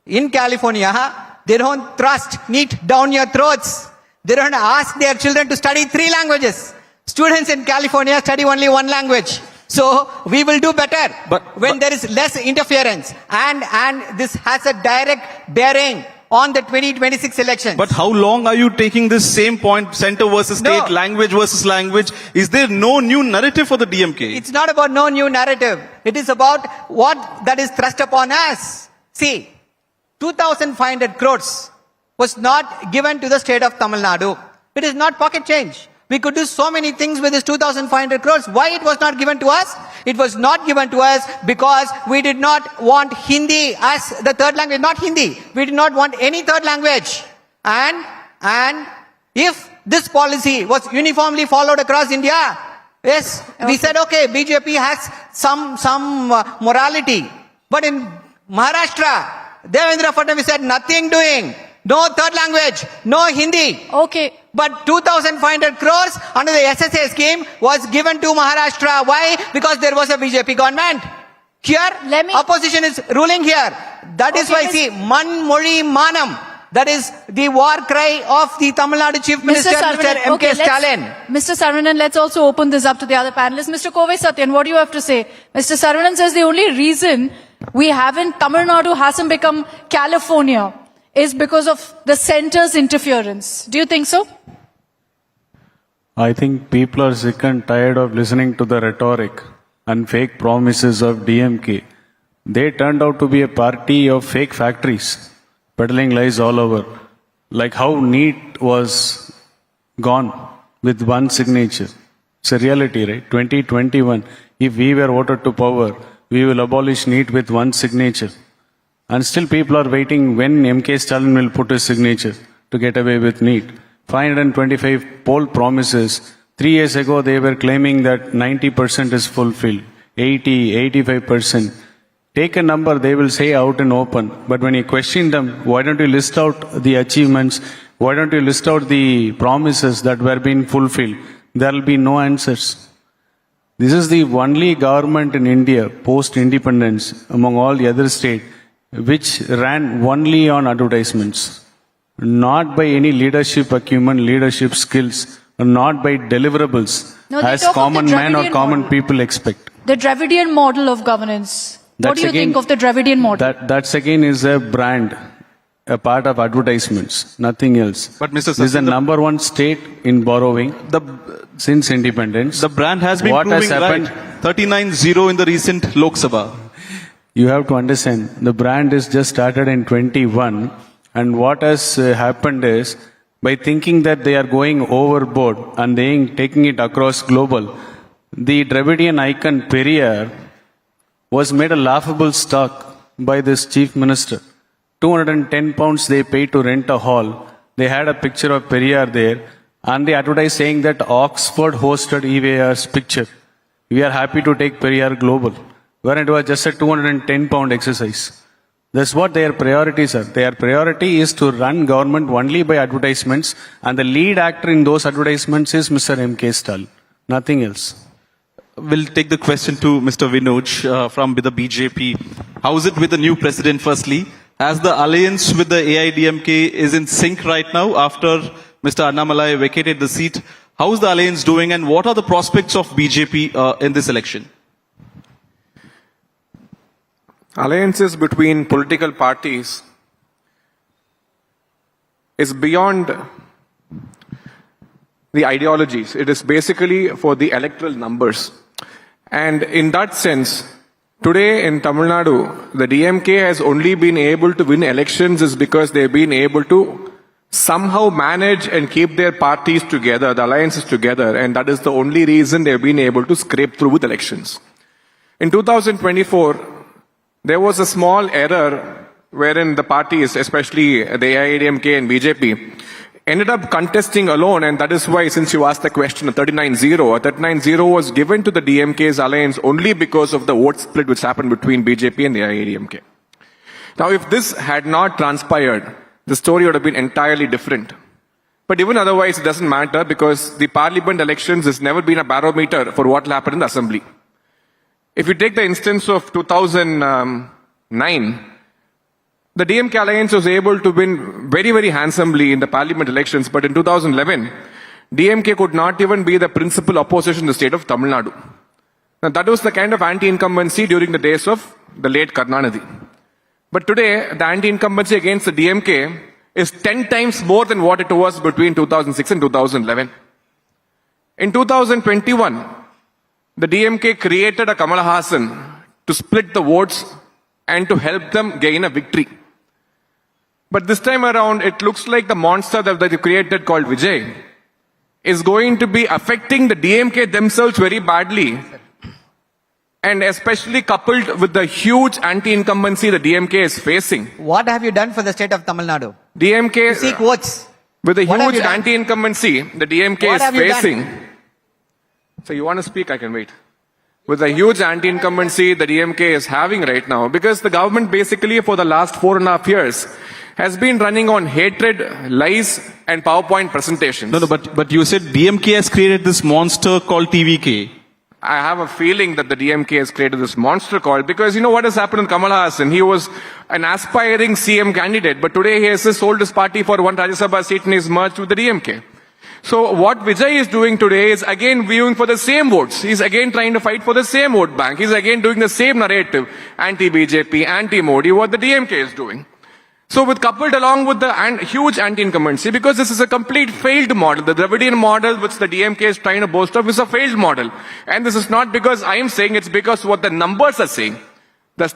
[SPEAKER 9] in California, they don't thrust NEET down your throats. They don't ask their children to study 3 languages. Students in California study only 1 language. So we will do better when there is less interference. And this has a direct bearing on the 2026 election.
[SPEAKER 8] But how long are you taking this same point, center versus state, language versus language? Is there no new narrative for the DMK?
[SPEAKER 9] It's not about no new narrative. It is about what that is thrust upon us. See, 2,500 crores was not given to the state of Tamil Nadu. It is not pocket change. We could do so many things with this 2,500 crores. Why it was not given to us? It was not given to us because we did not want Hindi as the third language. Not Hindi. We did not want any third language. And if this policy was uniformly followed across India, yes, we said, okay, BJP has some morality. But in Maharashtra, Devendra Fadnavis said nothing doing. No third language, no Hindi.
[SPEAKER 7] Okay.
[SPEAKER 9] But 2,500 crores under the SSA scheme was given to Maharashtra. Why? Because there was a BJP government. Here, opposition is ruling here. That is why, see, Man Mori Manam. That is the war cry of the Tamil Nadu Chief Minister, Mr. MK Stalin.
[SPEAKER 7] Mr. Saravanan, let's also open this up to the other panelists. Mr. Kovai Satyan, what do you have to say? Mr. Saravanan says the only reason Tamil Nadu hasn't become California is because of the center's interference. Do you think so?
[SPEAKER 10] I think people are sick and tired of listening to the rhetoric and fake promises of DMK. They turned out to be a party of fake factories, peddling lies all over. Like how NEET was gone with one signature. It's a reality, right? 2021, if we were voted to power, we will abolish NEET with one signature. And still people are waiting when MK Stalin will put his signature to get away with NEET. 525 poll promises. 3 years ago, they were claiming that 90% is fulfilled, 80, 85%. Take a number, they will say out and open. But when you question them, why don't you list out the achievements? Why don't you list out the promises that were being fulfilled? There will be no answers. This is the only government in India, post-independence, among all the other states, which ran only on advertisements. Not by any leadership acumen, leadership skills, or not by deliverables, as common man or common people expect.
[SPEAKER 7] The Dravidian model of governance. What do you think of the Dravidian model?
[SPEAKER 10] That's again is a brand, a part of advertisements, nothing else.
[SPEAKER 8] But Mr.
[SPEAKER 10] This is the number one state in borrowing since independence.
[SPEAKER 8] The brand has been
[SPEAKER 10] what
[SPEAKER 8] proving
[SPEAKER 10] has happened,
[SPEAKER 8] right. 39-0 in the recent Lok Sabha.
[SPEAKER 10] You have to understand, the brand is just started in 21, and what has happened is, by thinking that they are going overboard and taking it across global, the Dravidian icon Periyar was made a laughable stock by this chief minister. 210 pounds they paid to rent a hall. They had a picture of Periyar there, and they advertised saying that Oxford hosted EVAR's picture. We are happy to take Periyar global, when it was just a 210 pound exercise. That's what their priorities are. Their priority is to run government only by advertisements, and the lead actor in those advertisements is Mr. MK Stalin. Nothing else.
[SPEAKER 8] We'll take the question to Mr. Vinod from the BJP. How is it with the new president, firstly? As the alliance with the AIDMK is in sync right now after Mr. Annamalai vacated the seat, how is the alliance doing, and what are the prospects of BJP in this election?
[SPEAKER 11] Alliances between political parties is beyond the ideologies. It is basically for the electoral numbers. And in that sense, today in Tamil Nadu, the DMK has only been able to win elections is because they've been able to somehow manage and keep their parties together, the alliances together, and that is the only reason they've been able to scrape through with elections. In 2024, there was a small error wherein the parties, especially the AIDMK and BJP, ended up contesting alone, and that is why, since you asked the question, a 39-0 was given to the DMK's alliance only because of the vote split which happened between BJP and the AIDMK. Now, if this had not transpired, the story would have been entirely different. But even otherwise, it doesn't matter because the parliament elections has never been a barometer for what will happen in the assembly. If you take the instance of 2009, the DMK alliance was able to win very, very handsomely in the parliament elections, but in 2011, DMK could not even be the principal opposition in the state of Tamil Nadu. Now, that was the kind of anti-incumbency during the days of the late Karnataka. But today, the anti-incumbency against the DMK is 10 times more than what it was between 2006 and 2011. In 2021, the DMK created a Kamal Hassan to split the votes and to help them gain a victory. But this time around, it looks like the monster that they created called Vijay is going to be affecting the DMK themselves very badly. And especially coupled with the huge anti-incumbency the DMK is facing.
[SPEAKER 9] What have you done for the state of Tamil Nadu?
[SPEAKER 11] DMK...
[SPEAKER 9] To seek votes.
[SPEAKER 11] With the huge anti-incumbency the DMK is facing... So you want to speak, I can wait. With the huge anti-incumbency the DMK is having right now, because the government basically for the last 4.5 years has been running on hatred, lies and PowerPoint presentations.
[SPEAKER 8] No, but you said DMK has created this monster called TVK.
[SPEAKER 11] I have a feeling that the DMK has created this monster call because you know what has happened in Kamal Hassan? He was an aspiring CM candidate, but today he has sold his party for one Rajya Sabha seat and he's merged with the DMK. So what Vijay is doing today is again viewing for the same votes. He's again trying to fight for the same vote bank. He's again doing the same narrative, anti-BJP, anti-Modi, what the DMK is doing. So with coupled along with the huge anti-incumbency, because this is a complete failed model. The Dravidian model which the DMK is trying to boast of is a failed model. And this is not because I am saying, it's because what the numbers are saying. The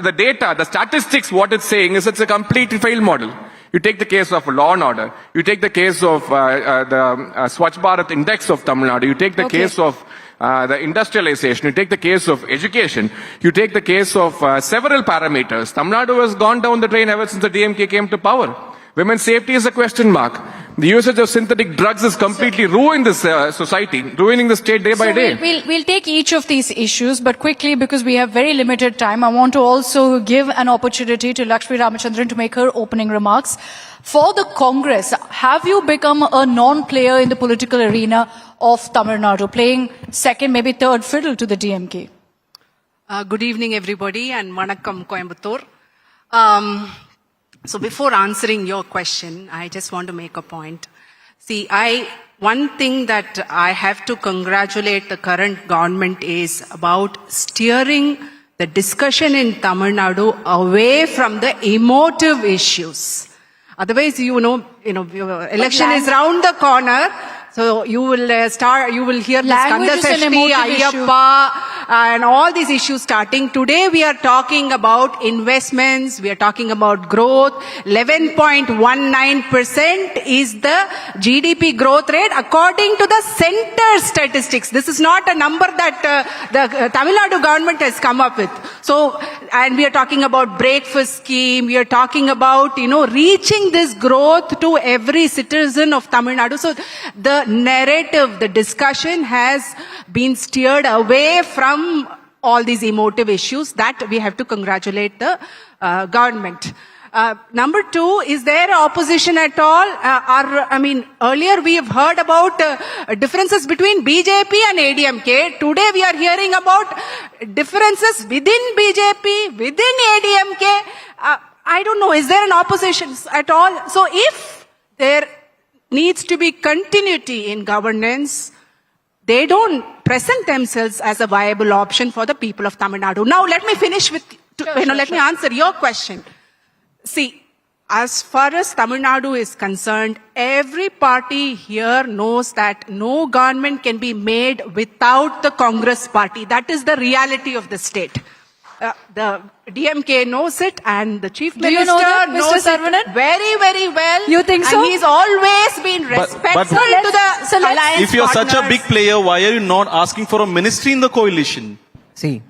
[SPEAKER 11] the data, the statistics, what it's saying is it's a completely failed model. You take the case of law and order. You take the case of the Swachh Bharat Index of Tamil Nadu. You take the case of the industrialization. You take the case of education. You take the case of several parameters. Tamil Nadu has gone down the drain ever since the DMK came to power. Women's safety is a question mark. The usage of synthetic drugs has completely ruined this society, ruining the state day by day.
[SPEAKER 7] We'll take each of these issues, but quickly, because we have very limited time, I want to also give an opportunity to Lakshmi Ramachandran to make her opening remarks. For the Congress, have you become a non-player in the political arena of Tamil Nadu, playing second, maybe third fiddle to the DMK?
[SPEAKER 12] Good evening, everybody, and Vanakkam, Coimbatore. So before answering your question, I just want to make a point. See, one thing that I have to congratulate the current government is about steering the discussion in Tamil Nadu away from the emotive issues. Otherwise, you know, election is round the corner. So you will you will hear this Kanda Sashti, Ayyappa, and all these issues starting. Today we are talking about investments, we are talking about growth. 11.19% is the GDP growth rate according to the center statistics. This is not a number that the Tamil Nadu government has come up with. So, and we are talking about breakfast scheme, we are talking about, reaching this growth to every citizen of Tamil Nadu. So the narrative, the discussion has been steered away from all these emotive issues. That we have to congratulate the government. Number two, is there opposition at all? Earlier we have heard about differences between BJP and ADMK. Today we are hearing about differences within BJP, within ADMK. I don't know, is there an opposition at all? So if there needs to be continuity in governance, they don't present themselves as a viable option for the people of Tamil Nadu. Now let me finish with, let me answer your question. See, as far as Tamil Nadu is concerned, every party here knows that no government can be made without the Congress party. That is the reality of the state. The DMK knows it, and the Chief Minister knows it very, very well.
[SPEAKER 7] You think so?
[SPEAKER 12] And he's always been respectful to the alliance
[SPEAKER 8] If you're
[SPEAKER 12] partners.
[SPEAKER 8] such a big player, why are you not asking for a ministry in the coalition?
[SPEAKER 12] See,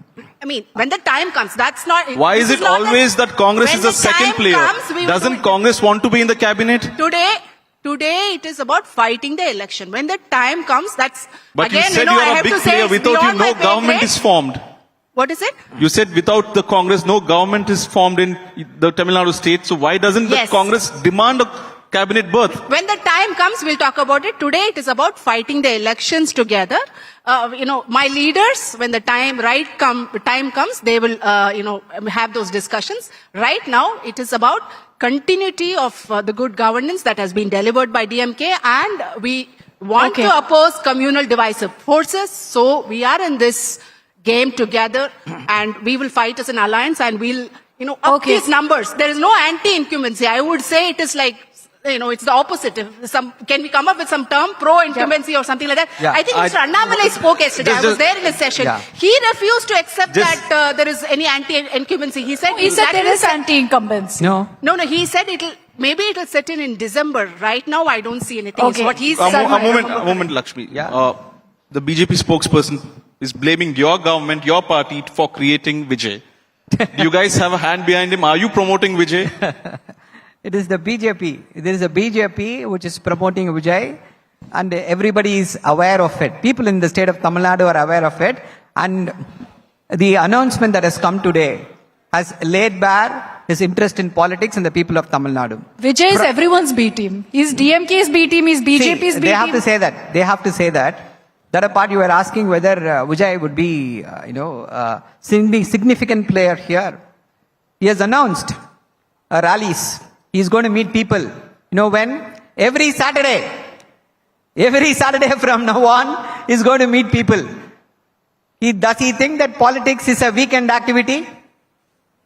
[SPEAKER 12] when the time comes, that's not...
[SPEAKER 8] Why is it always that Congress is the second player? Doesn't Congress want to be in the cabinet?
[SPEAKER 12] Today it is about fighting the election. When the time comes, that's...
[SPEAKER 8] But
[SPEAKER 12] again,
[SPEAKER 8] you said you are a big player. Without you, no government is formed.
[SPEAKER 12] What is it?
[SPEAKER 8] You said without the Congress, no government is formed in the Tamil Nadu state. So why doesn't the Congress demand a cabinet berth?
[SPEAKER 12] When the time comes, we'll talk about it. Today, it is about fighting the elections together. My leaders, when the time comes, they will, have those discussions. Right now, it is about continuity of the good governance that has been delivered by DMK, and we want to oppose communal divisive forces. So we are in this game together, and we will fight as an alliance, and we'll, up these numbers. There is no anti-incumbency. I would say it is like, it's the opposite. Can we come up with some term, pro-incumbency or something like that?
[SPEAKER 9] Yeah.
[SPEAKER 12] I think Mr. Annamalai spoke yesterday. I was there in a session.
[SPEAKER 9] Yeah.
[SPEAKER 12] He refused to accept that there is any anti-incumbency. He said
[SPEAKER 7] there is anti-incumbency.
[SPEAKER 12] No, he said maybe it'll set in December. Right now, I don't see anything. It's what he said.
[SPEAKER 8] A moment, Lakshmi.
[SPEAKER 12] Yeah.
[SPEAKER 8] The BJP spokesperson is blaming your government, your party for creating Vijay. Do you guys have a hand behind him? Are you promoting Vijay?
[SPEAKER 9] It is the BJP. There is a BJP which is promoting Vijay, and everybody is aware of it. People in the state of Tamil Nadu are aware of it, and the announcement that has come today has laid bare his interest in politics and the people of Tamil Nadu.
[SPEAKER 7] Vijay is everyone's B team. He's DMK's B team, he's BJP's B team.
[SPEAKER 9] They have to say that. The other part you were asking whether Vijay would be, significant player here. He has announced rallies. He's going to meet people. You know when? Every Saturday from now on, he's going to meet people. Does he think that politics is a weekend activity?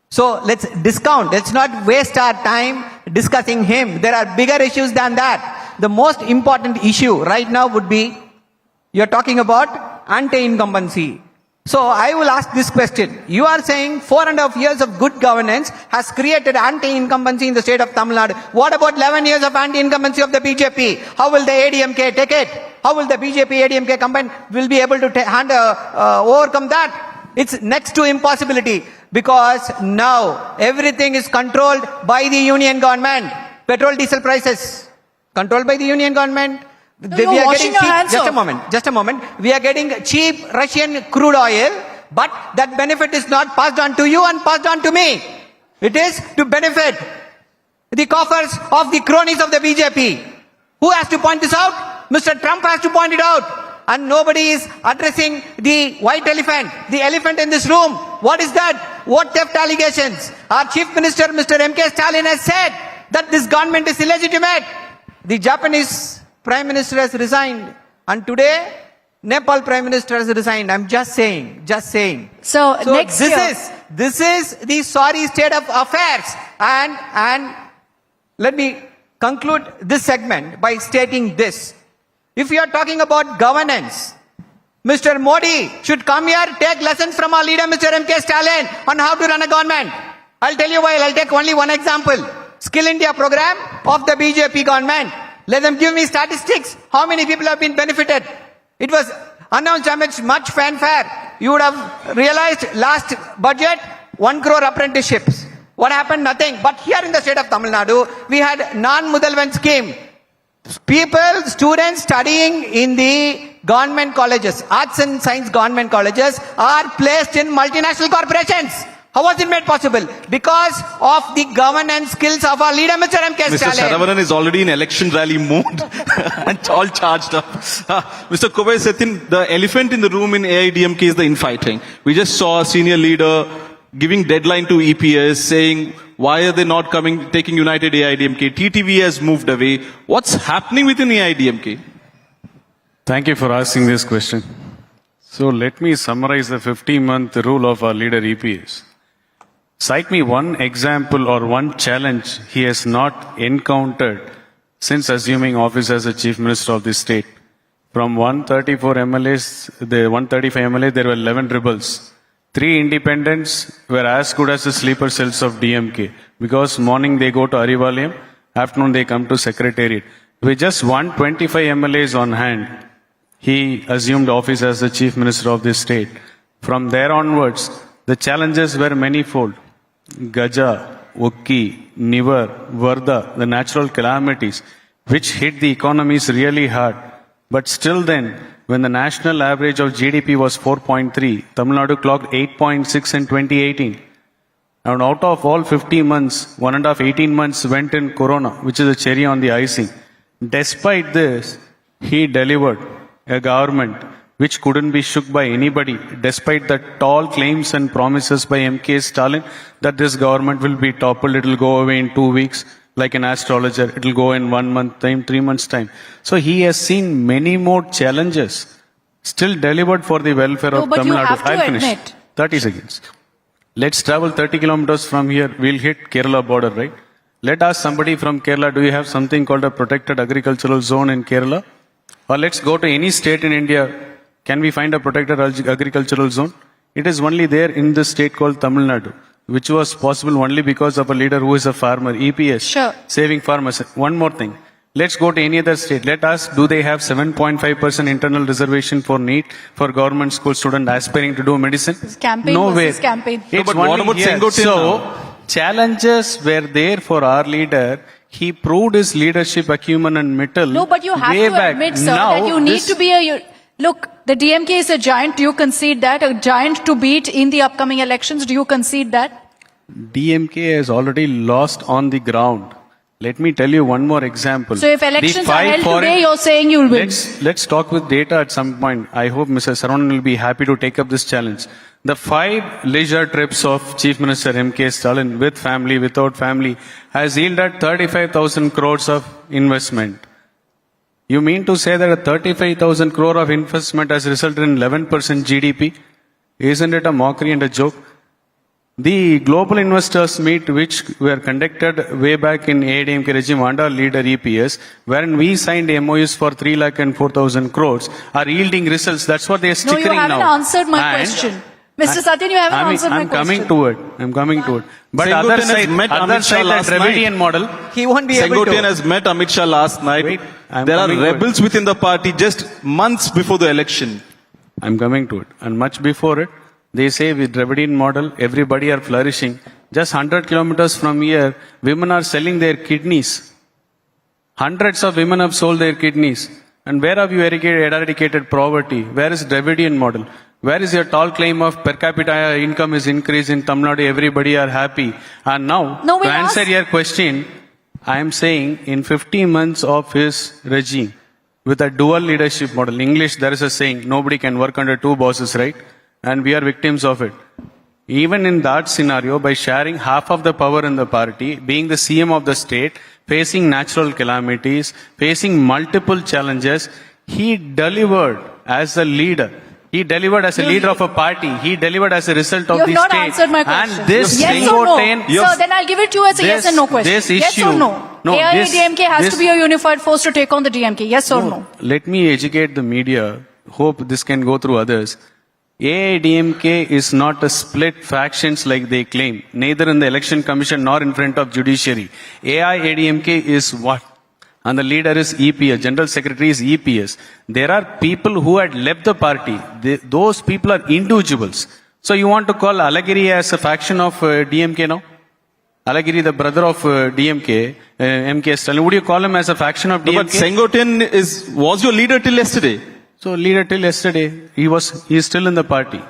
[SPEAKER 9] So let's not waste our time discussing him. There are bigger issues than that. The most important issue right now would be, you're talking about anti-incumbency. So I will ask this question. You are saying 4.5 years of good governance has created anti-incumbency in the state of Tamil Nadu. What about 11 years of anti-incumbency of the BJP? How will the ADMK take it? How will the BJP ADMK combine will be able to overcome that? It's next to impossibility, because now everything is controlled by the union government. Petrol, diesel prices controlled by the union government. We are getting cheap, just a moment. We are getting cheap Russian crude oil, but that benefit is not passed on to you and passed on to me. It is to benefit the coffers of the cronies of the BJP. Who has to point this out? Mr. Trump has to point it out. And nobody is addressing the white elephant, the elephant in this room. What is that? What theft allegations? Our Chief Minister, Mr. MK Stalin, has said that this government is illegitimate. The Japanese Prime Minister has resigned. And today, Nepal Prime Minister has resigned. I'm just saying.
[SPEAKER 7] So next year.
[SPEAKER 9] This is the sorry state of affairs. And let me conclude this segment by stating this. If you are talking about governance, Mr. Modi should come here, take lessons from our leader, Mr. MK Stalin, on how to run a government. I'll tell you why. I'll take only one example. Skill India program of the BJP government. Let them give me statistics. How many people have been benefited? It was announced amidst much fanfare. You would have realized last budget, 1 crore apprenticeships. What happened? Nothing. But here in the state of Tamil Nadu, we had non-Mudalvan scheme. People, students studying in the government colleges, arts and science government colleges, are placed in multinational corporations. How was it made possible? Because of the governance skills of our leader, Mr. MK Stalin.
[SPEAKER 8] Mr. Saravanan is already in election rally mode and all charged up. Mr. Kovai Sethin, the elephant in the room in AIDMK is the infighting. We just saw a senior leader giving deadline to EPS, saying, why are they not taking United AIDMK? TTV has moved away. What's happening within AIDMK?
[SPEAKER 10] Thank you for asking this question. So let me summarize the 50-month rule of our leader EPS. Cite me one example or one challenge he has not encountered since assuming office as the Chief Minister of this state. From 134 MLAs, the 135 MLAs, there were 11 rebels. 3 independents were as good as the sleeper cells of DMK, because morning they go to Arivalayam, afternoon they come to Secretariat. With just 125 MLAs on hand, he assumed office as the Chief Minister of this state. From there onwards, the challenges were manifold. Gaja, Ukki, Nivar, Varda, the natural calamities, which hit the economies really hard. But still then, when the national average of GDP was 4.3, Tamil Nadu clocked 8.6 in 2018. And out of all 50 months, 18 months went in Corona, which is a cherry on the icing. Despite this, he delivered a government which couldn't be shook by anybody, despite the tall claims and promises by MK Stalin that this government will be toppled, it will go away in 2 weeks, like an astrologer, it will go in 1 month time, 3 months time. So he has seen many more challenges, still delivered for the welfare of Tamil Nadu. I'll finish. 30 seconds. Let's travel 30 kilometers from here, we'll hit Kerala border, right? Let ask somebody from Kerala, do you have something called a protected agricultural zone in Kerala? Or let's go to any state in India. Can we find a protected agricultural zone? It is only there in the state called Tamil Nadu, which was possible only because of a leader who is a farmer, EPS, saving farmers. One more thing. Let's go to any other state. Let us, do they have 7.5% internal reservation for NEET for government school student aspiring to do medicine?
[SPEAKER 7] Campaign
[SPEAKER 10] versus
[SPEAKER 7] campaign.
[SPEAKER 10] It's
[SPEAKER 8] but what about Sengotin
[SPEAKER 10] So, challenges were there for our leader. He proved his leadership acumen and mettle.
[SPEAKER 7] No, but you have to admit, sir, that you need to be a... Look, the DMK is a giant. Do you concede that? A giant to beat in the upcoming elections. Do you concede that?
[SPEAKER 10] DMK has already lost on the ground. Let me tell you one more example.
[SPEAKER 7] So if elections are held today, you're saying you'll win.
[SPEAKER 10] Let's talk with data at some point. I hope Mr. Saravanan will be happy to take up this challenge. The 5 leisure trips of Chief Minister MK Stalin with family, without family, has yielded 35,000 crores of investment. You mean to say that a 35,000 crore of investment has resulted in 11% GDP? Isn't it a mockery and a joke? The global investors meet, which were conducted way back in ADMK regime under leader EPS, wherein we signed MOUs for 3 lakh and 4,000 crores, are yielding results. That's what they are stickering now.
[SPEAKER 7] No, you haven't answered my question. Mr. Satyan, you haven't answered my question.
[SPEAKER 10] I'm coming to it. But
[SPEAKER 8] Sengotian
[SPEAKER 10] other side,
[SPEAKER 8] that
[SPEAKER 10] Dravidian model.
[SPEAKER 9] He won't be able to.
[SPEAKER 8] Sengotian has met Amit Shah last night.
[SPEAKER 10] Wait,
[SPEAKER 8] there are rebels within the party just months before the election.
[SPEAKER 10] I'm coming to it. And much before it, they say with Dravidian model, everybody are flourishing. Just 100 kilometers from here, women are selling their kidneys. Hundreds of women have sold their kidneys. And where have you eradicated poverty? Where is Dravidian model? Where is your tall claim of per capita income is increased in Tamil Nadu, everybody are happy? And now, to answer your question, I am saying in 50 months of his regime, with a dual leadership model, in English there is a saying, nobody can work under 2 bosses, right? And we are victims of it. Even in that scenario, by sharing half of the power in the party, being the CM of the state, facing natural calamities, facing multiple challenges, he delivered as a leader. He delivered as a leader of a party. He delivered as a result of the state.
[SPEAKER 7] You have not answered my question.
[SPEAKER 10] And this
[SPEAKER 7] yes or no? So then I'll give it to you as a yes and no question.
[SPEAKER 10] This issue,
[SPEAKER 7] yes or no? AIADMK has to be a unified force to take on the DMK. Yes or no?
[SPEAKER 10] Let me educate the media. Hope this can go through others. AIADMK is not a split factions like they claim, neither in the election commission nor in front of judiciary. AIADMK is what? And the leader is EPS, General Secretary is EPS. There are people who had left the party. Those people are individuals. So you want to call Alagiri as a faction of DMK now? Alagiri, the brother of DMK, MK Stalin, would you call him as a faction of DMK?
[SPEAKER 8] No, but Sengotian was your leader till yesterday.
[SPEAKER 10] So leader till yesterday, he is still in the party.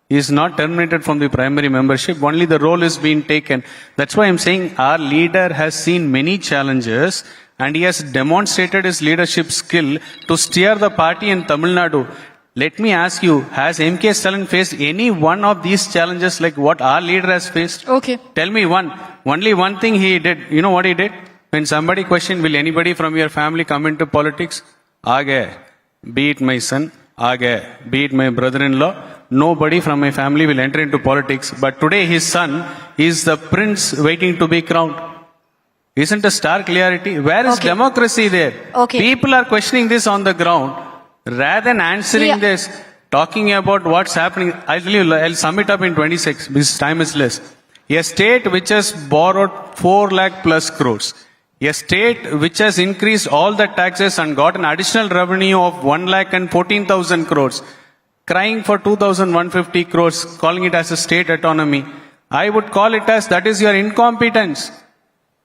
[SPEAKER 10] He is not terminated from the primary membership. Only the role is being taken. That's why I'm saying our leader has seen many challenges and he has demonstrated his leadership skill to steer the party in Tamil Nadu. Let me ask you, has MK Stalin faced any one of these challenges like what our leader has faced?
[SPEAKER 7] Okay.
[SPEAKER 10] Tell me one. Only one thing he did. You know what he did? When somebody questioned, will anybody from your family come into politics? Aage. Be it my son, aage. Be it my brother-in-law. Nobody from my family will enter into politics. But today his son is the prince waiting to be crowned. Isn't a stark clarity? Where is democracy there?
[SPEAKER 7] Okay.
[SPEAKER 10] People are questioning this on the ground. Rather than answering this, talking about what's happening, I'll tell you, I'll sum it up in 26, because time is less. A state which has borrowed 4 lakh plus crores. A state which has increased all the taxes and got an additional revenue of 1 lakh and 14,000 crores. Crying for 2,150 crores, calling it as a state autonomy. I would call it as, that is your incompetence.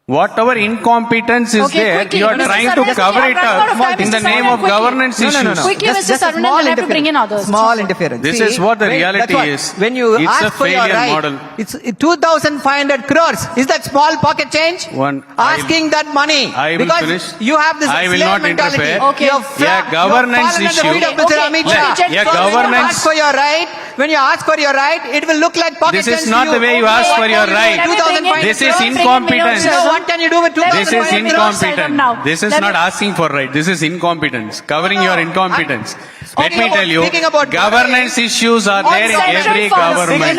[SPEAKER 10] Whatever incompetence is there,
[SPEAKER 7] quickly,
[SPEAKER 10] you are
[SPEAKER 7] Mr.
[SPEAKER 10] trying to cover it up in the name of governance issues.
[SPEAKER 9] No.
[SPEAKER 7] Quickly,
[SPEAKER 9] Just
[SPEAKER 7] Mr.
[SPEAKER 9] a
[SPEAKER 7] Saravanan, we'll have to bring in others.
[SPEAKER 9] Small interference.
[SPEAKER 10] This is what the reality is.
[SPEAKER 9] When you
[SPEAKER 10] It's
[SPEAKER 9] ask
[SPEAKER 10] a
[SPEAKER 9] for your
[SPEAKER 10] failure
[SPEAKER 9] right,
[SPEAKER 10] model.
[SPEAKER 9] it's 2,500 crores. Is that small pocket change? Asking that money.
[SPEAKER 10] I will
[SPEAKER 9] because
[SPEAKER 10] finish.
[SPEAKER 9] You have this
[SPEAKER 10] I will
[SPEAKER 9] slave
[SPEAKER 10] not
[SPEAKER 9] mentality.
[SPEAKER 10] interfere.
[SPEAKER 7] Okay.
[SPEAKER 10] Governance issue.
[SPEAKER 9] When you ask for your right, when you ask for your right, it will look like pocket change.
[SPEAKER 10] This is not the way you ask for your right. This is incompetence.
[SPEAKER 9] So what can you do with 2,500
[SPEAKER 10] This is incompetent.
[SPEAKER 7] Now.
[SPEAKER 10] This is not asking for right. This is incompetence. Covering your incompetence. Let me tell you, governance issues are there in every government.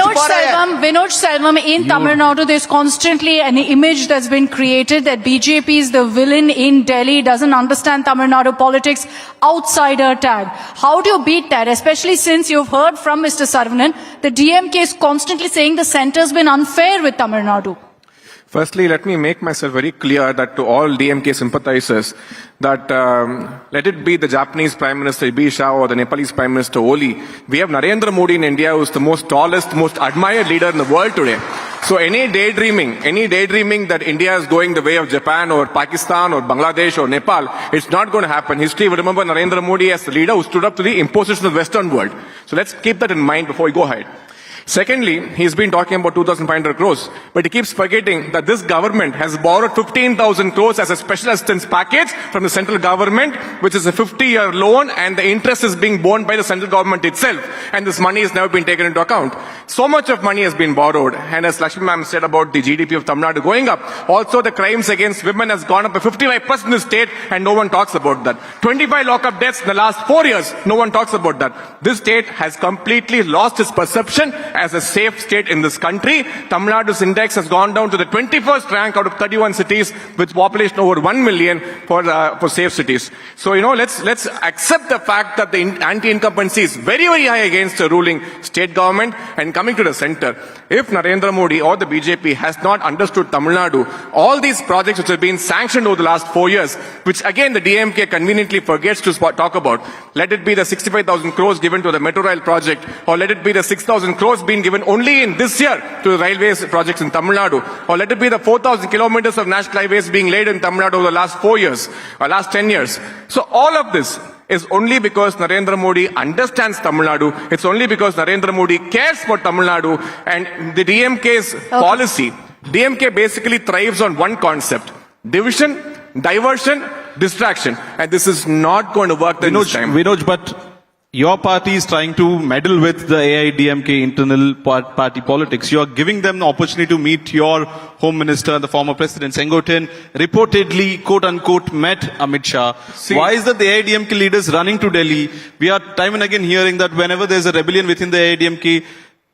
[SPEAKER 7] Vinod Selvam, in Tamil Nadu, there's constantly an image that's been created that BJP is the villain in Delhi, doesn't understand Tamil Nadu politics, outsider tag. How do you beat that? Especially since you've heard from Mr. Saravanan, the DMK is constantly saying the centre's been unfair with Tamil Nadu.
[SPEAKER 11] Firstly, let me make myself very clear that to all DMK sympathizers, that let it be the Japanese Prime Minister Ibi Shah or the Nepalese Prime Minister Oli, we have Narendra Modi in India, who is the most tallest, most admired leader in the world today. So any daydreaming that India is going the way of Japan or Pakistan or Bangladesh or Nepal, it's not going to happen. History will remember Narendra Modi as the leader who stood up to the impositions of the Western world. So let's keep that in mind before we go ahead. Secondly, he's been talking about 2,500 crores, but he keeps forgetting that this government has borrowed 15,000 crores as a special assistance package from the central government, which is a 50-year loan, and the interest is being borne by the central government itself. And this money has never been taken into account. So much of money has been borrowed. And as Lakshmi ma'am said about the GDP of Tamil Nadu going up, also the crimes against women has gone up by 55% in the state, and no one talks about that. 25 lockup deaths in the last 4 years, no one talks about that. This state has completely lost its perception as a safe state in this country. Tamil Nadu's index has gone down to the 21st rank out of 31 cities with population over 1 million for safe cities. So, let's accept the fact that the anti-incumbency is very, very high against the ruling state government. And coming to the center, if Narendra Modi or the BJP has not understood Tamil Nadu, all these projects which have been sanctioned over the last 4 years, which again the DMK conveniently forgets to talk about, let it be the 65,000 crores given to the Metro Rail project, or let it be the 6,000 crores being given only in this year to the railways projects in Tamil Nadu, or let it be the 4,000 kilometers of national highways being laid in Tamil Nadu over the last 4 years, or last 10 years. So all of this is only because Narendra Modi understands Tamil Nadu. It's only because Narendra Modi cares for Tamil Nadu, and the DMK's policy. DMK basically thrives on one concept: division, diversion, distraction. And this is not going to work this time.
[SPEAKER 8] Vinod, but your party is trying to meddle with the AIDMK internal party politics. You are giving them the opportunity to meet your Home Minister and the former President Sengotin, reportedly, quote-unquote, met Amit Shah. Why is that the AIDMK leaders running to Delhi? We are time and again hearing that whenever there's a rebellion within the AIDMK,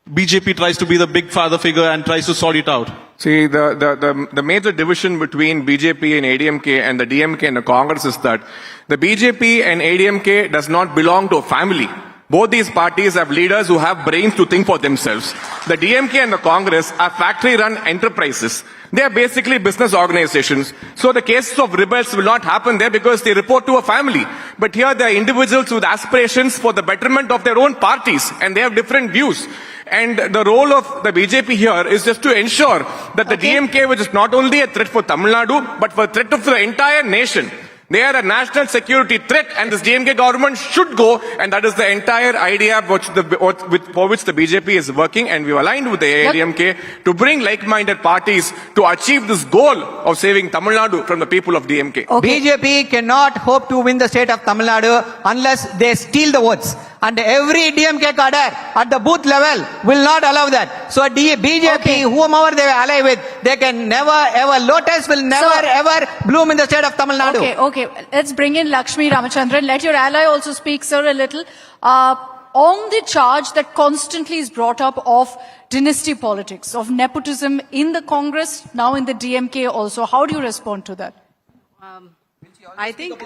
[SPEAKER 8] BJP tries to be the big father figure and tries to sort it out.
[SPEAKER 11] See, the major division between BJP and ADMK and the DMK and the Congress is that the BJP and ADMK does not belong to a family. Both these parties have leaders who have brains to think for themselves. The DMK and the Congress are factory-run enterprises. They are basically business organizations. So the cases of rebels will not happen there because they report to a family. But here they are individuals with aspirations for the betterment of their own parties, and they have different views. And the role of the BJP here is just to ensure that the DMK, which is not only a threat for Tamil Nadu, but for a threat of the entire nation. They are a national security threat, and this DMK government should go, and that is the entire idea for which the BJP is working, and we are aligned with the AIDMK to bring like-minded parties to achieve this goal of saving Tamil Nadu from the people of DMK.
[SPEAKER 9] BJP cannot hope to win the state of Tamil Nadu unless they steal the votes. And every DMK cadre at the booth level will not allow that. So BJP, whomever they ally with, they can never ever, lotus will never ever bloom in the state of Tamil Nadu.
[SPEAKER 7] Okay. Let's bring in Lakshmi Ramachandran. Let your ally also speak, sir, a little. On the charge that constantly is brought up of dynasty politics, of nepotism in the Congress, now in the DMK also. How do you respond to that?
[SPEAKER 12] I think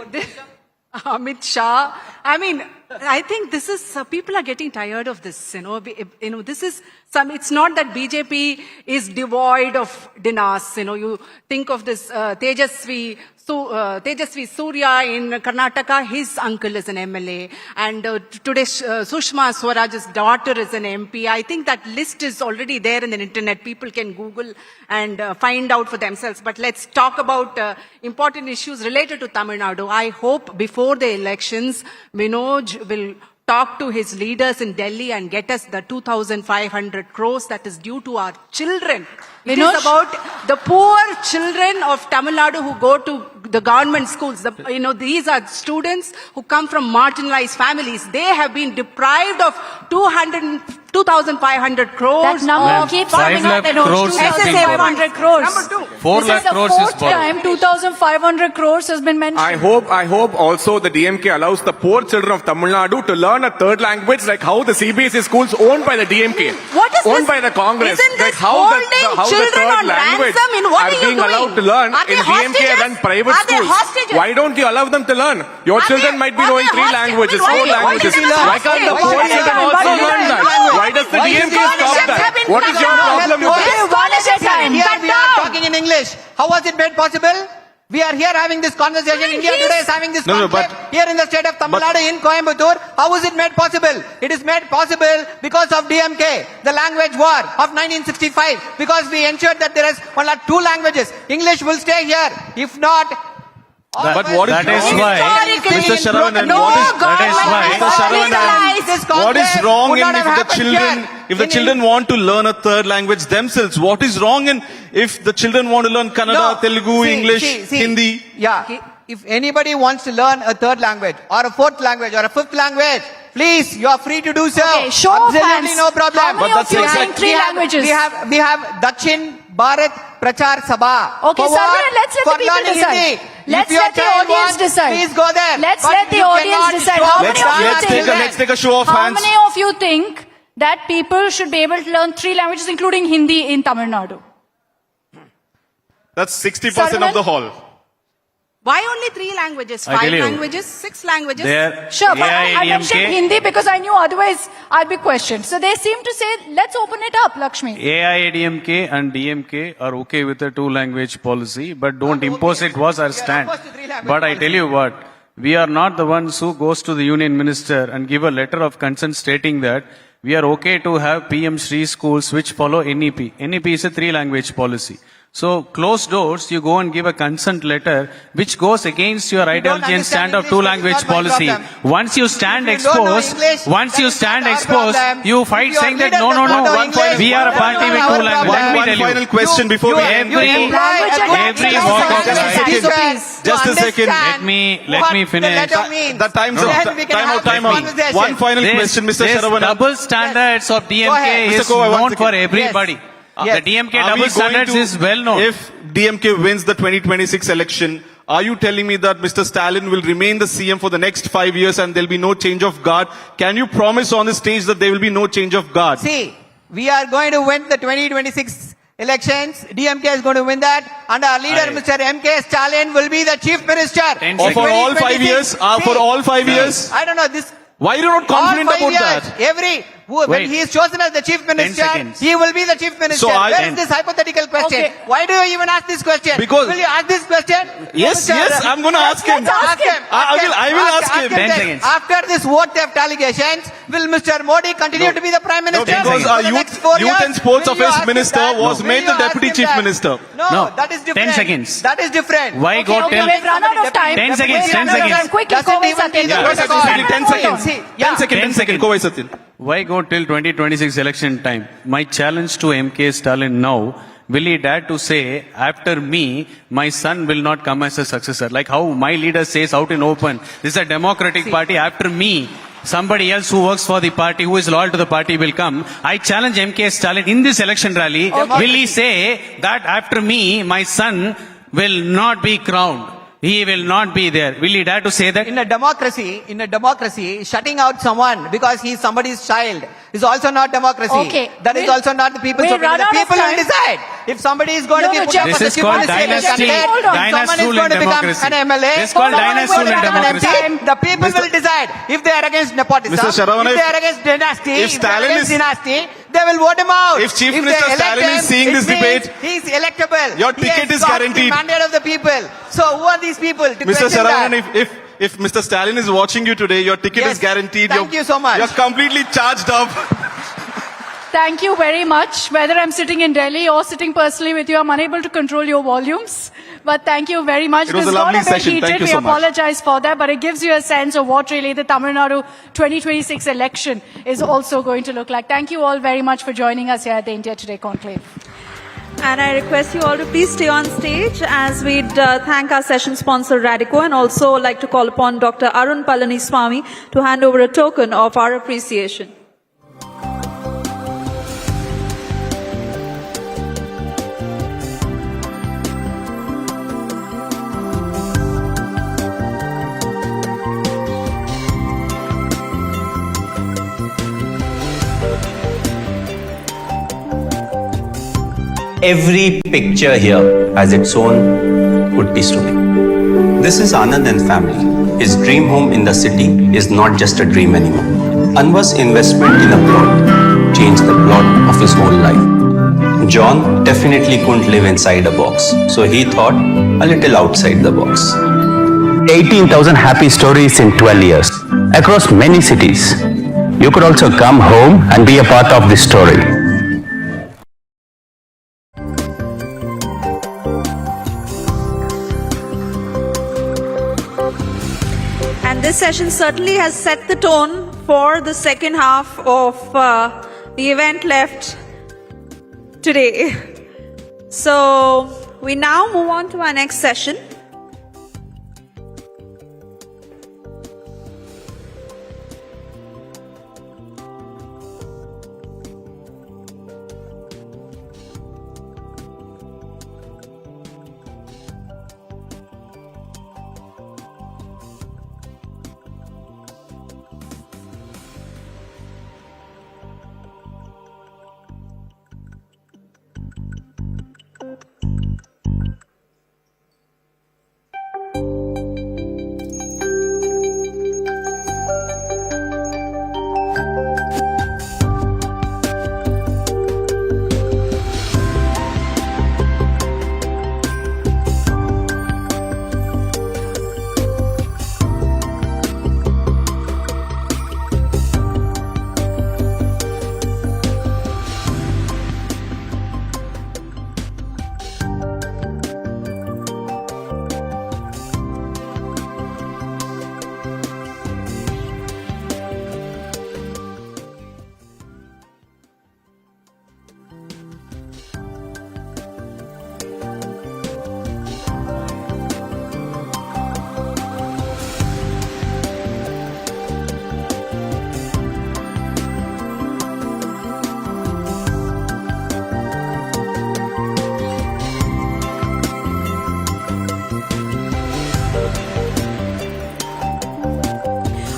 [SPEAKER 12] Amit Shah, I think this is, people are getting tired of this, this is it's not that BJP is devoid of dinas, you think of this, Tejasvi Surya in Karnataka, his uncle is an MLA, and today Sushma Swaraj's daughter is an MP. I think that list is already there in the internet. People can Google and find out for themselves. But let's talk about important issues related to Tamil Nadu. I hope before the elections, Manoj will talk to his leaders in Delhi and get us the 2,500 crores that is due to our children. It is about the poor children of Tamil Nadu who go to the government schools. These are students who come from marginalized families. They have been deprived of 2,500 crores.
[SPEAKER 7] That number keeps coming up. 2,500 crores.
[SPEAKER 11] Number two.
[SPEAKER 7] 4 lakh crores is time 2,500 crores has been mentioned.
[SPEAKER 11] I hope also the DMK allows the poor children of Tamil Nadu to learn a third language, like how the CBSE schools owned by the DMK, owned by the Congress, like how the third language are being allowed to learn in DMK-run private schools. Why don't you allow them to learn? Your children might be knowing 3 languages, 4 languages. Why can't the poor children also learn that? Why does the DMK stop that? What is your problem with that?
[SPEAKER 9] Here we are talking in English. How was it made possible? We are here having this conversation. India today is having this conclave here in the state of Tamil Nadu in Coimbatore. How is it made possible? It is made possible because of DMK, the language war of 1965, because we ensured that there is only 2 languages. English will stay here. If not,
[SPEAKER 8] but what is why, Mr. Sharavanan, what is wrong if the children if the children want to learn a third language themselves, what is wrong in if the children want to learn Kannada, Telugu, English, Hindi?
[SPEAKER 9] Yeah. If anybody wants to learn a third language or a fourth language or a fifth language, please, you are free to do so.
[SPEAKER 7] Okay, show of
[SPEAKER 9] Absolutely
[SPEAKER 7] hands.
[SPEAKER 9] no problem.
[SPEAKER 7] How many of you saying three languages?
[SPEAKER 9] We have Dakshin Bharat Prachar Sabha.
[SPEAKER 7] Okay,
[SPEAKER 9] For what?
[SPEAKER 7] Sarvan, let's let
[SPEAKER 9] For
[SPEAKER 7] the people
[SPEAKER 9] learning
[SPEAKER 7] decide.
[SPEAKER 9] Hindi.
[SPEAKER 7] Let's
[SPEAKER 9] If your
[SPEAKER 7] let the
[SPEAKER 9] child
[SPEAKER 7] audience
[SPEAKER 9] wants,
[SPEAKER 7] decide.
[SPEAKER 9] Please go there.
[SPEAKER 7] Let's
[SPEAKER 9] But
[SPEAKER 7] let the
[SPEAKER 9] you
[SPEAKER 7] audience
[SPEAKER 9] cannot
[SPEAKER 7] decide.
[SPEAKER 9] stop
[SPEAKER 7] How many of you
[SPEAKER 8] Let's
[SPEAKER 7] think?
[SPEAKER 8] take a show of
[SPEAKER 7] How
[SPEAKER 8] hands.
[SPEAKER 7] many of you think that people should be able to learn three languages, including Hindi, in Tamil Nadu?
[SPEAKER 8] That's 60%
[SPEAKER 7] Sarvan?
[SPEAKER 8] of the hall.
[SPEAKER 12] Why only 3 languages?
[SPEAKER 10] I
[SPEAKER 12] 5
[SPEAKER 10] tell you,
[SPEAKER 12] languages? 6 languages?
[SPEAKER 7] Sure, but I mentioned Hindi because I knew otherwise I'd be questioned. So they seem to say, let's open it up, Lakshmi.
[SPEAKER 10] AIADMK and DMK are okay with the 2-language policy, but don't impose it was our stand. But I tell you what, we are not the ones who goes to the union minister and give a letter of consent stating that we are okay to have PM Shri schools which follow NEP. NEP is a 3-language policy. So, closed doors, you go and give a consent letter which goes against your ideology and stand of 2-language policy. Once you stand exposed, you fight saying that no, we are a party with 2 languages.
[SPEAKER 8] One final question before we end.
[SPEAKER 10] Every walk of life.
[SPEAKER 8] Just a second.
[SPEAKER 10] Let me finish.
[SPEAKER 8] The time's up. Time out. One final question, Mr.
[SPEAKER 10] This
[SPEAKER 8] Saravanan.
[SPEAKER 10] double standards of DMK is known for everybody. The DMK double standards is well known.
[SPEAKER 8] If DMK wins the 2026 election, are you telling me that Mr. Stalin will remain the CM for the next 5 years and there will be no change of guard? Can you promise on the stage that there will be no change of guard?
[SPEAKER 9] See, we are going to win the 2026 elections. DMK is going to win that. And our leader, Mr. MK Stalin, will be the chief minister.
[SPEAKER 8] For all 5 years? For all 5 years?
[SPEAKER 9] I don't know. This.
[SPEAKER 8] Why are you not confident
[SPEAKER 9] all 5
[SPEAKER 8] about
[SPEAKER 9] years,
[SPEAKER 8] that?
[SPEAKER 9] When he is chosen as the chief minister, he will be the chief minister.
[SPEAKER 8] So
[SPEAKER 9] Where is this hypothetical question?
[SPEAKER 7] Okay.
[SPEAKER 9] Why do you even ask this question?
[SPEAKER 8] Because-
[SPEAKER 9] will you ask this question?
[SPEAKER 8] Yes, I'm going to ask him.
[SPEAKER 9] Ask him.
[SPEAKER 8] I will ask him.
[SPEAKER 10] 10 seconds.
[SPEAKER 9] After this vote theft allegations, will Mr. Modi continue to be the prime minister?
[SPEAKER 8] Because
[SPEAKER 9] for
[SPEAKER 8] our
[SPEAKER 9] the next 4
[SPEAKER 8] youth
[SPEAKER 9] years?
[SPEAKER 8] and sports
[SPEAKER 9] Will you
[SPEAKER 8] affairs
[SPEAKER 9] ask him
[SPEAKER 8] minister
[SPEAKER 9] that?
[SPEAKER 8] was
[SPEAKER 9] Will
[SPEAKER 8] made
[SPEAKER 9] you
[SPEAKER 8] the
[SPEAKER 9] ask
[SPEAKER 8] deputy
[SPEAKER 9] him
[SPEAKER 8] chief
[SPEAKER 9] that?
[SPEAKER 8] minister.
[SPEAKER 9] No, that is
[SPEAKER 10] 10
[SPEAKER 9] different.
[SPEAKER 10] seconds.
[SPEAKER 9] That is different.
[SPEAKER 10] Why go
[SPEAKER 7] Okay,
[SPEAKER 10] till...
[SPEAKER 7] we've run out of time.
[SPEAKER 10] 10 seconds,
[SPEAKER 7] We've
[SPEAKER 10] 10
[SPEAKER 7] run out of
[SPEAKER 10] seconds.
[SPEAKER 7] time. Quickly,
[SPEAKER 9] Doesn't
[SPEAKER 7] Kovai
[SPEAKER 9] even
[SPEAKER 7] Satya.
[SPEAKER 9] need the protocol.
[SPEAKER 8] 10 seconds.
[SPEAKER 9] See,
[SPEAKER 8] 10 seconds. Go away, Satyan.
[SPEAKER 10] Why go till 2026 election time? My challenge to MK Stalin now, will he dare to say, after me, my son will not come as a successor? Like how my leader says out in open, this is a democratic party, after me, somebody else who works for the party, who is loyal to the party will come. I challenge MK Stalin in this election rally, will he say that after me, my son will not be crowned? He will not be there. Will he dare to say that?
[SPEAKER 9] In a democracy, shutting out someone because he is somebody's child is also not democracy.
[SPEAKER 7] Okay.
[SPEAKER 9] That is also not the people's
[SPEAKER 7] we'll
[SPEAKER 9] opinion.
[SPEAKER 7] run
[SPEAKER 9] The
[SPEAKER 7] out of
[SPEAKER 9] people will
[SPEAKER 7] time.
[SPEAKER 9] decide. If somebody is going to be put up
[SPEAKER 10] This
[SPEAKER 9] as a
[SPEAKER 10] is
[SPEAKER 9] chief
[SPEAKER 10] called
[SPEAKER 9] minister,
[SPEAKER 10] dynasty.
[SPEAKER 9] if someone is
[SPEAKER 10] Dynasty
[SPEAKER 9] going to
[SPEAKER 10] in
[SPEAKER 9] become
[SPEAKER 10] democracy.
[SPEAKER 9] an MLA,
[SPEAKER 10] This is called
[SPEAKER 9] someone is
[SPEAKER 10] dynasty
[SPEAKER 9] going to
[SPEAKER 10] in
[SPEAKER 9] become an
[SPEAKER 10] democracy.
[SPEAKER 9] MP, the people will decide if they are against nepotism,
[SPEAKER 8] Mr. Saravanan,
[SPEAKER 9] if they are against dynasty,
[SPEAKER 8] if
[SPEAKER 9] if they are
[SPEAKER 8] Stalin
[SPEAKER 9] against
[SPEAKER 8] is-
[SPEAKER 9] dynasty, they will vote him out.
[SPEAKER 8] If Chief
[SPEAKER 9] they
[SPEAKER 8] Minister
[SPEAKER 9] elect
[SPEAKER 8] Stalin is
[SPEAKER 9] him,
[SPEAKER 8] seeing
[SPEAKER 9] it
[SPEAKER 8] this
[SPEAKER 9] means
[SPEAKER 8] debate,
[SPEAKER 9] he is electable.
[SPEAKER 8] your
[SPEAKER 9] He
[SPEAKER 8] ticket
[SPEAKER 9] has
[SPEAKER 8] is
[SPEAKER 9] got
[SPEAKER 8] guaranteed.
[SPEAKER 9] the mandate of the people. So who are these people to
[SPEAKER 8] Mr.
[SPEAKER 9] question that?
[SPEAKER 8] Saravanan, if Mr. Stalin is watching you today, your ticket
[SPEAKER 9] Yes.
[SPEAKER 8] is guaranteed.
[SPEAKER 9] Thank you so much.
[SPEAKER 8] You're completely charged up.
[SPEAKER 7] Thank you very much. Whether I'm sitting in Delhi or sitting personally with you, I'm unable to control your volumes. But thank you very much.
[SPEAKER 8] It was
[SPEAKER 7] This
[SPEAKER 8] a lovely
[SPEAKER 7] got a bit
[SPEAKER 8] session.
[SPEAKER 7] heated.
[SPEAKER 8] Thank you
[SPEAKER 7] We
[SPEAKER 8] so much.
[SPEAKER 7] apologize for that, but it gives you a sense of what really the Tamil Nadu 2026 election is also going to look like. Thank you all very much for joining us here at the India Today Conclave.
[SPEAKER 3] And I request you all to please stay on stage as we thank our session sponsor Radico, and also like to call upon Dr. Arun Palaniswamy to hand over a token of our appreciation.
[SPEAKER 14] Every picture here has its own Utti story. This is Anand and family. His dream home in the city is not just a dream anymore. Anwar's investment in a plot changed the plot of his whole life. John definitely couldn't live inside a box, so he thought a little outside the box.
[SPEAKER 15] 18,000 happy stories in 12 years across many cities. You could also come home and be a part of this story.
[SPEAKER 3] And this session certainly has set the tone for the second half of the event left today. So we now move on to our next session.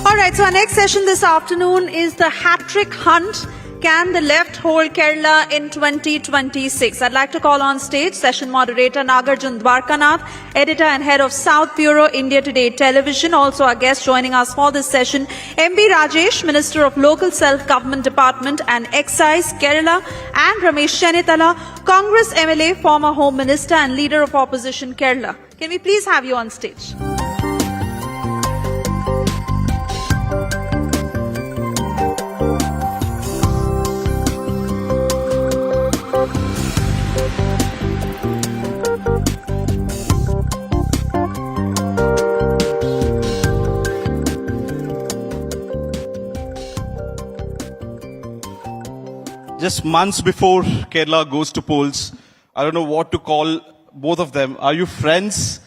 [SPEAKER 3] Alright, so our next session this afternoon is the hat-trick hunt. Can the left hold Kerala in 2026? I'd like to call on stage session moderator Nagarjun Dwarkanath, editor and head of South Bureau, India Today Television. Also our guest joining us for this session, MB Rajesh, Minister of Local Self-Government Department and Excise, Kerala, and Ramesh Chenitala, Congress MLA, former Home Minister and Leader of Opposition, Kerala. Can we please have you on stage?
[SPEAKER 8] Just months before Kerala goes to polls, I don't know what to call both of them. Are you friends?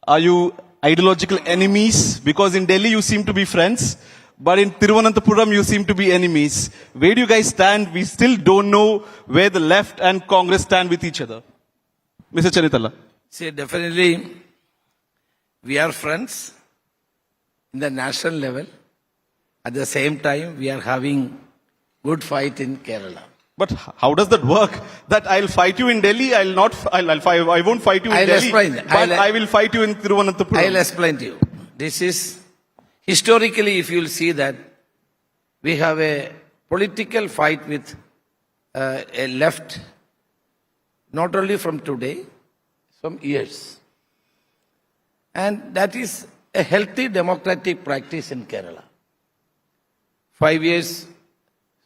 [SPEAKER 8] Are you ideological enemies? Because in Delhi you seem to be friends, but in Thiruvananthapuram you seem to be enemies. Where do you guys stand? We still don't know where the left and Congress stand with each other. Mr. Chenitala.
[SPEAKER 13] See, definitely we are friends in the national level. At the same time, we are having good fight in Kerala.
[SPEAKER 8] But how does that work? That I'll fight you in Delhi, I won't fight you in Delhi, but I will fight you in Thiruvananthapuram.
[SPEAKER 13] I'll explain to you. This is, historically, if you'll see that, we have a political fight with a left, not only from today, from years. And that is a healthy democratic practice in Kerala. 5 years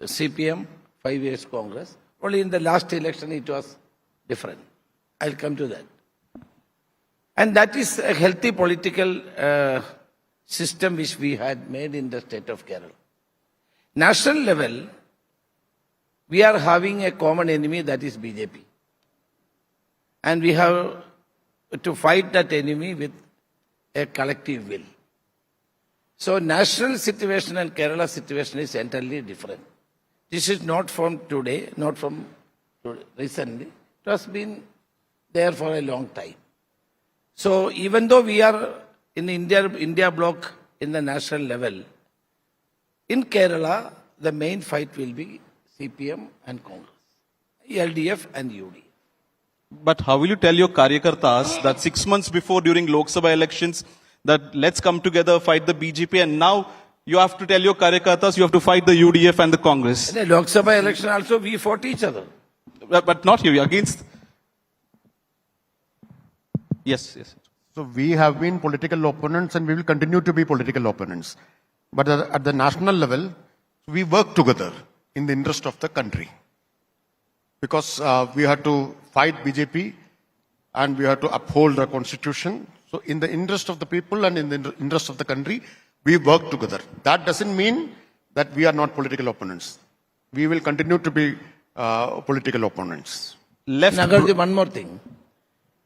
[SPEAKER 13] CPM, 5 years Congress. Only in the last election it was different. I'll come to that. And that is a healthy political system which we had made in the state of Kerala. National level, we are having a common enemy, that is BJP. And we have to fight that enemy with a collective will. So national situation and Kerala situation is entirely different. This is not from today, not from recently. It has been there for a long time. So even though we are in India bloc in the national level, in Kerala, the main fight will be CPM and Congress, LDF and UD.
[SPEAKER 8] But how will you tell your Karyakartas that 6 months before during Lok Sabha elections that let's come together, fight the BJP, and now you have to tell your Karyakartas you have to fight the UDF and the Congress?
[SPEAKER 13] In the Lok Sabha election also we fought each other.
[SPEAKER 8] But not you, against... Yes.
[SPEAKER 16] So we have been political opponents and we will continue to be political opponents. But at the national level, we work together in the interest of the country. Because we have to fight BJP and we have to uphold the constitution. So in the interest of the people and in the interest of the country, we work together. That doesn't mean that we are not political opponents. we will continue to be political opponents.
[SPEAKER 13] Nagarji, one more thing.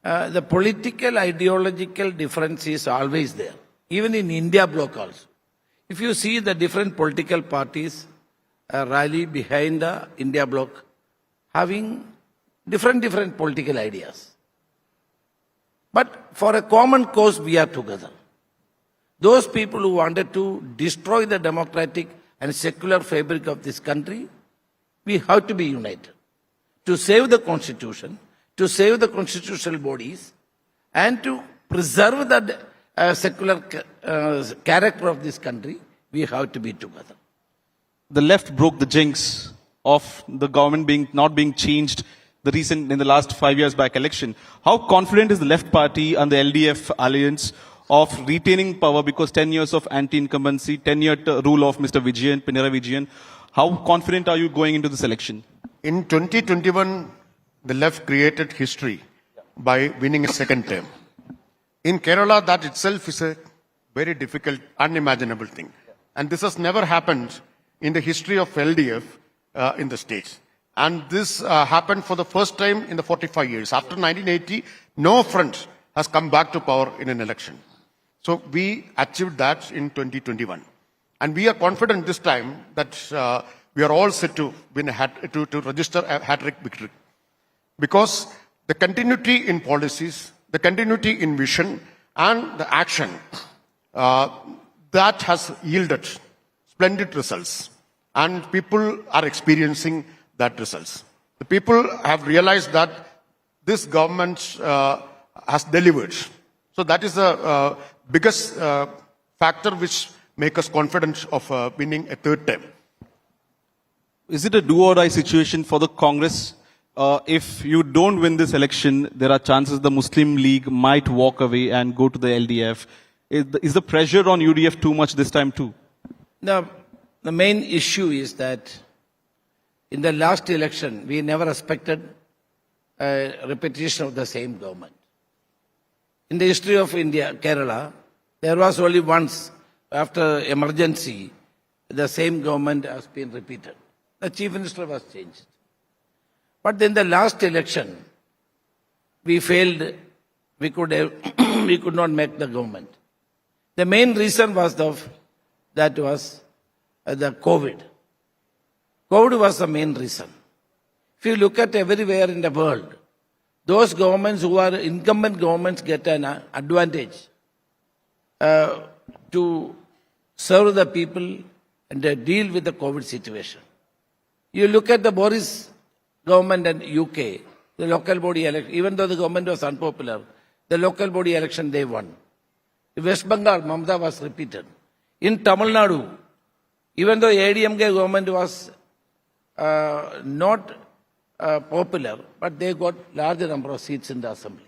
[SPEAKER 13] The political ideological difference is always there, even in India bloc also. If you see the different political parties rally behind the India bloc, having different political ideas. But for a common cause, we are together. Those people who wanted to destroy the democratic and secular fabric of this country, we have to be united. To save the constitution, to save the constitutional bodies, and to preserve the secular character of this country, we have to be together.
[SPEAKER 8] The left broke the jinx of the government not being changed in the last 5 years back election. How confident is the left party and the LDF alliance of retaining power, because 10 years of anti-incumbency, 10-year rule of Mr. Vijay, Pinarayi Vijayan? How confident are you going into this election?
[SPEAKER 16] In 2021, the left created history by winning a second term. In Kerala, that itself is a very difficult, unimaginable thing. And this has never happened in the history of LDF in the states. And this happened for the first time in the 45 years. After 1980, no front has come back to power in an election. So we achieved that in 2021. And we are confident this time that we are all set to win to register a hat-trick victory. Because the continuity in policies, the continuity in vision, and the action, that has yielded splendid results. And people are experiencing that results. The people have realized that this government has delivered. So that is the biggest factor which makes us confident of winning a third term.
[SPEAKER 8] Is it a do-or-die situation for the Congress? If you don't win this election, there are chances the Muslim League might walk away and go to the LDF. Is the pressure on UDF too much this time too?
[SPEAKER 13] The main issue is that in the last election, we never expected a repetition of the same government. In the history of India, Kerala, there was only once, after emergency, the same government has been repeated. The chief minister was changed. But in the last election, we failed. We could not make the government. The main reason was the COVID. COVID was the main reason. If you look at everywhere in the world, those governments who are incumbent governments get an advantage to serve the people and deal with the COVID situation. You look at the Boris government in UK, the local body election, even though the government was unpopular, the local body election they won. In West Bengal, Mamata was repeated. In Tamil Nadu, even though DMK government was not popular, but they got larger number of seats in the assembly.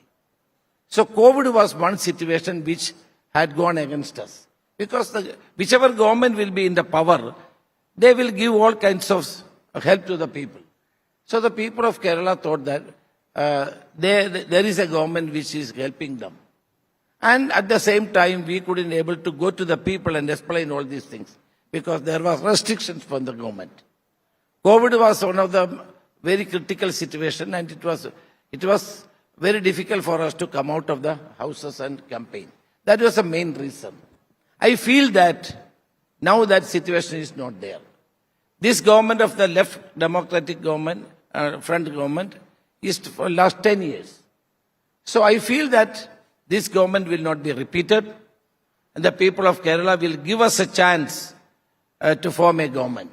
[SPEAKER 13] So COVID was one situation which had gone against us. Because whichever government will be in the power, they will give all kinds of help to the people. So the people of Kerala thought that there is a government which is helping them. And at the same time, we couldn't able to go to the people and explain all these things because there was restrictions from the government. COVID was one of the very critical situation, and it was very difficult for us to come out of the houses and campaign. That was the main reason. I feel that now that situation is not there. This government of the left democratic government, front government, is for last 10 years. So I feel that this government will not be repeated, and the people of Kerala will give us a chance to form a government.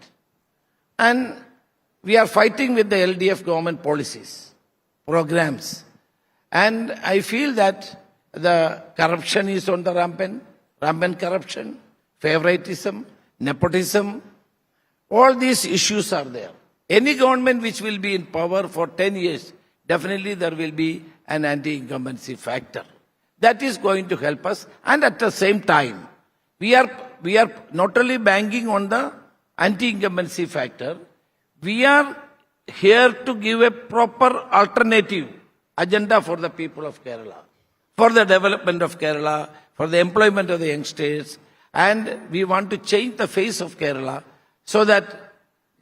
[SPEAKER 13] And we are fighting with the LDF government policies, programs. And I feel that the corruption is on the rampant corruption, favoritism, nepotism, all these issues are there. Any government which will be in power for 10 years, definitely there will be an anti-incumbency factor. That is going to help us. And at the same time, we are not only banking on the anti-incumbency factor, we are here to give a proper alternative agenda for the people of Kerala, for the development of Kerala, for the employment of the youngsters, and we want to change the face of Kerala so that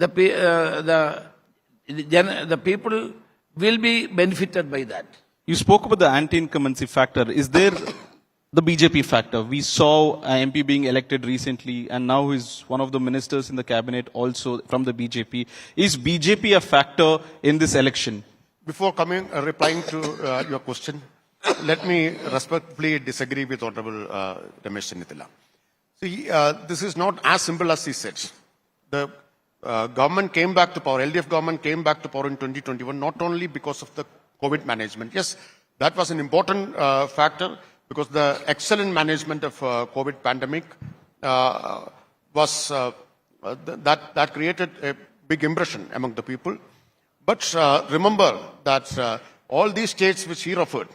[SPEAKER 13] the people will be benefited by that.
[SPEAKER 8] You spoke about the anti-incumbency factor. Is there the BJP factor? We saw an MP being elected recently, and now he's one of the ministers in the cabinet also from the BJP. Is BJP a factor in this election?
[SPEAKER 16] Before replying to your question, let me respectfully disagree with Honorable Ramesh Chennittala. See, this is not as simple as he said. The government came back to power, LDF government came back to power in 2021, not only because of the COVID management. Yes, that was an important factor because the excellent management of COVID pandemic was that created a big impression among the people. But remember that all these states which he referred,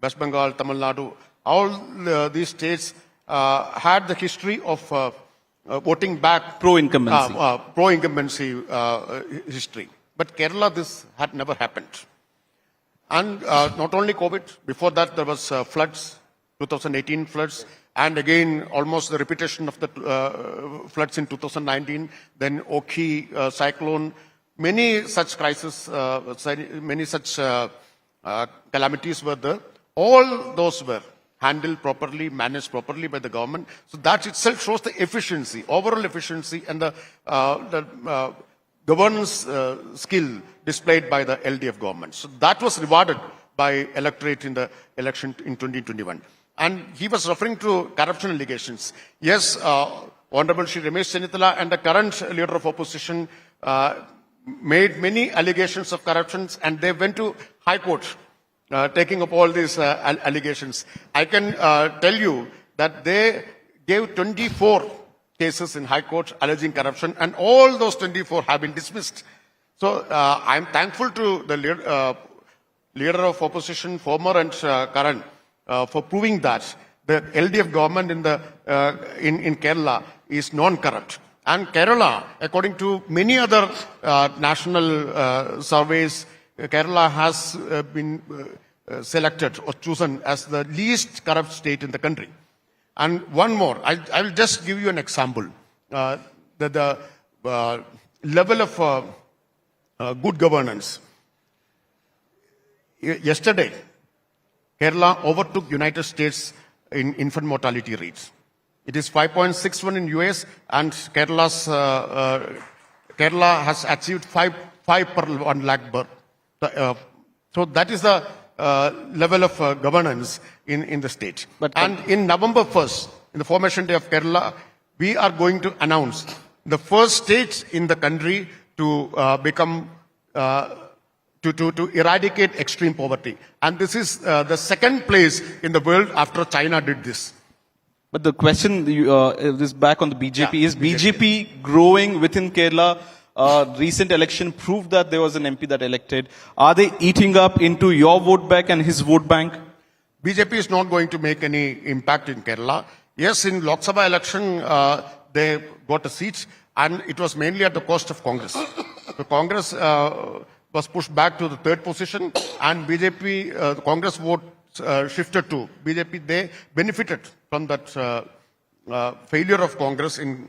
[SPEAKER 16] West Bengal, Tamil Nadu, all these states had the history of voting back pro-incumbency history. But Kerala, this had never happened. And not only COVID, before that there was floods, 2018 floods, and again almost the repetition of the floods in 2019, then Oki cyclone, many such crises, many such calamities were there. All those were handled properly, managed properly by the government. So that itself shows the efficiency, overall efficiency, and the governance skill displayed by the LDF government. So that was rewarded by electorate in the election in 2021. And he was referring to corruption allegations. Yes, Honorable Shri Ramesh Chennittala and the current leader of opposition made many allegations of corruptions, and they went to High Court taking up all these allegations. I can tell you that they gave 24 cases in High Court alleging corruption, and all those 24 have been dismissed. So I'm thankful to the leader of opposition, former and current, for proving that the LDF government in Kerala is non-corrupt. And Kerala, according to many other national surveys, Kerala has been selected or chosen as the least corrupt state in the country. And one more, I will just give you an example. The level of good governance. Yesterday, Kerala overtook United States in infant mortality rates. It is 5.61 in US, and Kerala has achieved 5 per 1 lakh birth. So that is the level of governance in the state. And in November 1st, in the formation day of Kerala, we are going to announce the first state in the country to become to eradicate extreme poverty. And this is the second place in the world after China did this.
[SPEAKER 8] But the question is back on the BJP. Is BJP growing within Kerala? Recent election proved that there was an MP that elected. Are they eating up into your vote bank and his vote bank?
[SPEAKER 16] BJP is not going to make any impact in Kerala. Yes, in Lok Sabha election, they got a seat, and it was mainly at the cost of Congress. The Congress was pushed back to the third position, and BJP, Congress vote shifted to BJP. They benefited from that failure of Congress in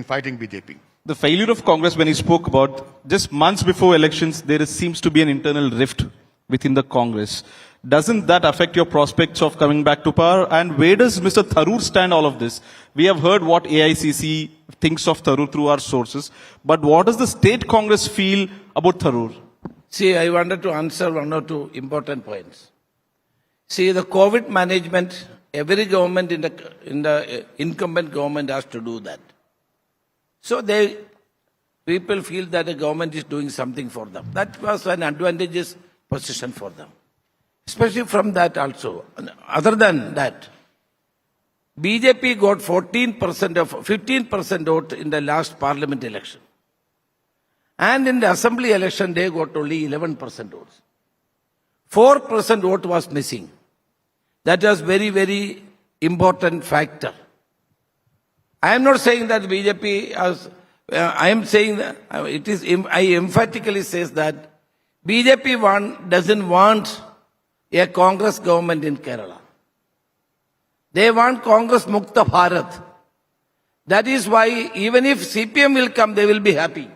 [SPEAKER 16] fighting BJP.
[SPEAKER 8] The failure of Congress, when he spoke about just months before elections, there seems to be an internal rift within the Congress. Doesn't that affect your prospects of coming back to power? And where does Mr. Tharoor stand all of this? We have heard what AICC thinks of Tharoor through our sources, but what does the state Congress feel about Tharoor?
[SPEAKER 13] See, I wanted to answer one or two important points. See, the COVID management, every government in the incumbent government has to do that. So people feel that the government is doing something for them. That was an advantageous position for them. Especially from that also. Other than that, BJP got 15% vote in the last parliament election. And in the assembly election, they got only 11% votes. 4% vote was missing. That was very, very important factor. I am not saying that BJP has, I am saying that I emphatically says that BJP doesn't want a Congress government in Kerala. They want Congress Mukta Bharat. That is why even if CPM will come, they will be happy.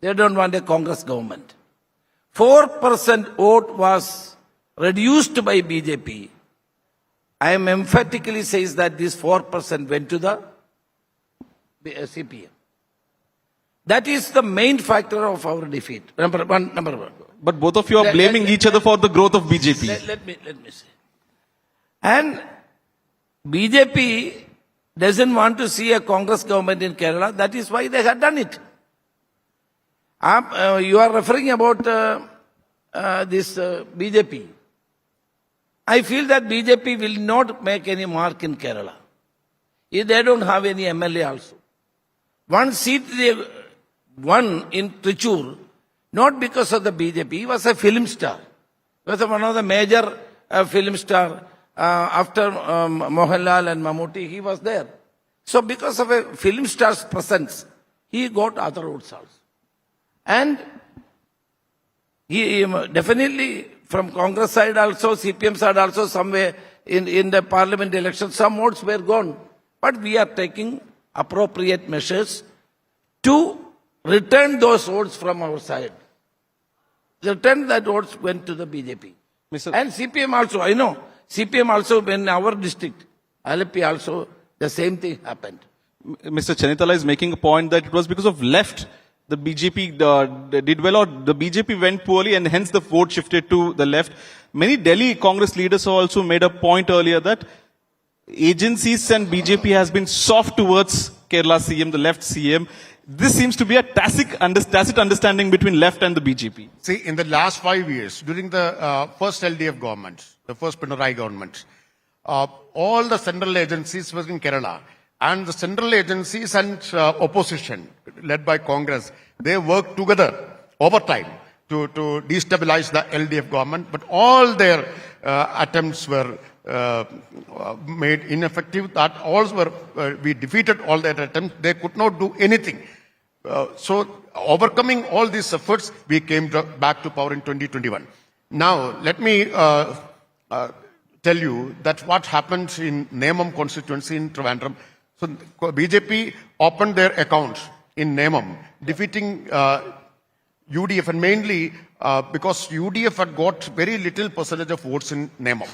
[SPEAKER 13] They don't want a Congress government. 4% vote was reduced by BJP. I am emphatically says that this 4% went to the CPM. That is the main factor of our defeat. Number one.
[SPEAKER 8] But both of you are blaming each other for the growth of BJP.
[SPEAKER 13] Let me say. And BJP doesn't want to see a Congress government in Kerala. That is why they had done it. You are referring about this BJP. I feel that BJP will not make any mark in Kerala. They don't have any MLA also. One seat they won in Trichur, not because of the BJP. He was a film star. He was one of the major film star. After Mohanlal and Mammootty, he was there. So because of a film star's presence, he got other votes also. And he definitely from Congress side also, CPM side also, somewhere in the parliament election, some votes were gone. But we are taking appropriate measures to return those votes from our side. Return that votes went to the BJP. And CPM also, I know. CPM also, in our district, Alleppey also, the same thing happened.
[SPEAKER 8] Mr. Chanitala is making a point that it was because of left the BJP did well, or the BJP went poorly, and hence the vote shifted to the left. Many Delhi Congress leaders also made a point earlier that agencies and BJP has been soft towards Kerala CM, the left CM. This seems to be a tacit understanding between left and the BJP.
[SPEAKER 16] See, in the last 5 years, during the first LDF government, the first Pinarayi government, all the central agencies were in Kerala. And the central agencies and opposition, led by Congress, they worked together over time to destabilize the LDF government. But all their attempts were made ineffective. That all were we defeated all their attempts. They could not do anything. So overcoming all these efforts, we came back to power in 2021. Now, let me tell you that what happened in Nemam constituency in Trivandrum. So BJP opened their account in Nemam, defeating UDF, and mainly because UDF had got very little percentage of votes in Nemam.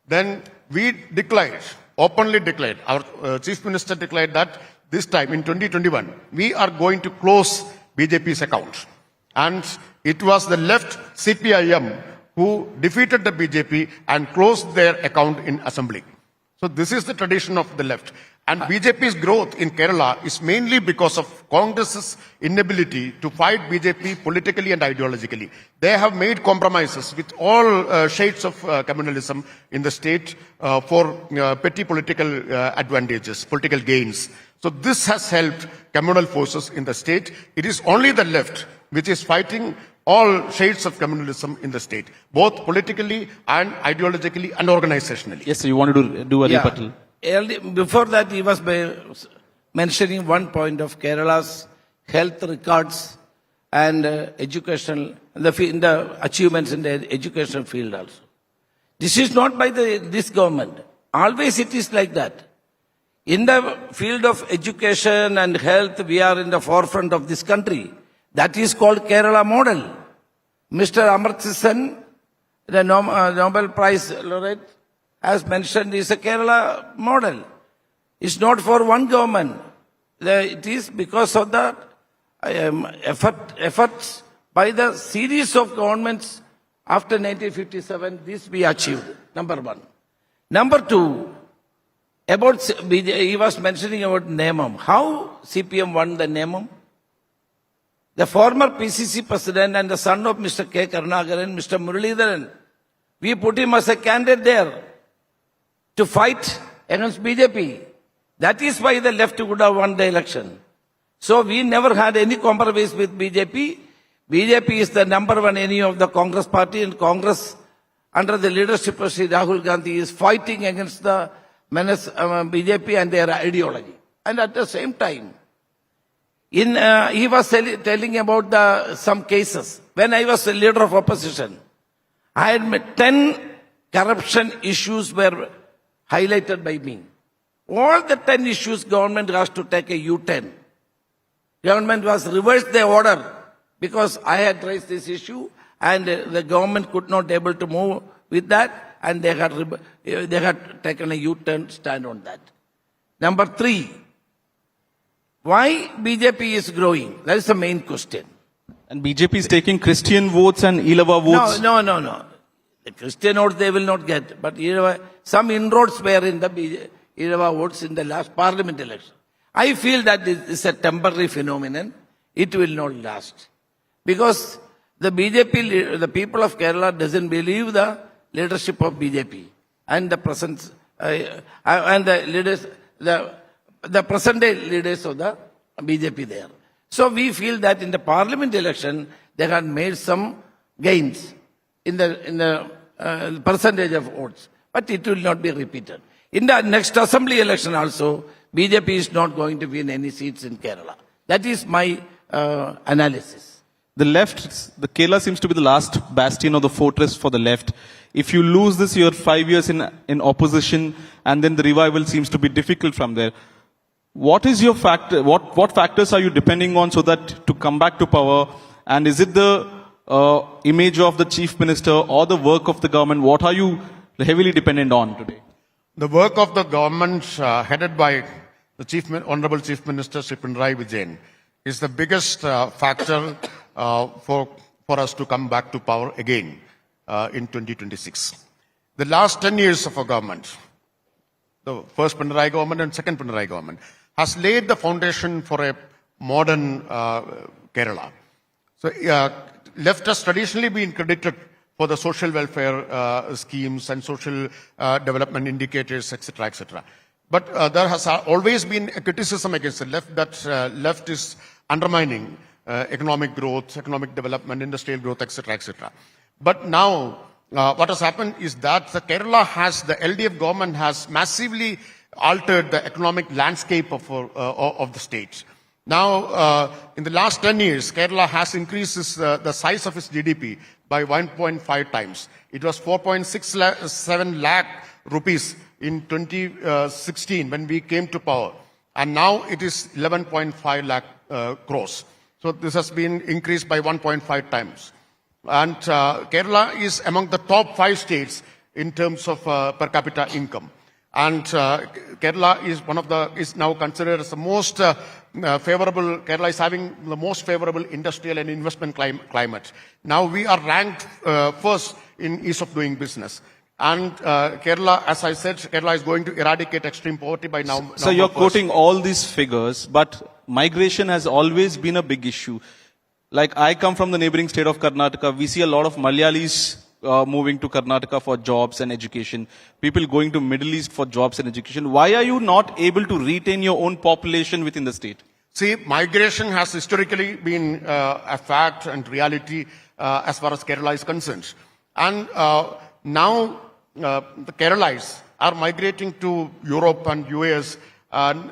[SPEAKER 16] Then we declared, openly declared, our Chief Minister declared that this time in 2021, we are going to close BJP's account. And it was the left CPIM who defeated the BJP and closed their account in Assembly. So this is the tradition of the left. And BJP's growth in Kerala is mainly because of Congress's inability to fight BJP politically and ideologically. They have made compromises with all shades of communalism in the state for petty political advantages, political gains. So this has helped communal forces in the state. It is only the left which is fighting all shades of communalism in the state, both politically and ideologically and organizationally.
[SPEAKER 8] Yes, so you wanted to do a rebuttal.
[SPEAKER 13] Before that, he was mentioning one point of Kerala's health records and educational, the achievements in the educational field also. This is not by this government. Always it is like that. In the field of education and health, we are in the forefront of this country. That is called Kerala model. Mr. Amartya Sen, the Nobel Prize laureate, as mentioned, is a Kerala model. It's not for one government. It is because of the efforts by the series of governments after 1957, this we achieved, number one. Number two, he was mentioning about Nemam. How CPM won the Nemam? The former PCC president and the son of Mr. K. Karnagaran, Mr. Muralidharan, we put him as a candidate there to fight against BJP. That is why the left would have won the election. So we never had any compromise with BJP. BJP is the number one enemy of the Congress party, and Congress, under the leadership of Sri Rahul Gandhi, is fighting against the menace BJP and their ideology. And at the same time, he was telling about some cases. When I was a leader of opposition, I had met 10 corruption issues were highlighted by me. All the 10 issues, government has to take a U-turn. Government was reversed the order because I had raised this issue and the government could not able to move with that, and they had taken a U-turn stand on that. Number 3, why BJP is growing? That is the main question.
[SPEAKER 8] And BJP is taking Christian votes and Ilava votes.
[SPEAKER 13] No. The Christian votes they will not get, but some inroads were in the Ilava votes in the last parliament election. I feel that this is a temporary phenomenon. It will not last. Because the BJP, the people of Kerala doesn't believe the leadership of BJP and the present, and the leaders, the present day leaders of the BJP there. So we feel that in the parliament election, they had made some gains in the percentage of votes, but it will not be repeated. In the next assembly election also, BJP is not going to win any seats in Kerala. That is my analysis.
[SPEAKER 8] The left, the Kerala seems to be the last bastion or the fortress for the left. If you lose this, you're 5 years in opposition, and then the revival seems to be difficult from there. What is your factor? What factors are you depending on so that to come back to power? And is it the image of the chief minister or the work of the government? What are you heavily dependent on today?
[SPEAKER 16] The work of the government headed by the Honorable Chief Minister Shri Pinarayi Vijay is the biggest factor for us to come back to power again in 2026. The last 10 years of our government, the first Pinarayi government and second Pinarayi government, has laid the foundation for a modern Kerala. So left has traditionally been credited for the social welfare schemes and social development indicators, etc., etc. But there has always been a criticism against the left that left is undermining economic growth, economic development, industrial growth, etc., etc. But now, what has happened is that the LDF government has massively altered the economic landscape of the state. Now, in the last 10 years, Kerala has increased the size of its GDP by 1.5 times. It was 4.67 lakh rupees in 2016 when we came to power. And now it is 11.5 lakh crores. So this has been increased by 1.5 times. And Kerala is among the top 5 states in terms of per capita income. And Kerala is now considered as the most favorable. Kerala is having the most favorable industrial and investment climate. Now we are ranked first in ease of doing business. And Kerala, as I said, Kerala is going to eradicate extreme poverty by now.
[SPEAKER 8] So you're quoting all these figures, but migration has always been a big issue. Like I come from the neighboring state of Karnataka, we see a lot of Malayalis moving to Karnataka for jobs and education, people going to Middle East for jobs and education. Why are you not able to retain your own population within the state?
[SPEAKER 16] See, migration has historically been a fact and reality as far as Kerala is concerned. And now the Keralites are migrating to Europe and US, and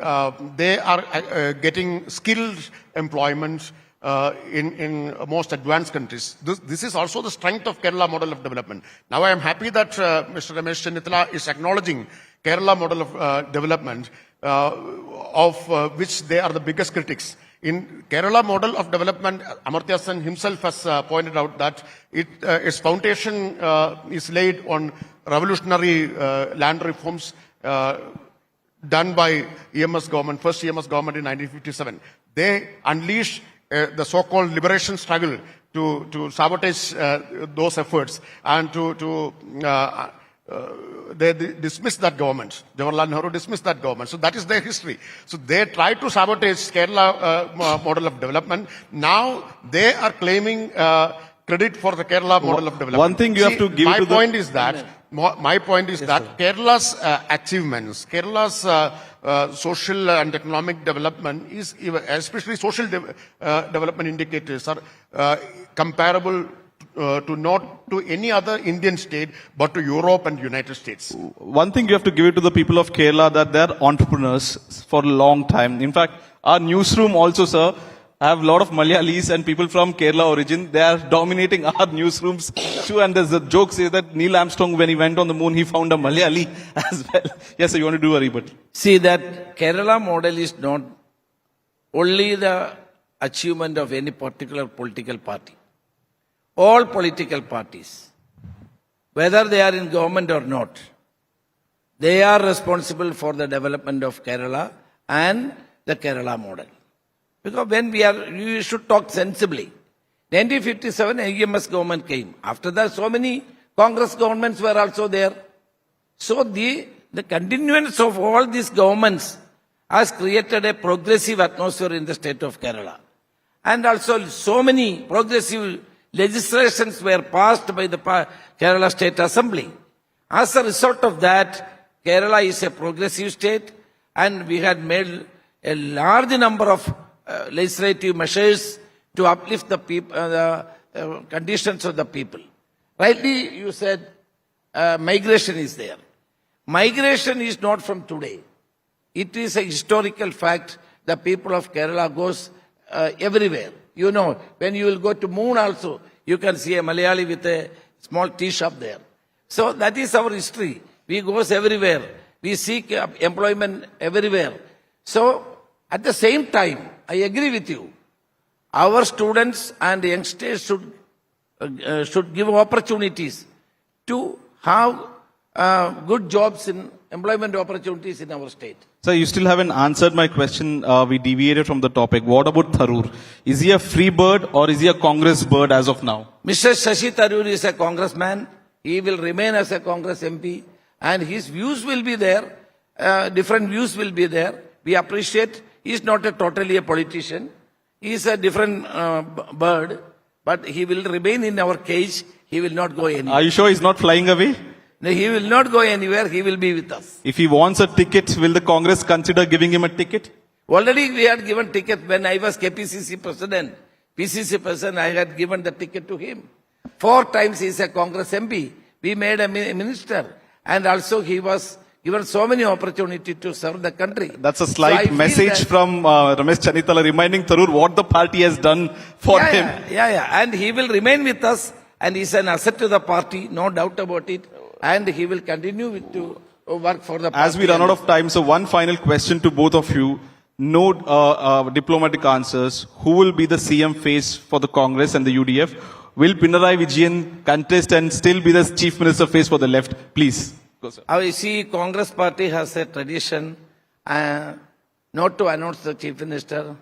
[SPEAKER 16] they are getting skilled employment in most advanced countries. This is also the strength of Kerala model of development. Now I am happy that Mr. Ramesh Chennithala is acknowledging Kerala model of development, of which they are the biggest critics. In Kerala model of development, Amartya Sen himself has pointed out that its foundation is laid on revolutionary land reforms done by EMS government, first EMS government in 1957. They unleashed the so-called liberation struggle to sabotage those efforts and they dismissed that government. Jawaharlal Nehru dismissed that government. So that is their history. So they tried to sabotage Kerala model of development. Now they are claiming credit for the Kerala model of development.
[SPEAKER 8] One thing you have to give
[SPEAKER 16] my
[SPEAKER 8] to
[SPEAKER 16] point is that Kerala's achievements, Kerala's social and economic development is, especially social development indicators, are comparable not to any other Indian state, but to Europe and United States.
[SPEAKER 8] One thing you have to give it to the people of Kerala, that they are entrepreneurs for a long time. In fact, our newsroom also, sir, have a lot of Malayalis and people from Kerala origin. They are dominating our newsrooms too. And there's a joke says that Neil Armstrong, when he went on the moon, he found a Malayali as well. Yes, sir, you want to do a rebuttal?
[SPEAKER 13] See, that Kerala model is not only the achievement of any particular political party. All political parties, whether they are in government or not, they are responsible for the development of Kerala and the Kerala model. Because when we should talk sensibly. 1957, AMS government came. After that, so many Congress governments were also there. So the continuance of all these governments has created a progressive atmosphere in the state of Kerala. And also so many progressive legislations were passed by the Kerala State Assembly. As a result of that, Kerala is a progressive state and we had made a large number of legislative measures to uplift the conditions of the people. Rightly, you said migration is there. Migration is not from today. It is a historical fact. The people of Kerala goes everywhere. You know, when you will go to Moon also, you can see a Malayali with a small tea shop there. So that is our history. We goes everywhere. We seek employment everywhere. So at the same time, I agree with you. Our students and youngsters should give opportunities to have good jobs in employment opportunities in our state.
[SPEAKER 8] Sir, you still haven't answered my question. We deviated from the topic. What about Tharoor? Is he a free bird or is he a Congress bird as of now?
[SPEAKER 13] Mr. Shashi Tharoor is a congressman. He will remain as a Congress MP and his views will be there. Different views will be there. We appreciate. He is not totally a politician. He is a different bird, but he will remain in our cage. He will not go anywhere.
[SPEAKER 8] Are you sure he's not flying away?
[SPEAKER 13] No, he will not go anywhere. He will be with us.
[SPEAKER 8] If he wants a ticket, will the Congress consider giving him a ticket?
[SPEAKER 13] Already we had given ticket when I was KPCC president. PCC president, I had given the ticket to him. 4 times he is a Congress MP. We made a minister. And also he was given so many opportunities to serve the country.
[SPEAKER 8] That's a slight message from Ramesh Chanitala reminding Tharoor what the party has done for him.
[SPEAKER 13] Yeah. And he will remain with us and he's an asset to the party, no doubt about it. And he will continue to work for the party.
[SPEAKER 8] As we run out of time, so one final question to both of you. No diplomatic answers. Who will be the CM face for the Congress and the UDF? Will Pinarayi Vijayan contest and still be the Chief Minister face for the left? Please. Go, sir.
[SPEAKER 13] I see Congress party has a tradition not to announce the Chief Minister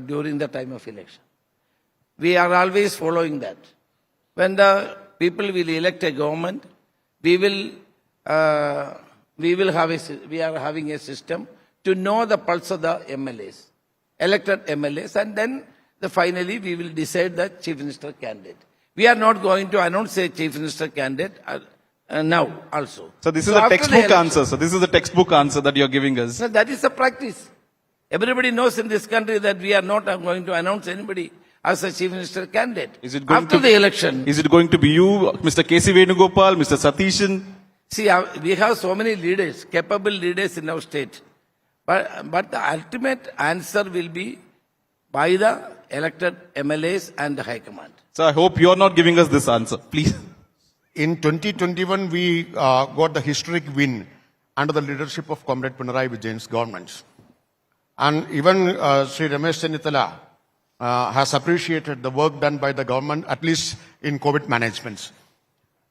[SPEAKER 13] during the time of election. We are always following that. When the people will elect a government, we are having a system to know the pulse of the MLAs, elected MLAs, and then finally we will decide the Chief Minister candidate. We are not going to announce a Chief Minister candidate now also.
[SPEAKER 8] So this is a textbook answer. So this is the textbook answer that you are giving us.
[SPEAKER 13] No, that is the practice. Everybody knows in this country that we are not going to announce anybody as a Chief Minister candidate after the election.
[SPEAKER 8] Is it going to be you, Mr. K.C. Venugopal, Mr. Satishan?
[SPEAKER 13] See, we have so many leaders, capable leaders in our state. But the ultimate answer will be by the elected MLAs and the High Command.
[SPEAKER 8] So I hope you are not giving us this answer. Please.
[SPEAKER 16] In 2021, we got the historic win under the leadership of Comrade Pinarayi Vijayan's government. And even Sri Ramesh Chanitala has appreciated the work done by the government, at least in COVID management.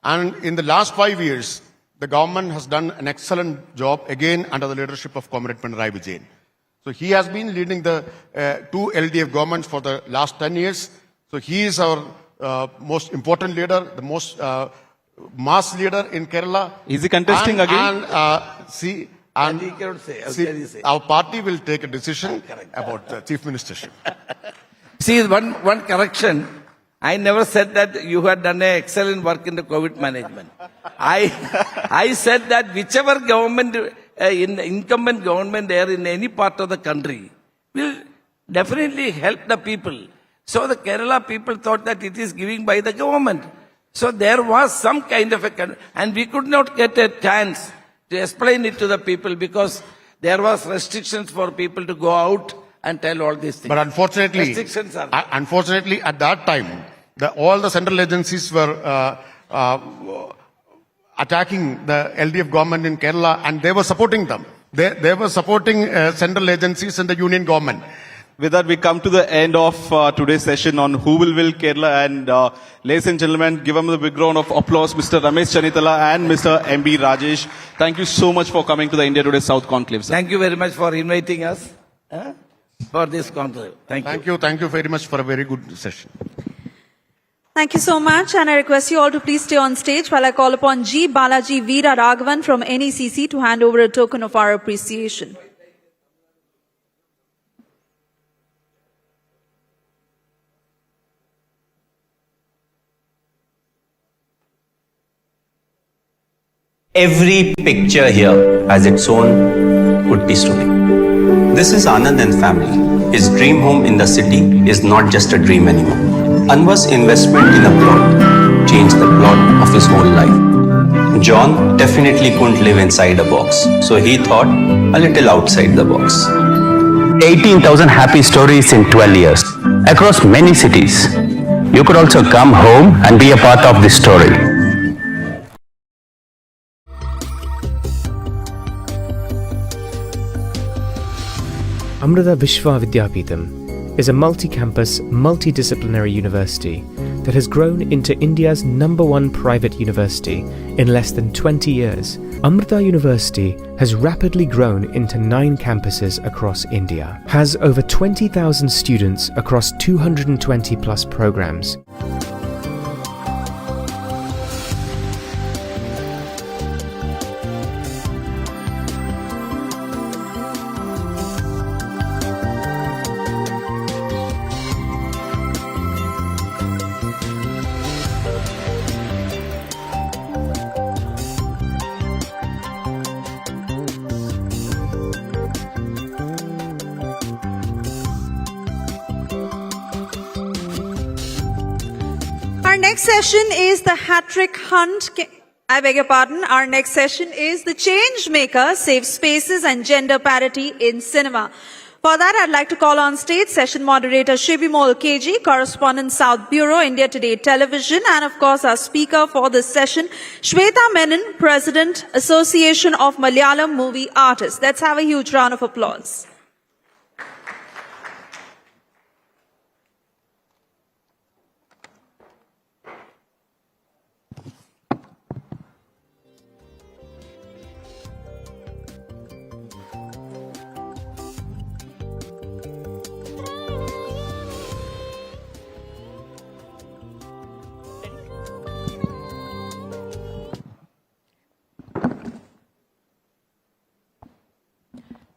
[SPEAKER 16] And in the last 5 years, the government has done an excellent job, again, under the leadership of Comrade Pinarayi Vijayan. So he has been leading the 2 LDF governments for the last 10 years. So he is our most important leader, the most mass leader in Kerala.
[SPEAKER 8] Is he contesting again?
[SPEAKER 16] Our party will take a decision about the chief ministership.
[SPEAKER 13] See, one correction. I never said that you had done an excellent work in the COVID management. I said that whichever government, incumbent government there in any part of the country will definitely help the people. So the Kerala people thought that it is given by the government. So there was some kind of and we could not get a chance to explain it to the people because there was restrictions for people to go out and tell all these things.
[SPEAKER 16] But unfortunately, at that time, all the central agencies were attacking the LDF government in Kerala and they were supporting them. They were supporting central agencies and the union government.
[SPEAKER 8] with that, we come to the end of today's session on Who Will Kerala. And ladies and gentlemen, give them a big round of applause, Mr. Ramesh Chanitala and Mr. M.B. Rajesh. Thank you so much for coming to the India Today South Conclave, sir.
[SPEAKER 13] Thank you very much for inviting us for this conclave.
[SPEAKER 16] Thank you very much for a very good session.
[SPEAKER 3] Thank you so much, and I request you all to please stay on stage while I call upon G. Balaji Veera Raghavan from NECC to hand over a token of our appreciation.
[SPEAKER 14] Every picture here has its own Utti story. This is Anand and family. His dream home in the city is not just a dream anymore. Anwar's investment in a plot changed the plot of his whole life. John definitely couldn't live inside a box, so he thought a little outside the box.
[SPEAKER 15] 18,000 happy stories in 12 years across many cities. You could also come home and be a part of this story.
[SPEAKER 6] Amrita Vishwa Vidyapeetham is a multi-campus, multidisciplinary university that has grown into India's #1 private university in less than 20 years. Amrita University has rapidly grown into 9 campuses across India, has over 20,000 students across 220 plus programs.
[SPEAKER 3] Our next session is the hat-trick hunt. I beg your pardon. Our next session is the change maker, safe spaces and gender parity in cinema. For that, I'd like to call on stage session moderator Shibimol KG, correspondent South Bureau, India Today Television, and of course our speaker for this session, Shweta Menon, President, Association of Malayalam Movie Artists. Let's have a huge round of applause.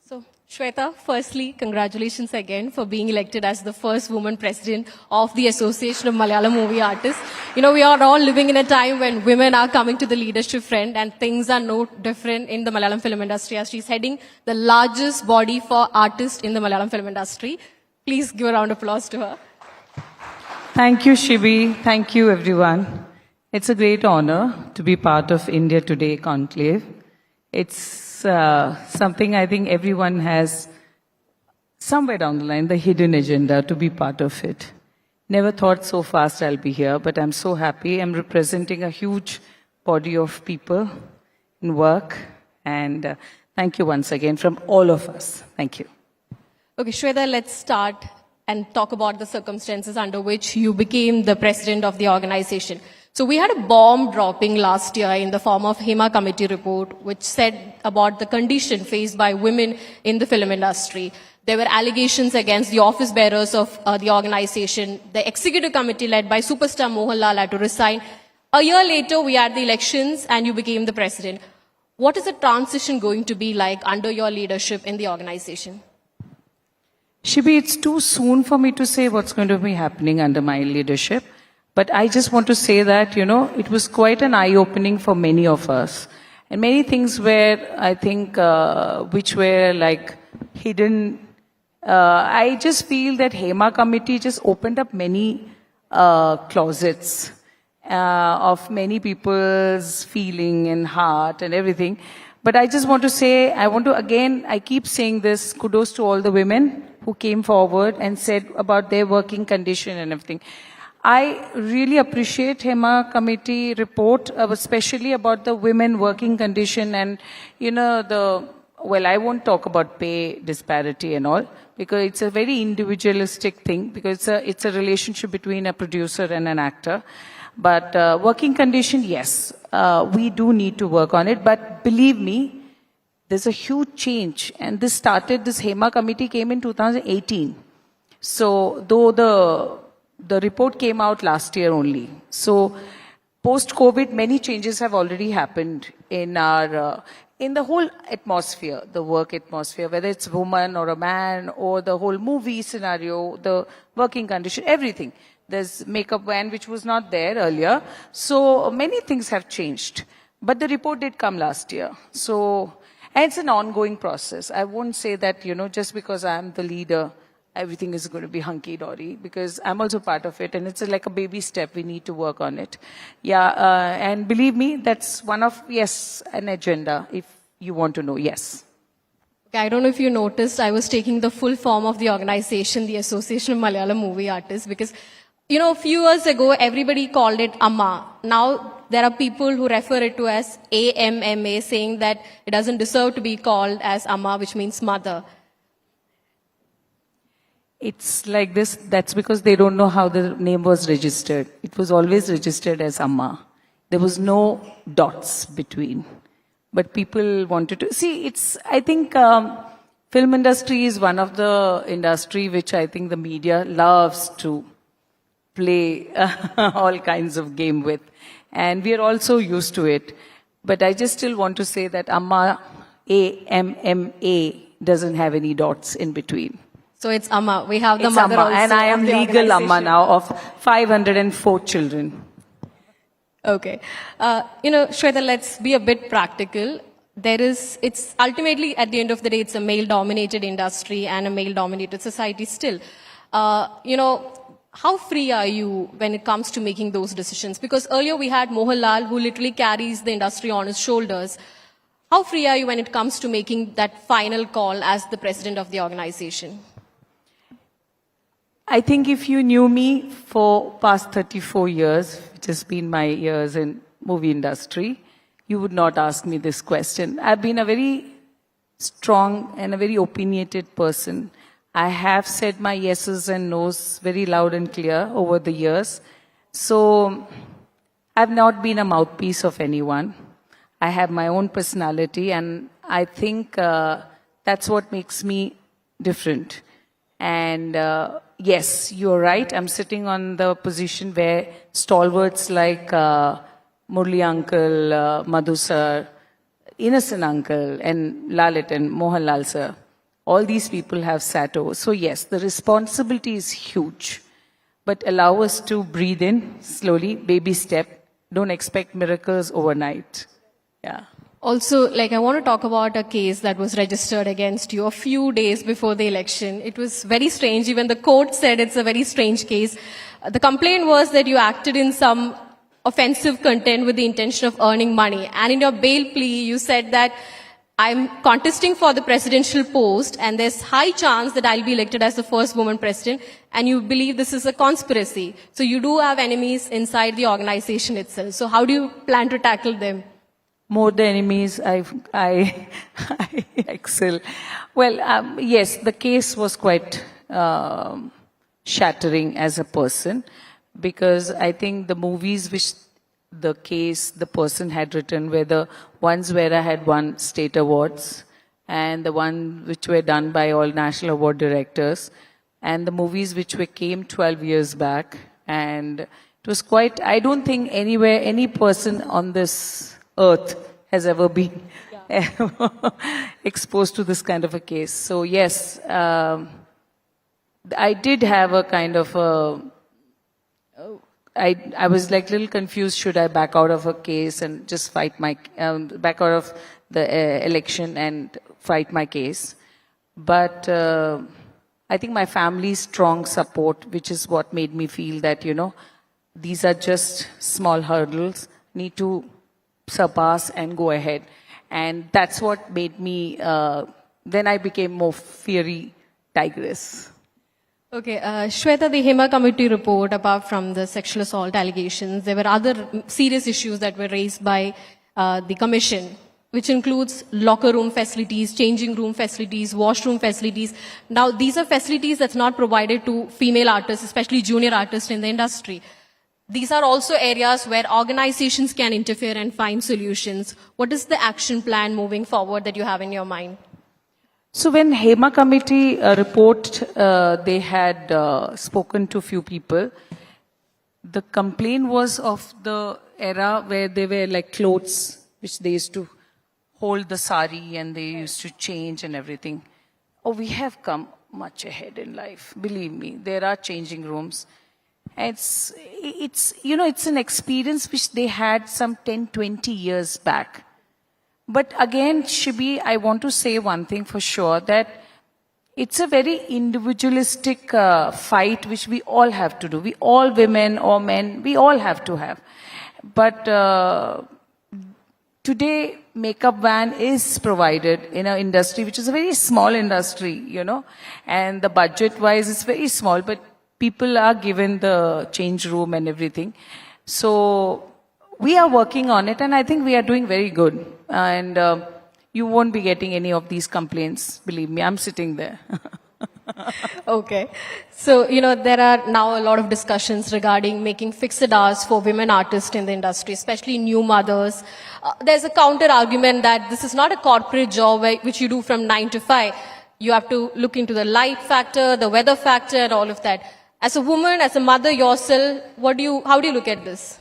[SPEAKER 2] So, Shweta, firstly, congratulations again for being elected as the first woman president of the Association of Malayalam Movie Artists. You know, we are all living in a time when women are coming to the leadership front and things are no different in the Malayalam film industry as she's heading the largest body for artists in the Malayalam film industry. Please give a round of applause to her.
[SPEAKER 17] Thank you, Shibi. Thank you, everyone. It's a great honor to be part of India Today Conclave. It's something I think everyone has somewhere down the line, the hidden agenda to be part of it. Never thought so fast I'll be here, but I'm so happy. I'm representing a huge body of people in work, and thank you once again from all of us. Thank you.
[SPEAKER 2] Okay, Shweta, let's start and talk about the circumstances under which you became the president of the organization. So we had a bomb dropping last year in the form of Hema committee report, which said about the condition faced by women in the film industry. There were allegations against the office bearers of the organization. The executive committee led by superstar Mohanlal had to resign. A year later, we had the elections and you became the president. What is the transition going to be like under your leadership in the organization?
[SPEAKER 17] Shibi, it's too soon for me to say what's going to be happening under my leadership. But I just want to say that, you know, it was quite an eye-opening for many of us. And many things were, I think, which were like hidden. I just feel that Hema committee just opened up many closets of many people's feeling and heart and everything. But I just want to say, I keep saying this, kudos to all the women who came forward and said about their working condition and everything. I really appreciate Hema committee report, especially about the women working condition and, you know, the well, I won't talk about pay disparity and all, because it's a very individualistic thing, because it's a relationship between a producer and an actor. But working condition, yes, we do need to work on it. But believe me, there's a huge change. And this Hema committee came in 2018. So though the report came out last year only. So post-COVID, many changes have already happened in our in the whole atmosphere, the work atmosphere, whether it's a woman or a man or the whole movie scenario, the working condition, everything. There's makeup ban, which was not there earlier. So many things have changed. But the report did come last year. So, and it's an ongoing process. I won't say that, just because I'm the leader, everything is going to be hunky-dory, because I'm also part of it, and it's like a baby step. We need to work on it. Yeah, and believe me, that's one of, yes, an agenda, if you want to know, yes.
[SPEAKER 2] Okay, I don't know if you noticed, I was taking the full form of the organization, the Association of Malayalam Movie Artists, because, a few years ago, everybody called it Amma. Now, there are people who refer it to as AMMA, saying that it doesn't deserve to be called as Amma, which means mother.
[SPEAKER 17] It's like this, that's because they don't know how the name was registered. It was always registered as Amma. There was no dots between. But people wanted to, see, I think film industry is one of the industry which I think the media loves to play all kinds of game with. And we are also used to it. But I just still want to say that Amma, A-M-M-A, doesn't have any dots in between.
[SPEAKER 2] So it's Amma. We have the
[SPEAKER 17] It's
[SPEAKER 2] mother
[SPEAKER 17] Amma,
[SPEAKER 2] also.
[SPEAKER 17] and I am
[SPEAKER 2] of the
[SPEAKER 17] legal Amma
[SPEAKER 2] organization.
[SPEAKER 17] now of 504 children.
[SPEAKER 2] Okay. Shweta, let's be a bit practical. It's ultimately, at the end of the day, it's a male-dominated industry and a male-dominated society still. How free are you when it comes to making those decisions? Because earlier we had Mohanlal, who literally carries the industry on his shoulders. How free are you when it comes to making that final call as the president of the organization?
[SPEAKER 17] I think if you knew me for past 34 years, which has been my years in movie industry, you would not ask me this question. I've been a very strong and a very opinionated person. I have said my yeses and nos very loud and clear over the years. So I've not been a mouthpiece of anyone. I have my own personality, and I think that's what makes me different. And yes, you're right. I'm sitting on the position where stalwarts like Murli Uncle, Madhu Sir, Innocent Uncle, and Lalit and Mohanlal Sir, all these people have sat over. So yes, the responsibility is huge. But allow us to breathe in slowly, baby step. Don't expect miracles overnight. Yeah.
[SPEAKER 2] Also, I want to talk about a case that was registered against you a few days before the election. It was very strange. Even the court said it's a very strange case. The complaint was that you acted in some offensive content with the intention of earning money. And in your bail plea, you said that I'm contesting for the presidential post and there's high chance that I'll be elected as the first woman president, and you believe this is a conspiracy. So you do have enemies inside the organization itself. So how do you plan to tackle them?
[SPEAKER 17] More the enemies, I excel. Well, yes, the case was quite shattering as a person, because I think the movies which the person had written were the ones where I had won state awards, and the ones which were done by all national award directors, and the movies which came 12 years back. And it was quite, I don't think anywhere, any person on this earth has ever been exposed to this kind of a case. So yes, I did have a kind of I was like a little confused. Should I back out of a case and just fight back out of the election and fight my case? But I think my family's strong support, which is what made me feel that, these are just small hurdles, need to surpass and go ahead. And that's what made me, then I became more fiery tigress.
[SPEAKER 2] Okay, Shweta, the Hema committee report, apart from the sexual assault allegations, there were other serious issues that were raised by the commission, which includes locker room facilities, changing room facilities, washroom facilities. Now, these are facilities that's not provided to female artists, especially junior artists in the industry. These are also areas where organizations can interfere and find solutions. What is the action plan moving forward that you have in your mind?
[SPEAKER 17] So when Hema committee report, they had spoken to few people. The complaint was of the era where they were like clothes, which they used to hold the sari and they used to change and everything. Oh, we have come much ahead in life. Believe me, there are changing rooms. It's an experience which they had some 10, 20 years back. But again, Shibi, I want to say one thing for sure, that it's a very individualistic fight which we all have to do. We all, women or men, we all have to have. But today, makeup van is provided in an industry which is a very small industry, and the budget-wise is very small, but people are given the change room and everything. So we are working on it, and I think we are doing very good. And you won't be getting any of these complaints. Believe me, I'm sitting there.
[SPEAKER 2] Okay. So, there are now a lot of discussions regarding making fixed hours for women artists in the industry, especially new mothers. There's a counter argument that this is not a corporate job which you do from 9 to 5. You have to look into the light factor, the weather factor, and all of that. As a woman, as a mother yourself, how do you look at this?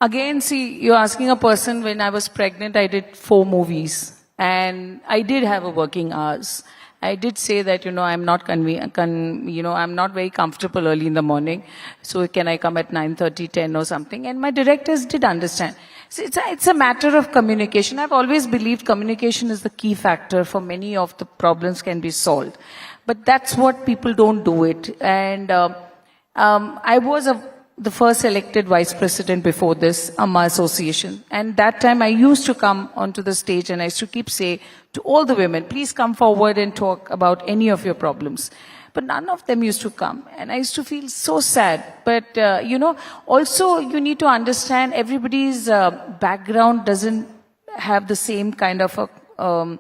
[SPEAKER 17] Again, see, you're asking a person. When I was pregnant, I did 4 movies, and I did have a working hours. I did say that, I'm not I'm not very comfortable early in the morning. So can I come at 9:30, 10 or something? And my directors did understand. So it's a matter of communication. I've always believed communication is the key factor for many of the problems can be solved. But that's what people don't do it. And I was the first elected vice president before this, Amma Association. And that time I used to come onto the stage and I used to keep saying to all the women, please come forward and talk about any of your problems. But none of them used to come. And I used to feel so sad. But, also you need to understand everybody's background doesn't have the same kind of a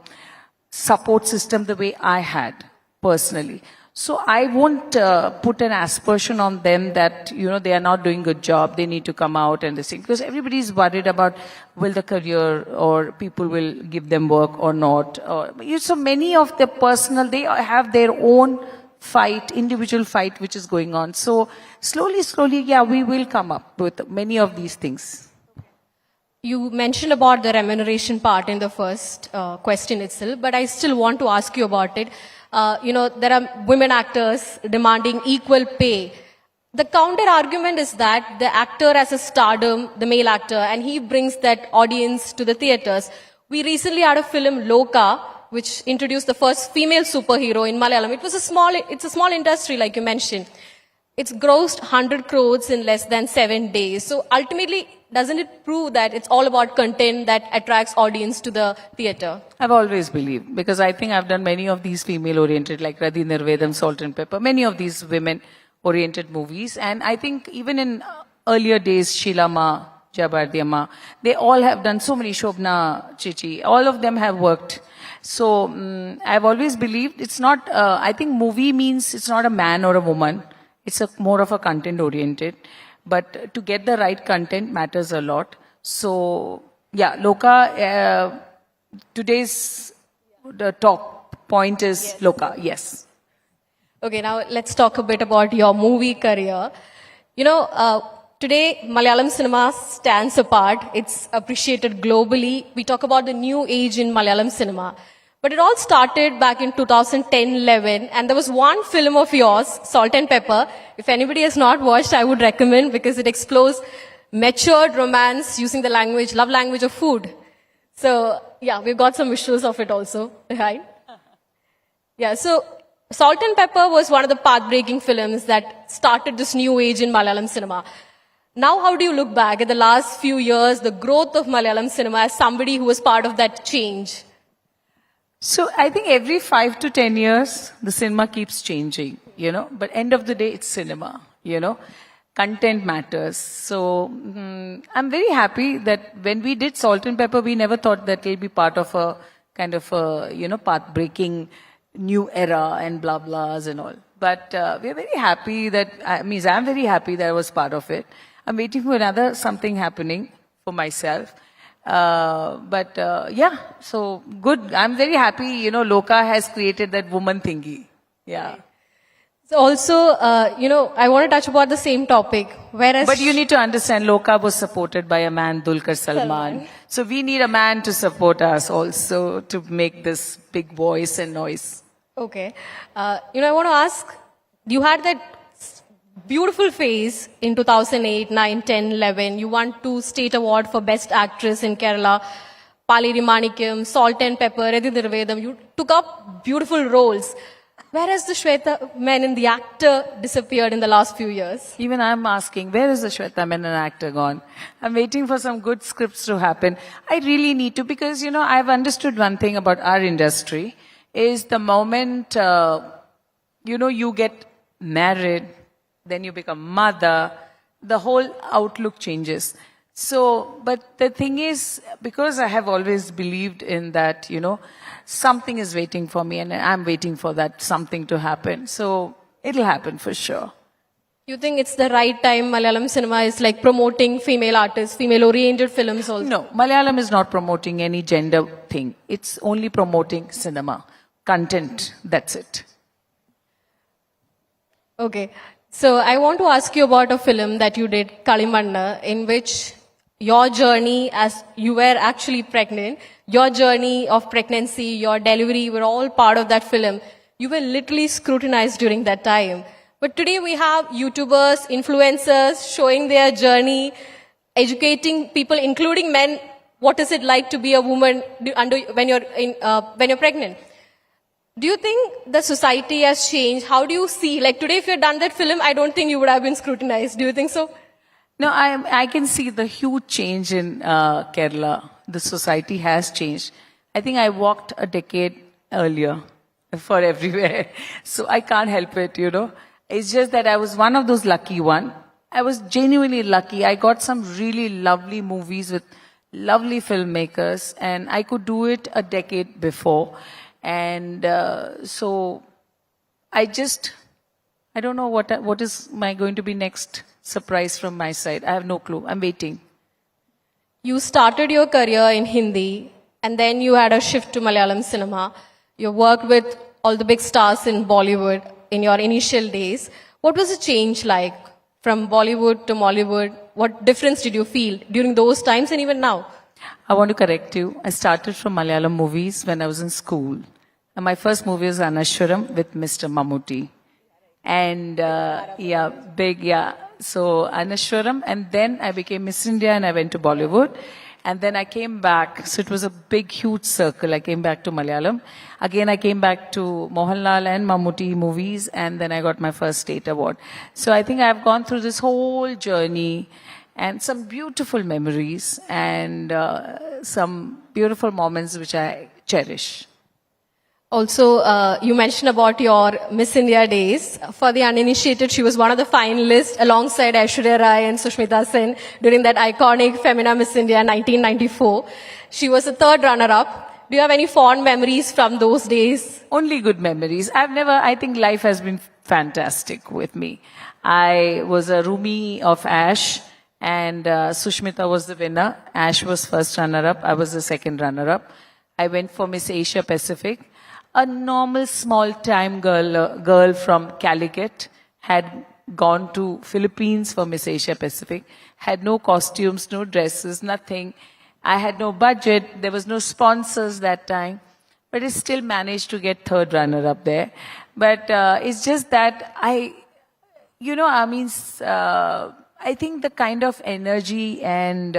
[SPEAKER 17] support system the way I had personally. So I won't put an aspersion on them that, they are not doing a good job, they need to come out and this thing. Because everybody is worried about will the career or people will give them work or not. So many of the personal, they have their own fight, individual fight which is going on. So slowly, yeah, we will come up with many of these things.
[SPEAKER 2] You mentioned about the remuneration part in the first question itself, but I still want to ask you about it. There are women actors demanding equal pay. The counter argument is that the actor has a stardom, the male actor, and he brings that audience to the theaters. We recently had a film, Loka, which introduced the first female superhero in Malayalam. It's a small industry, like you mentioned. It's grossed 100 crores in less than 7 days. So ultimately, doesn't it prove that it's all about content that attracts audience to the theater?
[SPEAKER 17] I've always believed, because I think I've done many of these female-oriented, like Radhi Nirvedam, Salt and Pepper, many of these women-oriented movies. And I think even in earlier days, Sheila Ma, Jabardi Ma, they all have done so many, Shobna Chichi, all of them have worked. So I've always believed it's not, I think movie means it's not a man or a woman. It's more of a content-oriented. But to get the right content matters a lot. So, yeah, Loka, the top point is yes. Loka, yes.
[SPEAKER 2] Okay, now let's talk a bit about your movie career. Today, Malayalam cinema stands apart. It's appreciated globally. We talk about the new age in Malayalam cinema. But it all started back in 2010-11, and there was one film of yours, Salt and Pepper. If anybody has not watched, I would recommend, because it explores matured romance using the love language of food. So, yeah, we've got some visuals of it also, right? Yeah, so Salt and Pepper was one of the path-breaking films that started this new age in Malayalam cinema. Now, how do you look back at the last few years, the growth of Malayalam cinema as somebody who was part of that change?
[SPEAKER 17] So I think every 5 to 10 years, the cinema keeps changing, but end of the day, it's cinema, content matters. So I'm very happy that when we did Salt and Pepper, we never thought that it'll be part of a kind of a, path-breaking new era and blah blahs and all. But we're very happy that, I'm very happy that I was part of it. I'm waiting for another something happening for myself. Yeah, so good. I'm very happy, Loka has created that woman thingy. Yeah.
[SPEAKER 2] So also, I want to touch about the same topic. Whereas,
[SPEAKER 17] but you need to understand, Loka was supported by a man, Dulquer Salman. So we need a man to support us also to make this big voice and noise.
[SPEAKER 2] Okay. I want to ask, you had that beautiful phase in 2008, 9, 10, 11. You won 2 state award for Best Actress in Kerala. Paliri Manikyam, Salt and Pepper, Redhi Nirvedam. You took up beautiful roles. Whereas the Shweta Menon, the actor, disappeared in the last few years.
[SPEAKER 17] Even I'm asking, where is the Shweta Menon actor gone? I'm waiting for some good scripts to happen. I really need to, because, I've understood one thing about our industry, is the moment, you get married, then you become mother, the whole outlook changes. So, but the thing is, because I have always believed in that, something is waiting for me and I'm waiting for that something to happen. So, it'll happen for sure.
[SPEAKER 2] You think it's the right time Malayalam cinema is like promoting female artists, female-oriented films also?
[SPEAKER 17] No, Malayalam is not promoting any gender thing. It's only promoting cinema, content, that's it.
[SPEAKER 2] Okay. So I want to ask you about a film that you did, Kalimanna, in which your journey as you were actually pregnant, your journey of pregnancy, your delivery were all part of that film. You were literally scrutinized during that time. But today we have YouTubers, influencers showing their journey, educating people, including men, what is it like to be a woman when you're pregnant. Do you think the society has changed? How do you see, like today if you had done that film, I don't think you would have been scrutinized. Do you think so?
[SPEAKER 17] No, I can see the huge change in Kerala. The society has changed. I think I walked a decade earlier for everywhere. So I can't help it, It's just that I was one of those lucky one. I was genuinely lucky. I got some really lovely movies with lovely filmmakers and I could do it a decade before. And so I don't know what is going to be next surprise from my side. I have no clue. I'm waiting.
[SPEAKER 2] You started your career in Hindi and then you had a shift to Malayalam cinema. You worked with all the big stars in Bollywood in your initial days. What was the change like from Bollywood to Mollywood? What difference did you feel during those times and even now?
[SPEAKER 17] I want to correct you. I started from Malayalam movies when I was in school. And my first movie was Anashwaram with Mr. Mammootty. And, So Anashwaram, and then I became Miss India and I went to Bollywood. And then I came back. So it was a big, huge circle. I came back to Malayalam. Again, I came back to Mohanlal and Mammootty movies. And then I got my first state award. So I think I've gone through this whole journey and some beautiful memories and some beautiful moments which I cherish.
[SPEAKER 2] Also, you mentioned about your Miss India days. For the uninitiated, she was one of the finalists alongside Aishwarya Rai and Sushmita Sen during that iconic Femina Miss India 1994. She was the 3rd runner-up. Do you have any fond memories from those days?
[SPEAKER 17] Only good memories. I think life has been fantastic with me. I was a roomie of Ash and Sushmita was the winner. Ash was first runner-up. I was the second runner-up. I went for Miss Asia Pacific. A normal small-time girl from Calicut had gone to Philippines for Miss Asia Pacific, had no costumes, no dresses, nothing. I had no budget. There was no sponsors that time. But I still managed to get 3rd runner-up there. But it's just that I think the kind of energy and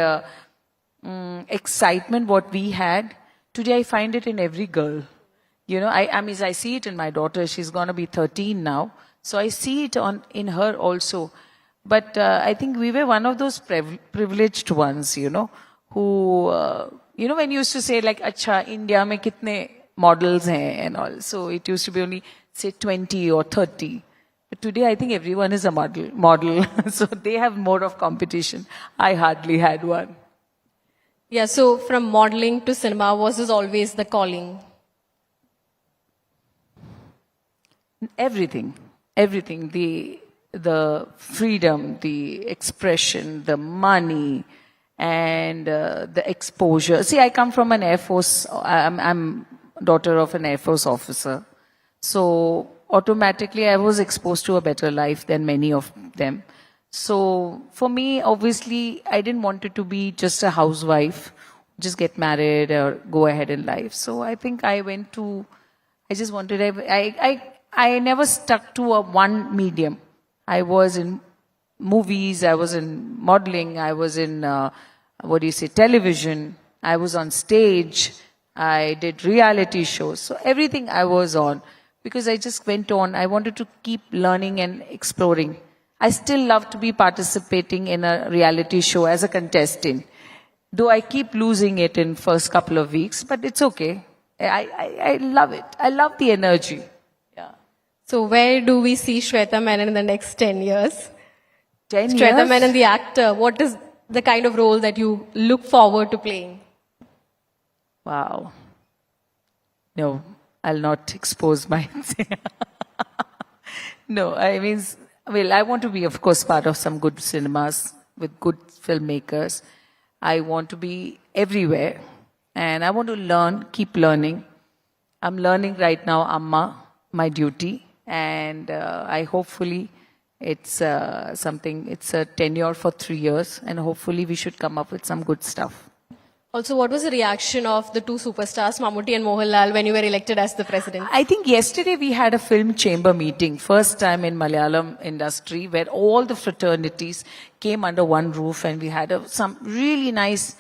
[SPEAKER 17] excitement what we had, today I find it in every girl. I see it in my daughter. She's going to be 13 now. So I see it in her also. But I think we were one of those privileged ones, who, when you used to say like, Acha, India mein kitne models hain and all. So it used to be only, say, 20 or 30. But today, I think everyone is a model. So they have more of competition. I hardly had one.
[SPEAKER 2] Yeah, so from modeling to cinema, was this always the calling?
[SPEAKER 17] Everything. The freedom, the expression, the money, and the exposure. See, I come from an Air Force, I'm daughter of an Air Force officer. So automatically I was exposed to a better life than many of them. So for me, obviously, I didn't want it to be just a housewife, just get married or go ahead in life. So I think I just wanted, I never stuck to one medium. I was in movies, I was in modeling, I was in, television, I was on stage, I did reality shows. So everything I was on, because I just went on. I wanted to keep learning and exploring. I still love to be participating in a reality show as a contestant, though I keep losing it in first couple of weeks, but it's okay. I love it. I love the energy.
[SPEAKER 2] So where do we see Shweta Menon in the next 10 years?
[SPEAKER 17] 10 years?
[SPEAKER 2] Shweta Menon, the actor, what is the kind of role that you look forward to playing?
[SPEAKER 17] Wow. No, I'll not expose my... No, I want to be, of course, part of some good cinemas with good filmmakers. I want to be everywhere. And I want to learn, keep learning. I'm learning right now, Amma, my duty. And I hopefully it's it's a tenure for 3 years, and hopefully we should come up with some good stuff.
[SPEAKER 2] Also, what was the reaction of the two superstars, Mammootty and Mohanlal, when you were elected as the president?
[SPEAKER 17] I think yesterday we had a film chamber meeting, first time in Malayalam industry, where all the fraternities came under one roof, and we had some really nice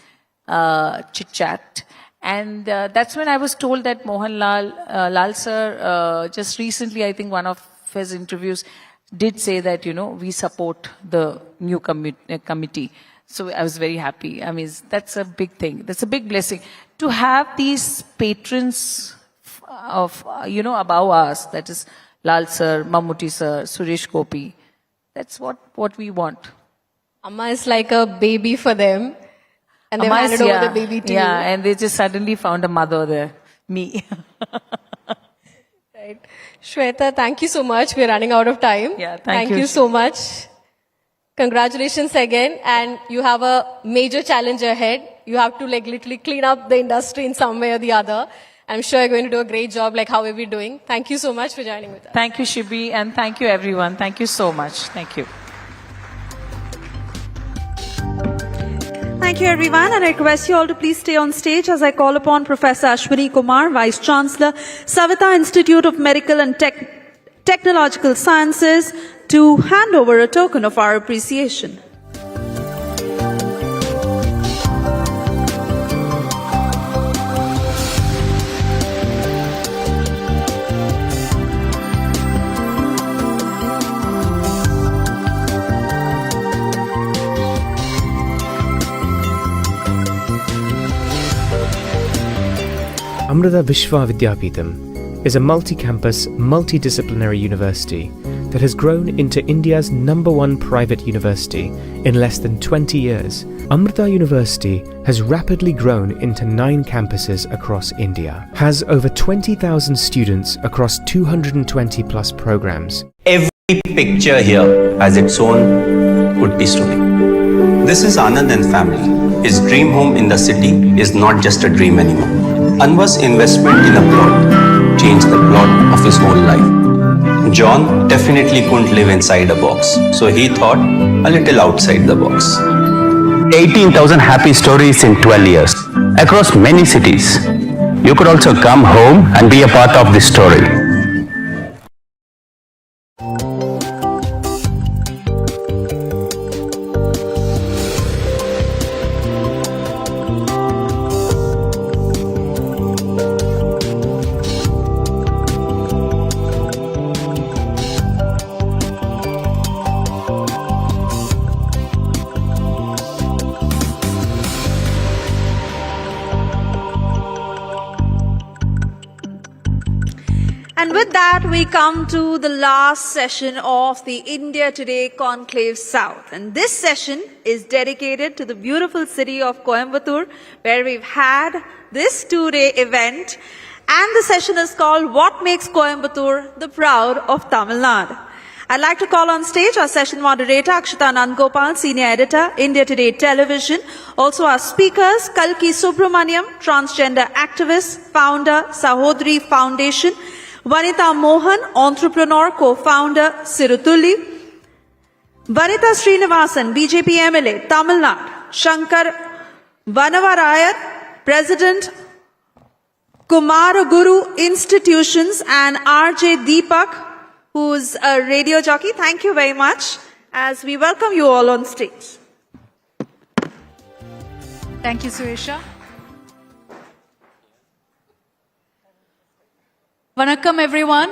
[SPEAKER 17] chit-chat. And that's when I was told that Lal sir, just recently, I think one of his interviews did say that, we support the new committee. So I was very happy. That's a big thing. That's a big blessing. To have these patrons of, above us, that is Lal sir, Mammootty sir, Suresh Gopi, that's what we want.
[SPEAKER 2] Amma is like a baby for them. And they've handed over the baby to you.
[SPEAKER 17] Yeah, and they just suddenly found a mother there, me.
[SPEAKER 2] Right. Shweta, thank you so much. We're running out of time.
[SPEAKER 17] Yeah,
[SPEAKER 2] thank you so much. Congratulations again. And you have a major challenge ahead. You have to literally clean up the industry in some way or the other. I'm sure you're going to do a great job like how are we doing. Thank you so much for joining with us.
[SPEAKER 17] Thank you, Shibi, and thank you, everyone. Thank you so much. Thank you.
[SPEAKER 3] Thank you, everyone, and I request you all to please stay on stage as I call upon Professor Ashwini Kumar, Vice Chancellor, Savita Institute of Medical and Technological Sciences, to hand over a token of our appreciation.
[SPEAKER 6] Amrita Vishwa Vidyapeetham is a multi-campus, multidisciplinary university that has grown into India's #1 private university in less than 20 years. Amrita University has rapidly grown into 9 campuses across India, has over 20,000 students across 220 plus programs.
[SPEAKER 14] Every picture here has its own Utti story. This is Anand and family. His dream home in the city is not just a dream anymore. Anwar's investment in a plot changed the plot of his whole life. John definitely couldn't live inside a box, so he thought a little outside the box.
[SPEAKER 15] 18,000 happy stories in 12 years across many cities. You could also come home and be a part of this story.
[SPEAKER 3] that, we come to the last session of the India Today Conclave South. And this session is dedicated to the beautiful city of Coimbatore, where we've had this two-day event. And the session is called What Makes Coimbatore the Proud of Tamil Nadu. I'd like to call on stage our session moderator, Akshita Nandgopal, Senior Editor, India Today Television. Also our speakers, Kalki Subramaniam, transgender activist, founder, Sahodri Foundation. Vanita Mohan, entrepreneur, co-founder, Sirutulli. Vanita Srinivasan, BJP MLA, Tamil Nadu. Shankar Vanavarayar, President, Kumaraguru Institutions, and RJ Deepak, who's a radio jockey. Thank you very much as we welcome you all on stage.
[SPEAKER 7] Thank you, Suesha. Vanakkam, everyone.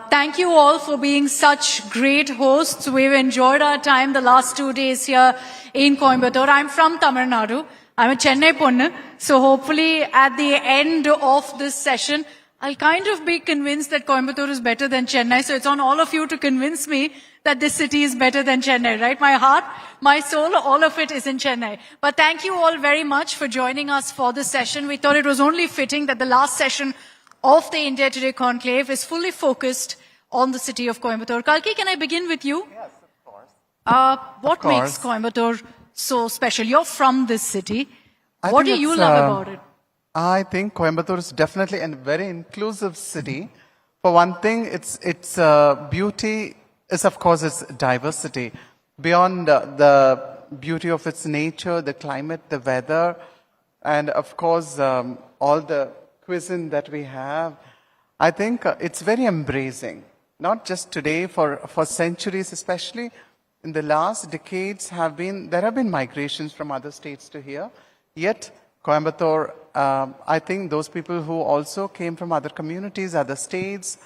[SPEAKER 7] Thank you all for being such great hosts. We've enjoyed our time the last 2 days here in Coimbatore. I'm from Tamil Nadu. I'm a Chennai ponnu. So hopefully at the end of this session, I'll kind of be convinced that Coimbatore is better than Chennai. So it's on all of you to convince me that this city is better than Chennai, right? My heart, my soul, all of it is in Chennai. But thank you all very much for joining us for this session. We thought it was only fitting that the last session of the India Today Conclave is fully focused on the city of Coimbatore. Kalki, can I begin with you?
[SPEAKER 1] Yes, of course.
[SPEAKER 7] What makes Coimbatore so special? You're from this city. What do you love about it?
[SPEAKER 1] I think Coimbatore is definitely a very inclusive city. For one thing, its beauty is, of course, its diversity. Beyond the beauty of its nature, the climate, the weather, and of course, all the cuisine that we have, I think it's very embracing. Not just today, for centuries, especially in the last decades, there have been migrations from other states to here. Yet, Coimbatore, I think those people who also came from other communities, other states,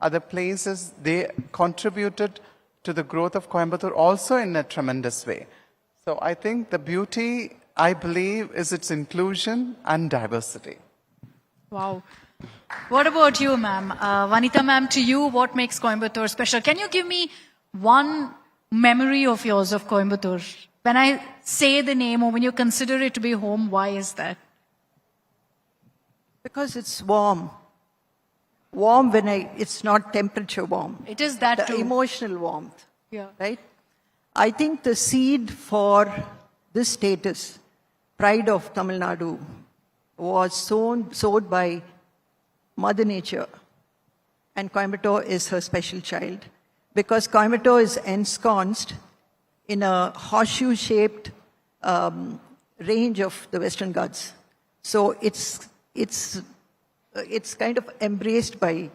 [SPEAKER 1] other places, they contributed to the growth of Coimbatore also in a tremendous way. So I think the beauty, I believe, is its inclusion and diversity.
[SPEAKER 7] Wow. What about you, ma'am? Vanita ma'am, to you, what makes Coimbatore special? Can you give me one memory of yours of Coimbatore? When I say the name or when you consider it to be home, why is that?
[SPEAKER 22] Because it's warm. Warm when it's not temperature warm.
[SPEAKER 7] It is that
[SPEAKER 22] the
[SPEAKER 7] too.
[SPEAKER 22] Emotional warmth.
[SPEAKER 7] Yeah.
[SPEAKER 22] Right? I think the seed for this status, pride of Tamil Nadu, was sowed by Mother Nature. And Coimbatore is her special child. Because Coimbatore is ensconced in a horseshoe-shaped range of the Western Ghats. So it's kind of embraced by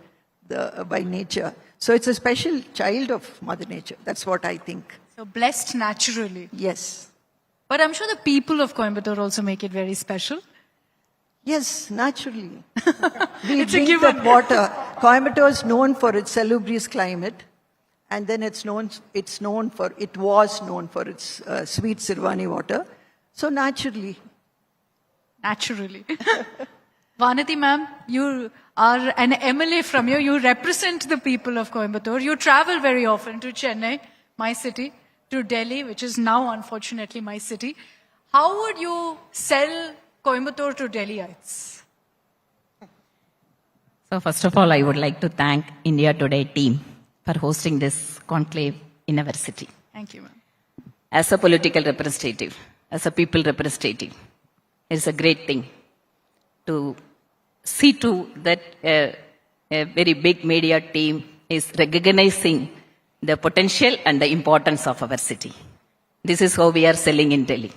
[SPEAKER 22] nature. So it's a special child of Mother Nature. That's what I think.
[SPEAKER 7] So blessed naturally.
[SPEAKER 22] Yes.
[SPEAKER 7] But I'm sure the people of Coimbatore also make it very special.
[SPEAKER 22] Yes, naturally. We
[SPEAKER 7] It's a
[SPEAKER 22] drink
[SPEAKER 7] given.
[SPEAKER 22] that water. Coimbatore is known for its salubrious climate. And then it was known for its sweet Sirvani water. So naturally.
[SPEAKER 7] Naturally. Vanati ma'am, you are an MLA from here. You represent the people of Coimbatore. You travel very often to Chennai, my city, to Delhi, which is now unfortunately my city. How would you sell Coimbatore to Delhiites?
[SPEAKER 18] So first of all, I would like to thank India Today team for hosting this conclave in our city.
[SPEAKER 7] Thank you, ma'am.
[SPEAKER 18] As a political representative, as a people representative, it's a great thing to see to that a very big media team is recognizing the potential and the importance of our city. This is how we are selling in Delhi.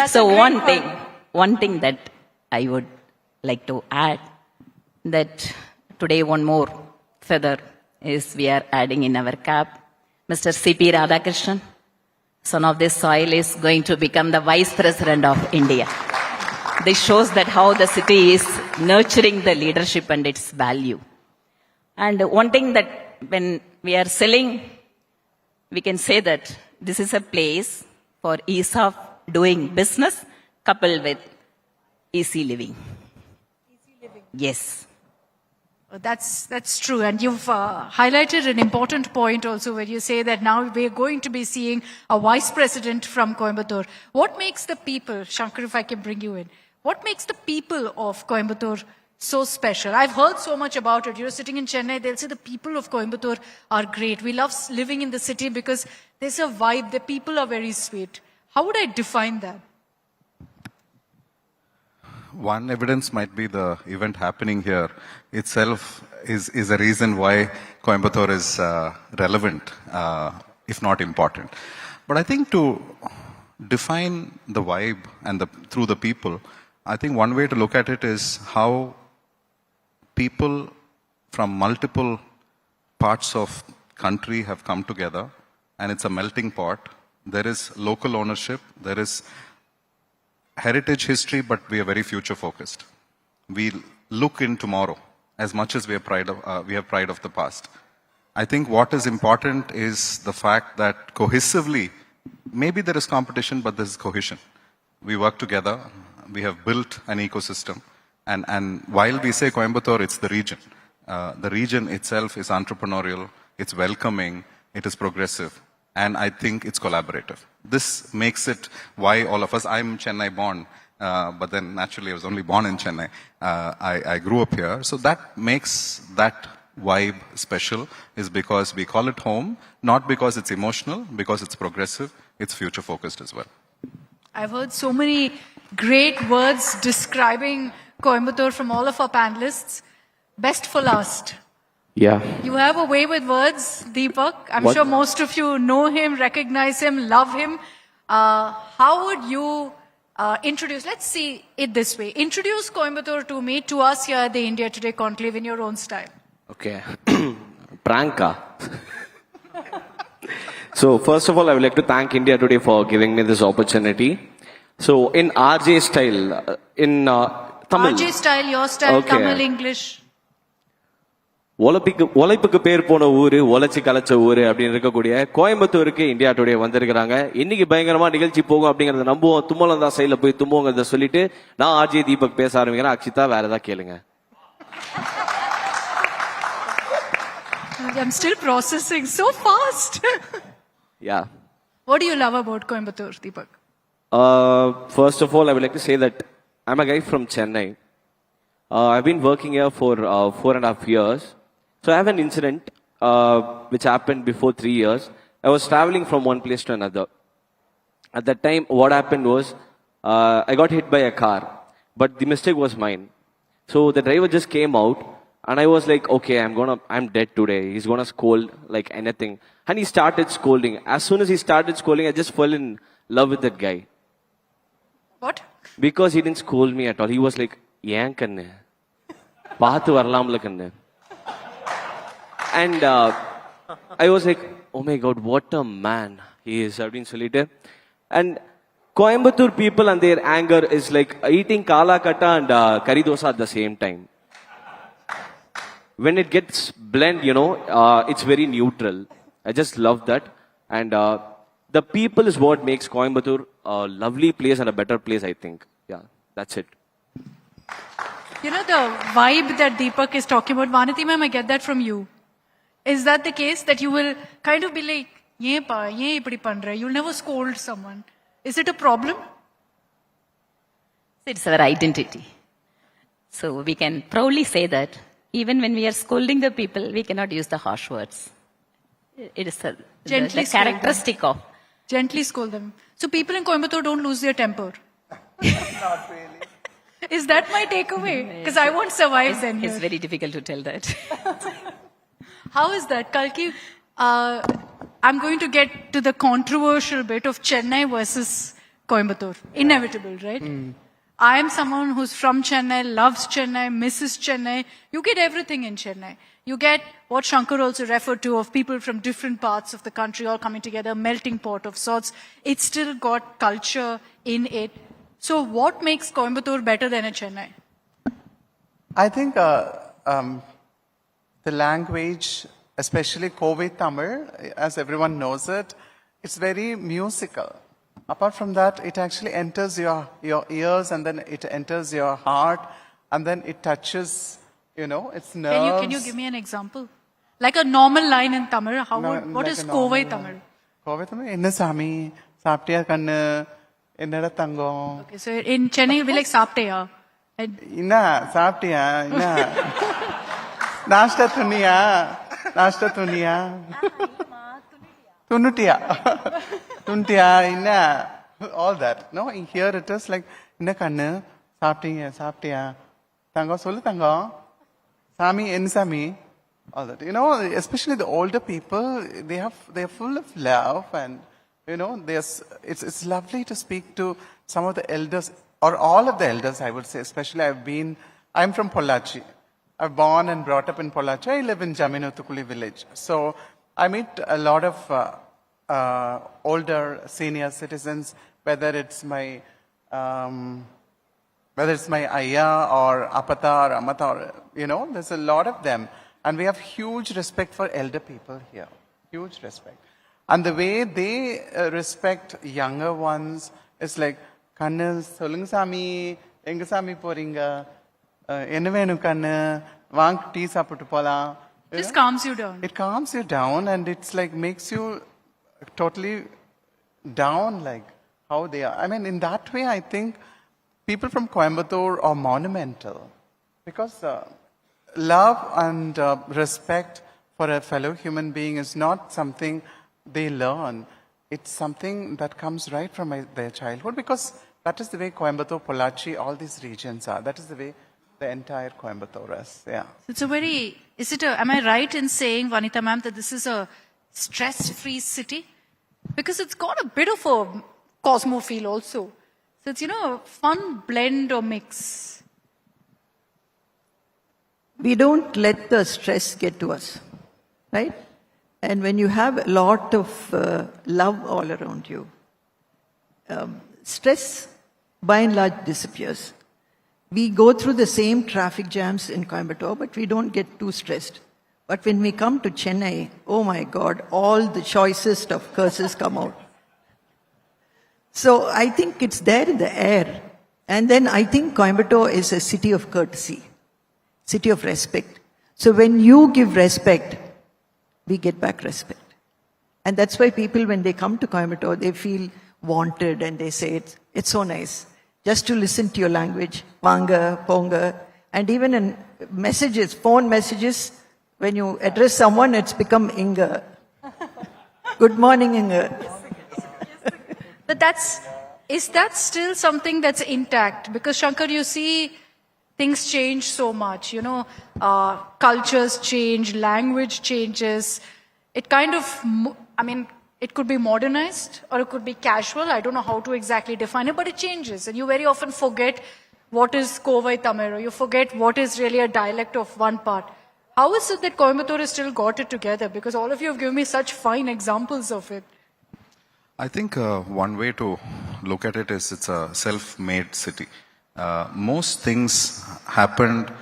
[SPEAKER 18] So one thing that I would like to add, that today one more feather is we are adding in our cap. Mr. C.P. Radhakrishnan, son of this soil, is going to become the Vice President of India. This shows that how the city is nurturing the leadership and its value. And one thing that when we are selling, we can say that this is a place for ease of doing business coupled with easy living.
[SPEAKER 7] Easy living.
[SPEAKER 18] Yes.
[SPEAKER 7] That's true. And you've highlighted an important point also where you say that now we're going to be seeing a vice president from Coimbatore. What makes the people, Shankar, if I can bring you in, what makes the people of Coimbatore so special? I've heard so much about it. You're sitting in Chennai, they'll say the people of Coimbatore are great. We love living in the city because there's a vibe, the people are very sweet. How would I define that?
[SPEAKER 4] One evidence might be the event happening here itself is a reason why Coimbatore is relevant, if not important. But I think to define the vibe and through the people, I think one way to look at it is how people from multiple parts of country have come together, and it's a melting pot. There is local ownership, there is heritage history, but we are very future focused. We look in tomorrow as much as we have pride of the past. I think what is important is the fact that cohesively, maybe there is competition, but there is cohesion. We work together. We have built an ecosystem. And while we say Coimbatore, it's the region. The region itself is entrepreneurial, it's welcoming, it is progressive. And I think it's collaborative. This makes it why all of us, I'm Chennai born, but then naturally I was only born in Chennai. I grew up here. So that makes that vibe special, is because we call it home, not because it's emotional, because it's progressive, it's future focused as well.
[SPEAKER 7] I've heard so many great words describing Coimbatore from all of our panelists. Best for last.
[SPEAKER 5] Yeah.
[SPEAKER 7] You have a way with words, Deepak. I'm
[SPEAKER 5] What?
[SPEAKER 7] sure most of you know him, recognize him, love him. How would you introduce, let's see it this way. Introduce Coimbatore to me, to us here at the India Today Conclave in your own style.
[SPEAKER 5] Okay. Pranka. So first of all, I would like to thank India Today for giving me this opportunity. So in RJ style, in Tamil.
[SPEAKER 7] RJ style, your style,
[SPEAKER 5] Okay.
[SPEAKER 7] Tamil, English.
[SPEAKER 5] உழைப்புக்கு பேர் போன ஊரு, உழைச்சி கலைச்ச ஊரு அப்படின்னு இருக்கக்கூடிய கோயம்புத்தூருக்கு India today வந்திருக்கிறாங்க. இன்னைக்கு பயங்கரமா நிகழ்ச்சி போகும் அப்படிங்கறத நம்புவோம். தும்மலந்தா சைடுல போய் தும்முங்கிறத சொல்லிட்டு நான் ஆர்ஜே தீபக் பேச ஆரம்பிக்கிறேன். அக்ஷிதா வேற ஏதாவது கேளுங்க.
[SPEAKER 7] I'm still processing so fast.
[SPEAKER 5] Yeah.
[SPEAKER 7] What do you love about Coimbatore, Deepak?
[SPEAKER 5] First of all, I would like to say that I'm a guy from Chennai. I've been working here for 4.5 years. So I have an incident which happened before 3 years. I was traveling from one place to another. At that time, what happened was I got hit by a car, but the mistake was mine. So the driver just came out, and I was like, okay, I'm dead today. He's gonna scold like anything. And he started scolding. As soon as he started scolding, I just fell in love with that guy.
[SPEAKER 7] What?
[SPEAKER 5] Because he didn't scold me at all. He was like, ஏன் கண்ணு பார்த்து வரலாம்ல கண்ணு. And I was like, oh my god, what a man he is அப்படின்னு சொல்லிட்டு. And Coimbatore people and their anger is like eating kala katta and curry dosa at the same time. When it gets blend, it's very neutral. I just love that. And the people is what makes Coimbatore a lovely place and a better place, I think. Yeah, that's it.
[SPEAKER 7] You know the vibe that Deepak is talking about, Vanati ma'am, I get that from you. Is that the case, that you will kind of be like, you'll never scold someone? Is it a problem?
[SPEAKER 18] It's our identity. So we can proudly say that even when we are scolding the people, we cannot use the harsh words. It is the characteristic of.
[SPEAKER 7] Gently scold them. So people in Coimbatore don't lose their temper.
[SPEAKER 1] Not really.
[SPEAKER 7] Is that my takeaway? Because I won't survive then.
[SPEAKER 18] It's very difficult to tell that.
[SPEAKER 7] How is that? Kalki, I'm going to get to the controversial bit of Chennai versus Coimbatore. Inevitable, right? I am someone who's from Chennai, loves Chennai, misses Chennai. You get everything in Chennai. You get what Shankar also referred to of people from different parts of the country all coming together, melting pot of sorts. It's still got culture in it. So what makes Coimbatore better than a Chennai?
[SPEAKER 1] I think the language, especially Kovi Tamil, as everyone knows it, it's very musical. Apart from that, it actually enters your ears, and then it enters your heart, and then it touches You know, it's nerves.
[SPEAKER 7] Can you give me an example? Like a normal line in Tamil, what is Kovai Tamil?
[SPEAKER 1] Kovai Tamil, enna sami, saaptiya kannu, ennada thangam.
[SPEAKER 7] Okay, so in Chennai it'll be like Sapteya.
[SPEAKER 1] Inna, saaptiya, inna. Nashta tuniya. Tunutia. Tuntiya, inna. All that. No, here it is like, inna kannu, saaptiya. Thangam, sollu thangam. Sami, en sami. All that. You know, especially the older people, they're full of love, and you know, it's lovely to speak to some of the elders, or all of the elders, I would say. Especially I'm from Pollachi. I'm born and brought up in Pollachi. I live in Jaminutukuli village. So I meet a lot of older senior citizens, whether it's my ayya or apata or amata, or, you know, there's a lot of them. And we have huge respect for elder people here. Huge respect. And the way they respect younger ones is like, Kannu, solunga sami, enga sami poringa, enna venu kannu, vaang tea saputtu polam.
[SPEAKER 7] This calms you down.
[SPEAKER 1] It calms you down, and it's like makes you totally down, like how they are. I mean, in that way, I think people from Coimbatore are monumental, because love and respect for a fellow human being is not something they learn. It's something that comes right from their childhood, because that is the way Coimbatore, Pollachi, all these regions are. That is the way the entire Coimbatore is. Yeah.
[SPEAKER 7] Am I right in saying, Vanita ma'am, that this is a stress-free city? Because it's got a bit of a Cosmo feel also. So it's, a fun blend or mix.
[SPEAKER 22] We don't let the stress get to us, right? And when you have a lot of love all around you, stress by and large disappears. We go through the same traffic jams in Coimbatore, but we don't get too stressed. But when we come to Chennai, oh my God, all the choicest of curses come out. So I think it's there in the air. And then I think Coimbatore is a city of courtesy, city of respect. So when you give respect, we get back respect. And that's why people, when they come to Coimbatore, they feel wanted, and they say it's so nice just to listen to your language, Vanga, Ponga, and even in messages, phone messages, when you address someone, it's become Inga. Good morning, Inga.
[SPEAKER 7] But is that still something that's intact? Because Shankar, you see, things change so much, cultures change, language changes. It kind of, it could be modernized or it could be casual. I don't know how to exactly define it, but it changes. And you very often forget what is Kovai Tamil, or you forget what is really a dialect of one part. How is it that Coimbatore has still got it together? Because all of you have given me such fine examples of it.
[SPEAKER 4] I think one way to look at it is it's a self-made city. Most things happened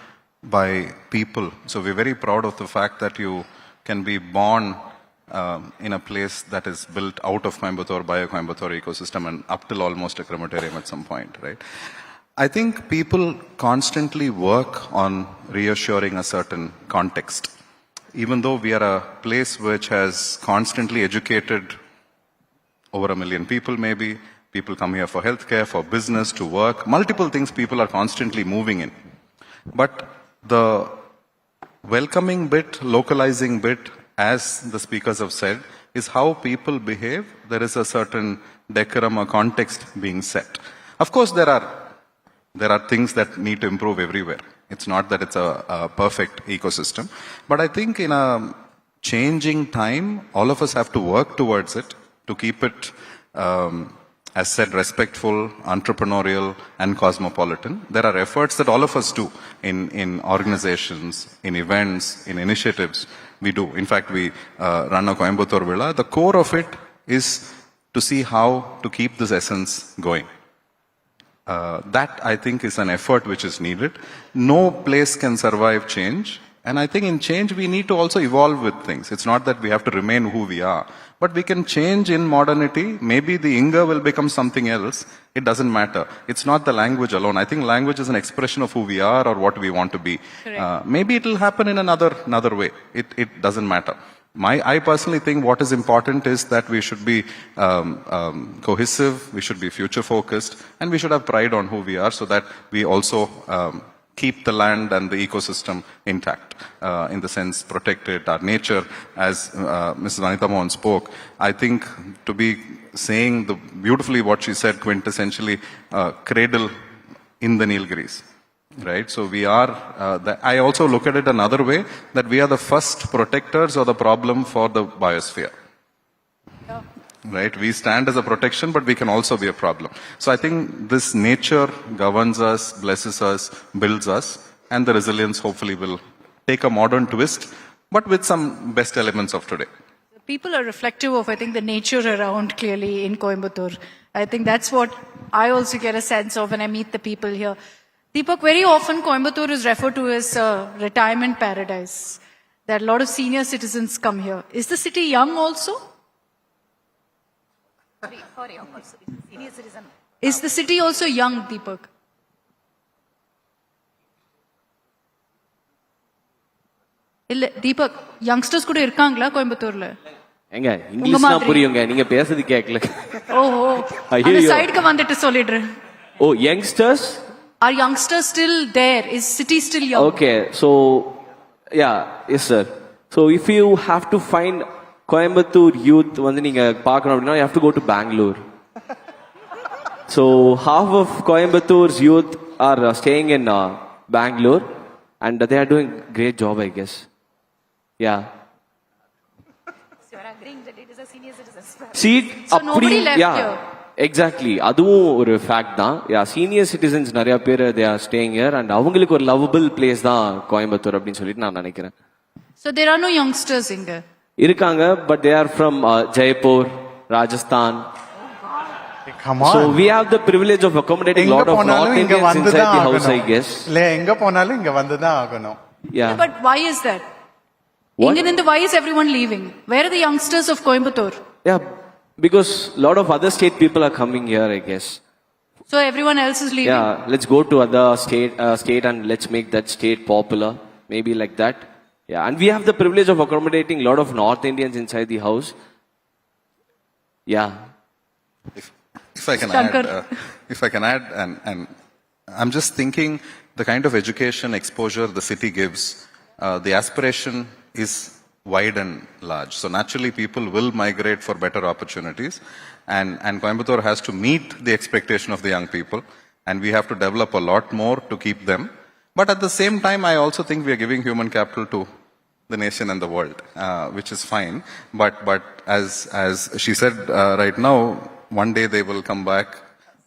[SPEAKER 4] by people. So we're very proud of the fact that you can be born in a place that is built out of Coimbatore by a Coimbatore ecosystem and up till almost a crematorium at some point, right? I think people constantly work on reassuring a certain context. Even though we are a place which has constantly educated over 1 million people maybe, people come here for healthcare, for business, to work, multiple things people are constantly moving in. But the welcoming bit, localizing bit, as the speakers have said, is how people behave. There is a certain decorum or context being set. Of course, there are things that need to improve everywhere. It's not that it's a perfect ecosystem. But I think in a changing time, all of us have to work towards it to keep it, as said, respectful, entrepreneurial, and cosmopolitan. There are efforts that all of us do in organizations, in events, in initiatives. We do. In fact, we run a Coimbatore Villa. The core of it is to see how to keep this essence going. That, I think, is an effort which is needed. No place can survive change And I think in change, we need to also evolve with things. It's not that we have to remain who we are, but we can change in modernity. Maybe the Inga will become something else. It doesn't matter. It's not the language alone. I think language is an expression of who we are or what we want to be. Maybe it will happen in another way. It doesn't matter. I personally think what is important is that we should be cohesive, we should be future focused, and we should have pride on who we are so that we also keep the land and the ecosystem intact, in the sense protect it, our nature, as Mrs. Vanitha Mohan spoke. I think to be saying beautifully what she said, quintessentially, cradle in the Nilgiris. Right, so we are, I also look at it another way, that we are the first protectors of the problem for the biosphere. Right, we stand as a protection, but we can also be a problem. So I think this nature governs us, blesses us, builds us, and the resilience hopefully will take a modern twist, but with some best elements of today.
[SPEAKER 7] People are reflective of, I think, the nature around clearly in Coimbatore. I think that's what I also get a sense of when I meet the people here. Deepak, very often Coimbatore is referred to as a retirement paradise. There are a lot of senior citizens come here. Is the city young also? Senior citizen. Is the city also young, Deepak? Deepak, youngsters kuda irukangala Coimbatore?
[SPEAKER 5] எங்க English தான் புரியுங்க, நீங்க பேசுறது கேட்கல.
[SPEAKER 7] ஓஹோ, அந்த சைடுக்கு வந்துட்டு சொல்லிடுறேன்.
[SPEAKER 5] Oh, youngsters?
[SPEAKER 7] Are youngsters still there? Is city still young?
[SPEAKER 5] Okay, so yes sir. So if you have to find Coimbatore youth வந்து நீங்க பார்க்கணும் அப்படின்னா you have to go to Bangalore. So half of Coimbatore's youth are staying in Bangalore and they are doing great job, I guess. Yeah.
[SPEAKER 7] So you are agreeing that it is a senior citizen.
[SPEAKER 5] See,
[SPEAKER 7] so nobody left here.
[SPEAKER 5] Exactly. அதுவும் ஒரு fact தான். Senior citizens நிறைய பேர் they are staying here and அவங்களுக்கு ஒரு lovable place தான் கோயம்புத்தூர் அப்படின்னு சொல்லிட்டு நான் நினைக்கிறேன்.
[SPEAKER 7] So there are no youngsters in there.
[SPEAKER 5] இருக்காங்க, but they are from Jaipur, Rajasthan.
[SPEAKER 1] Come on.
[SPEAKER 5] So we have the privilege of accommodating a lot of North Indians inside the house, I guess.
[SPEAKER 1] இல்ல எங்க போனாலும் இங்க வந்து தான் ஆகணும்.
[SPEAKER 5] Yeah.
[SPEAKER 7] But why is that? Why is everyone leaving? Where are the youngsters of Coimbatore?
[SPEAKER 5] Yeah. Because a lot of other state people are coming here, I guess.
[SPEAKER 7] So everyone else is leaving?
[SPEAKER 5] Yeah, let's go to other state and let's make that state popular. Maybe like that. Yeah, and we have the privilege of accommodating a lot of North Indians inside the house. Yeah.
[SPEAKER 4] If I can add, and I'm just thinking the kind of education exposure the city gives, the aspiration is wide and large. So naturally people will migrate for better opportunities and Coimbatore has to meet the expectation of the young people and we have to develop a lot more to keep them. But at the same time, I also think we are giving human capital to the nation and the world, which is fine. But as she said right now, one day they will come back.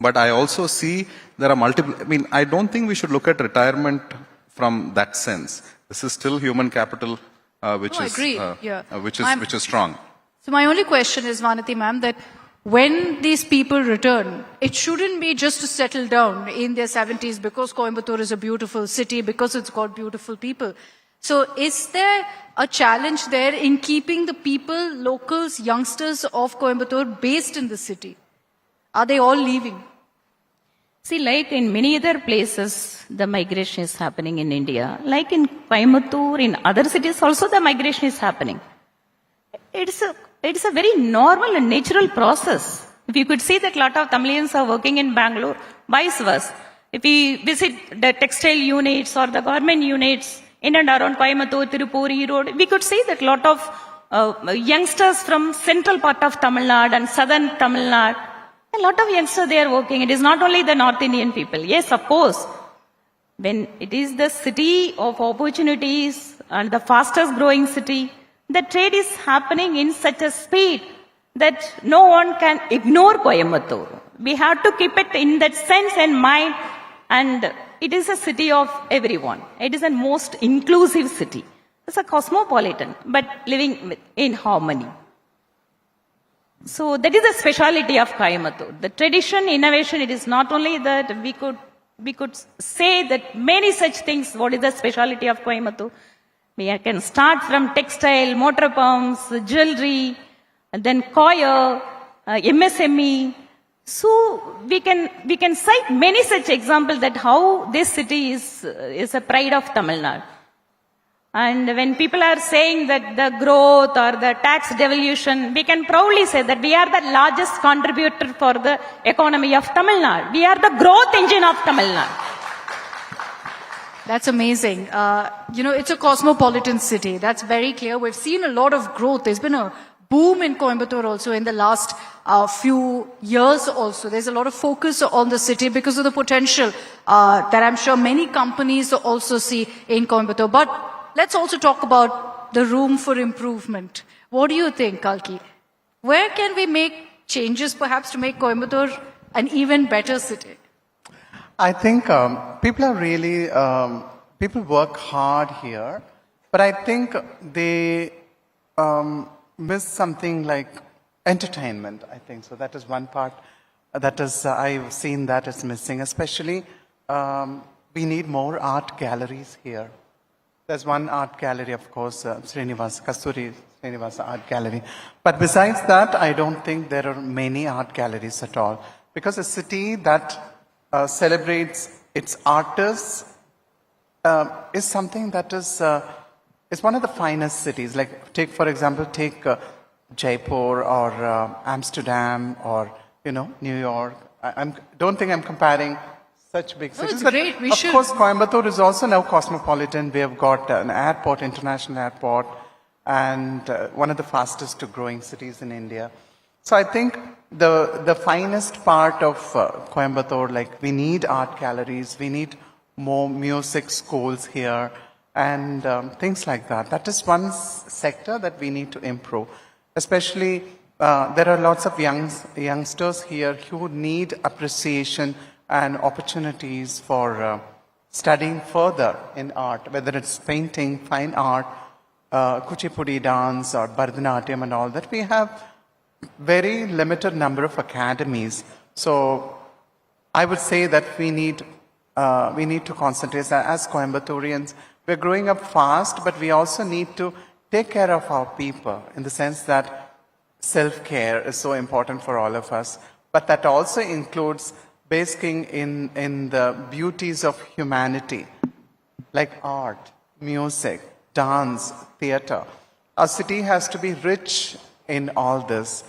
[SPEAKER 4] But I also see there are multiple, I don't think we should look at retirement from that sense. This is still human capital. Which is strong.
[SPEAKER 7] So my only question is, Vanati ma'am, that when these people return, it shouldn't be just to settle down in their 70s because Coimbatore is a beautiful city, because it's got beautiful people. So is there a challenge there in keeping the people, locals, youngsters of Coimbatore based in the city? Are they all leaving?
[SPEAKER 18] See, like in many other places, the migration is happening in India. Like in Coimbatore, in other cities also the migration is happening. It's a very normal and natural process. If you could see that a lot of Tamilians are working in Bangalore, vice versa. If we visit the textile units or the garment units in and around Coimbatore, Tirupur, Erode, we could see that a lot of youngsters from central part of Tamil Nadu and southern Tamil Nadu, a lot of youngsters they are working. It is not only the North Indian people. Yes, of course. When it is the city of opportunities and the fastest growing city, the trade is happening in such a speed that no one can ignore Coimbatore. We have to keep it in that sense and mind, and it is a city of everyone. It is a most inclusive city. It's a cosmopolitan, but living in harmony. So that is the speciality of Coimbatore. The tradition, innovation, it is not only that we could say that many such things, what is the speciality of Coimbatore? We can start from textile, motor pumps, jewelry, and then coir, MSME. So we can cite many such examples that how this city is a pride of Tamil Nadu. And when people are saying that the growth or the tax devolution, we can proudly say that we are the largest contributor for the economy of Tamil Nadu. We are the growth engine of Tamil Nadu.
[SPEAKER 7] That's amazing. It's a cosmopolitan city. That's very clear. We've seen a lot of growth. There's been a boom in Coimbatore also in the last few years also. There's a lot of focus on the city because of the potential that I'm sure many companies also see in Coimbatore. But let's also talk about the room for improvement. What do you think, Kalki? Where can we make changes perhaps to make Coimbatore an even better city?
[SPEAKER 1] I think people work hard here, but I think they miss something like entertainment, I think. So that is one part that is, I've seen that is missing, especially we need more art galleries here. There's one art gallery, of course, Kasturi Srinivasa Art Gallery. But besides that, I don't think there are many art galleries at all. Because a city that celebrates its artists is something that is one of the finest cities. Like, for example, Jaipur or Amsterdam or, New York. I don't think I'm comparing such big cities.
[SPEAKER 7] It's great. We should.
[SPEAKER 1] Of course, Coimbatore is also now cosmopolitan. We have got an airport, international airport, and one of the fastest growing cities in India. So I think the finest part of Coimbatore, like we need art galleries, we need more music schools here, and things like that. That is one sector that we need to improve. Especially, there are lots of youngsters here who need appreciation and opportunities for studying further in art, whether it's painting, fine art, Kuchipudi dance or Bharatanatyam and all that. We have very limited number of academies. So I would say that we need to concentrate. As Coimbatorians, we're growing up fast, but we also need to take care of our people in the sense that self-care is so important for all of us. But that also includes basking in the beauties of humanity, like art, music, dance, theater. Our city has to be rich in all this.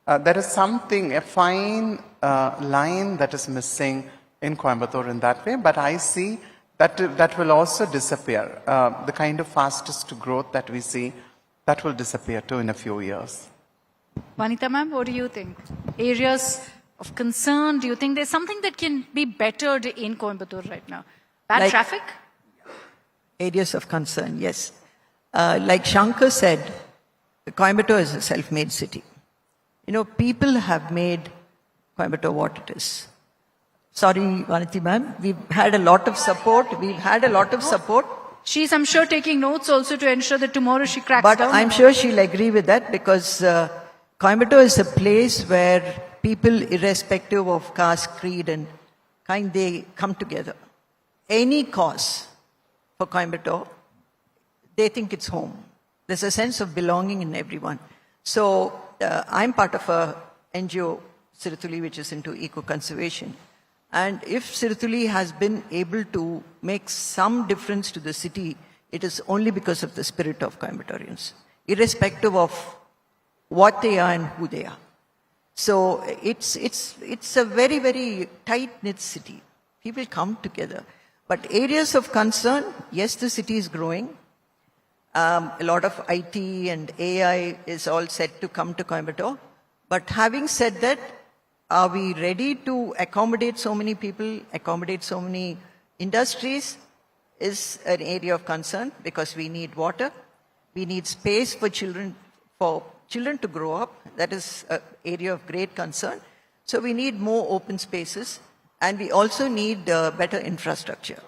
[SPEAKER 1] There is something, a fine line that is missing in Coimbatore in that way, but I see that will also disappear. The kind of fastest growth that we see, that will disappear too in a few years.
[SPEAKER 7] Vanita ma'am, what do you think? Areas of concern, do you think there's something that can be bettered in Coimbatore right now? Bad traffic?
[SPEAKER 22] Areas of concern, yes. Like Shankar said, Coimbatore is a self-made city. People have made Coimbatore what it is. Sorry, Vaniti ma'am, we've had a lot of support. She's, I'm sure, taking notes also to ensure that tomorrow she cracks down. But I'm sure she'll agree with that because Coimbatore is a place where people, irrespective of caste, creed and kind, they come together. Any cause for Coimbatore, they think it's home. There's a sense of belonging in everyone. So I'm part of a NGO, Sirithuli, which is into eco-conservation. And if Sirithuli has been able to make some difference to the city, it is only because of the spirit of Coimbatorians, irrespective of what they are and who they are. So it's a very, very tight-knit city. People come together. But areas of concern, yes, the city is growing. A lot of IT and AI is all set to come to Coimbatore. But having said that, are we ready to accommodate so many people, accommodate so many industries? Is an area of concern because we need water. We need space for children to grow up. That is an area of great concern. So we need more open spaces. And we also need better infrastructure,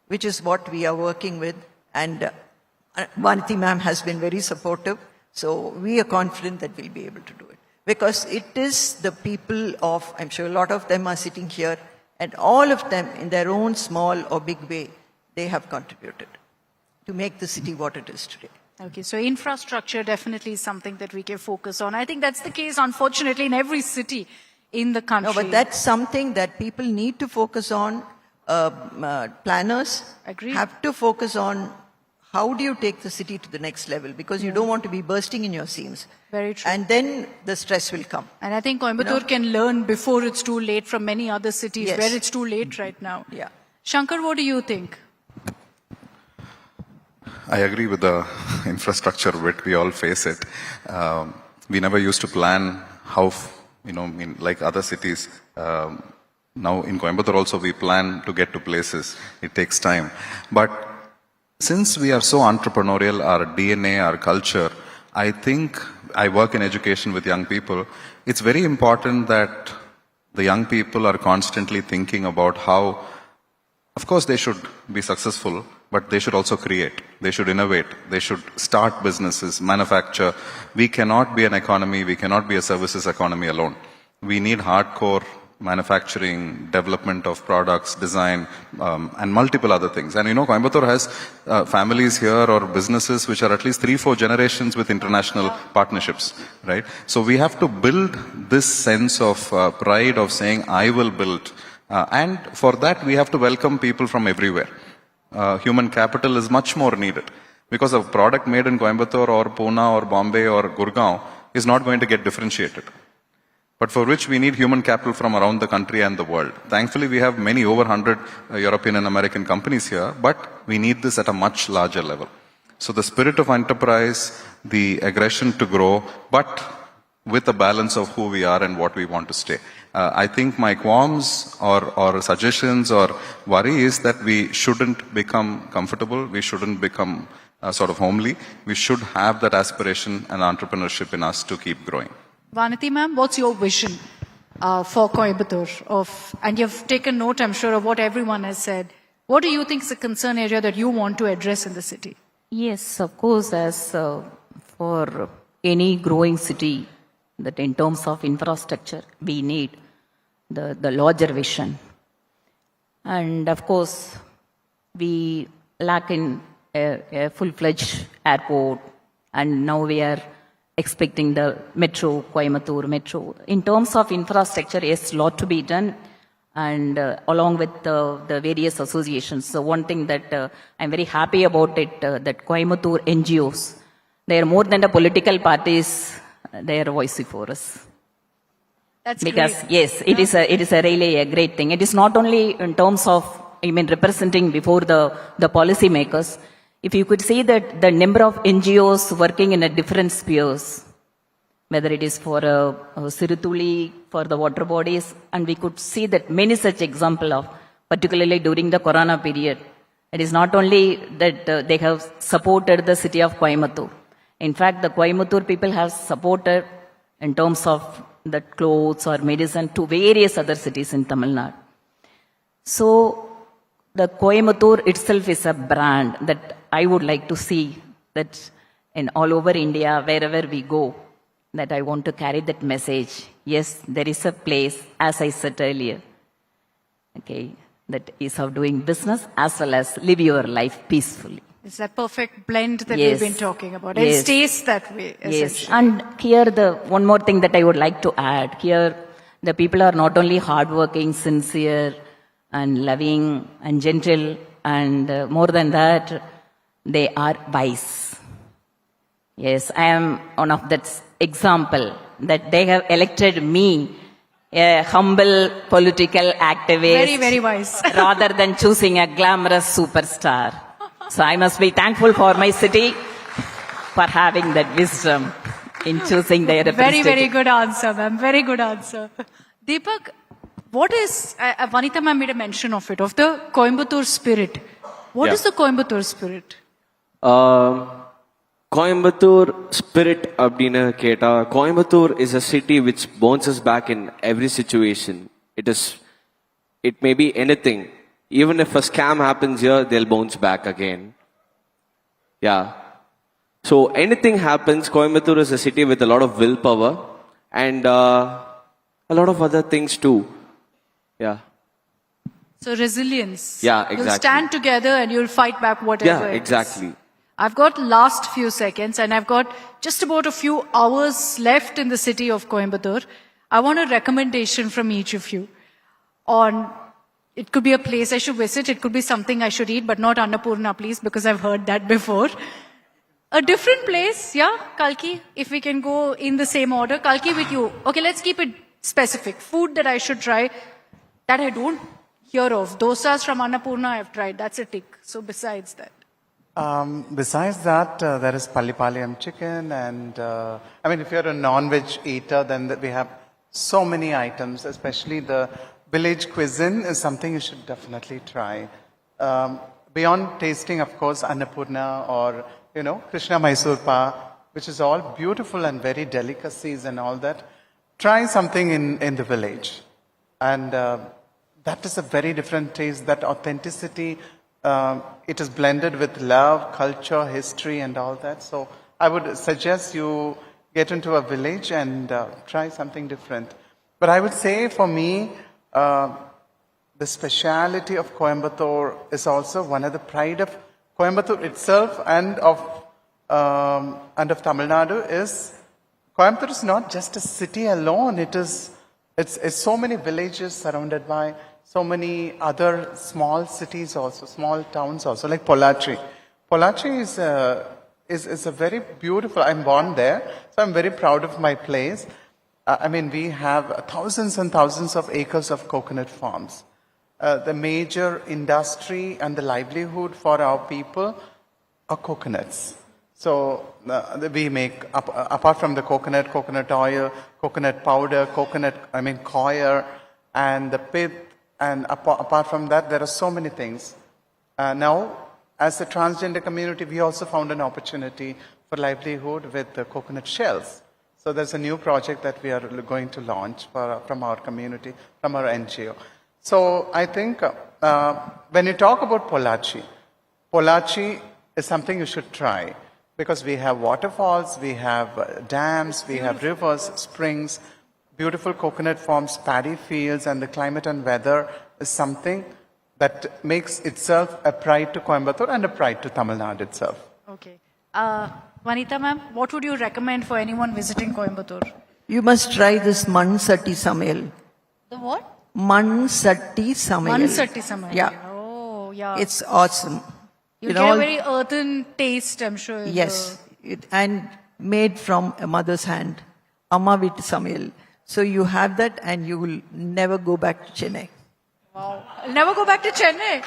[SPEAKER 22] which is what we are working with. And Vaniti ma'am has been very supportive. So we are confident that we'll be able to do it. Because it is the people of, I'm sure a lot of them are sitting here, and all of them in their own small or big way, they have contributed. to make the city what it is today.
[SPEAKER 7] Okay, so infrastructure definitely is something that we can focus on. I think that's the case, unfortunately, in every city in the country.
[SPEAKER 22] No, but that's something that people need to focus on. Planners have to focus on how do you take the city to the next level, because you don't want to be bursting in your seams.
[SPEAKER 7] Very true.
[SPEAKER 22] And then the stress will come.
[SPEAKER 7] And I think Coimbatore can learn before it's too late from many other cities where it's too late right now.
[SPEAKER 22] Yeah.
[SPEAKER 7] Shankar, what do you think?
[SPEAKER 4] I agree with the infrastructure bit. We all face it. We never used to plan how, like other cities. Now in Coimbatore also we plan to get to places. It takes time. But since we are so entrepreneurial, our DNA, our culture, I think I work in education with young people. It's very important that the young people are constantly thinking about how, of course, they should be successful, but they should also create. They should innovate. They should start businesses, manufacture. We cannot be an economy. We cannot be a services economy alone. We need hardcore manufacturing, development of products, design, and multiple other things. And Coimbatore has families here or businesses which are at least 3-4 generations with international partnerships, right? So we have to build this sense of pride of saying, I will build. And for that, we have to welcome people from everywhere. Human capital is much more needed, because a product made in Coimbatore or Pune or Bombay or Gurgaon is not going to get differentiated, but for which we need human capital from around the country and the world. Thankfully, we have many, over 100 European and American companies here, but we need this at a much larger level. So the spirit of enterprise, the aggression to grow, but with a balance of who we are and what we want to stay. I think my qualms or suggestions or worry is that we shouldn't become comfortable, we shouldn't become sort of homely. We should have that aspiration and entrepreneurship in us to keep growing.
[SPEAKER 7] Vanati ma'am, what's your vision for Coimbatore? And you've taken note, I'm sure, of what everyone has said. What do you think is a concern area that you want to address in the city?
[SPEAKER 18] Yes, of course, as for any growing city, that in terms of infrastructure, we need the larger vision. And of course, we lack in a full-fledged airport, and now we are expecting the metro, Coimbatore metro. In terms of infrastructure, yes, a lot to be done, and along with the various associations. So one thing that I'm very happy about it, that Coimbatore NGOs, they are more than the political parties, they are voicing for us.
[SPEAKER 7] That's
[SPEAKER 18] because
[SPEAKER 7] great.
[SPEAKER 18] Yes, it is a really a great thing. It is not only in terms of, representing before the policy makers. If you could see that the number of NGOs working in a different spheres, whether it is for Sirutuli, for the water bodies, and we could see that many such example of, particularly during the Corona period. It is not only that they have supported the city of Coimbatore. In fact, the Coimbatore people have supported in terms of the clothes or medicine to various other cities in Tamil Nadu. So the Coimbatore itself is a brand that I would like to see that in all over India, wherever we go, that I want to carry that message. Yes, there is a place, as I said earlier, okay, that is of doing business as well as live your life peacefully.
[SPEAKER 7] It's that perfect blend that
[SPEAKER 18] Yes.
[SPEAKER 7] we've been talking about.
[SPEAKER 18] Yes.
[SPEAKER 7] It stays that way,
[SPEAKER 18] Yes,
[SPEAKER 7] essentially.
[SPEAKER 18] and here the one more thing that I would like to add. Here, the people are not only hardworking, sincere, and loving, and gentle, and more than that, they are wise. Yes, I am one of that example that they have elected me, a humble political activist,
[SPEAKER 7] Very, very wise.
[SPEAKER 18] rather than choosing a glamorous superstar. So I must be thankful for my city for having that wisdom in choosing their
[SPEAKER 7] Very,
[SPEAKER 18] representative.
[SPEAKER 7] very good answer, ma'am. Very good answer. Deepak, what is, Vanita ma'am made a mention of it, of the Coimbatore spirit. What is the Coimbatore spirit?
[SPEAKER 5] Coimbatore spirit abdina keta. Coimbatore is a city which bounces back in every situation. It may be anything. Even if a scam happens here, they'll bounce back again. Yeah. So anything happens, Coimbatore is a city with a lot of willpower and a lot of other things too. Yeah.
[SPEAKER 7] So resilience.
[SPEAKER 5] Yeah, exactly.
[SPEAKER 7] You'll stand together and you'll fight back whatever
[SPEAKER 5] Yeah,
[SPEAKER 7] it is.
[SPEAKER 5] exactly.
[SPEAKER 7] I've got last few seconds and I've got just about a few hours left in the city of Coimbatore. I want a recommendation from each of you on, it could be a place I should visit, it could be something I should eat, but not Annapurna, please, because I've heard that before. A different place, yeah, Kalki, if we can go in the same order. Kalki with you. Okay, let's keep it specific. Food that I should try that I don't hear of. Dosas from Annapurna I've tried, that's a tick. So besides that.
[SPEAKER 1] Besides that, there is Pallipalayam chicken and, I mean, if you're a non-veg eater, then we have so many items, especially the village cuisine is something you should definitely try. Beyond tasting, of course, Annapurna or, Krishna Mysore Pa, which is all beautiful and very delicacies and all that, try something in the village. And that is a very different taste, that authenticity. It is blended with love, culture, history and all that. So I would suggest you get into a village and try something different. But I would say for me, the speciality of Coimbatore is also one of the pride of Coimbatore itself and of Tamil Nadu is Coimbatore is not just a city alone. It's so many villages surrounded by so many other small cities also, small towns also, like Pollachi. Pollachi is a very beautiful, I'm born there, so I'm very proud of my place. I mean, we have thousands and thousands of acres of coconut farms. The major industry and the livelihood for our people are coconuts. So we make, apart from the coconut oil, coconut powder, coir, and the pith, and apart from that, there are so many things. Now, as a transgender community, we also found an opportunity for livelihood with the coconut shells. So there's a new project that we are going to launch from our community, from our NGO. So I think when you talk about Pollachi is something you should try because we have waterfalls, we have dams, we have rivers, springs, beautiful coconut farms, paddy fields, and the climate and weather is something that makes itself a pride to Coimbatore and a pride to Tamil Nadu itself.
[SPEAKER 7] Okay. Vanita ma'am, what would you recommend for anyone visiting Coimbatore?
[SPEAKER 22] You must try this Mansatti Samayal.
[SPEAKER 7] The what?
[SPEAKER 22] Mansatti Samayal.
[SPEAKER 7] Mansatti Samayal.
[SPEAKER 22] Yeah.
[SPEAKER 7] Oh, yeah.
[SPEAKER 22] It's awesome.
[SPEAKER 7] You get a very earthen taste, I'm sure.
[SPEAKER 22] Yes. And made from a mother's hand. Amma Vittu Samayal. So you have that and you will never go back to Chennai.
[SPEAKER 7] Wow. I'll never go back to Chennai.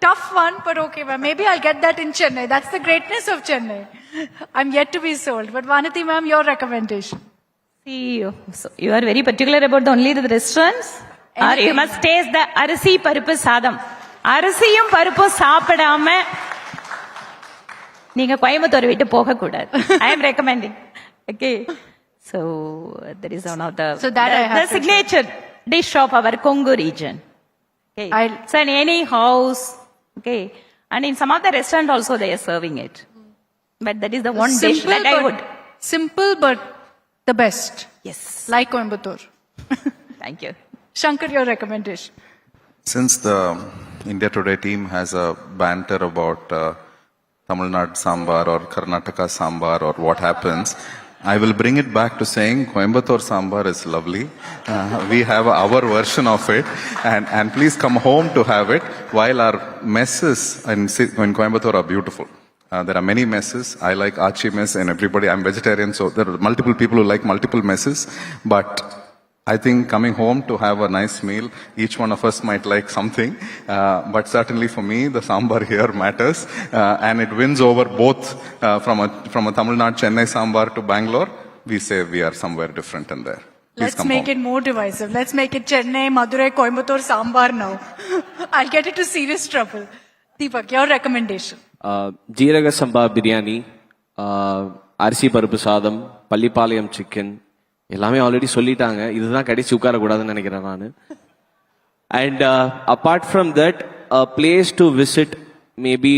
[SPEAKER 7] Tough one, but okay. Maybe I'll get that in Chennai. That's the greatness of Chennai. I'm yet to be sold. But Vanati ma'am, your recommendation.
[SPEAKER 19] See, so you are very particular about only the restaurants? Or you must taste the arasi parupu sadam. Arasiyum parupu சாப்பிடாம நீங்க கோயம்புத்தூர் விட்டு போக கூடாது. I am recommending. Okay. So that is one of the signature dish of our Kongu region. Okay. So in any house, okay, and in some of the restaurants also they are serving it. But that is the one dish that I would.
[SPEAKER 7] Simple but the best.
[SPEAKER 19] Yes.
[SPEAKER 7] Like Coimbatore.
[SPEAKER 19] Thank you.
[SPEAKER 7] Shankar, your recommendation.
[SPEAKER 4] Since the India Today team has a banter about Tamil Nadu sambar or Karnataka sambar or what happens, I will bring it back to saying Coimbatore sambar is lovely. We have our version of it and please come home to have it while our messes in Coimbatore are beautiful. There are many messes. I like Achi mess and everybody. I'm vegetarian, so there are multiple people who like multiple messes. But I think coming home to have a nice meal, each one of us might like something. But certainly for me, the sambar here matters. And it wins over both from a Tamil Nadu Chennai sambar to Bangalore. We say we are somewhere different in there.
[SPEAKER 7] Let's make it more divisive. Let's make it Chennai, Madurai, Coimbatore sambar now. I'll get into serious trouble. Deepak, your recommendation.
[SPEAKER 5] Jeeraga Samba biryani, அரிசி பருப்பு சாதம், Pallipalayam chicken எல்லாமே already சொல்லிட்டாங்க. இதுதான் கடைசி உட்கார கூடாதுன்னு நினைக்கிறேன் நான். And apart from that, a place to visit maybe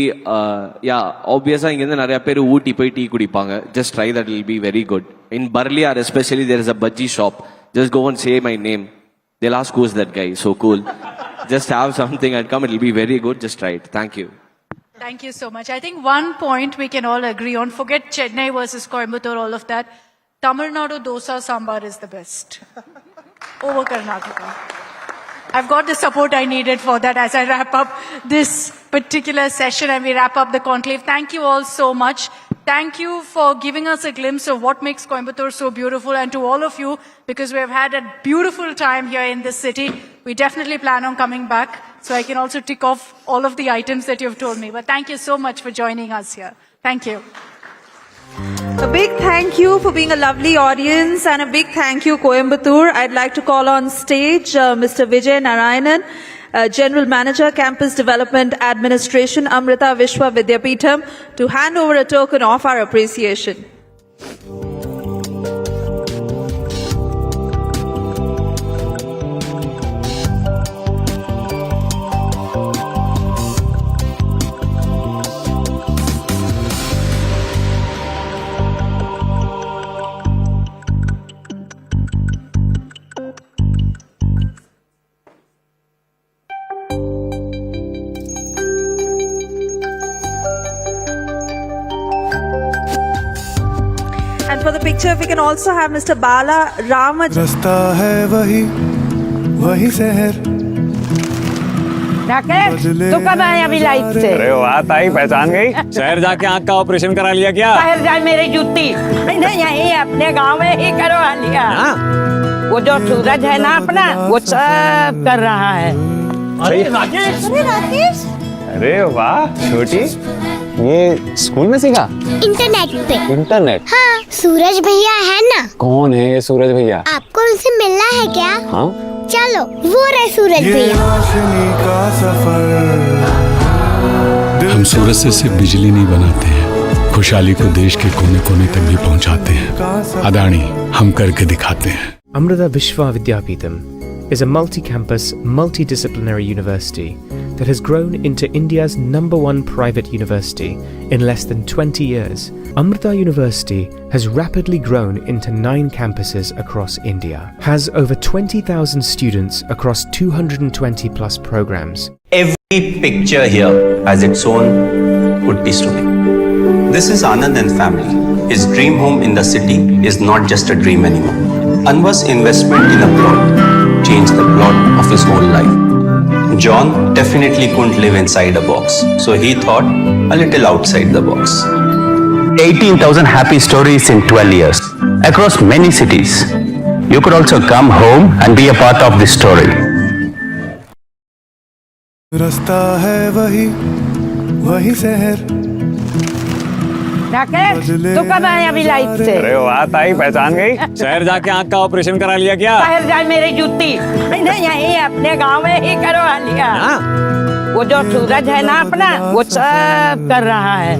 [SPEAKER 5] obviously இங்க இருந்து நிறைய பேர் ஊட்டி போய் டீ குடிப்பாங்க. Just try that, it will be very good. In Barliar especially there is a bhaji shop. Just go and say my name. They'll ask who's that guy. So cool. just have something and come. It'll be very good. Just try it. Thank you.
[SPEAKER 7] Thank you so much. I think one point we can all agree on, forget Chennai versus Coimbatore, all of that. Tamil Nadu dosa sambar is the best over Karnataka. I've got the support I needed for that as I wrap up this particular session and we wrap up the conclave. Thank you all so much. Thank you for giving us a glimpse of what makes Coimbatore so beautiful, and to all of you, because we have had a beautiful time here in this city. We definitely plan on coming back, so I can also tick off all of the items that you've told me. But thank you so much for joining us here. Thank you.
[SPEAKER 3] A big thank you for being a lovely audience, and a big thank you, Coimbatore. I'd like to call on stage Mr. Vijay Narayanan, General Manager, Campus Development Administration, Amrita Vishwa Vidyapeetham, to hand over a token of our appreciation. And for the picture, we can also have Mr. Bala Ramaj.
[SPEAKER 20] रास्ता है वही वही शहर
[SPEAKER 19] तू कब आया अभी life से?
[SPEAKER 20] अरे वाह ताई पहचान गई शहर जाके आँख का ऑपरेशन करा लिया क्या?
[SPEAKER 19] शहर जाए मेरी जूती नहीं यही अपने गांव में ही करवा लिया। वो जो सूरज है ना अपना वो सब कर रहा है।
[SPEAKER 20] अरे राकेश अरे वाह छोटी ये स्कूल में सीखा?
[SPEAKER 21] इंटरनेट पे।
[SPEAKER 20] इंटरनेट?
[SPEAKER 21] हाँ, सूरज भैया है ना?
[SPEAKER 20] कौन है ये सूरज भैया?
[SPEAKER 21] आपको उनसे मिलना है क्या?
[SPEAKER 20] हाँ?
[SPEAKER 21] चलो वो रहे सूरज भैया।
[SPEAKER 23] हम सूरज से सिर्फ बिजली नहीं बनाते हैं, खुशहाली को देश के कोने कोने तक भी पहुंचाते हैं। अदानी हम करके दिखाते हैं।
[SPEAKER 6] Amrita Vishwa Vidyapeetham is a multi-campus, multidisciplinary university that has grown into India's #1 private university in less than 20 years. Amrita University has rapidly grown into 9 campuses across India, has over 20,000 students across 220 plus programs.
[SPEAKER 14] Every picture here has its own Utti story. This is Anand and family. His dream home in the city is not just a dream anymore. Anwar's investment in a plot changed the plot of his whole life. John definitely couldn't live inside a box, so he thought a little outside the box.
[SPEAKER 15] 18,000 happy stories in 12 years across many cities. You could also come home and be a part of this story.
[SPEAKER 20] रास्ता है वही वही शहर
[SPEAKER 19] तू कब आया अभी life से?
[SPEAKER 20] अरे वाह ताई पहचान गई शहर जाके आँख का ऑपरेशन करा लिया क्या?
[SPEAKER 19] शहर जाए मेरी जूती नहीं यही अपने गांव में ही करवा लिया। वो जो सूरज है ना अपना वो सब कर रहा है।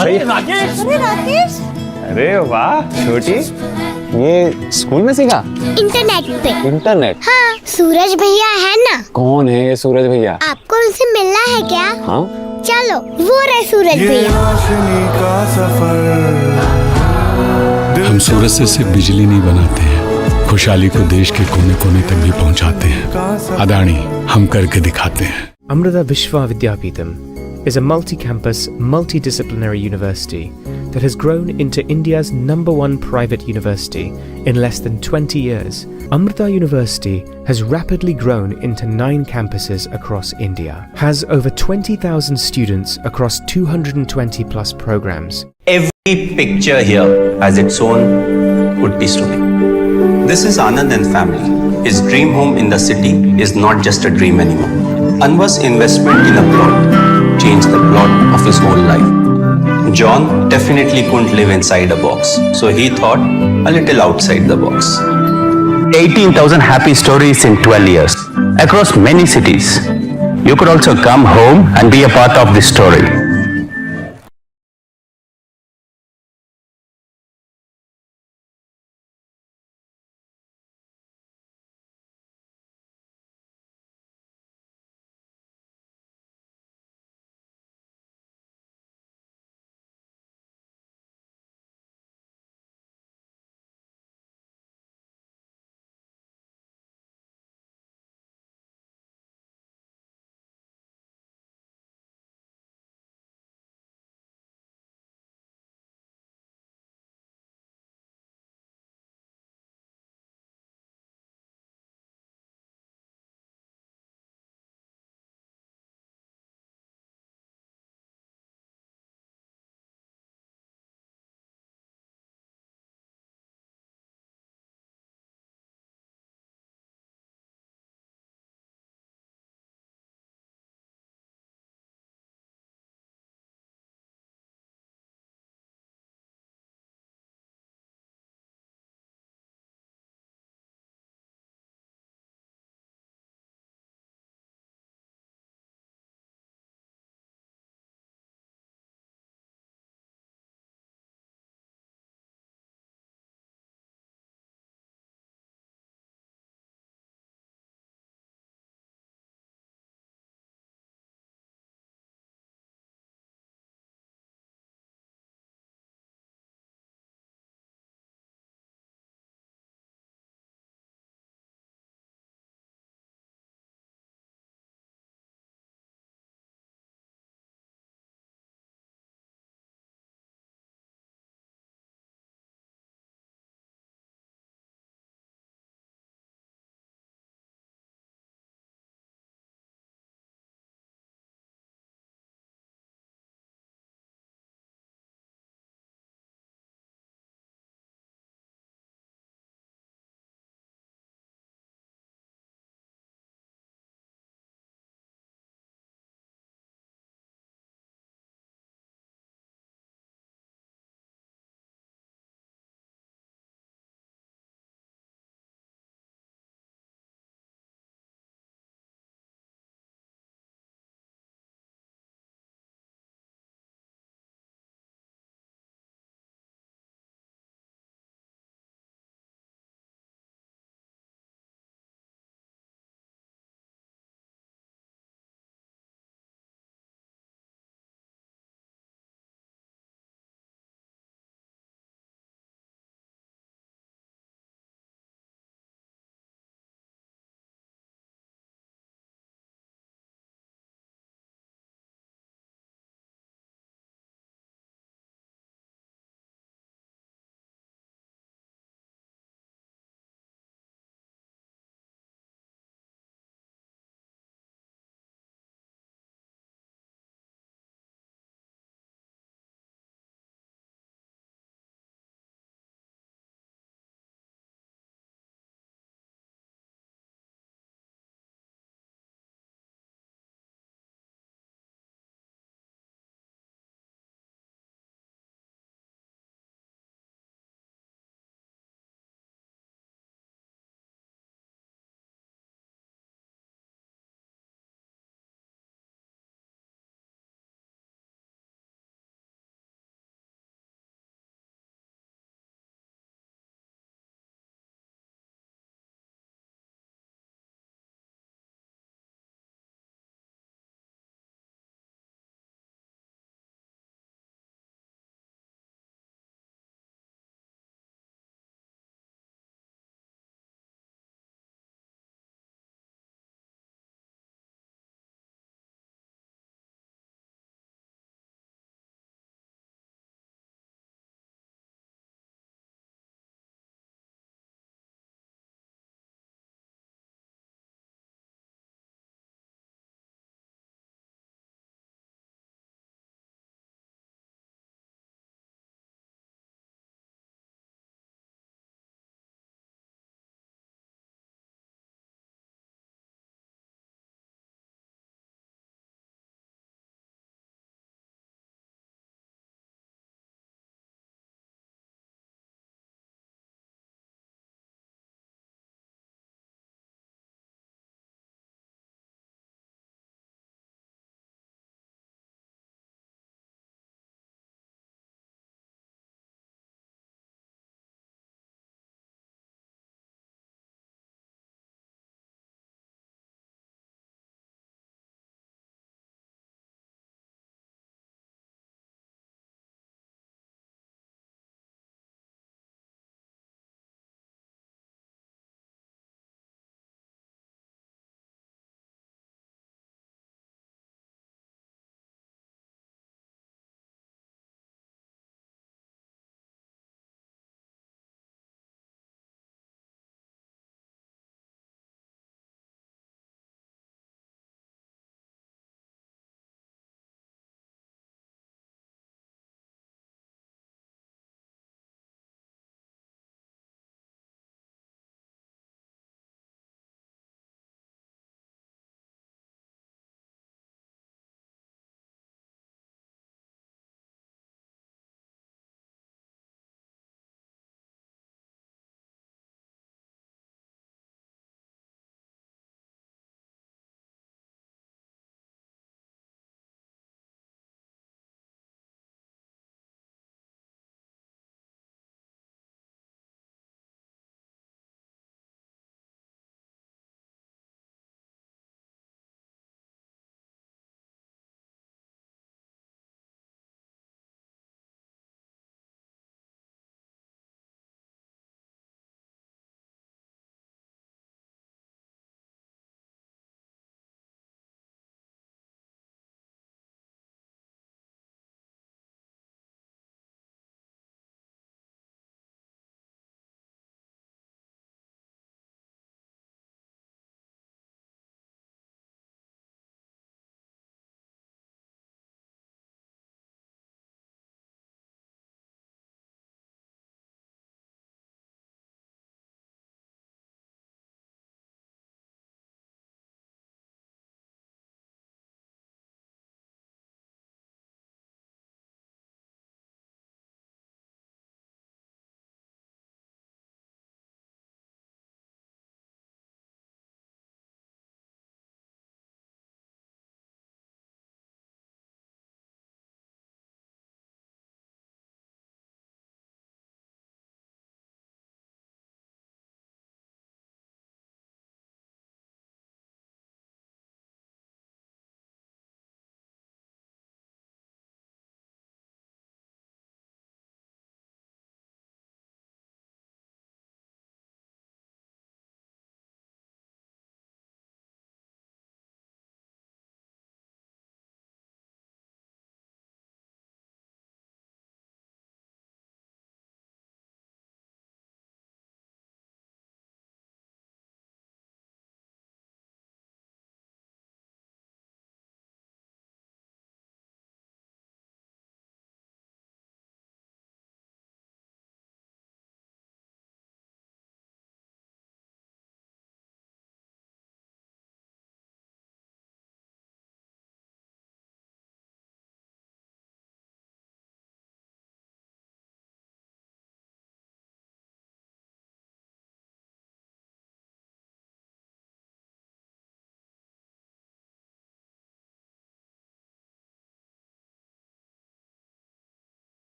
[SPEAKER 20] अरे राकेश अरे वाह छोटी ये स्कूल में सीखा?
[SPEAKER 21] इंटरनेट पे।
[SPEAKER 20] इंटरनेट?
[SPEAKER 21] हाँ, सूरज भैया है ना?
[SPEAKER 20] कौन है ये सूरज भैया?
[SPEAKER 21] आपको उनसे मिलना है क्या?
[SPEAKER 20] हाँ?
[SPEAKER 21] चलो वो रहे सूरज भैया।
[SPEAKER 23] हम सूरज से सिर्फ बिजली नहीं बनाते हैं, खुशहाली को देश के कोने कोने तक भी पहुंचाते हैं। अदानी हम करके दिखाते हैं।
[SPEAKER 6] Amrita Vishwa Vidyapeetham is a multi-campus, multidisciplinary university that has grown into India's #1 private university in less than 20 years. Amrita University has rapidly grown into 9 campuses across India, has over 20,000 students across 220 plus programs.
[SPEAKER 14] Every picture here has its own Utti story. This is Anand and family. His dream home in the city is not just a dream anymore. Anwar's investment in a plot changed the plot of his whole life. John definitely couldn't live inside a box, so he thought a little outside the box.
[SPEAKER 15] 18,000 happy stories in 12 years across many cities. You could also come home and be a part of this story.